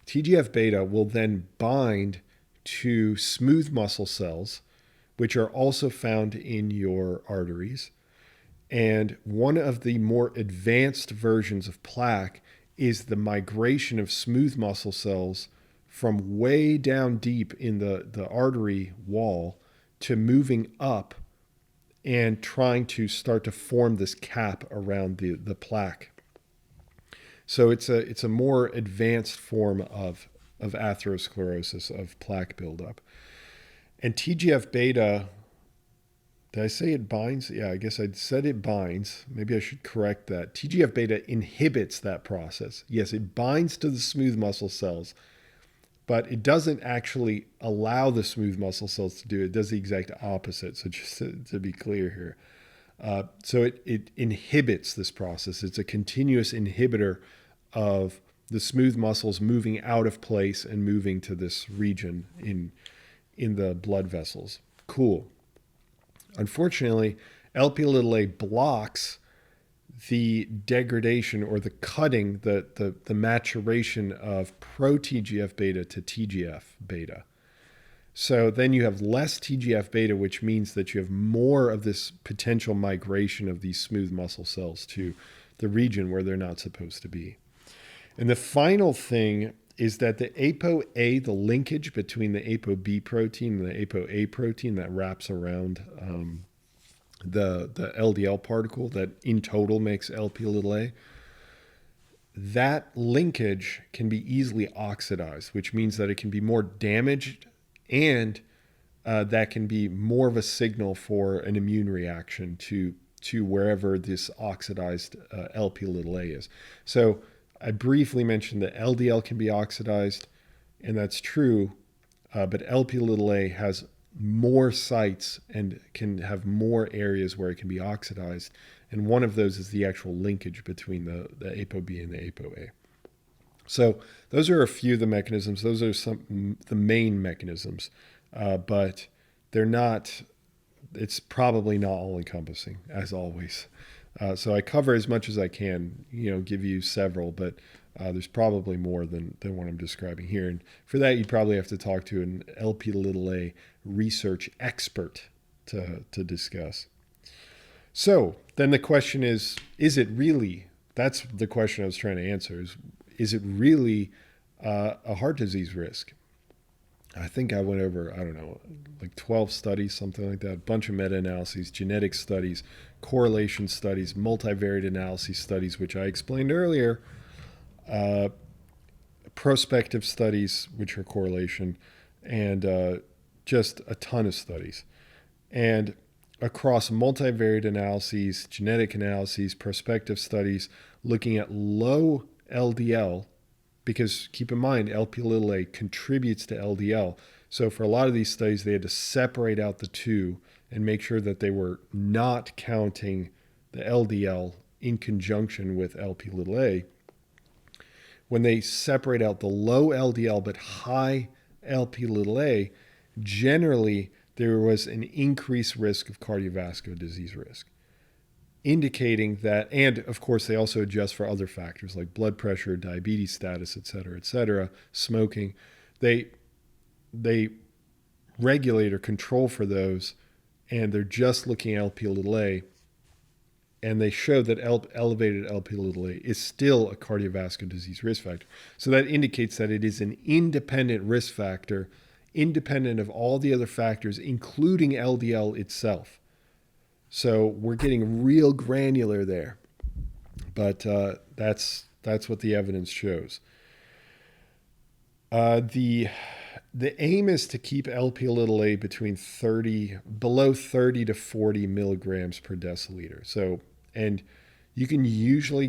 TGF-beta will then bind to smooth muscle cells, which are also found in your arteries. And one of the more advanced versions of plaque is the migration of smooth muscle cells from way down deep in the artery wall to moving up and trying to start to form this cap around the plaque. So it's a more advanced form of atherosclerosis, of plaque buildup. And TGF-beta, did I say it binds? Yeah, I guess I said it binds. Maybe I should correct that. TGF-beta inhibits that process. Yes, it binds to the smooth muscle cells, but it doesn't actually allow the smooth muscle cells to do it. It does the exact opposite. So just to be clear here. So it inhibits this process. It's a continuous inhibitor of the smooth muscles moving out of place and moving to this region in the blood vessels. Cool. Unfortunately, Lp(a) blocks the degradation or the cutting, the maturation of pro-TGF-beta to TGF-beta. So then you have less TGF-beta, which means that you have more of this potential migration of these smooth muscle cells to the region where they're not supposed to be. And the final thing is that the ApoA, the linkage between the ApoB protein and the ApoA protein that wraps around the LDL particle that in total makes Lp(a), that linkage can be easily oxidized, which means that it can be more damaged, and that can be more of a signal for an immune reaction to wherever this oxidized Lp(a) is. So I briefly mentioned that LDL can be oxidized, and that's true, but Lp(a) has more sites and can have more areas where it can be oxidized, and one of those is the actual linkage between the ApoB and the ApoA. So those are a few of the mechanisms. Those are the main mechanisms, but they're not. It's probably not all-encompassing, as always. So I cover as much as I can, give you several, but there's probably more than what I'm describing here. And for that, you'd probably have to talk to an Lp(a) research expert to discuss. So then the question is it really, that's the question I was trying to answer, is it really a heart disease risk? I think I went over, like 12 studies, something like that, a bunch of meta-analyses, genetic studies, correlation studies, multivariate analysis studies, which I explained earlier, prospective studies, which are correlation, and just a ton of studies. And across multivariate analyses, genetic analyses, prospective studies, looking at low LDL, because keep in mind, Lp(a) contributes to LDL. So for a lot of these studies, they had to separate out the two and make sure that they were not counting the LDL in conjunction with Lp(a). When they separate out the low LDL but high Lp(a), generally there was an increased risk of cardiovascular disease risk. indicating that, and of course they also adjust for other factors like blood pressure, diabetes status, et cetera, smoking. They regulate or control for those, and they're just looking at Lp(a), and they show that elevated Lp(a) is still a cardiovascular disease risk factor. So that indicates that it is an independent risk factor, independent of all the other factors, including LDL itself. So we're getting real granular there, but that's what the evidence shows. The aim is to keep Lp(a) between below 30 to 40 milligrams per deciliter. So, and you usually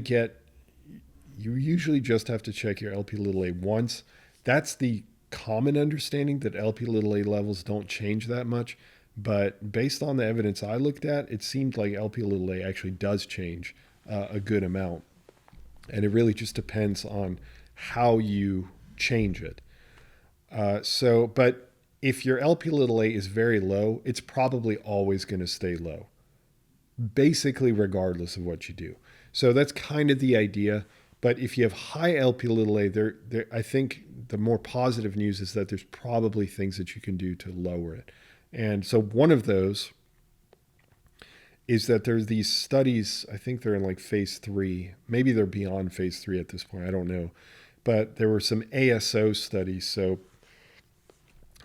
just have to check your Lp(a) once. That's the common understanding, that Lp(a) levels don't change that much. But based on the evidence I looked at, it seemed like Lp(a) actually does change a good amount. And it really just depends on how you change it. But if your Lp(a) is very low, it's probably always going to stay low, basically regardless of what you do. So that's kind of the idea. But if you have high Lp(a), I think the more positive news is that there's probably things that you can do to lower it. And so one of those is that there's these studies, I think they're in like phase 3. Maybe they're beyond phase 3 at this point. I don't know. But there were some ASO studies. So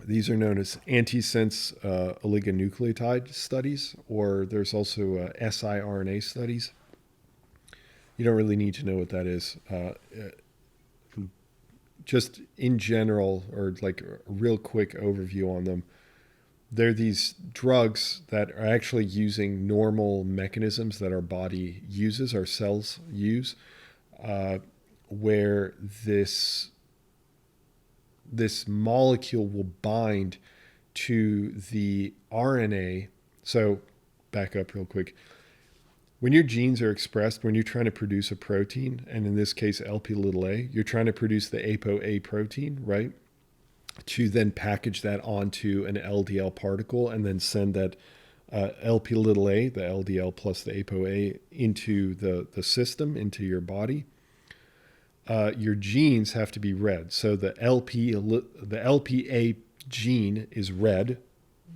these are known as antisense oligonucleotide studies, or there's also siRNA studies. You don't really need to know what that is. Just in general, or like a real quick overview on them. They're these drugs that are actually using normal mechanisms that our body uses, our cells use, where this molecule will bind to the RNA. So back up real quick. When your genes are expressed, when you're trying to produce a protein, and in this case Lp(a), you're trying to produce the ApoA protein, right? To then package that onto an LDL particle and then send that Lp(a), the LDL plus the ApoA, into the system, into your body. Your genes have to be read. So the LPA gene is read.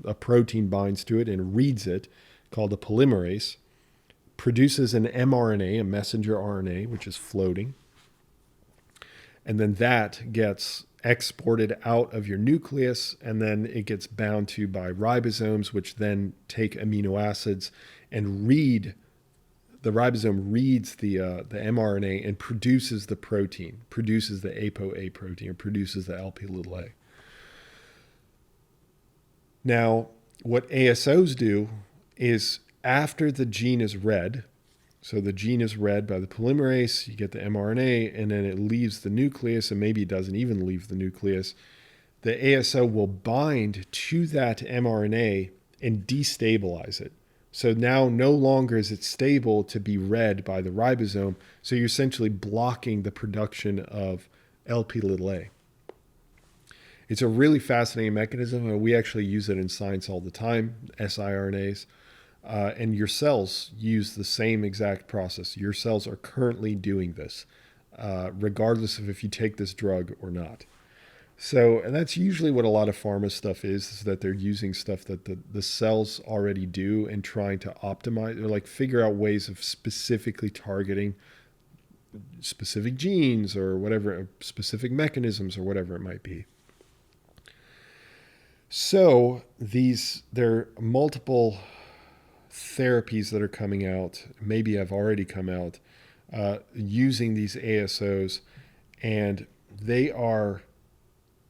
A protein binds to it and reads it, called a polymerase, produces an mRNA, a messenger RNA, which is floating. And then that gets exported out of your nucleus, and then it gets bound to by ribosomes, which then take amino acids and read. The ribosome reads the mRNA and produces the protein, produces the ApoA protein, or produces the Lp(a). Now, what ASOs do is, after the gene is read, so the gene is read by the polymerase, you get the mRNA, and then it leaves the nucleus, and maybe it doesn't even leave the nucleus. The ASO will bind to that mRNA and destabilize it. So now no longer is it stable to be read by the ribosome, so you're essentially blocking the production of Lp(a). It's a really fascinating mechanism, and we actually use it in science all the time, siRNAs. And your cells use the same exact process. Your cells are currently doing this, regardless of if you take this drug or not. So, and that's usually what a lot of pharma stuff is that they're using stuff that the cells already do and trying to optimize, or like figure out ways of specifically targeting specific genes or whatever, specific mechanisms or whatever it might be. So there are multiple therapies that are coming out, maybe have already come out, using these ASOs, and they are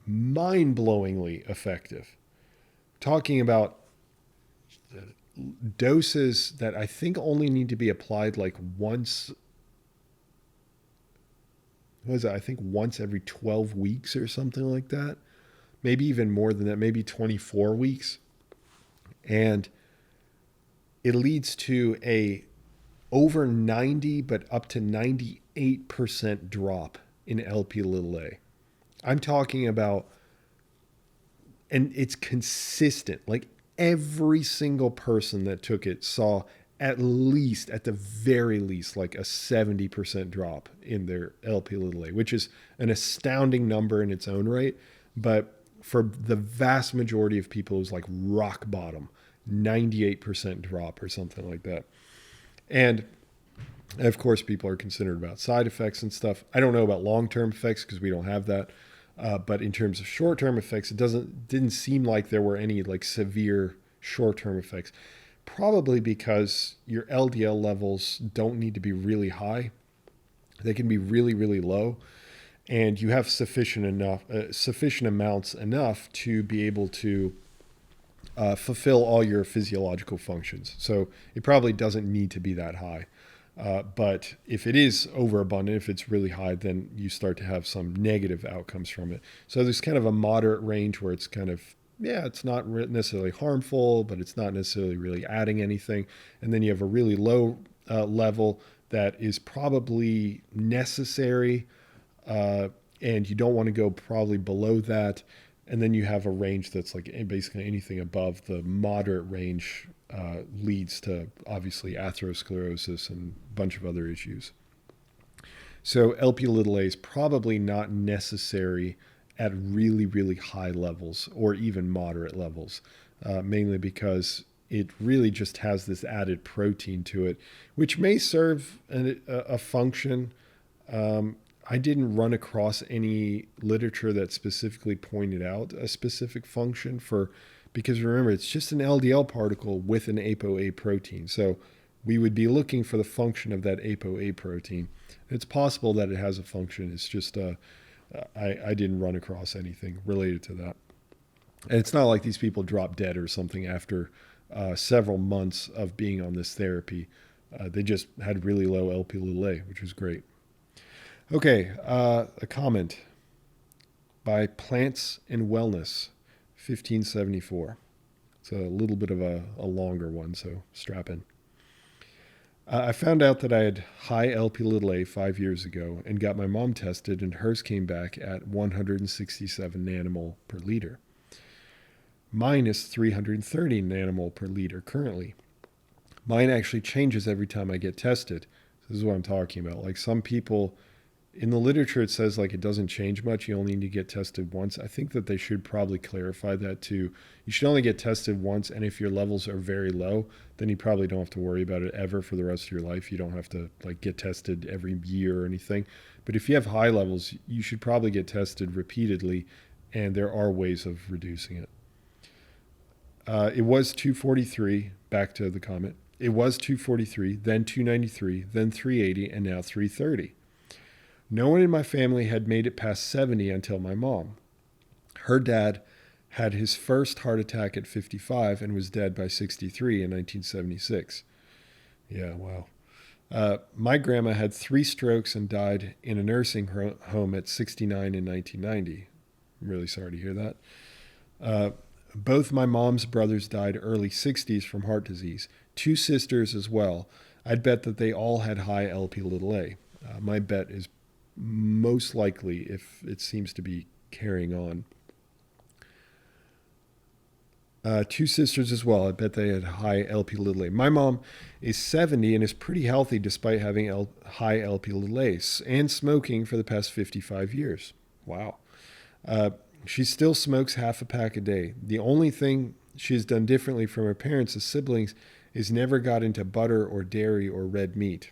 mind-blowingly effective. Talking about doses that I think only need to be applied like once, I think once every 12 weeks or something like that. Maybe even more than that, maybe 24 weeks. And it leads to a over 90, but up to 98% drop in Lp(a). I'm talking about, and it's consistent. Like every single person that took it saw at least, at the very least, like a 70% drop in their Lp(a), which is an astounding number in its own right. But for the vast majority of people, it was like rock bottom, 98% drop or something like that. And of course, people are concerned about side effects and stuff. I don't know about long-term effects because we don't have that. But in terms of short-term effects, it didn't seem like there were any like severe short-term effects. Probably because your LDL levels don't need to be really high; they can be really, really low, and you have sufficient amounts enough to be able to fulfill all your physiological functions. So it probably doesn't need to be that high. But if it is overabundant, if it's really high, then you start to have some negative outcomes from it. So there's kind of a moderate range where it's kind of, yeah, it's not necessarily harmful, but it's not necessarily really adding anything. And then you have a really low level that is probably necessary, and you don't want to go probably below that. And then you have a range that's like basically anything above the moderate range leads to obviously atherosclerosis and a bunch of other issues. So Lp(a) is probably not necessary at really, really high levels or even moderate levels, mainly because it really just has this added protein to it, which may serve a function. I didn't run across any literature that specifically pointed out a specific function because remember, it's just an LDL particle with an ApoA protein. So we would be looking for the function of that ApoA protein. It's possible that it has a function. It's just I didn't run across anything related to that. And it's not like these people drop dead or something after several months of being on this therapy. They just had really low Lp(a), which was great. Okay, a comment by Plants and Wellness, 1574. It's a little bit of a longer one, so strap in. I found out that I had high Lp(a) 5 years ago and got my mom tested, and hers came back at 167 nanomole per liter. Mine is 330 nanomole per liter currently. Mine actually changes every time I get tested. This is what I'm talking about. Like some people, in the literature, it says like it doesn't change much. You only need to get tested once. I think that they should probably clarify that too. You should only get tested once, and if your levels are very low, then you probably don't have to worry about it ever for the rest of your life. You don't have to like get tested every year or anything. But if you have high levels, you should probably get tested repeatedly, and there are ways of reducing it. It was 243, back to the comment. It was 243, then 293, then 380, and now 330. No one in my family had made it past 70 until my mom. Her dad had his first heart attack at 55 and was dead by 63 in 1976. Yeah, wow. My grandma had 3 strokes and died in a nursing home at 69 in 1990. I'm really sorry to hear that. Both my mom's brothers died early 60s from heart disease. 2 sisters as well. I'd bet that they all had high Lp(a). My bet is most likely if it seems to be carrying on. 2 sisters as well. I bet they had high Lp(a). My mom is 70 and is pretty healthy despite having high Lp(a) and smoking for the past 55 years. Wow. She still smokes half a pack a day. The only thing she has done differently from her parents as siblings is never got into butter or dairy or red meat.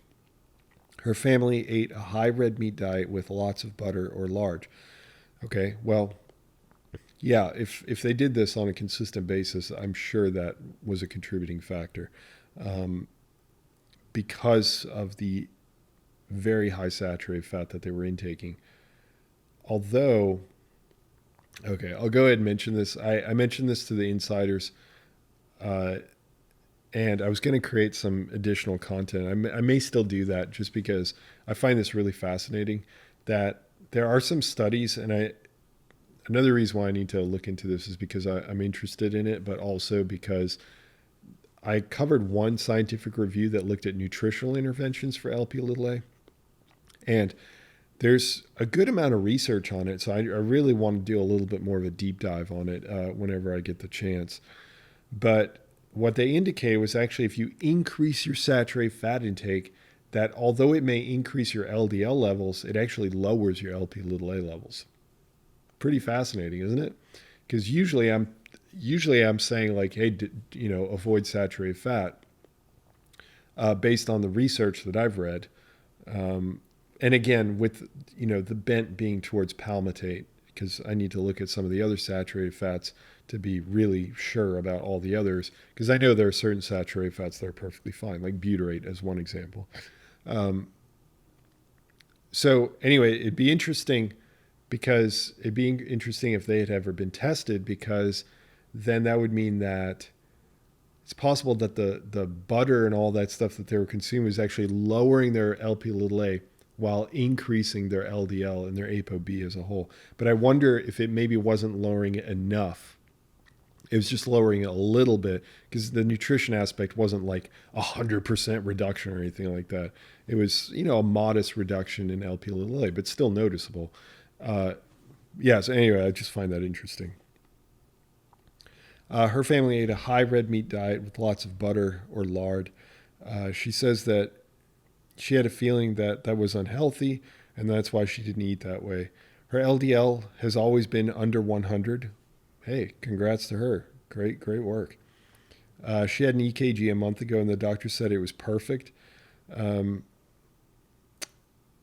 Her family ate a high red meat diet with lots of butter or lard. Okay, well, yeah, if they did this on a consistent basis, I'm sure that was a contributing factor because of the very high saturated fat that they were intaking. Although, okay, I'll go ahead and mention this. I mentioned this to the insiders, and I was going to create some additional content. I may still do that just because I find this really fascinating, that there are some studies, and another reason why I need to look into this is because I'm interested in it, but also because I covered one scientific review that looked at nutritional interventions for Lp(a), and there's a good amount of research on it, so I really want to do a little bit more of a deep dive on it whenever I get the chance. But what they indicated was actually if you increase your saturated fat intake, that although it may increase your LDL levels, it actually lowers your Lp(a) levels. Pretty fascinating, isn't it? Because usually I'm saying like, hey, avoid saturated fat based on the research that I've read. And again, with the bent being towards palmitate, because I need to look at some of the other saturated fats to be really sure about all the others, because I know there are certain saturated fats that are perfectly fine, like butyrate as one example. So anyway, it'd be interesting if they had ever been tested, because then that would mean that it's possible that the butter and all that stuff that they were consuming was actually lowering their Lp(a) while increasing their LDL and their ApoB as a whole. But I wonder if it maybe wasn't lowering it enough. It was just lowering it a little bit, because the nutrition aspect wasn't like 100% reduction or anything like that. It was, a modest reduction in Lp(a), but still noticeable. So anyway, I just find that interesting. Her family ate a high red meat diet with lots of butter or lard. She says that she had a feeling that that was unhealthy, and that's why she didn't eat that way. Her LDL has always been under 100. Hey, congrats to her. Great work. She had an EKG a month ago, and the doctor said it was perfect.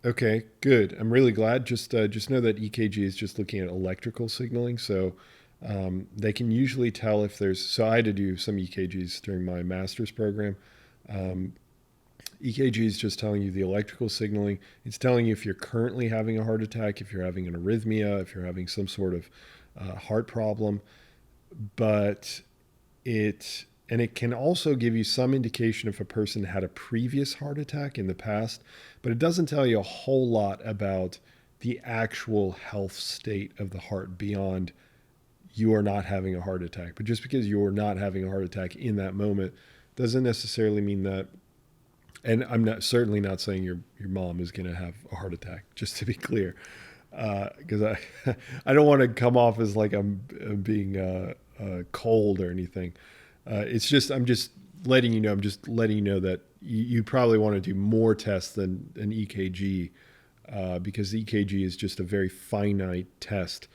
Okay, good. I'm really glad. Just know that EKG is just looking at electrical signaling, so they can usually tell if there's. So I had to do some EKGs during my master's program. EKG is just telling you the electrical signaling. It's telling you if you're currently having a heart attack, if you're having an arrhythmia, if you're having some sort of heart problem. But it can also give you some indication if a person had a previous heart attack in the past, but it doesn't tell you a whole lot about the actual health state of the heart beyond you are not having a heart attack. But just because you're not having a heart attack in that moment doesn't necessarily mean that. And I'm certainly not saying your mom is going to have a heart attack, just to be clear, because I don't want to come off as like I'm being cold or anything. It's just I'm just letting you know. I'm just letting you know that you probably want to do more tests than an EKG, because the EKG is just a very finite test.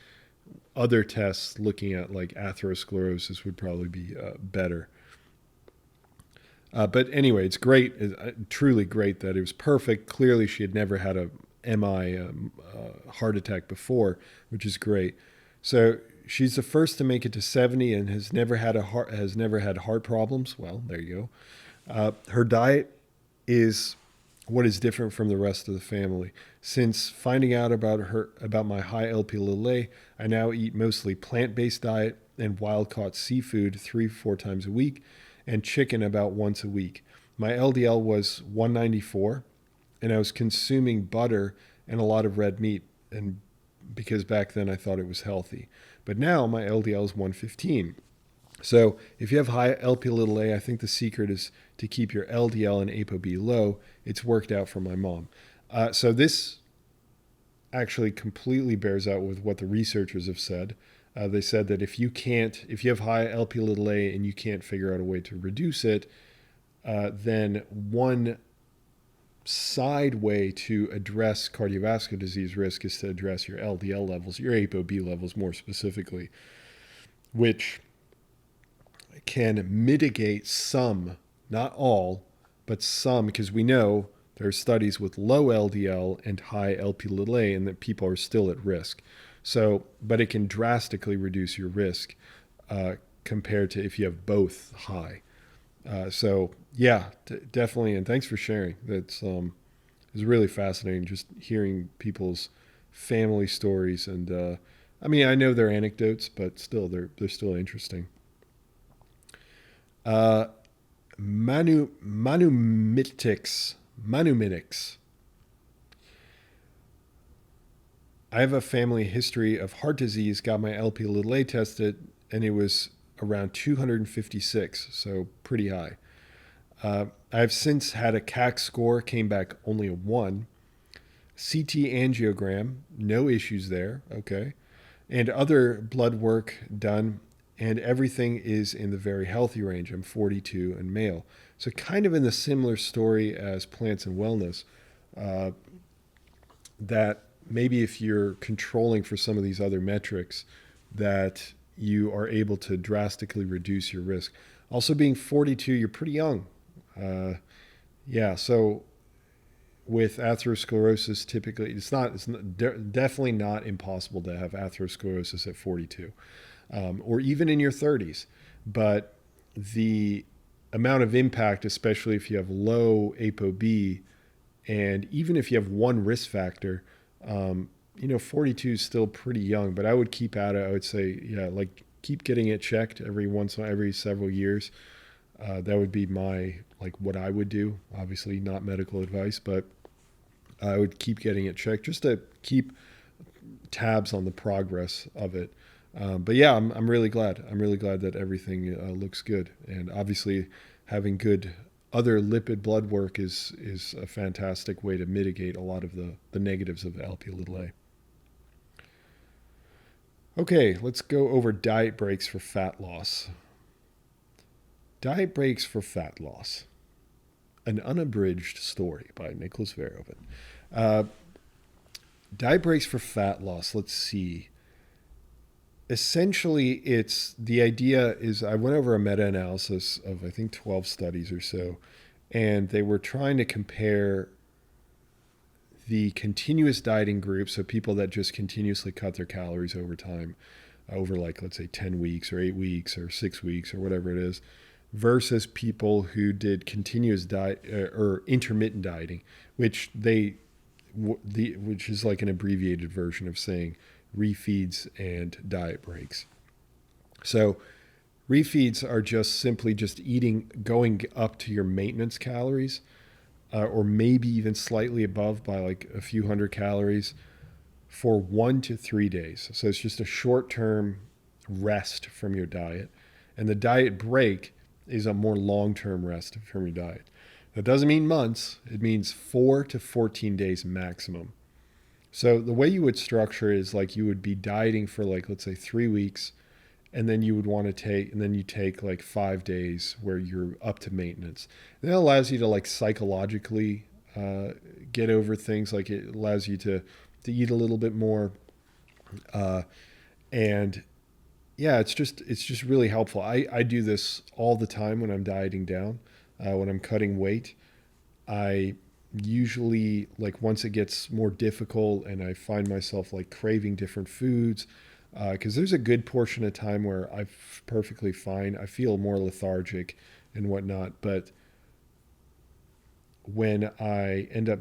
Other tests looking at like atherosclerosis would probably be better. But anyway, it's great, truly great that it was perfect. Clearly, she had never had a MI heart attack before, which is great. So she's the first to make it to 70 and has never had heart problems. Well, there you go. Her diet is what is different from the rest of the family. Since finding out about my high Lp(a), I now eat mostly plant-based diet and wild-caught seafood 3-4 times a week, and chicken about once a week. My LDL was 194, and I was consuming butter and a lot of red meat, and because back then I thought it was healthy. But now my LDL is 115. So if you have high Lp(a), I think the secret is to keep your LDL and ApoB low. It's worked out for my mom. So this actually completely bears out with what the researchers have said. They said that if you have high Lp(a) and you can't figure out a way to reduce it, then one side way to address cardiovascular disease risk is to address your LDL levels, your ApoB levels more specifically, which can mitigate some, not all, but some, because we know there are studies with low LDL and high Lp(a) and that people are still at risk. So, but it can drastically reduce your risk compared to if you have both high. Definitely, and thanks for sharing. It's really fascinating just hearing people's family stories, and I mean I know they're anecdotes, but still they're still interesting. Manumitix. I have a family history of heart disease, got my Lp(a) tested, and it was around 256, so pretty high. I've since had a CAC score, came back only a 1. CT angiogram, no issues there, okay. And other blood work done, and everything is in the very healthy range. I'm 42 and male. So kind of in the similar story as plants and wellness, that maybe if you're controlling for some of these other metrics, that you are able to drastically reduce your risk. Also, being 42, you're pretty young. So with atherosclerosis, typically, definitely not impossible to have atherosclerosis at 42, or even in your 30s. But the amount of impact, especially if you have low ApoB, and even if you have one risk factor, 42 is still pretty young, but I would keep at it. I would say, keep getting it checked every several years. That would be what I would do. Obviously not medical advice, but I would keep getting it checked just to keep tabs on the progress of it. But yeah, I'm really glad. I'm really glad that everything looks good. And obviously having good other lipid blood work is a fantastic way to mitigate a lot of the negatives of Lp(a). Okay, let's go over diet breaks for fat loss. Diet breaks for fat loss. An unabridged story by Nicholas Verhoeven. Diet breaks for fat loss. Let's see. Essentially, the idea is I went over a meta-analysis of, I think, 12 studies or so, and they were trying to compare the continuous dieting group, so people that just continuously cut their calories over time, over let's say 10 weeks or 8 weeks or 6 weeks or whatever it is, versus people who did continuous diet or intermittent dieting, which is like an abbreviated version of saying refeeds and diet breaks. So refeeds are just simply eating, going up to your maintenance calories, or maybe even slightly above by a few hundred calories for 1 to 3 days. So it's just a short-term rest from your diet. And the diet break is a more long-term rest from your diet. That doesn't mean months. It means 4 to 14 days maximum. So the way you would structure is you would be dieting for let's say 3 weeks, and then you would want to take 5 days where you're up to maintenance. And that allows you to psychologically get over things. It allows you to eat a little bit more, and yeah, it's just really helpful. I do this all the time when I'm dieting down, when I'm cutting weight. I usually once it gets more difficult and I find myself craving different foods, because there's a good portion of time where I'm perfectly fine. I feel more lethargic and whatnot, but when I end up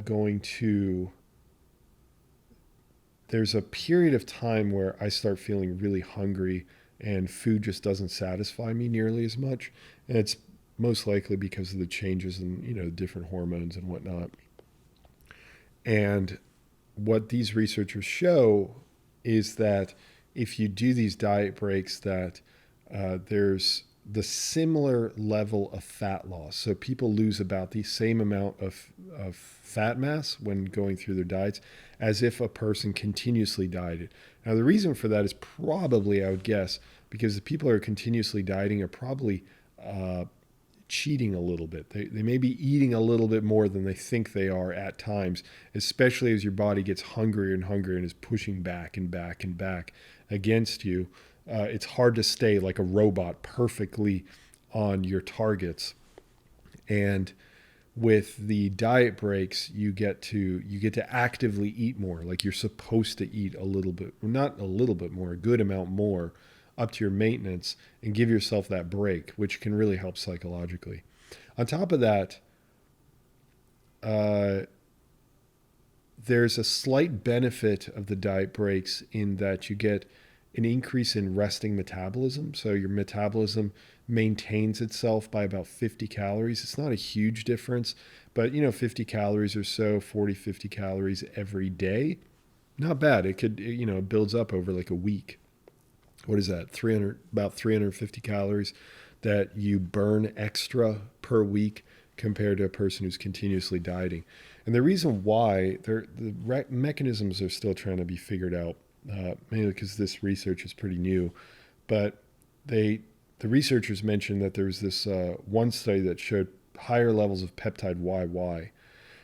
there's a period of time where I start feeling really hungry and food just doesn't satisfy me nearly as much. And it's most likely because of the changes in, different hormones and whatnot. And what these researchers show is that if you do these diet breaks, that there's the similar level of fat loss. So people lose about the same amount of fat mass when going through their diets as if a person continuously dieted. Now, the reason for that is probably, I would guess, because the people who are continuously dieting are probably cheating a little bit. They may be eating a little bit more than they think they are at times, especially as your body gets hungrier and hungrier and is pushing back and back and back against you. It's hard to stay like a robot perfectly on your targets. And with the diet breaks, you get to actively eat more. You're supposed to eat a little bit, not a little bit more, a good amount more up to your maintenance, and give yourself that break, which can really help psychologically. On top of that, there's a slight benefit of the diet breaks in that you get an increase in resting metabolism. So your metabolism maintains itself by about 50 calories. It's not a huge difference, but 50 calories or so, 40, 50 calories every day, not bad. It could, it builds up over a week. What is that? About 350 calories that you burn extra per week compared to a person who's continuously dieting. And the reason why, the mechanisms are still trying to be figured out, mainly because this research is pretty new. But the researchers mentioned that there was this one study that showed higher levels of peptide YY.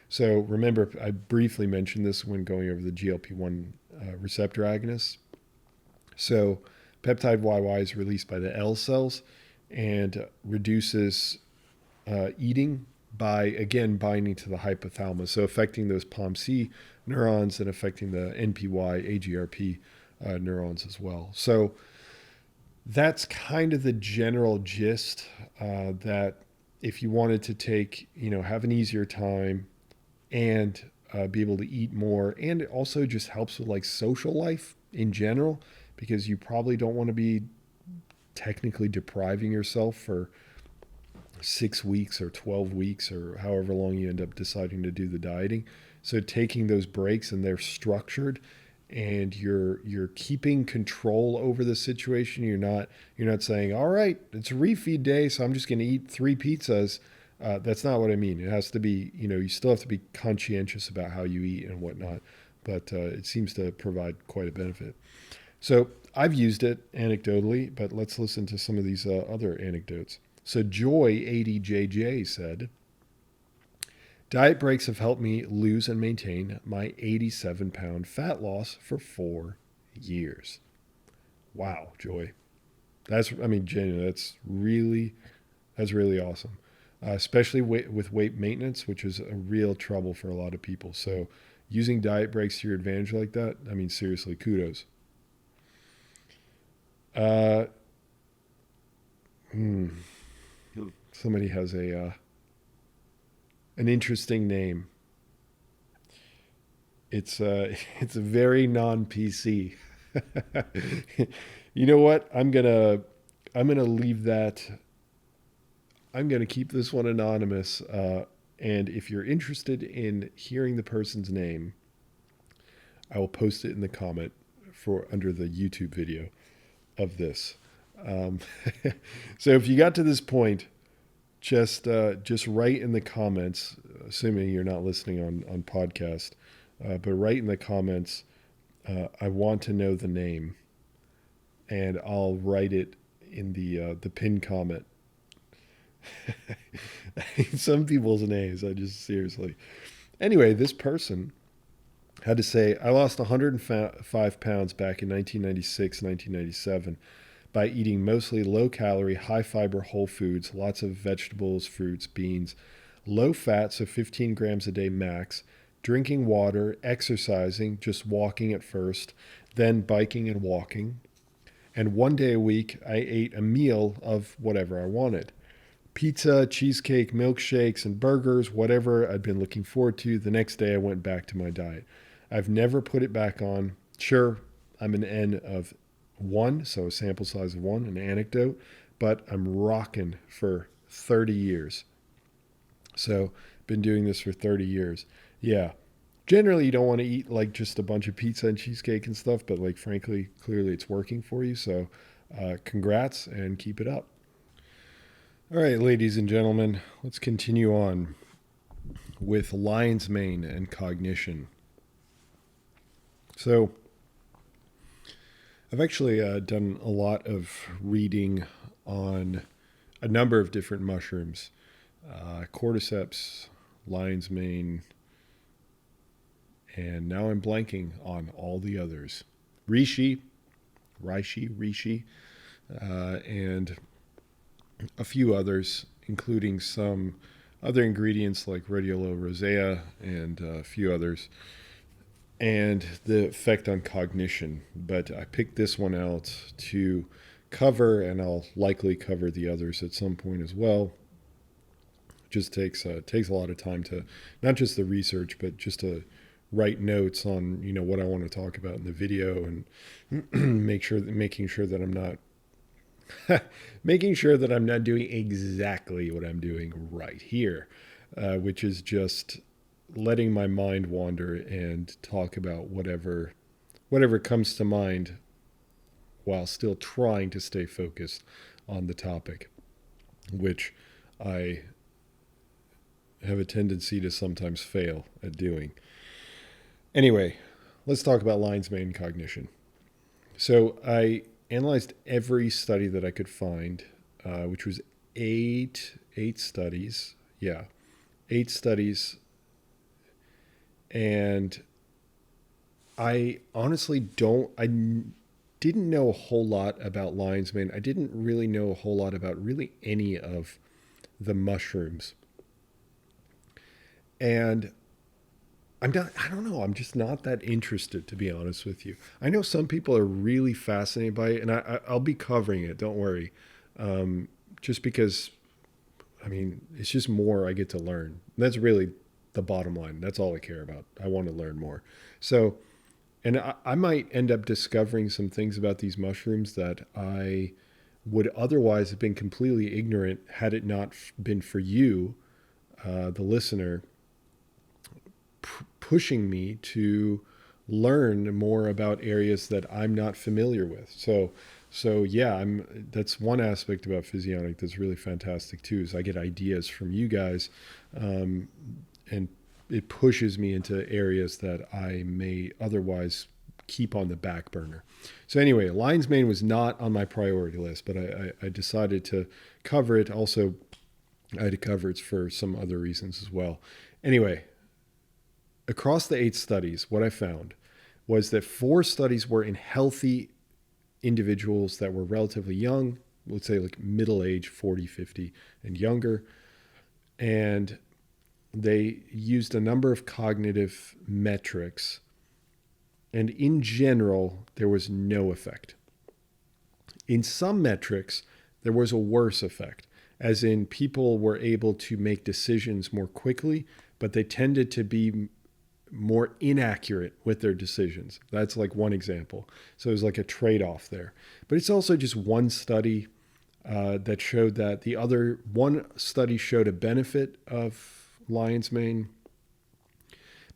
So remember, I briefly mentioned this when going over the GLP-1 receptor agonists. So peptide YY is released by the L cells and reduces eating by, again, binding to the hypothalamus, so affecting those POMC neurons and affecting the NPY, AGRP neurons as well. So that's kind of the general gist, that if you wanted to take, have an easier time and be able to eat more, and it also just helps with like social life in general, because you probably don't want to be technically depriving yourself for 6 weeks or 12 weeks or however long you end up deciding to do the dieting. So taking those breaks, and they're structured, and you're keeping control over the situation. You're not saying, all right, it's refeed day, so I'm just going to eat 3 pizzas. That's not what I mean. It has to be, you still have to be conscientious about how you eat and whatnot, but it seems to provide quite a benefit. So I've used it anecdotally, but let's listen to some of these other anecdotes. So Joy80JJ said, diet breaks have helped me lose and maintain my 87-pound fat loss for 4 years. Wow, Joy. Genuinely, that's really awesome. Especially with weight maintenance, which is a real trouble for a lot of people. So using diet breaks to your advantage like that, seriously, kudos. Somebody has an interesting name. It's a very non-PC. You know what? I'm gonna leave that. I'm gonna keep this one anonymous. And if you're interested in hearing the person's name, I will post it in the comment under the YouTube video of this. So if you got to this point, just write in the comments, assuming you're not listening on podcast, but write in the comments, I want to know the name, and I'll write it in the pinned comment. Some people's names, seriously. Anyway, this person had to say, I lost 105 pounds back in 1996, 1997 by eating mostly low-calorie, high-fiber whole foods, lots of vegetables, fruits, beans, low fat, so 15 grams a day max, drinking water, exercising, just walking at first, then biking and walking. And 1 day a week, I ate a meal of whatever I wanted. Pizza, cheesecake, milkshakes, and burgers, whatever I'd been looking forward to. The next day, I went back to my diet. I've never put it back on. Sure, I'm an N of 1, so a sample size of 1, an anecdote, but I'm rocking for 30 years. So, been doing this for 30 years. Yeah. Generally, you don't want to eat like just a bunch of pizza and cheesecake and stuff, but like, frankly, clearly it's working for you. So, congrats and keep it up. All right, ladies and gentlemen, let's continue on with lion's mane and cognition. So, I've actually done a lot of reading on a number of different mushrooms, cordyceps, lion's mane, and now I'm blanking on all the others. Reishi, and a few others, including some other ingredients like rhodiola rosea and a few others, and the effect on cognition. But I picked this one out to cover, and I'll likely cover the others at some point as well. Just takes a lot of time to, not just the research, but just to write notes on, what I want to talk about in the video, and making sure that I'm not doing exactly what I'm doing right here, which is just letting my mind wander and talk about whatever comes to mind while still trying to stay focused on the topic, which I have a tendency to sometimes fail at doing. Anyway, let's talk about lion's mane cognition. So I analyzed every study that I could find, which was eight studies. Yeah, 8 studies. And I honestly didn't know a whole lot about lion's mane. I didn't really know a whole lot about really any of the mushrooms. And I don't know, I'm just not that interested, to be honest with you. I know some people are really fascinated by it, and I'll be covering it, don't worry. Just because, I mean, it's just more I get to learn. That's really the bottom line. That's all I care about. I want to learn more. So, and I might end up discovering some things about these mushrooms that I would otherwise have been completely ignorant had it not been for you, the listener, pushing me to learn more about areas that I'm not familiar with. So yeah, that's one aspect about Physionic that's really fantastic too, is I get ideas from you guys, and it pushes me into areas that I may otherwise keep on the back burner. So anyway, lion's mane was not on my priority list, but I decided to cover it. Also, I had to cover it for some other reasons as well. Anyway, across the 8 studies, what I found was that 4 studies were in healthy individuals that were relatively young, let's say like middle age, 40, 50 and younger. And they used a number of cognitive metrics. And in general, there was no effect. In some metrics, there was a worse effect, as in people were able to make decisions more quickly, but they tended to be more inaccurate with their decisions. That's like one example. So it was like a trade-off there. But it's also just one study that showed that one study showed a benefit of lion's mane.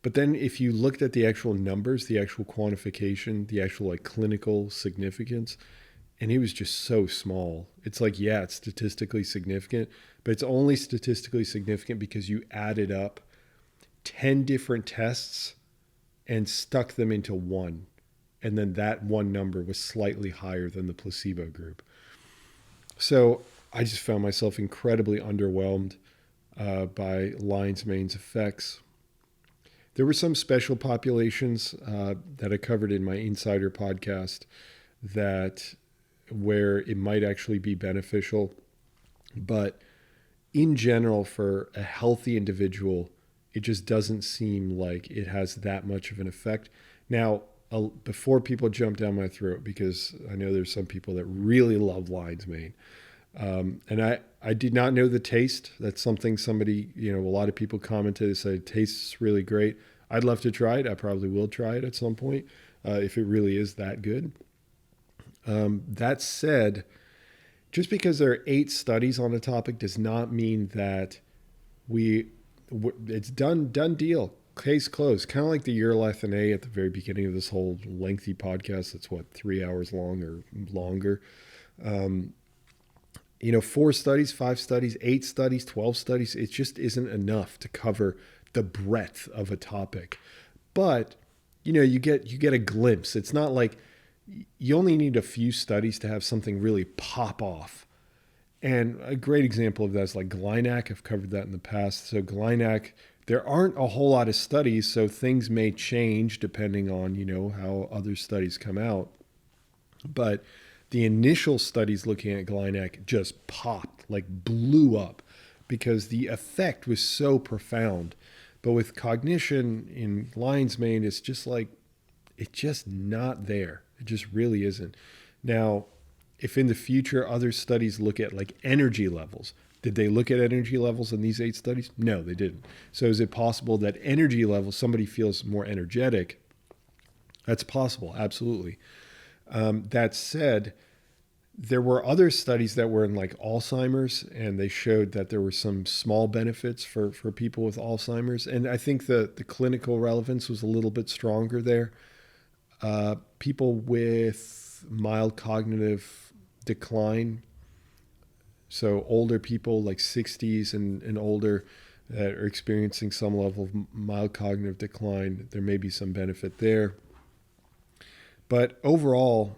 But then if you looked at the actual numbers, the actual quantification, the actual like clinical significance, and it was just so small. It's like, yeah, it's statistically significant, but it's only statistically significant because you added up 10 different tests and stuck them into one. And then that one number was slightly higher than the placebo group. So I just found myself incredibly underwhelmed by lion's mane's effects. There were some special populations that I covered in my Insider podcast where it might actually be beneficial. But in general, for a healthy individual, it just doesn't seem like it has that much of an effect. Now, before people jump down my throat, because I know there's some people that really love lion's mane. And I did not know the taste. That's something a lot of people commented and said, it tastes really great. I'd love to try it. I probably will try it at some point if it really is that good. That said, just because there are 8 studies on a topic does not mean that it's done deal. Case closed. Kind of like the Urolithin A at the very beginning of this whole lengthy podcast. That's 3 hours long or longer. 4 studies, 5 studies, 8 studies, 12 studies. It just isn't enough to cover the breadth of a topic. But, you get a glimpse. It's not like you only need a few studies to have something really pop off. And a great example of that is like Glynac. I've covered that in the past. So Glynac, there aren't a whole lot of studies, so things may change depending on, how other studies come out. But the initial studies looking at Glynac just popped, like blew up, because the effect was so profound. But with Cognition in lion's mane, it's just not there. It just really isn't. Now, if in the future other studies look at like energy levels, did they look at energy levels in these 8 studies? No, they didn't. So is it possible that energy levels, somebody feels more energetic? That's possible, absolutely. That said, there were other studies that were in like Alzheimer's, and they showed that there were some small benefits for people with Alzheimer's. And I think the clinical relevance was a little bit stronger there. People with mild cognitive decline, so older people like 60s and older that are experiencing some level of mild cognitive decline, there may be some benefit there. But overall,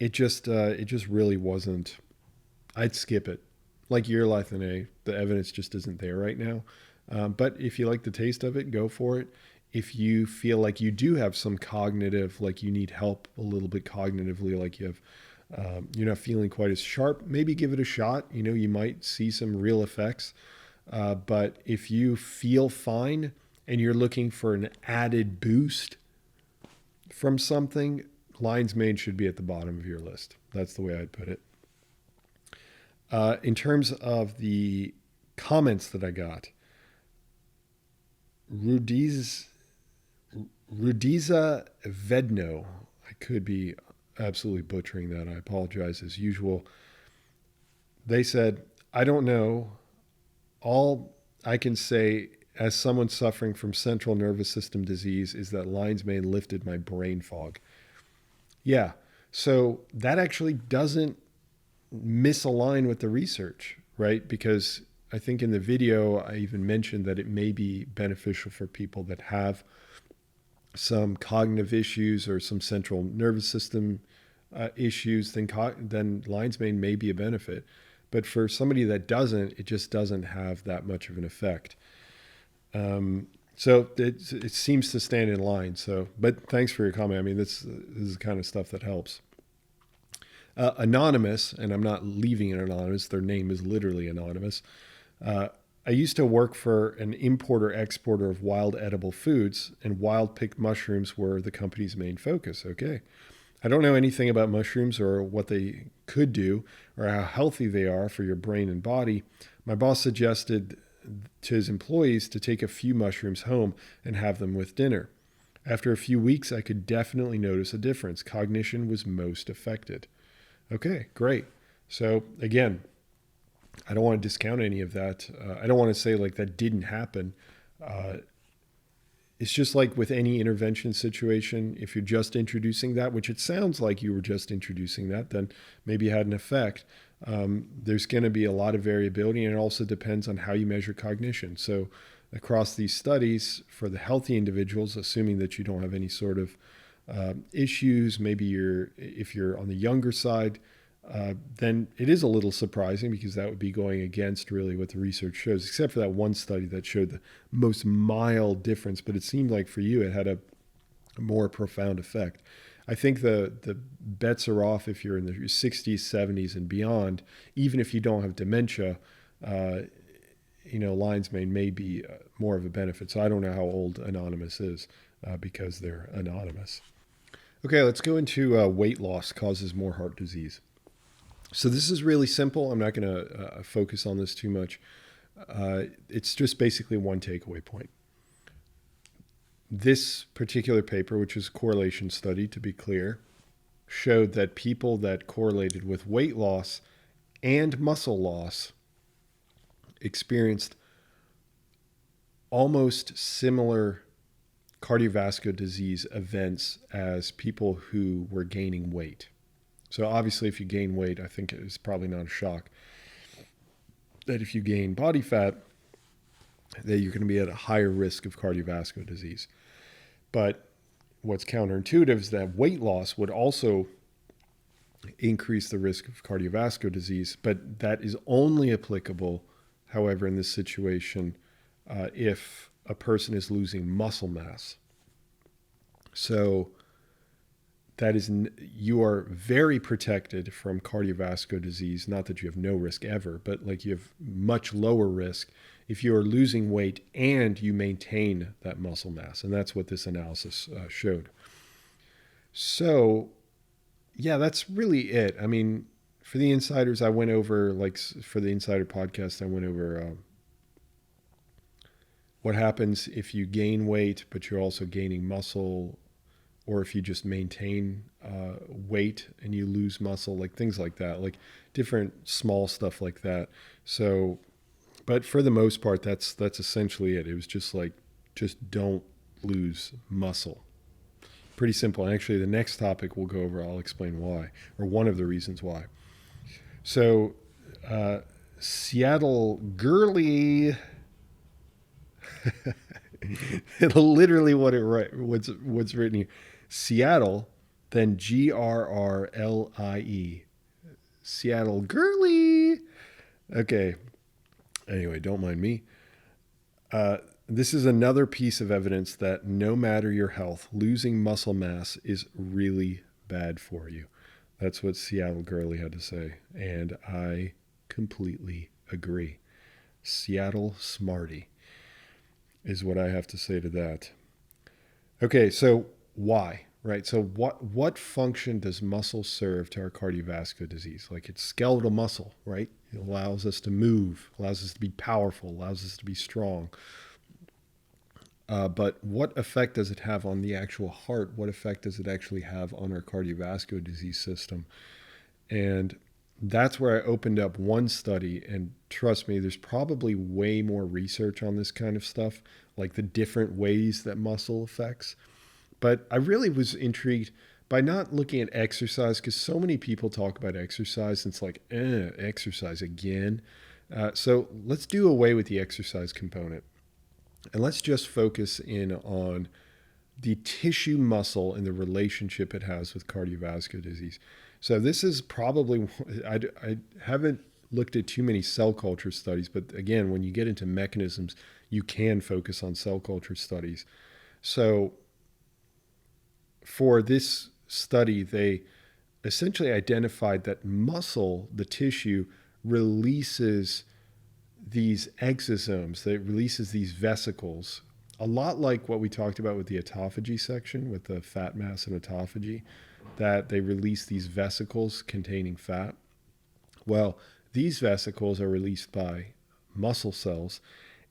it just really wasn't. I'd skip it. Like Urolithin A, the evidence just isn't there right now. But if you like the taste of it, go for it. If you feel like you do have some cognitive, like you need help a little bit cognitively, like you're not feeling quite as sharp, maybe give it a shot. You might see some real effects. But if you feel fine and you're looking for an added boost from something, lion's mane should be at the bottom of your list. That's the way I'd put it. In terms of the comments that I got, Rudiza Vedno, I could be absolutely butchering that. I apologize as usual. They said, I don't know. All I can say as someone suffering from central nervous system disease is that lion's mane lifted my brain fog. Yeah. So that actually doesn't misalign with the research, right? Because I think in the video, I even mentioned that it may be beneficial for people that have some cognitive issues or some central nervous system issues, then lion's mane may be a benefit. But for somebody that doesn't, it just doesn't have that much of an effect. So it seems to stand in line. So, but thanks for your comment. I mean, this is the kind of stuff that helps. Anonymous, and I'm not leaving it anonymous. Their name is literally anonymous. I used to work for an importer-exporter of wild edible foods, and wild-picked mushrooms were the company's main focus. Okay. I don't know anything about mushrooms or what they could do or how healthy they are for your brain and body. My boss suggested to his employees to take a few mushrooms home and have them with dinner. After a few weeks, I could definitely notice a difference. Cognition was most affected. Okay, great. So again, I don't want to discount any of that. I don't want to say like that didn't happen. It's just like with any intervention situation, if you're just introducing that, which it sounds like you were just introducing that, then maybe it had an effect. There's going to be a lot of variability, and it also depends on how you measure cognition. So across these studies, for the healthy individuals, assuming that you don't have any sort of issues, maybe if you're on the younger side, then it is a little surprising because that would be going against really what the research shows, except for that one study that showed the most mild difference. But it seemed like for you, it had a more profound effect. I think the bets are off if you're in the 60s, 70s, and beyond. Even if you don't have dementia, lion's mane may be more of a benefit. So I don't know how old Anonymous is because they're anonymous. Okay, let's go into weight loss causes more heart disease. So this is really simple. I'm not going to focus on this too much. It's just basically one takeaway point. This particular paper, which is a correlation study to be clear, showed that people that correlated with weight loss and muscle loss experienced almost similar cardiovascular disease events as people who were gaining weight. So obviously, if you gain weight, I think it's probably not a shock that if you gain body fat, that you're going to be at a higher risk of cardiovascular disease. But what's counterintuitive is that weight loss would also increase the risk of cardiovascular disease, but that is only applicable, however, in this situation, if a person is losing muscle mass. So that is, you are very protected from cardiovascular disease. Not that you have no risk ever, but like you have much lower risk if you are losing weight and you maintain that muscle mass. And that's what this analysis showed. So yeah, that's really it. I mean, for the insiders, I went over, like for the Insider podcast, I went over what happens if you gain weight, but you're also gaining muscle, or if you just maintain weight and you lose muscle, like things like that, like different small stuff like that. So, but for the most part, that's essentially it. It was just like, just don't lose muscle. Pretty simple. And actually, the next topic we'll go over, I'll explain why, or one of the reasons why. So, Seattle Girly, literally what's written here. Seattle then GRRLIE. Seattle girly. Okay. Anyway, don't mind me. This is another piece of evidence that no matter your health, losing muscle mass is really bad for you. That's what Seattle Girly had to say. And I completely agree. Seattle Smarty is what I have to say to that. Okay, so why? Right? So what function does muscle serve to our cardiovascular disease? Like it's skeletal muscle, right? It allows us to move, allows us to be powerful, allows us to be strong. But what effect does it have on the actual heart? What effect does it actually have on our cardiovascular disease system? And that's where I opened up one study. And trust me, there's probably way more research on this kind of stuff, like the different ways that muscle affects. But I really was intrigued by not looking at exercise, because so many people talk about exercise and it's like, exercise again. So let's do away with the exercise component. And let's just focus in on the tissue muscle and the relationship it has with cardiovascular disease. So this is probably, I haven't looked at too many cell culture studies, but again, when you get into mechanisms, you can focus on cell culture studies. So for this study, they essentially identified that muscle, the tissue, releases these exosomes, that releases these vesicles, a lot like what we talked about with the autophagy section, with the fat mass and autophagy, that they release these vesicles containing fat. Well, these vesicles are released by muscle cells,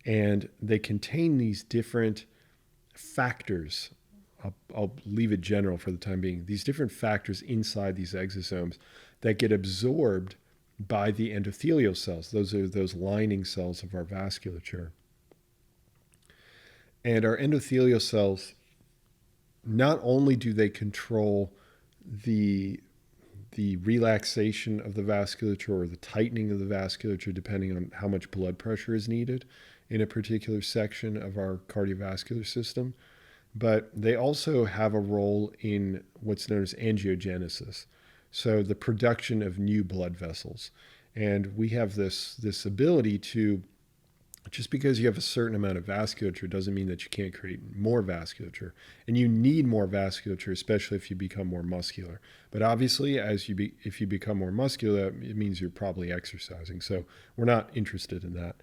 and they contain these different factors. I'll leave it general for the time being. These different factors inside these exosomes that get absorbed by the endothelial cells. Those are those lining cells of our vasculature. And our endothelial cells, not only do they control the relaxation of the vasculature or the tightening of the vasculature, depending on how much blood pressure is needed in a particular section of our cardiovascular system, but they also have a role in what's known as angiogenesis. So the production of new blood vessels. And we have this ability to, just because you have a certain amount of vasculature doesn't mean that you can't create more vasculature. And you need more vasculature, especially if you become more muscular. But obviously, if you become more muscular, it means you're probably exercising. So we're not interested in that.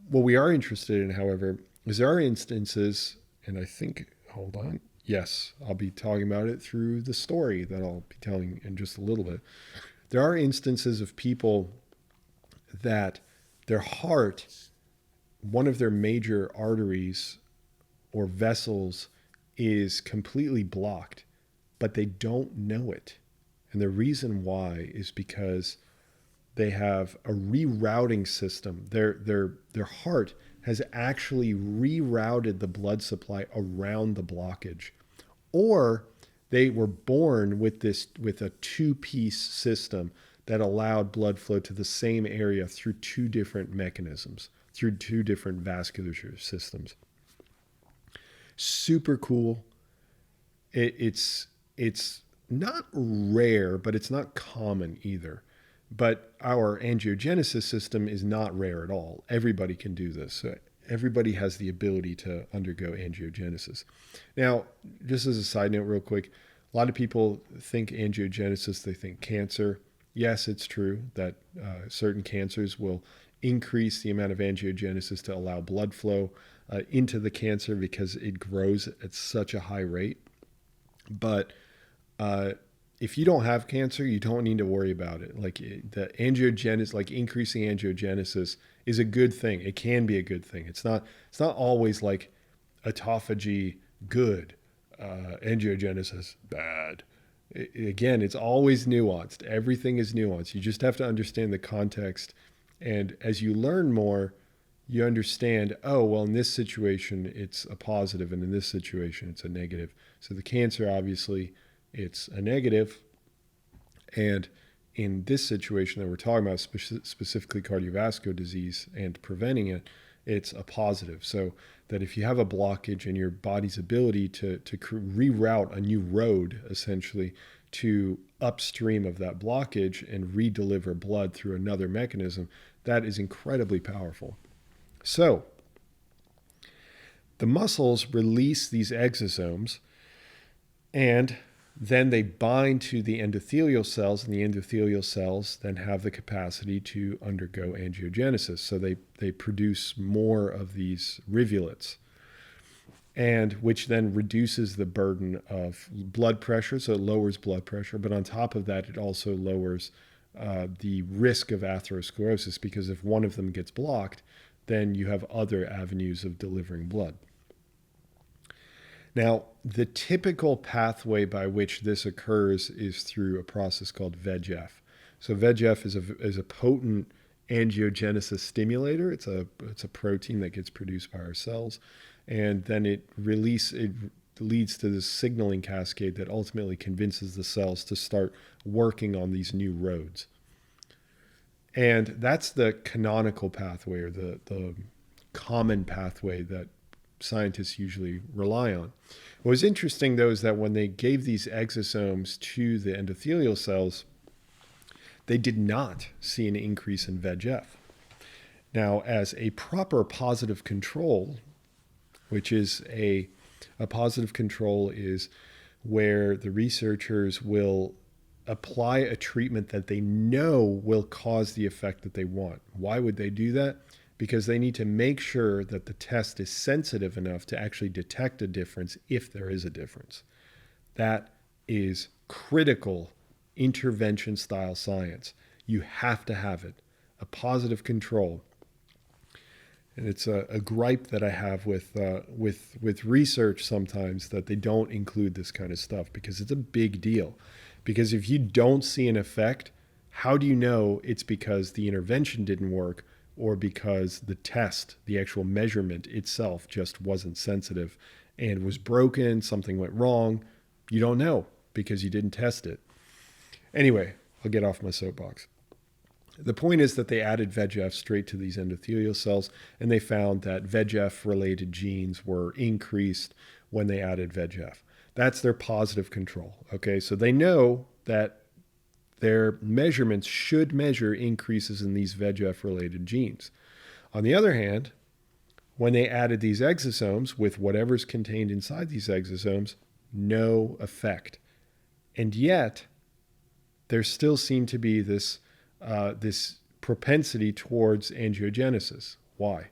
What we are interested in, however, is there are instances, and I think, hold on. Yes, I'll be talking about it through the story that I'll be telling in just a little bit. There are instances of people that their heart, one of their major arteries or vessels, is completely blocked, but they don't know it. And the reason why is because they have a rerouting system. Their heart has actually rerouted the blood supply around the blockage. Or they were born with a two-piece system that allowed blood flow to the same area through two different mechanisms, through two different vasculature systems. Super cool. It's not rare, but it's not common either. But our angiogenesis system is not rare at all. Everybody can do this. Everybody has the ability to undergo angiogenesis. Now, just as a side note real quick, a lot of people think angiogenesis, they think cancer. Yes, it's true that certain cancers will increase the amount of angiogenesis to allow blood flow into the cancer because it grows at such a high rate. But if you don't have cancer, you don't need to worry about it. Like the angiogenesis, like increasing angiogenesis is a good thing. It can be a good thing. It's not always like autophagy good, angiogenesis bad. Again, it's always nuanced. Everything is nuanced. You just have to understand the context. And as you learn more, you understand, oh, well, in this situation, it's a positive, and in this situation, it's a negative. So the cancer, obviously, it's a negative. And in this situation that we're talking about, specifically cardiovascular disease and preventing it, it's a positive. So that if you have a blockage in your body's ability to reroute a new road, essentially, to upstream of that blockage and redeliver blood through another mechanism, that is incredibly powerful. So the muscles release these exosomes, and then they bind to the endothelial cells, and the endothelial cells then have the capacity to undergo angiogenesis. So they produce more of these rivulets, and which then reduces the burden of blood pressure. So it lowers blood pressure, but on top of that, it also lowers the risk of atherosclerosis, because if one of them gets blocked, then you have other avenues of delivering blood. Now, the typical pathway by which this occurs is through a process called VEGF. So VEGF is a potent angiogenesis stimulator. It's a protein that gets produced by our cells, and then it leads to this signaling cascade that ultimately convinces the cells to start working on these new roads. And that's the canonical pathway, or the common pathway that scientists usually rely on. What was interesting, though, is that when they gave these exosomes to the endothelial cells, they did not see an increase in VEGF. Now, as a proper positive control, which is a positive control is where the researchers will apply a treatment that they know will cause the effect that they want. Why would they do that? Because they need to make sure that the test is sensitive enough to actually detect a difference if there is a difference. That is critical intervention style science. You have to have it, a positive control. And it's a gripe that I have with research sometimes, that they don't include this kind of stuff, because it's a big deal. Because if you don't see an effect, how do you know it's because the intervention didn't work, or because the test, the actual measurement itself, just wasn't sensitive and was broken, something went wrong? You don't know because you didn't test it. Anyway, I'll get off my soapbox. The point is that they added VEGF straight to these endothelial cells, and they found that VEGF-related genes were increased when they added VEGF. That's their positive control. Okay, so they know that their measurements should measure increases in these VEGF-related genes. On the other hand, when they added these exosomes with whatever's contained inside these exosomes, no effect. And yet, there still seemed to be this propensity towards angiogenesis. Why?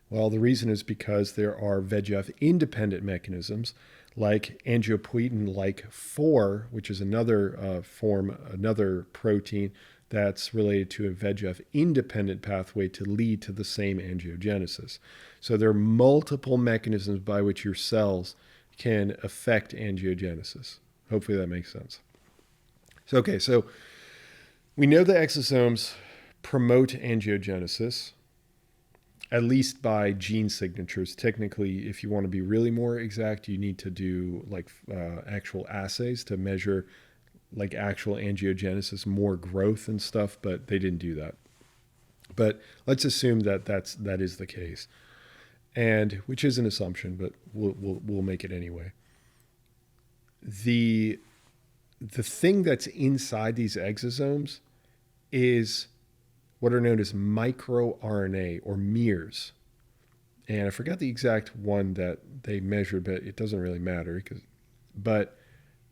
Well, the reason is because there are VEGF-independent mechanisms like angiopoietin-like 4, which is another protein that's related to a VEGF-independent pathway to lead to the same angiogenesis. So there are multiple mechanisms by which your cells can affect angiogenesis. Hopefully that makes sense. So we know the exosomes promote angiogenesis, at least by gene signatures. Technically, if you want to be really more exact, you need to do actual assays to measure like actual angiogenesis, more growth and stuff, but they didn't do that. But let's assume that that is the case, and which is an assumption, but we'll make it anyway. The thing that's inside these exosomes is what are known as microRNA, or mirs. And I forgot the exact one that they measured, but it doesn't really matter. But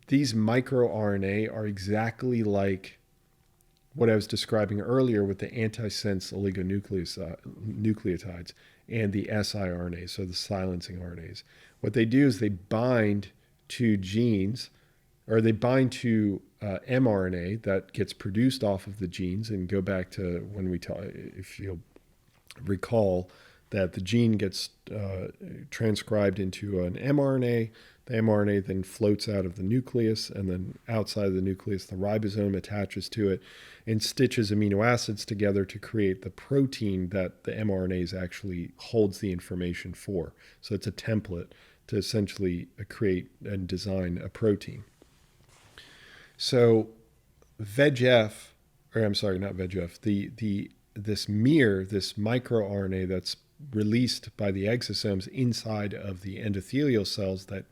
these microRNA are exactly like what I was describing earlier with the antisense oligonucleotides and the siRNA, so the silencing RNAs. What they do is they bind to genes, or they bind to mRNA that gets produced off of the genes. And go back to when we talk, if you'll recall, that the gene gets transcribed into an mRNA. The mRNA then floats out of the nucleus, and then outside of the nucleus, the ribosome attaches to it and stitches amino acids together to create the protein that the mRNA actually holds the information for. So it's a template to essentially create and design a protein. So VEGF, or I'm sorry, not VEGF, the this microRNA that's released by the exosomes inside of the endothelial cells that,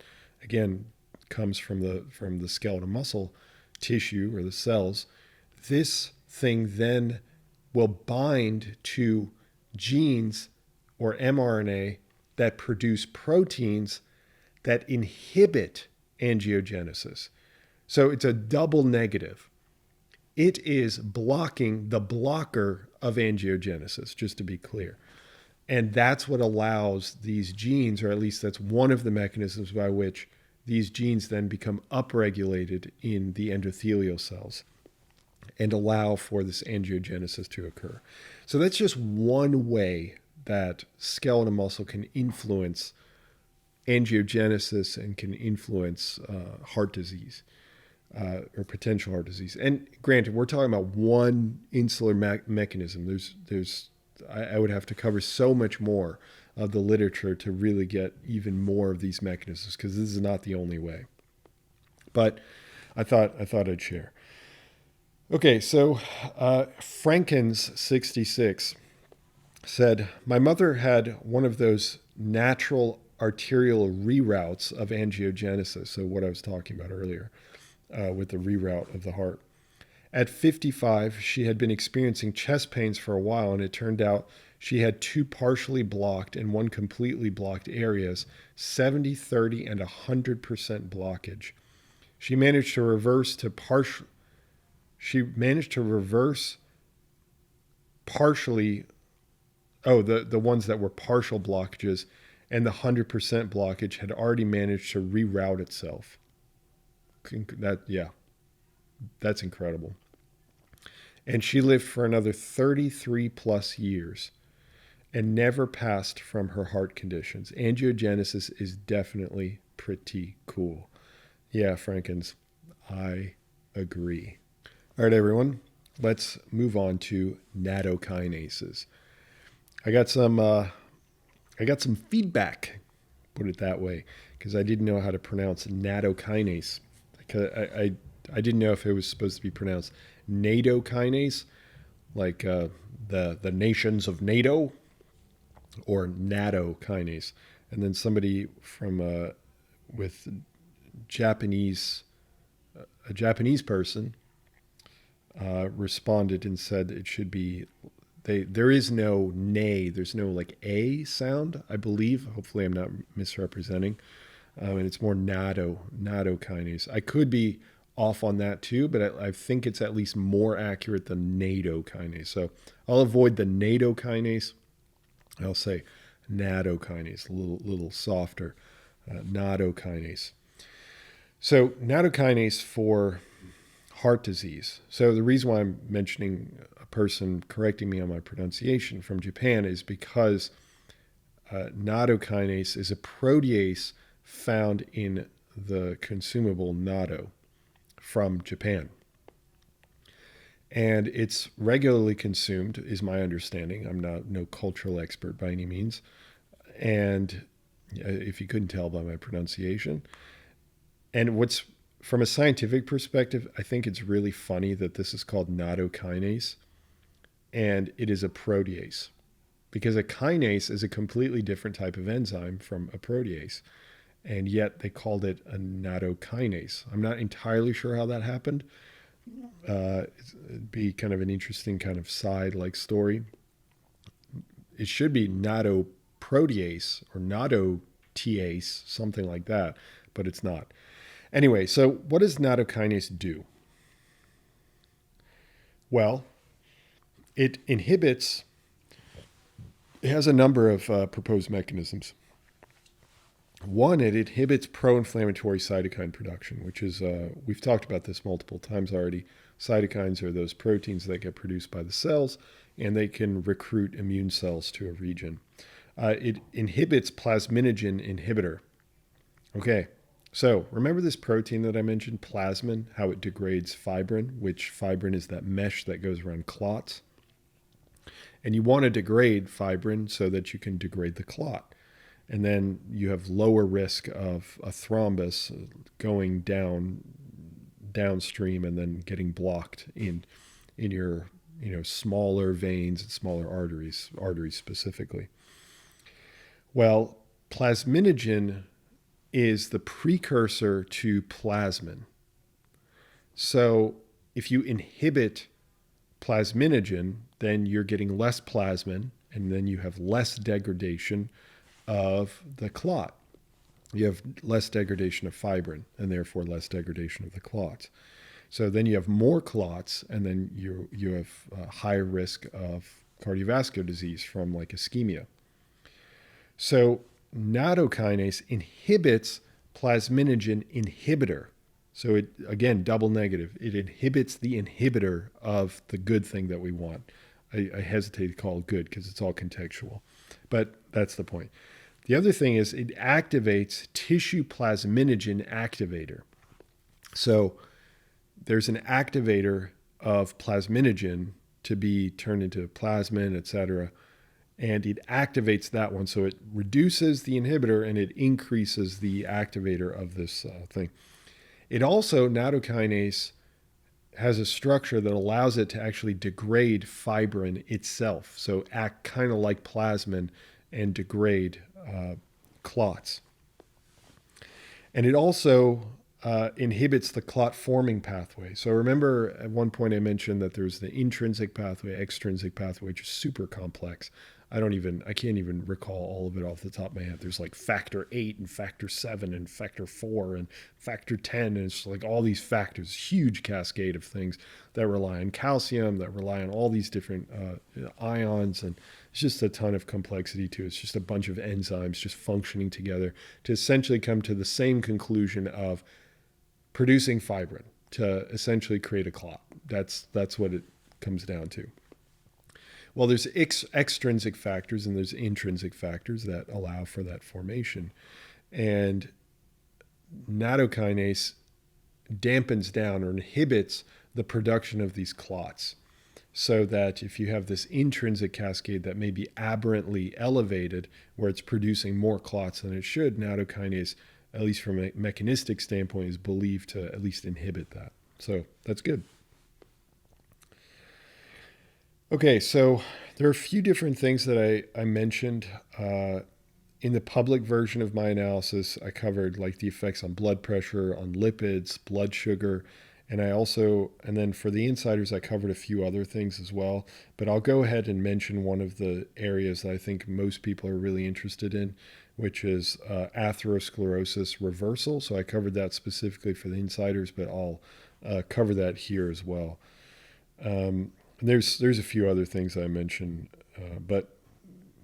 again, comes from the skeletal muscle tissue or the cells. This thing then will bind to genes or mRNA that produce proteins that inhibit angiogenesis. So it's a double negative. It is blocking the blocker of angiogenesis, just to be clear. And that's what allows these genes, or at least that's one of the mechanisms by which these genes then become upregulated in the endothelial cells and allow for this angiogenesis to occur. So that's just one way that skeletal muscle can influence angiogenesis and can influence heart disease or potential heart disease. And granted, we're talking about one insular mechanism. I would have to cover so much more of the literature to really get even more of these mechanisms, because this is not the only way. But I thought I'd share. Okay, so Frankens66 said, my mother had one of those natural arterial reroutes of angiogenesis, so what I was talking about earlier with the reroute of the heart. At 55, she had been experiencing chest pains for a while, and it turned out she had 2 partially blocked and 1 completely blocked areas, 70, 30, and 100% blockage. She managed to reverse partially, the ones that were partial blockages, and the 100% blockage had already managed to reroute itself. That's incredible. And she lived for another 33 plus years and never passed from her heart conditions. Angiogenesis is definitely pretty cool. Yeah, Frankens, I agree. All right, everyone, let's move on to nattokinases. I got some feedback, put it that way, because I didn't know how to pronounce nattokinase. I didn't know if it was supposed to be pronounced nattokinase, like the nations of NATO, or nattokinase. And then somebody from with Japanese, a Japanese person responded and said it should be. There is no nay. There's no like a sound, I believe. Hopefully, I'm not misrepresenting. And it's more nattokinase. I could be off on that too, but I think it's at least more accurate than nattokinase. So I'll avoid the nattokinase. I'll say nattokinase, a little softer. Nattokinase. So nattokinase for heart disease. So the reason why I'm mentioning a person correcting me on my pronunciation from Japan is because nattokinase is a protease found in the consumable natto from Japan. And it's regularly consumed, is my understanding. I'm no cultural expert by any means. And if you couldn't tell by my pronunciation. And from a scientific perspective, I think it's really funny that this is called nattokinase, and it is a protease, because a kinase is a completely different type of enzyme from a protease, and yet they called it a nattokinase. I'm not entirely sure how that happened. It'd be kind of an interesting kind of side-like story. It should be nattoprotease or nattotease, something like that, but it's not. Anyway, so what does nattokinase do? Well, it has a number of proposed mechanisms. One, it inhibits pro-inflammatory cytokine production, which is, we've talked about this multiple times already. Cytokines are those proteins that get produced by the cells, and they can recruit immune cells to a region. It inhibits plasminogen inhibitor. Okay, so remember this protein that I mentioned, plasmin, how it degrades fibrin, which fibrin is that mesh that goes around clots. And you want to degrade fibrin so that you can degrade the clot. And then you have lower risk of a thrombus going downstream and then getting blocked in your smaller veins and smaller arteries specifically. Well, plasminogen is the precursor to plasmin. So if you inhibit plasminogen, then you're getting less plasmin, and then you have less degradation of the clot. You have less degradation of fibrin, and therefore less degradation of the clots. So then you have more clots, and then you have a higher risk of cardiovascular disease from like ischemia. So nattokinase inhibits plasminogen inhibitor. So it, again, double negative. It inhibits the inhibitor of the good thing that we want. I hesitate to call it good because it's all contextual, but that's the point. The other thing is it activates tissue plasminogen activator. So there's an activator of plasminogen to be turned into plasmin, et cetera, and it activates that one. So it reduces the inhibitor and it increases the activator of this thing. It also, nattokinase, has a structure that allows it to actually degrade fibrin itself. So act kind of like plasmin and degrade clots. And it also inhibits the clot forming pathway. So remember at one point I mentioned that there's the intrinsic pathway, extrinsic pathway, which is super complex. I can't even recall all of it off the top of my head. There's like factor 8 and factor 7 and factor 4 and factor 10. And it's like all these factors, huge cascade of things that rely on calcium, that rely on all these different ions. And it's just a ton of complexity to it. It's just a bunch of enzymes just functioning together to essentially come to the same conclusion of producing fibrin to essentially create a clot. That's what it comes down to. Well, there's extrinsic factors and there's intrinsic factors that allow for that formation. And nattokinase dampens down or inhibits the production of these clots, so that if you have this intrinsic cascade that may be aberrantly elevated, where it's producing more clots than it should, nattokinase, at least from a mechanistic standpoint, is believed to at least inhibit that. So that's good. Okay, so there are a few different things that I mentioned. In the public version of my analysis, I covered like the effects on blood pressure, on lipids, blood sugar, and then for the insiders, I covered a few other things as well. But I'll go ahead and mention one of the areas that I think most people are really interested in, which is atherosclerosis reversal. So I covered that specifically for the insiders, but I'll cover that here as well. There's a few other things I mentioned, but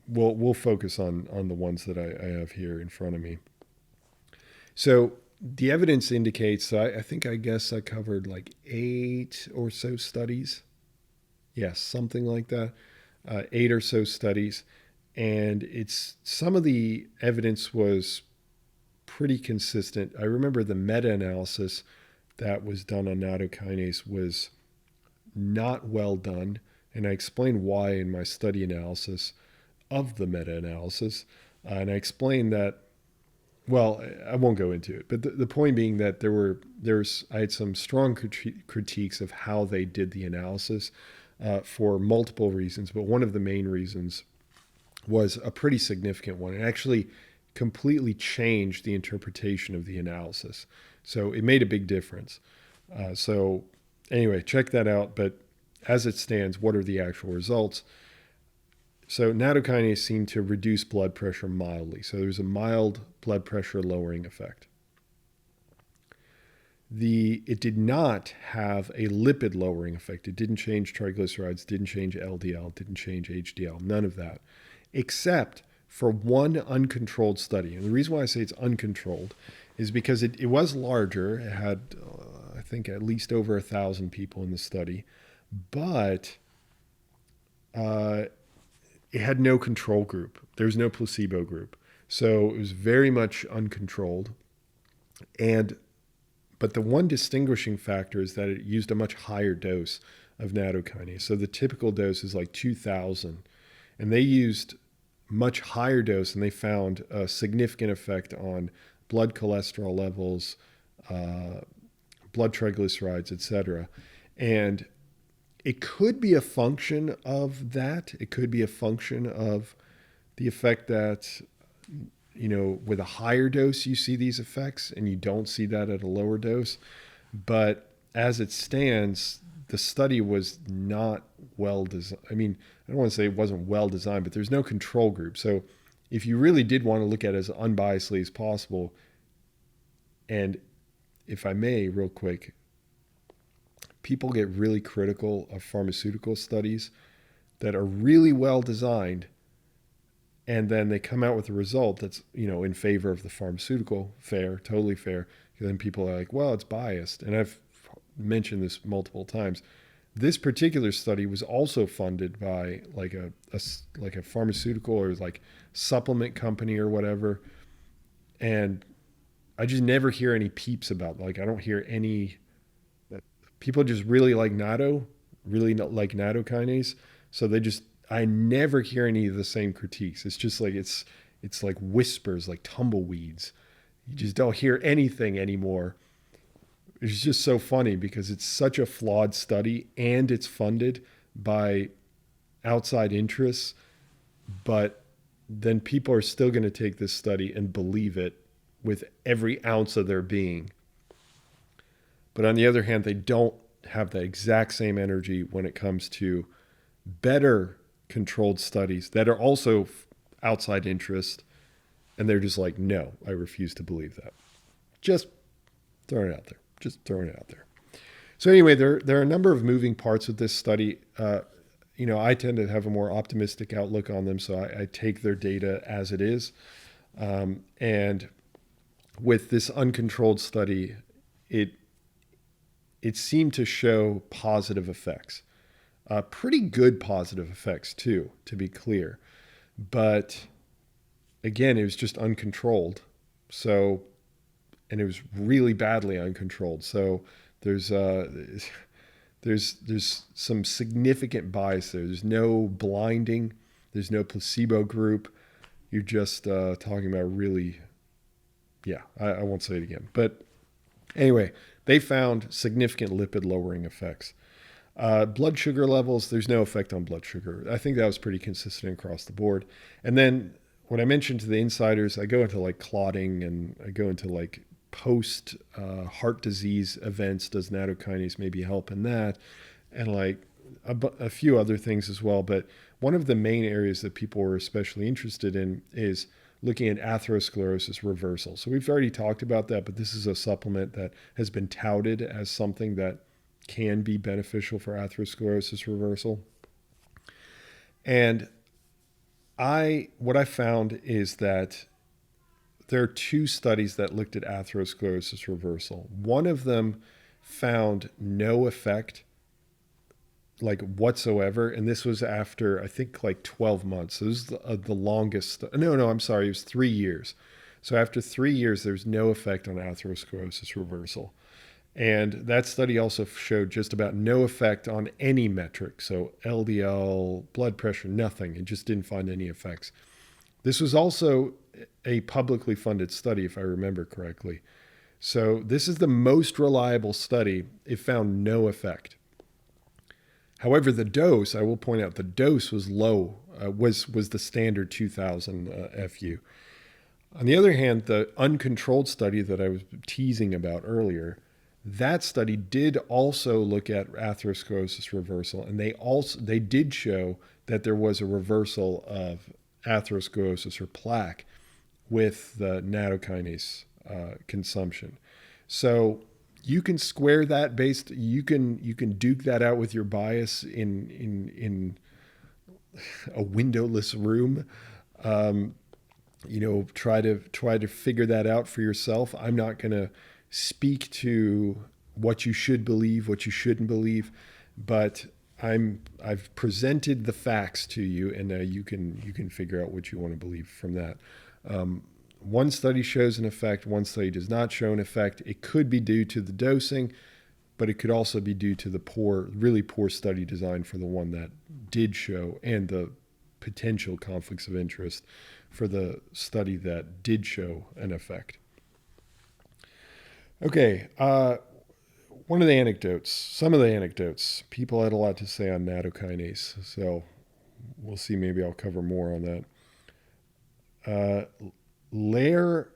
we'll focus on the ones that I have here in front of me. So the evidence indicates, I guess I covered like 8 or so studies. Yes, something like that. 8 or so studies. And some of the evidence was pretty consistent. I remember the meta-analysis that was done on nattokinase was not well done, and I explained why in my study analysis of the meta-analysis. And I explained that, well, I won't go into it, but the point being that I had some strong critiques of how they did the analysis for multiple reasons, but one of the main reasons was a pretty significant one. It actually completely changed the interpretation of the analysis. So it made a big difference. So anyway, check that out. But as it stands, what are the actual results? So nattokinase seemed to reduce blood pressure mildly. So there's a mild blood pressure lowering effect. It did not have a lipid lowering effect. It didn't change triglycerides, didn't change LDL, didn't change HDL, none of that, except for one uncontrolled study. And the reason why I say it's uncontrolled is because it was larger. It had, I think, at least over 1,000 people in the study, but it had no control group. There was no placebo group. So it was very much uncontrolled. But the one distinguishing factor is that it used a much higher dose of nattokinase. So the typical dose is like 2,000. And they used much higher dose, and they found a significant effect on blood cholesterol levels, blood triglycerides, etc. And it could be a function of that. It could be a function of the effect that, with a higher dose, you see these effects and you don't see that at a lower dose. But as it stands, the study was not well designed. I mean, I don't want to say it wasn't well designed, but there's no control group. So if you really did want to look at it as unbiasedly as possible, and if I may, real quick, people get really critical of pharmaceutical studies that are really well designed, and then they come out with a result that's, in favor of the pharmaceutical. Fair, totally fair. And then people are like, well, it's biased. And I've mentioned this multiple times. This particular study was also funded by like a pharmaceutical or like supplement company or whatever. And I just never hear any peeps about, like, I don't hear any, people just really like really like nattokinase. So I never hear any of the same critiques. It's just like, it's like whispers, like tumbleweeds. You just don't hear anything anymore. It's just so funny because it's such a flawed study and it's funded by outside interests, but then people are still going to take this study and believe it with every ounce of their being. But on the other hand, they don't have the exact same energy when it comes to better controlled studies that are also outside interest. And they're just like, no, I refuse to believe that. Just throwing it out there. So anyway, there are a number of moving parts with this study. I tend to have a more optimistic outlook on them, so I take their data as it is. And with this uncontrolled study, it seemed to show positive effects, pretty good positive effects too, to be clear. But again, it was just uncontrolled. And it was really badly uncontrolled. So there's some significant bias there. There's no blinding. There's no placebo group. You're just talking about really, I won't say it again. But anyway, they found significant lipid lowering effects. Blood sugar levels, there's no effect on blood sugar. I think that was pretty consistent across the board. And then when I mentioned to the insiders, I go into like clotting and I go into like post heart disease events. Does nattokinase maybe help in that? And like a few other things as well. But one of the main areas that people were especially interested in is looking at atherosclerosis reversal. So we've already talked about that, but this is a supplement that has been touted as something that can be beneficial for atherosclerosis reversal. And what I found is that there are two studies that looked at atherosclerosis reversal. One of them found no effect, like whatsoever, and this was after I think like 12 months. So this is the longest. No, I'm sorry, it was 3 years. So after 3 years, there's no effect on atherosclerosis reversal. And that study also showed just about no effect on any metric. So LDL, blood pressure, nothing. It just didn't find any effects. This was also a publicly funded study, if I remember correctly. So this is the most reliable study. It found no effect. However, the dose, I will point out, the dose was low, was the standard 2,000 FU. On the other hand, the uncontrolled study that I was teasing about earlier, that study did also look at atherosclerosis reversal, and they did show that there was a reversal of atherosclerosis or plaque with the nattokinase consumption. So you can square that you can duke that out with your bias in a windowless room. Try to figure that out for yourself. I'm not going to speak to what you should believe, what you shouldn't believe, but I've presented the facts to you, and you can figure out what you want to believe from that. One study shows an effect, one study does not show an effect. It could be due to the dosing, but it could also be due to the really poor study design for the one that did show, and the potential conflicts of interest for the study that did show an effect. Okay, some of the anecdotes, people had a lot to say on nattokinase. So we'll see. Maybe I'll cover more on that. Lair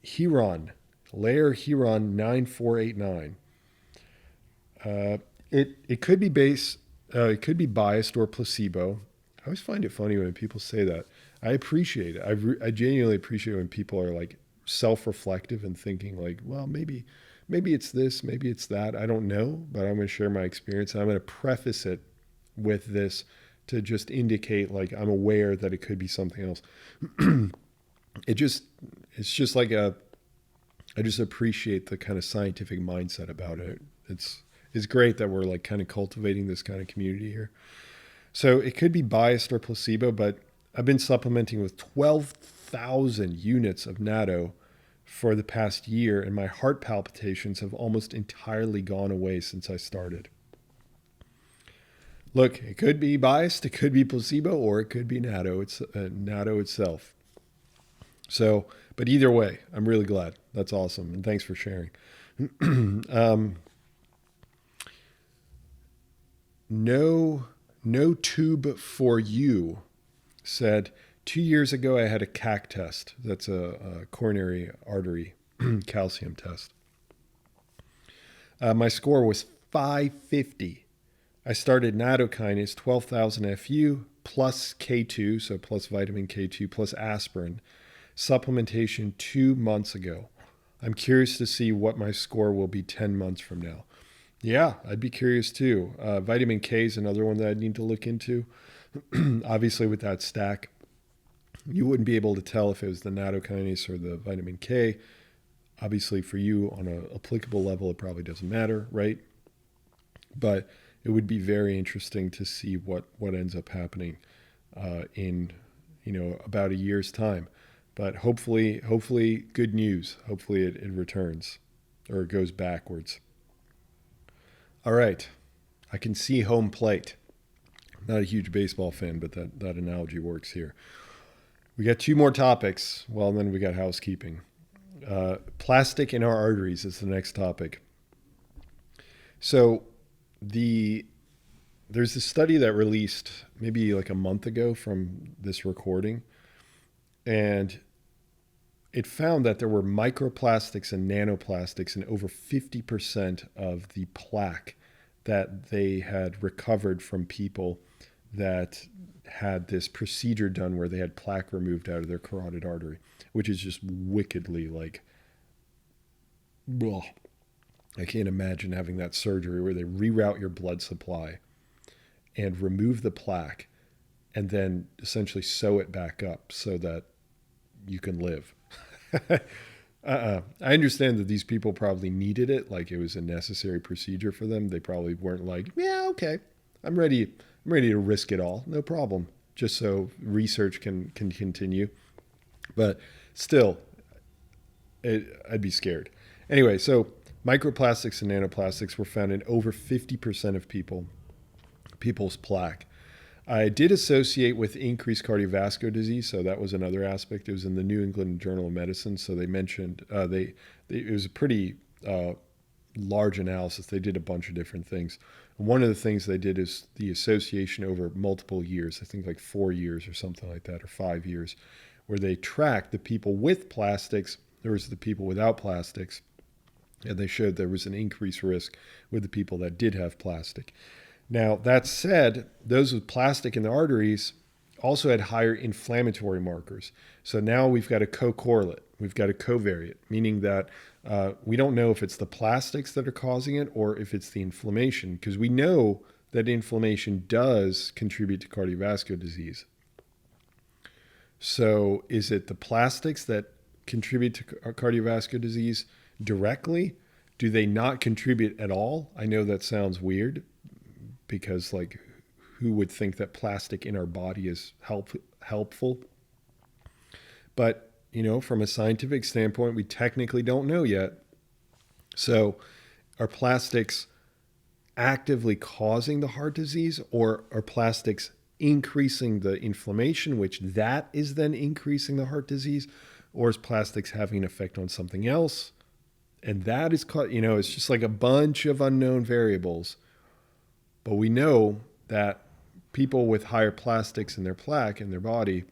Heron 9489. It could be it could be biased or placebo. I always find it funny when people say that. I appreciate it. I genuinely appreciate when people are like self-reflective and thinking like, well, maybe it's this, maybe it's that. I don't know, but I'm going to share my experience. And I'm going to preface it with this to just indicate like I'm aware that it could be something else. It's just like I just appreciate the kind of scientific mindset about it. It's great that we're like kind of cultivating this kind of community here. So it could be biased or placebo, but I've been supplementing with 12,000 units of natto for the past year, and my heart palpitations have almost entirely gone away since I started. Look, it could be biased, it could be placebo, or it could be natto. It's natto itself. So, but either way, I'm really glad. That's awesome, and thanks for sharing. No tube for you said, 2 years ago I had a CAC test. That's a coronary artery calcium test. My score was 550. I started nattokinase 12,000 FU plus K2, so plus vitamin K2 plus aspirin, supplementation 2 months ago. I'm curious to see what my score will be 10 months from now. Yeah, I'd be curious too. Vitamin K is another one that I'd need to look into. Obviously, with that stack, you wouldn't be able to tell if it was the nattokinase or the vitamin K. Obviously, for you on an applicable level, it probably doesn't matter, right? But it would be very interesting to see what ends up happening in about a year's time. But hopefully good news. Hopefully it returns or it goes backwards. All right, I can see home plate. Not a huge baseball fan, but that analogy works here. We got 2 more topics. Well, then we got housekeeping. Plastic in our arteries is the next topic. So there's a study that released maybe like a month ago from this recording, and it found that there were microplastics and nanoplastics in over 50% of the plaque that they had recovered from people that had this procedure done where they had plaque removed out of their carotid artery, which is just wickedly like, ugh. I can't imagine having that surgery where they reroute your blood supply and remove the plaque and then essentially sew it back up so that you can live. I understand that these people probably needed it, like it was a necessary procedure for them. They probably weren't like, yeah, okay, I'm ready to risk it all, no problem, just so research can continue. But still, I'd be scared. Anyway, so microplastics and nanoplastics were found in over 50% of people's plaque. I did associate with increased cardiovascular disease, so that was another aspect. It was in the New England Journal of Medicine, so they mentioned it was a pretty large analysis. They did a bunch of different things. One of the things they did is the association over multiple years, I think like 4 years or something like that, or 5 years, where they tracked the people with plastics versus the people without plastics, and they showed there was an increased risk with the people that did have plastic. Now, that said, those with plastic in the arteries also had higher inflammatory markers. So now we've got a co-correlate. We've got a covariate, meaning that we don't know if it's the plastics that are causing it or if it's the inflammation, because we know that inflammation does contribute to cardiovascular disease. So is it the plastics that contribute to cardiovascular disease directly? Do they not contribute at all? I know that sounds weird, because like who would think that plastic in our body is helpful? But, from a scientific standpoint, we technically don't know yet. So are plastics actively causing the heart disease, or are plastics increasing the inflammation, which that is then increasing the heart disease? Or is plastics having an effect on something else? And that is, it's just like a bunch of unknown variables. But we know that people with higher plastics in their plaque in their body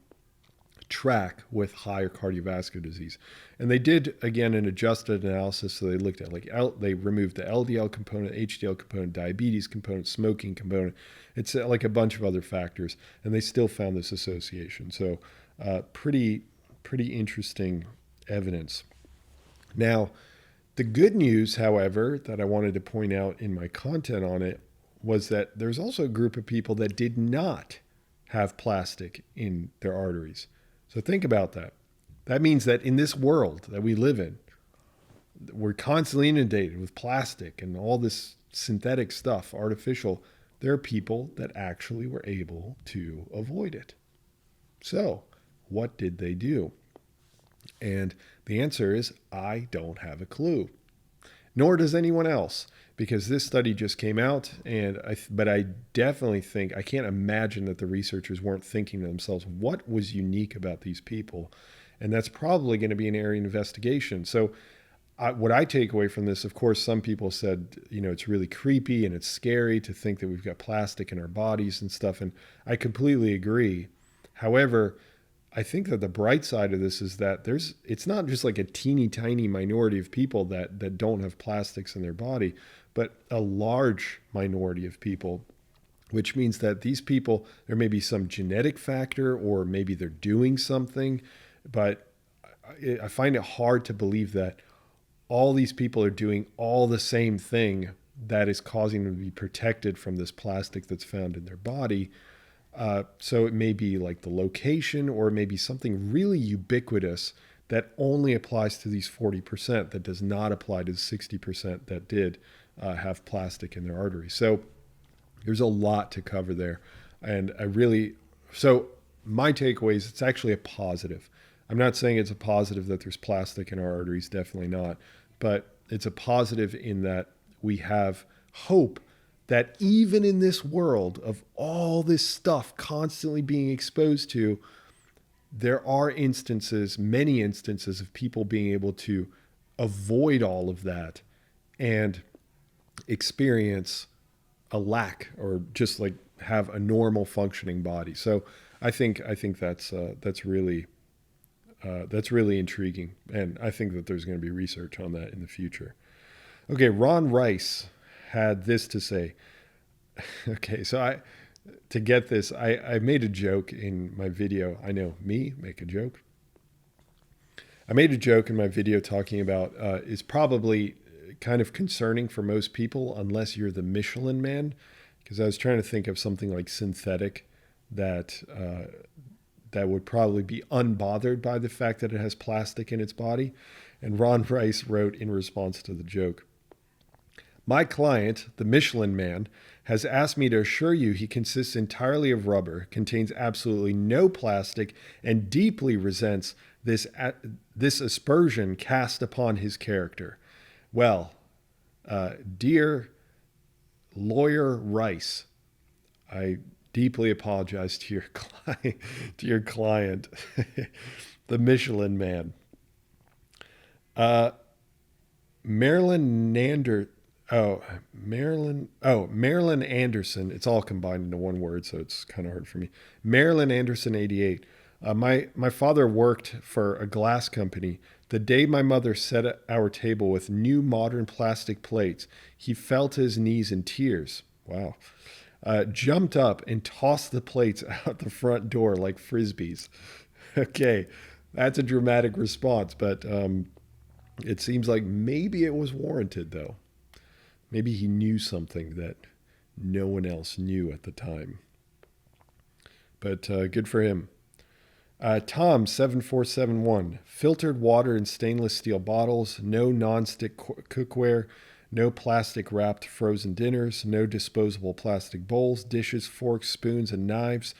track with higher cardiovascular disease. And they did, again, an adjusted analysis. So they looked at they removed the LDL component, HDL component, diabetes component, smoking component. It's like a bunch of other factors. And they still found this association. So pretty interesting evidence. Now, the good news, however, that I wanted to point out in my content on it was that there's also a group of people that did not have plastic in their arteries. So think about that. That means that in this world that we live in, we're constantly inundated with plastic and all this synthetic stuff, artificial. There are people that actually were able to avoid it. So what did they do? And the answer is, I don't have a clue. Nor does anyone else, because this study just came out, but I definitely think, I can't imagine that the researchers weren't thinking to themselves, what was unique about these people? And that's probably going to be an area of investigation. So what I take away from this, of course, some people said, it's really creepy and it's scary to think that we've got plastic in our bodies and stuff. And I completely agree. However, I think that the bright side of this is that it's not just like a teeny tiny minority of people that don't have plastics in their body, but a large minority of people, which means that these people, there may be some genetic factor or maybe they're doing something, but I find it hard to believe that all these people are doing all the same thing that is causing them to be protected from this plastic that's found in their body. So it may be like the location, or it may be something really ubiquitous that only applies to these 40%, that does not apply to the 60% that did have plastic in their arteries. So there's a lot to cover there. And so my takeaway is it's actually a positive. I'm not saying it's a positive that there's plastic in our arteries, definitely not. But it's a positive in that we have hope that even in this world of all this stuff constantly being exposed to, there are many instances of people being able to avoid all of that and experience a lack, or just like have a normal functioning body. So I think that's really intriguing, and I think that there's going to be research on that in the future. Okay, Ron Rice had this to say. Okay, so to get this, I made a joke in my video. I know, me, make a joke. I made a joke in my video talking about is probably kind of concerning for most people unless you're the Michelin Man, because I was trying to think of something like synthetic that would probably be unbothered by the fact that it has plastic in its body. And Ron Rice wrote in response to the joke, "My client, the Michelin Man, has asked me to assure you he consists entirely of rubber, contains absolutely no plastic, and deeply resents this aspersion cast upon his character." Well, dear lawyer Rice, I deeply apologize to your client, the Michelin Man. Marilyn Anderson. It's all combined into one word, so it's kind of hard for me. Marilyn Anderson, 88. My father worked for a glass company. The day my mother set our table with new modern plastic plates, he fell to his knees in tears. Wow. Jumped up and tossed the plates out the front door like frisbees. Okay, that's a dramatic response, but it seems like maybe it was warranted, though. Maybe he knew something that no one else knew at the time. But good for him. Tom7471, filtered water in stainless steel bottles, no nonstick cookware, no plastic wrapped frozen dinners, no disposable plastic bowls, dishes, forks, spoons, and knives.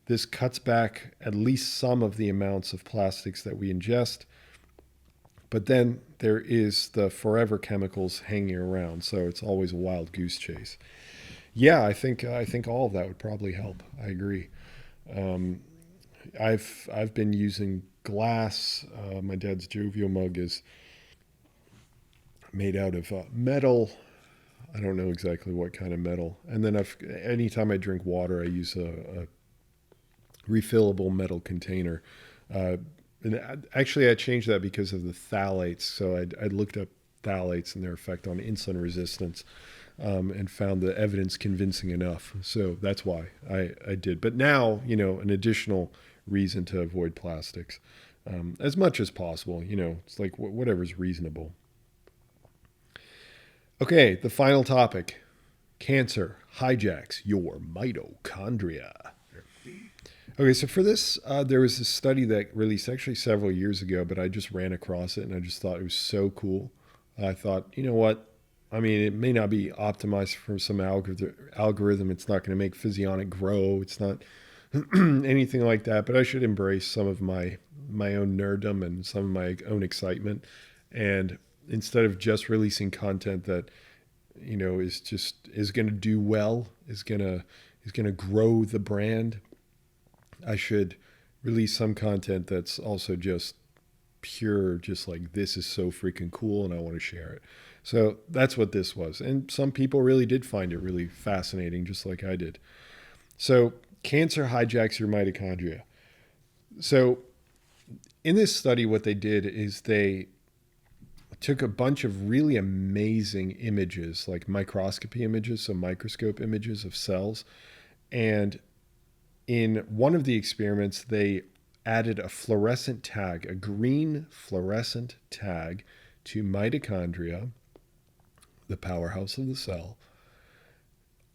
This cuts back at least some of the amounts of plastics that we ingest. But then there is the forever chemicals hanging around, so it's always a wild goose chase. Yeah, I think all of that would probably help. I agree. I've been using glass. My dad's jovial mug is made out of metal. I don't know exactly what kind of metal. And then anytime I drink water, I use a refillable metal container. And actually, I changed that because of the phthalates. So I looked up phthalates and their effect on insulin resistance, and found the evidence convincing enough. So that's why I did. But now, an additional reason to avoid plastics as much as possible. It's like whatever's reasonable. Okay, the final topic. Cancer hijacks your mitochondria. Okay, so for this, there was a study that released actually several years ago, but I just ran across it and I just thought it was so cool. I thought, you know what? I mean, it may not be optimized for some algorithm. It's not going to make Physionic grow. It's not anything like that, but I should embrace some of my own nerddom and some of my own excitement. And instead of just releasing content that, is going to do well, is going to grow the brand, I should release some content that's also just pure, just like, this is so freaking cool and I want to share it. So that's what this was. And some people really did find it really fascinating, just like I did. So cancer hijacks your mitochondria. So in this study, what they did is they took a bunch of really amazing images, like microscopy images, so microscope images of cells. And in one of the experiments, they added a fluorescent tag, a green fluorescent tag to mitochondria, the powerhouse of the cell,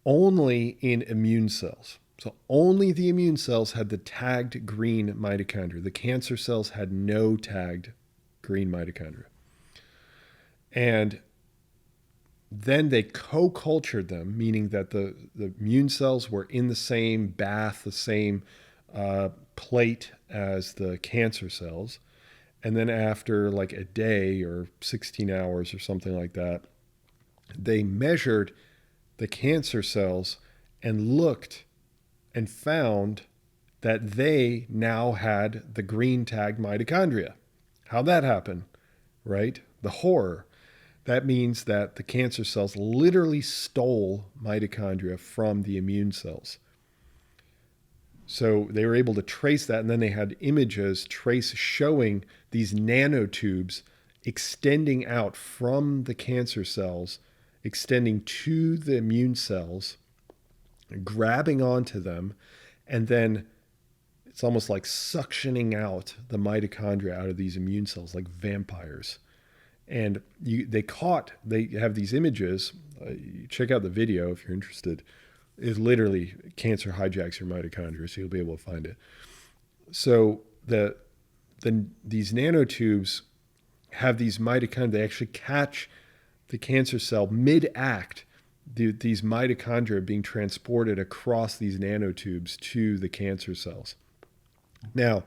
only in immune cells. So only the immune cells had the tagged green mitochondria. The cancer cells had no tagged green mitochondria. And then they co-cultured them, meaning that the immune cells were in the same bath, the same plate as the cancer cells. And then after like a day or 16 hours or something like that, they measured the cancer cells and looked and found that they now had the green tagged mitochondria. How'd that happen? Right? The horror. That means that the cancer cells literally stole mitochondria from the immune cells. So they were able to trace that, and then they had images showing these nanotubes extending out from the cancer cells, extending to the immune cells, grabbing onto them, and then it's almost like suctioning out the mitochondria out of these immune cells like vampires. And they have these images. Check out the video if you're interested. It's literally cancer hijacks your mitochondria, so you'll be able to find it. So these nanotubes have these mitochondria. They actually catch the cancer cell mid-act, these mitochondria being transported across these nanotubes to the cancer cells. Now,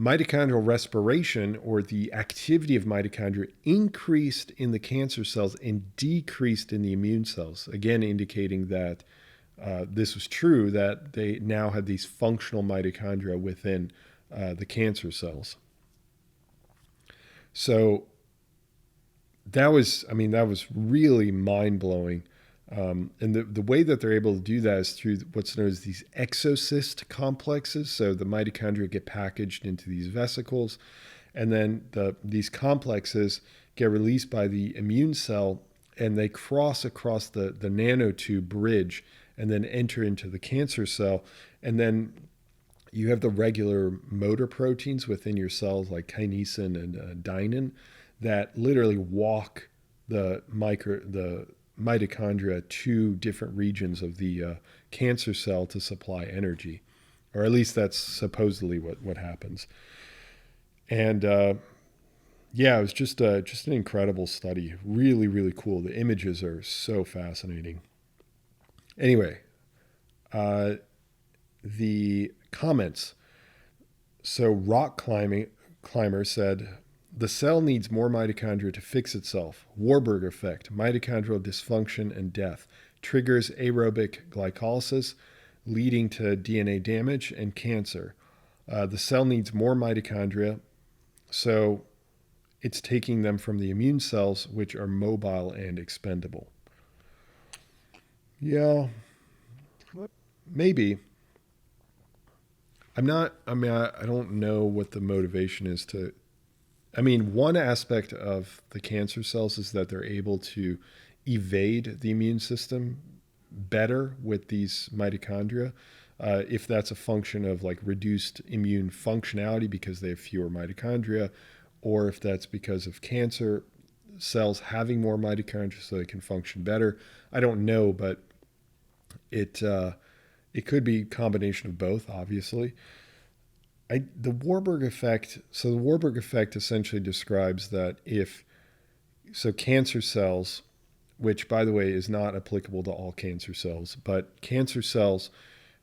mitochondrial respiration, or the activity of mitochondria, increased in the cancer cells and decreased in the immune cells, again indicating that this was true, that they now had these functional mitochondria within the cancer cells. So that was really mind-blowing. And the way that they're able to do that is through what's known as these exocyst complexes. So the mitochondria get packaged into these vesicles, and then these complexes get released by the immune cell, and they cross across the nanotube bridge and then enter into the cancer cell. And then you have the regular motor proteins within your cells like kinesin and dynin that literally walk the mitochondria to different regions of the cancer cell to supply energy, or at least that's supposedly what happens. And it was just an incredible study. Really, really cool. The images are so fascinating. Anyway, the comments. So Rock Climber said, the cell needs more mitochondria to fix itself. Warburg effect, mitochondrial dysfunction and death, triggers aerobic glycolysis, leading to DNA damage and cancer. The cell needs more mitochondria. So it's taking them from the immune cells, which are mobile and expendable. Yeah, maybe. I don't know what the motivation is to. One aspect of the cancer cells is that they're able to evade the immune system better with these mitochondria. If that's a function of like reduced immune functionality because they have fewer mitochondria, or if that's because of cancer cells having more mitochondria so they can function better. I don't know, but it could be a combination of both, obviously. The Warburg effect. So the Warburg effect essentially describes that cancer cells, which by the way is not applicable to all cancer cells, but cancer cells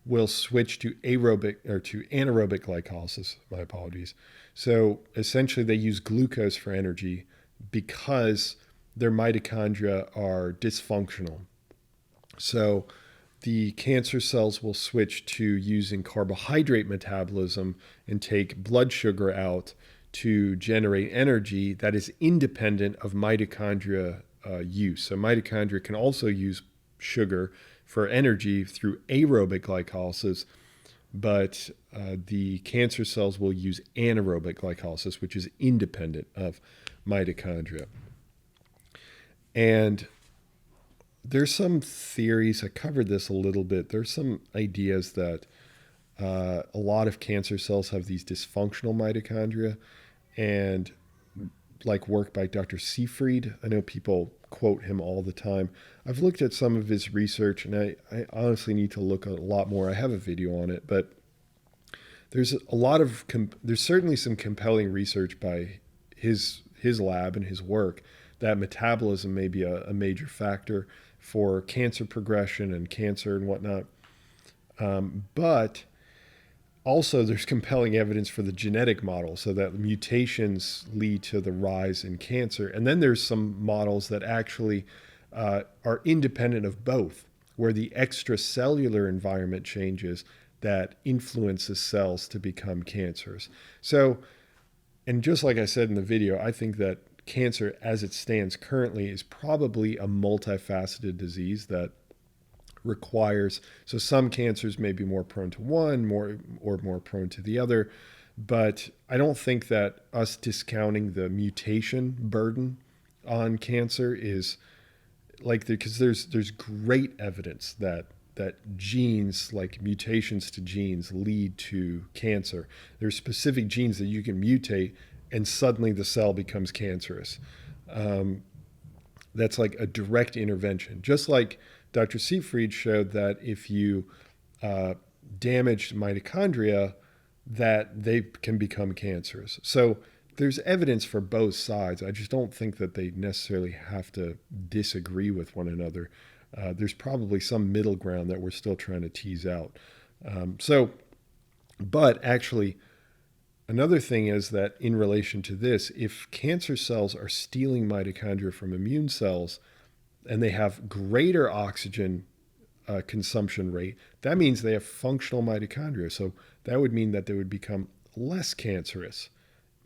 will switch to anaerobic glycolysis. My apologies. So essentially, they use glucose for energy because their mitochondria are dysfunctional. So the cancer cells will switch to using carbohydrate metabolism and take blood sugar out to generate energy that is independent of mitochondria use. So mitochondria can also use sugar for energy through aerobic glycolysis, but the cancer cells will use anaerobic glycolysis, which is independent of mitochondria. And there's some theories, I covered this a little bit, there's some ideas that a lot of cancer cells have these dysfunctional mitochondria, and like work by Dr. Seyfried. I know people quote him all the time. I've looked at some of his research, and I honestly need to look a lot more. I have a video on it, but there's certainly some compelling research by his lab and his work that metabolism may be a major factor for cancer progression and cancer and whatnot. But also there's compelling evidence for the genetic model, so that mutations lead to the rise in cancer. And then there's some models that actually are independent of both, where the extracellular environment changes that influences cells to become cancerous. So, and just like I said in the video, I think that cancer as it stands currently is probably a multifaceted disease that requires, so some cancers may be more prone to one more prone to the other, but I don't think that us discounting the mutation burden on cancer is like, because there's great evidence that genes, like mutations to genes, lead to cancer. There's specific genes that you can mutate and suddenly the cell becomes cancerous. That's like a direct intervention. Just like Dr. Seyfried showed that if you damaged mitochondria, that they can become cancerous. So there's evidence for both sides. I just don't think that they necessarily have to disagree with one another. There's probably some middle ground that we're still trying to tease out. But actually, another thing is that in relation to this, if cancer cells are stealing mitochondria from immune cells and they have greater oxygen consumption rate, that means they have functional mitochondria. So that would mean that they would become less cancerous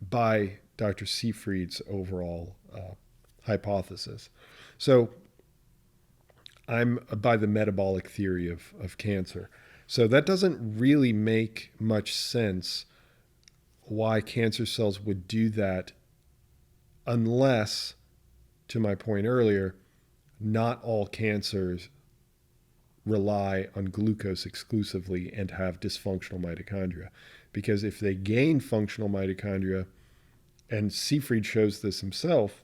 by Dr. Seyfried's overall hypothesis. So I'm by the metabolic theory of cancer. So that doesn't really make much sense why cancer cells would do that unless, to my point earlier, not all cancers rely on glucose exclusively and have dysfunctional mitochondria. Because if they gain functional mitochondria, and Seyfried shows this himself,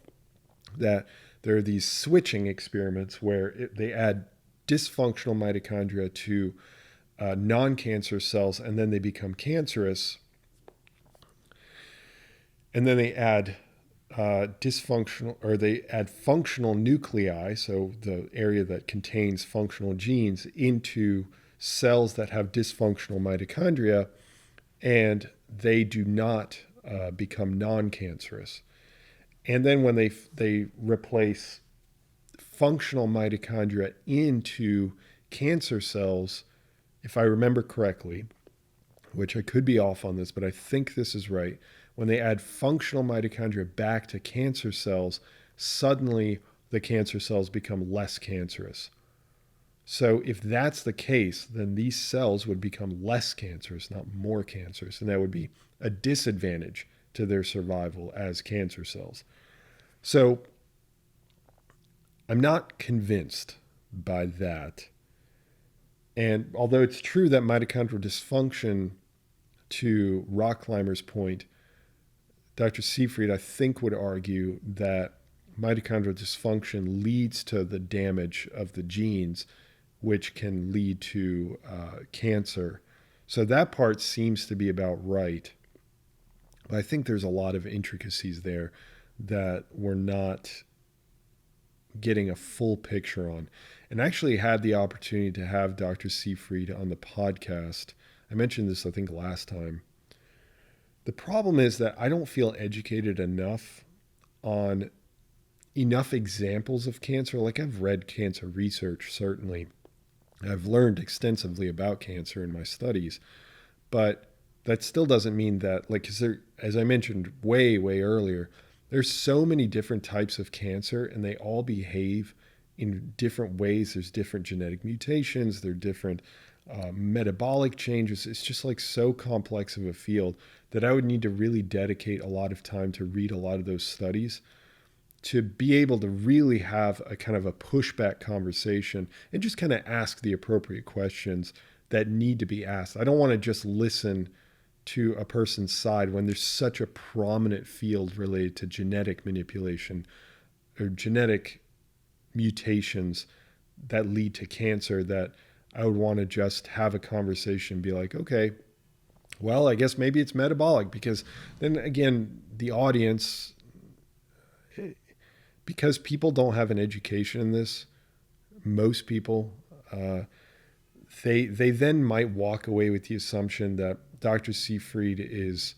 that there are these switching experiments where they add dysfunctional mitochondria to non-cancer cells, and then they become cancerous. And then they add functional nuclei, so the area that contains functional genes, into cells that have dysfunctional mitochondria, and they do not become non-cancerous. And then when they replace functional mitochondria into cancer cells, if I remember correctly, which I could be off on this, but I think this is right, when they add functional mitochondria back to cancer cells, suddenly the cancer cells become less cancerous. So if that's the case, then these cells would become less cancerous, not more cancerous, and that would be a disadvantage to their survival as cancer cells. So I'm not convinced by that. And although it's true that mitochondrial dysfunction, to rock climber's point, Dr. Seyfried, I think, would argue that mitochondrial dysfunction leads to the damage of the genes, which can lead to cancer. So that part seems to be about right. But I think there's a lot of intricacies there that we're not getting a full picture on. And I actually had the opportunity to have Dr. Seyfried on the podcast. I mentioned this, I think, last time. The problem is that I don't feel educated enough on enough examples of cancer. Like, I've read cancer research, certainly. I've learned extensively about cancer in my studies, but that still doesn't mean that, like, 'cause there, as I mentioned way earlier, there's so many different types of cancer and they all behave in different ways. There's different genetic mutations, there are different metabolic changes. It's just like so complex of a field that I would need to really dedicate a lot of time to read a lot of those studies to be able to really have a kind of a pushback conversation and just kind of ask the appropriate questions that need to be asked. I don't want to just listen to a person's side when there's such a prominent field related to genetic manipulation or genetic mutations that lead to cancer, that I would want to just have a conversation and be like, okay, well, I guess maybe it's metabolic, because then again, the audience, because people don't have an education in this, most people, they then might walk away with the assumption that Dr. Seyfried is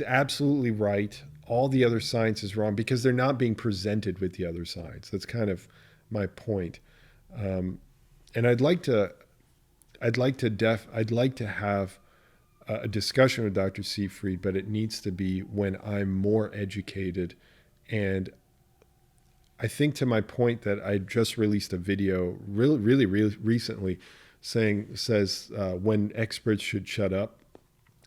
absolutely right. All the other science is wrong because they're not being presented with the other science. That's kind of my point. And I'd like to have a discussion with Dr. Seyfried, but it needs to be when I'm more educated. And I think, to my point, that I just released a video really recently says when experts should shut up,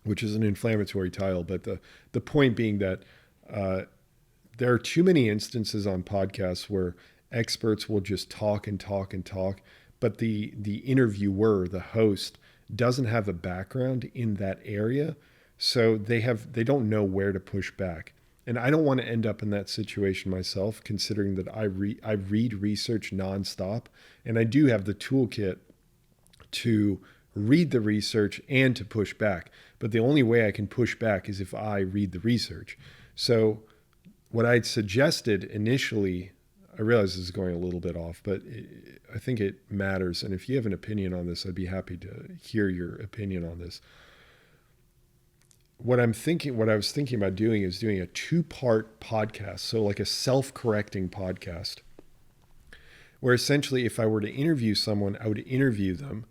which is an inflammatory title. But the point being that there are too many instances on podcasts where experts will just talk and talk and talk, but the interviewer, the host, doesn't have a background in that area, so they don't know where to push back. And I don't want to end up in that situation myself, considering that I read research nonstop, and I do have the toolkit to read the research and to push back. But the only way I can push back is if I read the research. So what I'd suggested initially, I realize this is going a little bit off, but I think it matters. And if you have an opinion on this, I'd be happy to hear your opinion on this. What I was thinking about doing is doing a 2-part podcast. So like a self-correcting podcast, where essentially if I were to interview someone, I would interview them.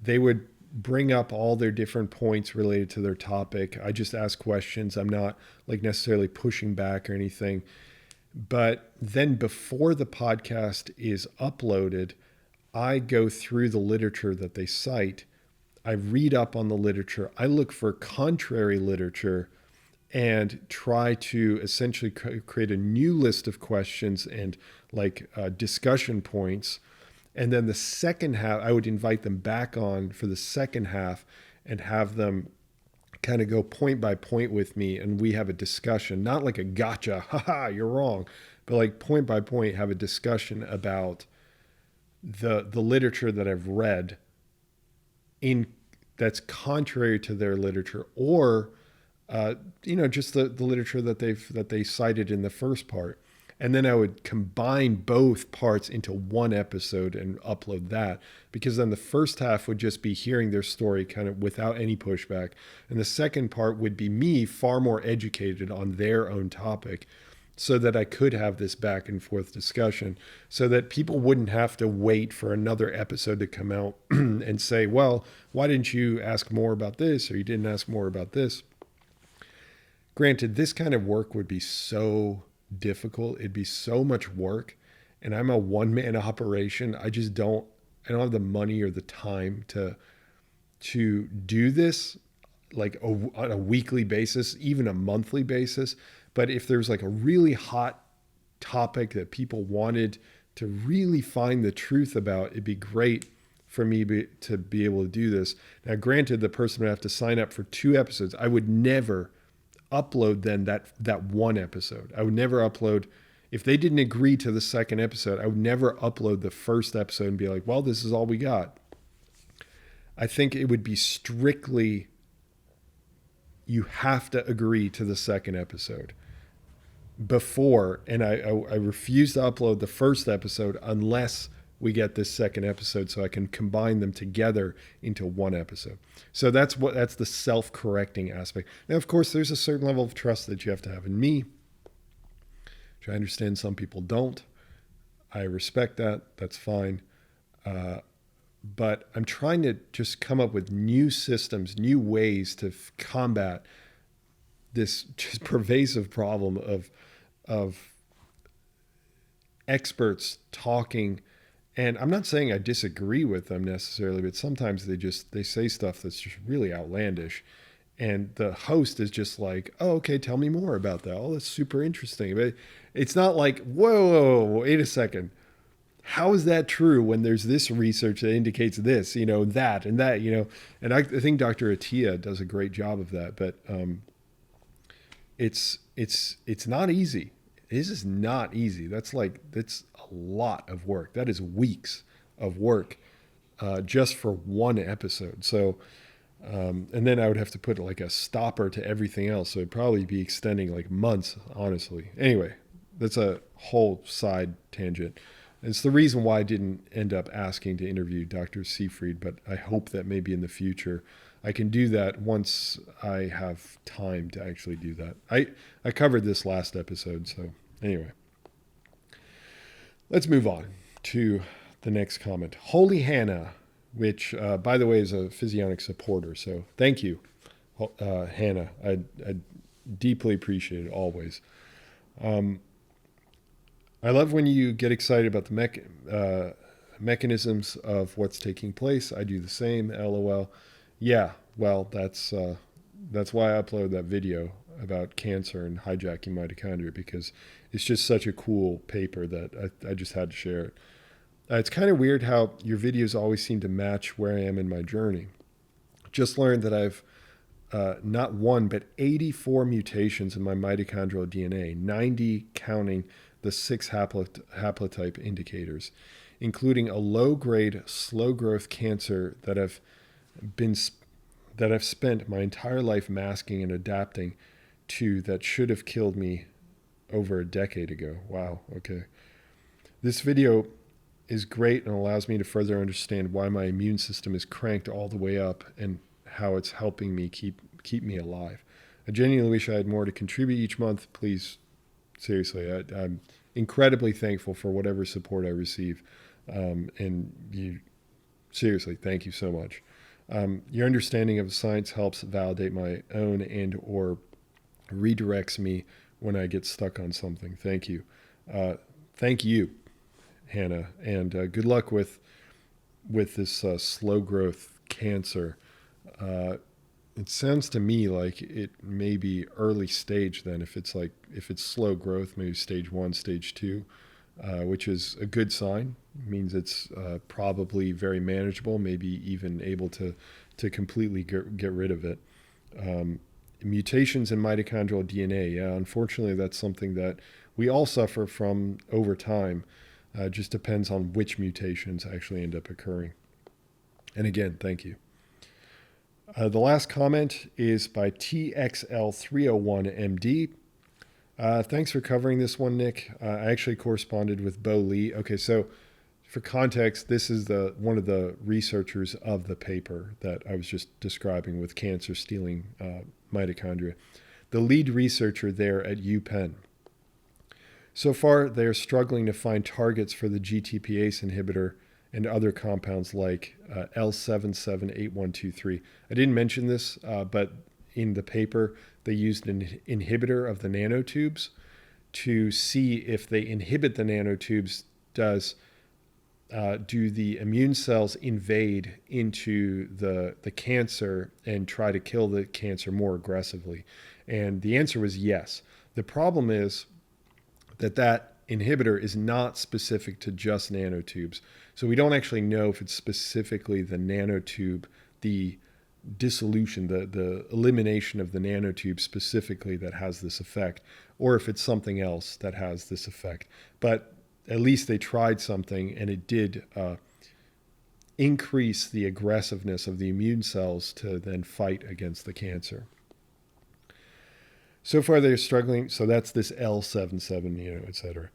They would bring up all their different points related to their topic. I just ask questions. I'm not like necessarily pushing back or anything. But then before the podcast is uploaded, I go through the literature that they cite. I read up on the literature. I look for contrary literature and try to essentially create a new list of questions and discussion points. And then the second half, I would invite them back on for the second half and have them kind of go point by point with me, and we have a discussion, not like a gotcha, haha, you're wrong, but like point by point, have a discussion about the literature that I've read that's contrary to their literature, or just the literature that they cited in the first part. And then I would combine both parts into one episode and upload that, because then the first half would just be hearing their story kind of without any pushback. And the second part would be me far more educated on their own topic, so that I could have this back and forth discussion, so that people wouldn't have to wait for another episode to come out and say, well, why didn't you ask more about this? Or you didn't ask more about this? Granted, this kind of work would be so difficult. It'd be so much work. And I'm a one-man operation. I don't have the money or the time to do this like on a weekly basis, even a monthly basis. But if there's like a really hot topic that people wanted to really find the truth about, it'd be great for me to be able to do this. Now, granted, the person would have to sign up for 2 episodes. I would never upload then that one episode. I would never upload, if they didn't agree to the second episode, I would never upload the first episode and be like, well, this is all we got. I think it would be strictly, you have to agree to the second episode before, and I refuse to upload the first episode unless we get this second episode so I can combine them together into one episode. So that's the self-correcting aspect. Now, of course, there's a certain level of trust that you have to have in me, which I understand some people don't. I respect that. That's fine. But I'm trying to just come up with new systems, new ways to combat this just pervasive problem of experts talking. And I'm not saying I disagree with them necessarily, but sometimes they say stuff that's just really outlandish. And the host is just like, oh, okay, tell me more about that. Oh, that's super interesting. But it's not like, whoa, wait a second. How is that true when there's this research that indicates this, that and that, and I think Dr. Attia does a great job of that, but it's not easy. This is not easy. That's a lot of work. That is weeks of work just for one episode. So, and then I would have to put like a stopper to everything else. So it'd probably be extending like months, honestly. Anyway, that's a whole side tangent. It's the reason why I didn't end up asking to interview Dr. Seyfried, but I hope that maybe in the future I can do that once I have time to actually do that. I covered this last episode, so anyway. Let's move on to the next comment. Holy Hannah, which, by the way, is a Physionic supporter, so thank you, Hannah. I deeply appreciate it always. I love when you get excited about the mechanisms of what's taking place. I do the same, LOL. Yeah, well, that's why I uploaded that video about cancer and hijacking mitochondria, because it's just such a cool paper that I just had to share it. It's kind of weird how your videos always seem to match where I am in my journey. Just learned that I've not one, but 84 mutations in my mitochondrial DNA, 90 counting the 6 haplotype indicators, including a low-grade, slow-growth cancer that I've spent my entire life masking and adapting to, that should have killed me over a decade ago. Wow, okay. This video is great and allows me to further understand why my immune system is cranked all the way up and how it's helping me keep me alive. I genuinely wish I had more to contribute each month. Please, seriously, I'm incredibly thankful for whatever support I receive. And you, seriously, thank you so much. Your understanding of science helps validate my own and or redirects me when I get stuck on something. Thank you. Thank you, Hannah. And good luck with this slow growth cancer. It sounds to me like it may be early stage then. If it's slow growth, maybe stage 1, stage 2, which is a good sign. It means it's probably very manageable, maybe even able to completely get rid of it. Mutations in mitochondrial DNA. Yeah, unfortunately, that's something that we all suffer from over time. Just depends on which mutations actually end up occurring. And again, thank you. The last comment is by TXL301MD. Thanks for covering this one, Nick. I actually corresponded with Bo Lee. Okay, so for context, this is one of the researchers of the paper that I was just describing with cancer stealing mitochondria. The lead researcher there at UPenn. So far, they are struggling to find targets for the GTPase inhibitor and other compounds like L778123. I didn't mention this, but in the paper, they used an inhibitor of the nanotubes to see if they inhibit the nanotubes, do the immune cells invade into the cancer and try to kill the cancer more aggressively? And the answer was yes. The problem is that inhibitor is not specific to just nanotubes. So we don't actually know if it's specifically the nanotube, the dissolution, the elimination of the nanotube specifically that has this effect, or if it's something else that has this effect. But at least they tried something, and it did increase the aggressiveness of the immune cells to then fight against the cancer. So far they're struggling, so that's this L77, et cetera.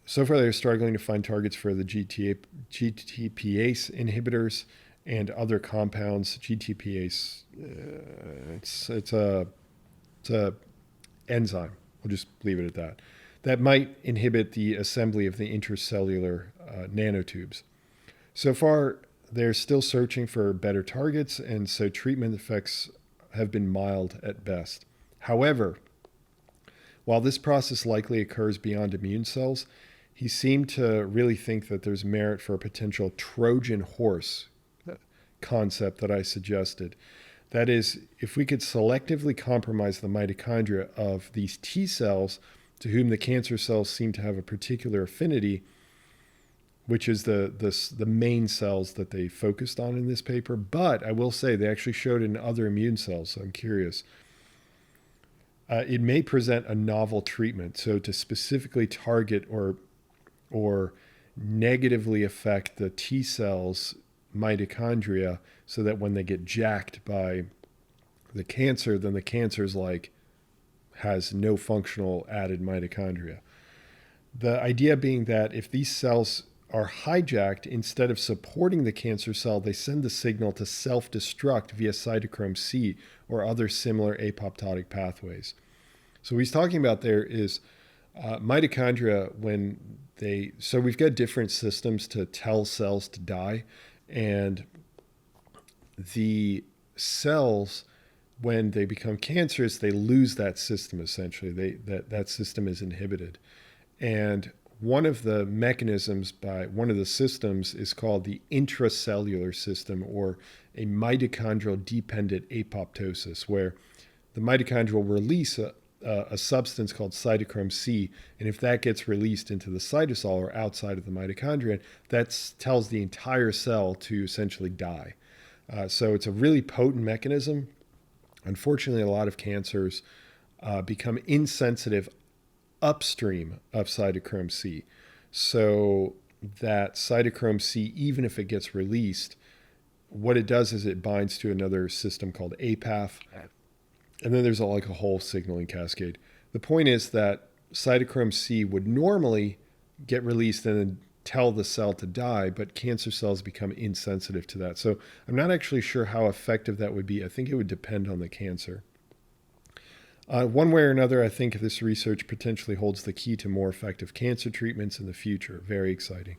So far they're struggling to find targets for the GTPase inhibitors and other compounds. GTPase, it's a enzyme. We'll just leave it at that. That might inhibit the assembly of the intracellular nanotubes. So far, they're still searching for better targets, and so treatment effects have been mild at best. However, while this process likely occurs beyond immune cells, he seemed to really think that there's merit for a potential Trojan horse concept that I suggested. That is, if we could selectively compromise the mitochondria of these T cells to whom the cancer cells seem to have a particular affinity, which is the main cells that they focused on in this paper. But I will say they actually showed in other immune cells, so I'm curious. It may present a novel treatment, so to specifically target or negatively affect the T cells' mitochondria so that when they get jacked by the cancer, then the cancer's has no functional added mitochondria. The idea being that if these cells are hijacked, instead of supporting the cancer cell, they send the signal to self-destruct via cytochrome C or other similar apoptotic pathways. So what he's talking about there is mitochondria so we've got different systems to tell cells to die, and the cells, when they become cancerous, they lose that system essentially. That system is inhibited. And one of the mechanisms by one of the systems is called the intracellular system, or a mitochondrial dependent apoptosis, where the mitochondria will release a substance called cytochrome C. And if that gets released into the cytosol or outside of the mitochondria, that tells the entire cell to essentially die. So it's a really potent mechanism. Unfortunately, a lot of cancers become insensitive upstream of cytochrome C. So that cytochrome C, even if it gets released, what it does is it binds to another system called APAF. And then there's a whole signaling cascade. The point is that cytochrome C would normally get released and then tell the cell to die, but cancer cells become insensitive to that. So I'm not actually sure how effective that would be. I think it would depend on the cancer. One way or another, I think this research potentially holds the key to more effective cancer treatments in the future. Very exciting.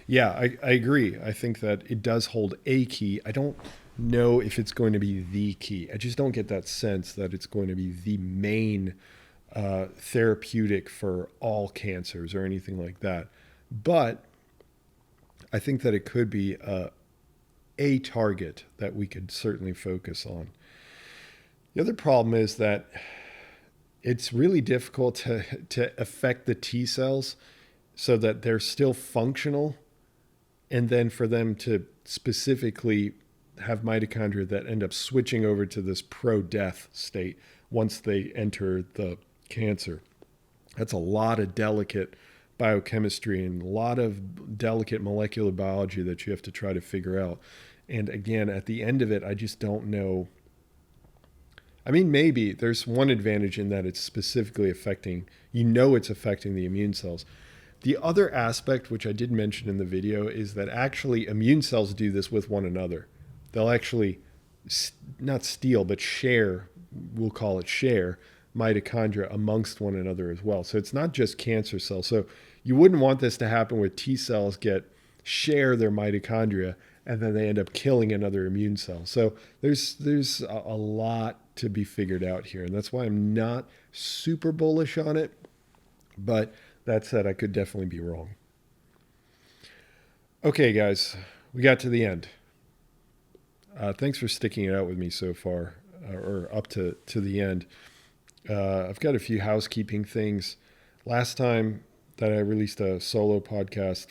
Yeah, I agree. I think that it does hold a key. I don't know if it's going to be the key. I just don't get that sense that it's going to be the main therapeutic for all cancers or anything like that. But I think that it could be a target that we could certainly focus on. The other problem is that it's really difficult to affect the T cells so that they're still functional, and then for them to specifically have mitochondria that end up switching over to this pro-death state once they enter the cancer. That's a lot of delicate biochemistry and a lot of delicate molecular biology that you have to try to figure out. And again, at the end of it, I just don't know. I mean, maybe there's one advantage in that it's specifically affecting, it's affecting the immune cells. The other aspect, which I did mention in the video, is that actually immune cells do this with one another. They'll actually not steal, but share, we'll call it share, mitochondria amongst one another as well. So it's not just cancer cells. So you wouldn't want this to happen where T cells share their mitochondria, and then they end up killing another immune cell. So there's a lot to be figured out here, and that's why I'm not super bullish on it. But that said, I could definitely be wrong. Okay, guys, we got to the end. Thanks for sticking it out with me so far, or up to the end. I've got a few housekeeping things. Last time that I released a solo podcast,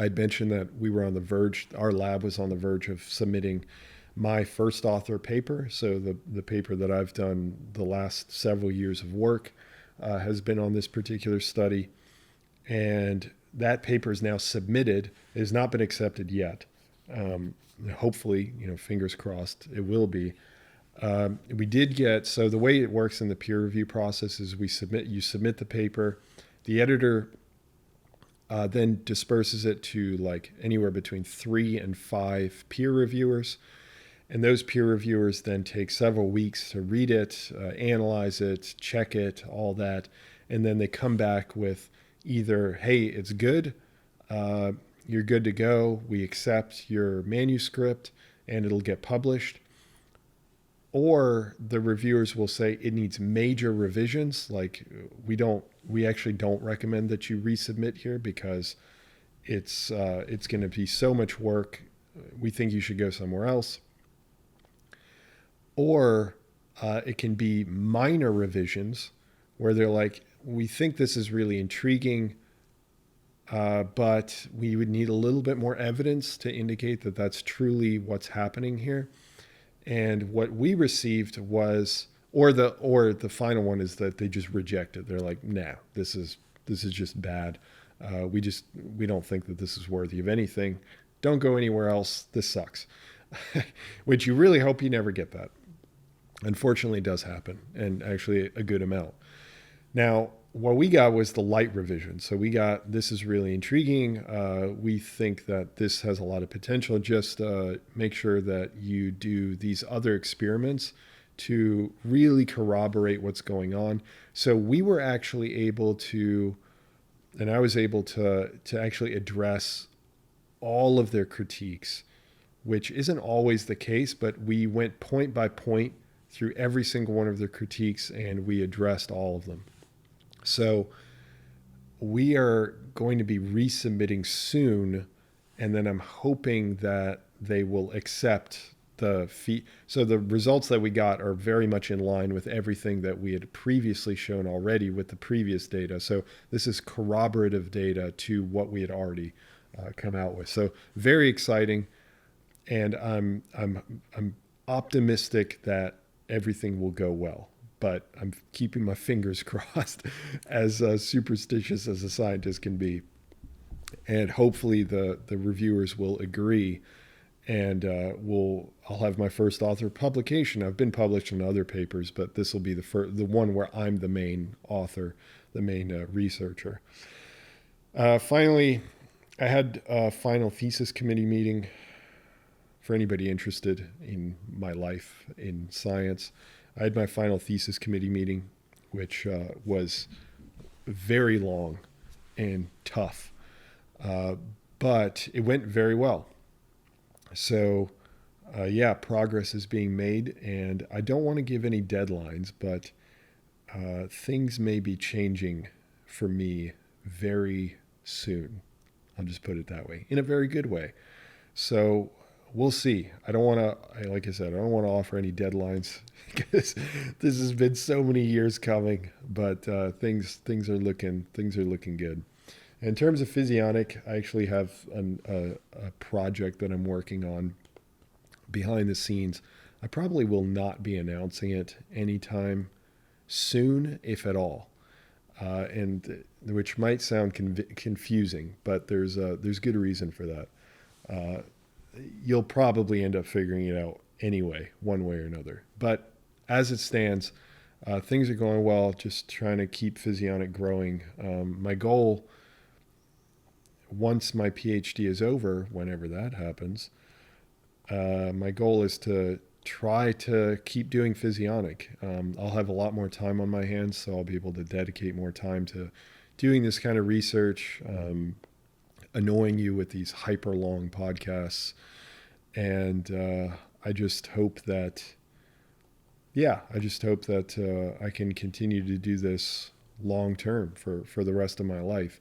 I'd mentioned that we were on the verge, our lab was on the verge of submitting my first author paper. So the paper that I've done the last several years of work has been on this particular study. And that paper is now submitted. It has not been accepted yet. Hopefully, fingers crossed, it will be. We did get, so the way it works in the peer review process is you submit the paper, the editor then disperses it to like anywhere between 3 and 5 peer reviewers. And those peer reviewers then take several weeks to read it, analyze it, check it, all that. And then they come back with either, hey, it's good, you're good to go, we accept your manuscript, and it'll get published. Or the reviewers will say it needs major revisions, like we actually don't recommend that you resubmit here because it's going to be so much work. We think you should go somewhere else. Or it can be minor revisions where they're like, we think this is really intriguing, but we would need a little bit more evidence to indicate that that's truly what's happening here. And what we received was, or the final one is that they just reject it. They're like, nah, this is just bad. We don't think that this is worthy of anything. Don't go anywhere else. This sucks. Which you really hope you never get that. Unfortunately, it does happen, and actually a good amount. Now, what we got was the light revision. So we got, this is really intriguing. We think that this has a lot of potential. Just make sure that you do these other experiments to really corroborate what's going on. So we were actually able to, and I was able to actually address all of their critiques, which isn't always the case, but we went point by point through every single one of their critiques and we addressed all of them. So we are going to be resubmitting soon, and then I'm hoping that they will accept the fee. So the results that we got are very much in line with everything that we had previously shown already with the previous data. So this is corroborative data to what we had already come out with. So very exciting, and I'm optimistic that everything will go well. But I'm keeping my fingers crossed, as superstitious as a scientist can be. And hopefully the reviewers will agree, and I'll have my first author publication. I've been published in other papers, but this will be the one where I'm the main author, the main researcher. Finally, I had a final thesis committee meeting for anybody interested in my life in science. I had my final thesis committee meeting, which was very long and tough, but it went very well. So, progress is being made, and I don't want to give any deadlines, but things may be changing for me very soon. I'll just put it that way, in a very good way. So we'll see. I don't want to, like I said, I don't want to offer any deadlines because this has been so many years coming, but things are looking good. In terms of Physionic, I actually have a project that I'm working on behind the scenes. I probably will not be announcing it anytime soon, if at all, and which might sound confusing, but there's good reason for that. You'll probably end up figuring it out anyway, one way or another. But as it stands, things are going well, just trying to keep Physionic growing. My goal, once my PhD is over, whenever that happens, my goal is to try to keep doing Physionic. I'll have a lot more time on my hands, so I'll be able to dedicate more time to doing this kind of research. annoying you with these hyper long podcasts. And I just hope that, I can continue to do this long term for the rest of my life.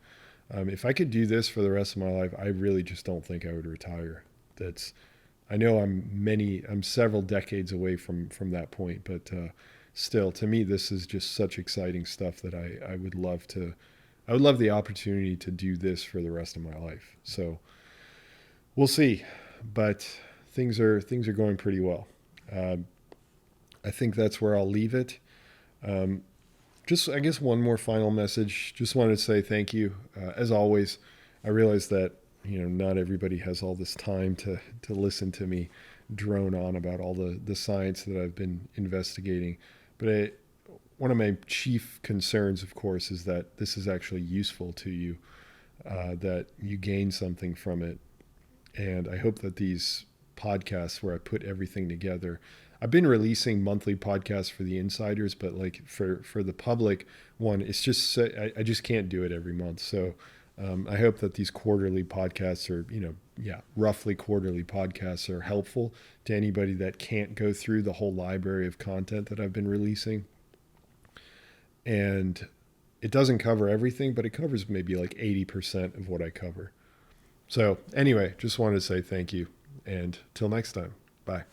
If I could do this for the rest of my life, I really just don't think I would retire. I know I'm several decades away from that point, but still, to me, this is just such exciting stuff that I would love the opportunity to do this for the rest of my life. So we'll see, but things are going pretty well. I think that's where I'll leave it. Just, I guess, one more final message. Just wanted to say thank you. As always, I realize that, not everybody has all this time to listen to me drone on about all the science that I've been investigating. But one of my chief concerns, of course, is that this is actually useful to you, that you gain something from it. And I hope that these podcasts where I put everything together, I've been releasing monthly podcasts for the insiders, but like for the public one, it's just, I just can't do it every month. So I hope that these quarterly podcasts roughly quarterly podcasts are helpful to anybody that can't go through the whole library of content that I've been releasing. And it doesn't cover everything, but it covers maybe like 80% of what I cover. So anyway, just wanted to say thank you, and till next time, bye.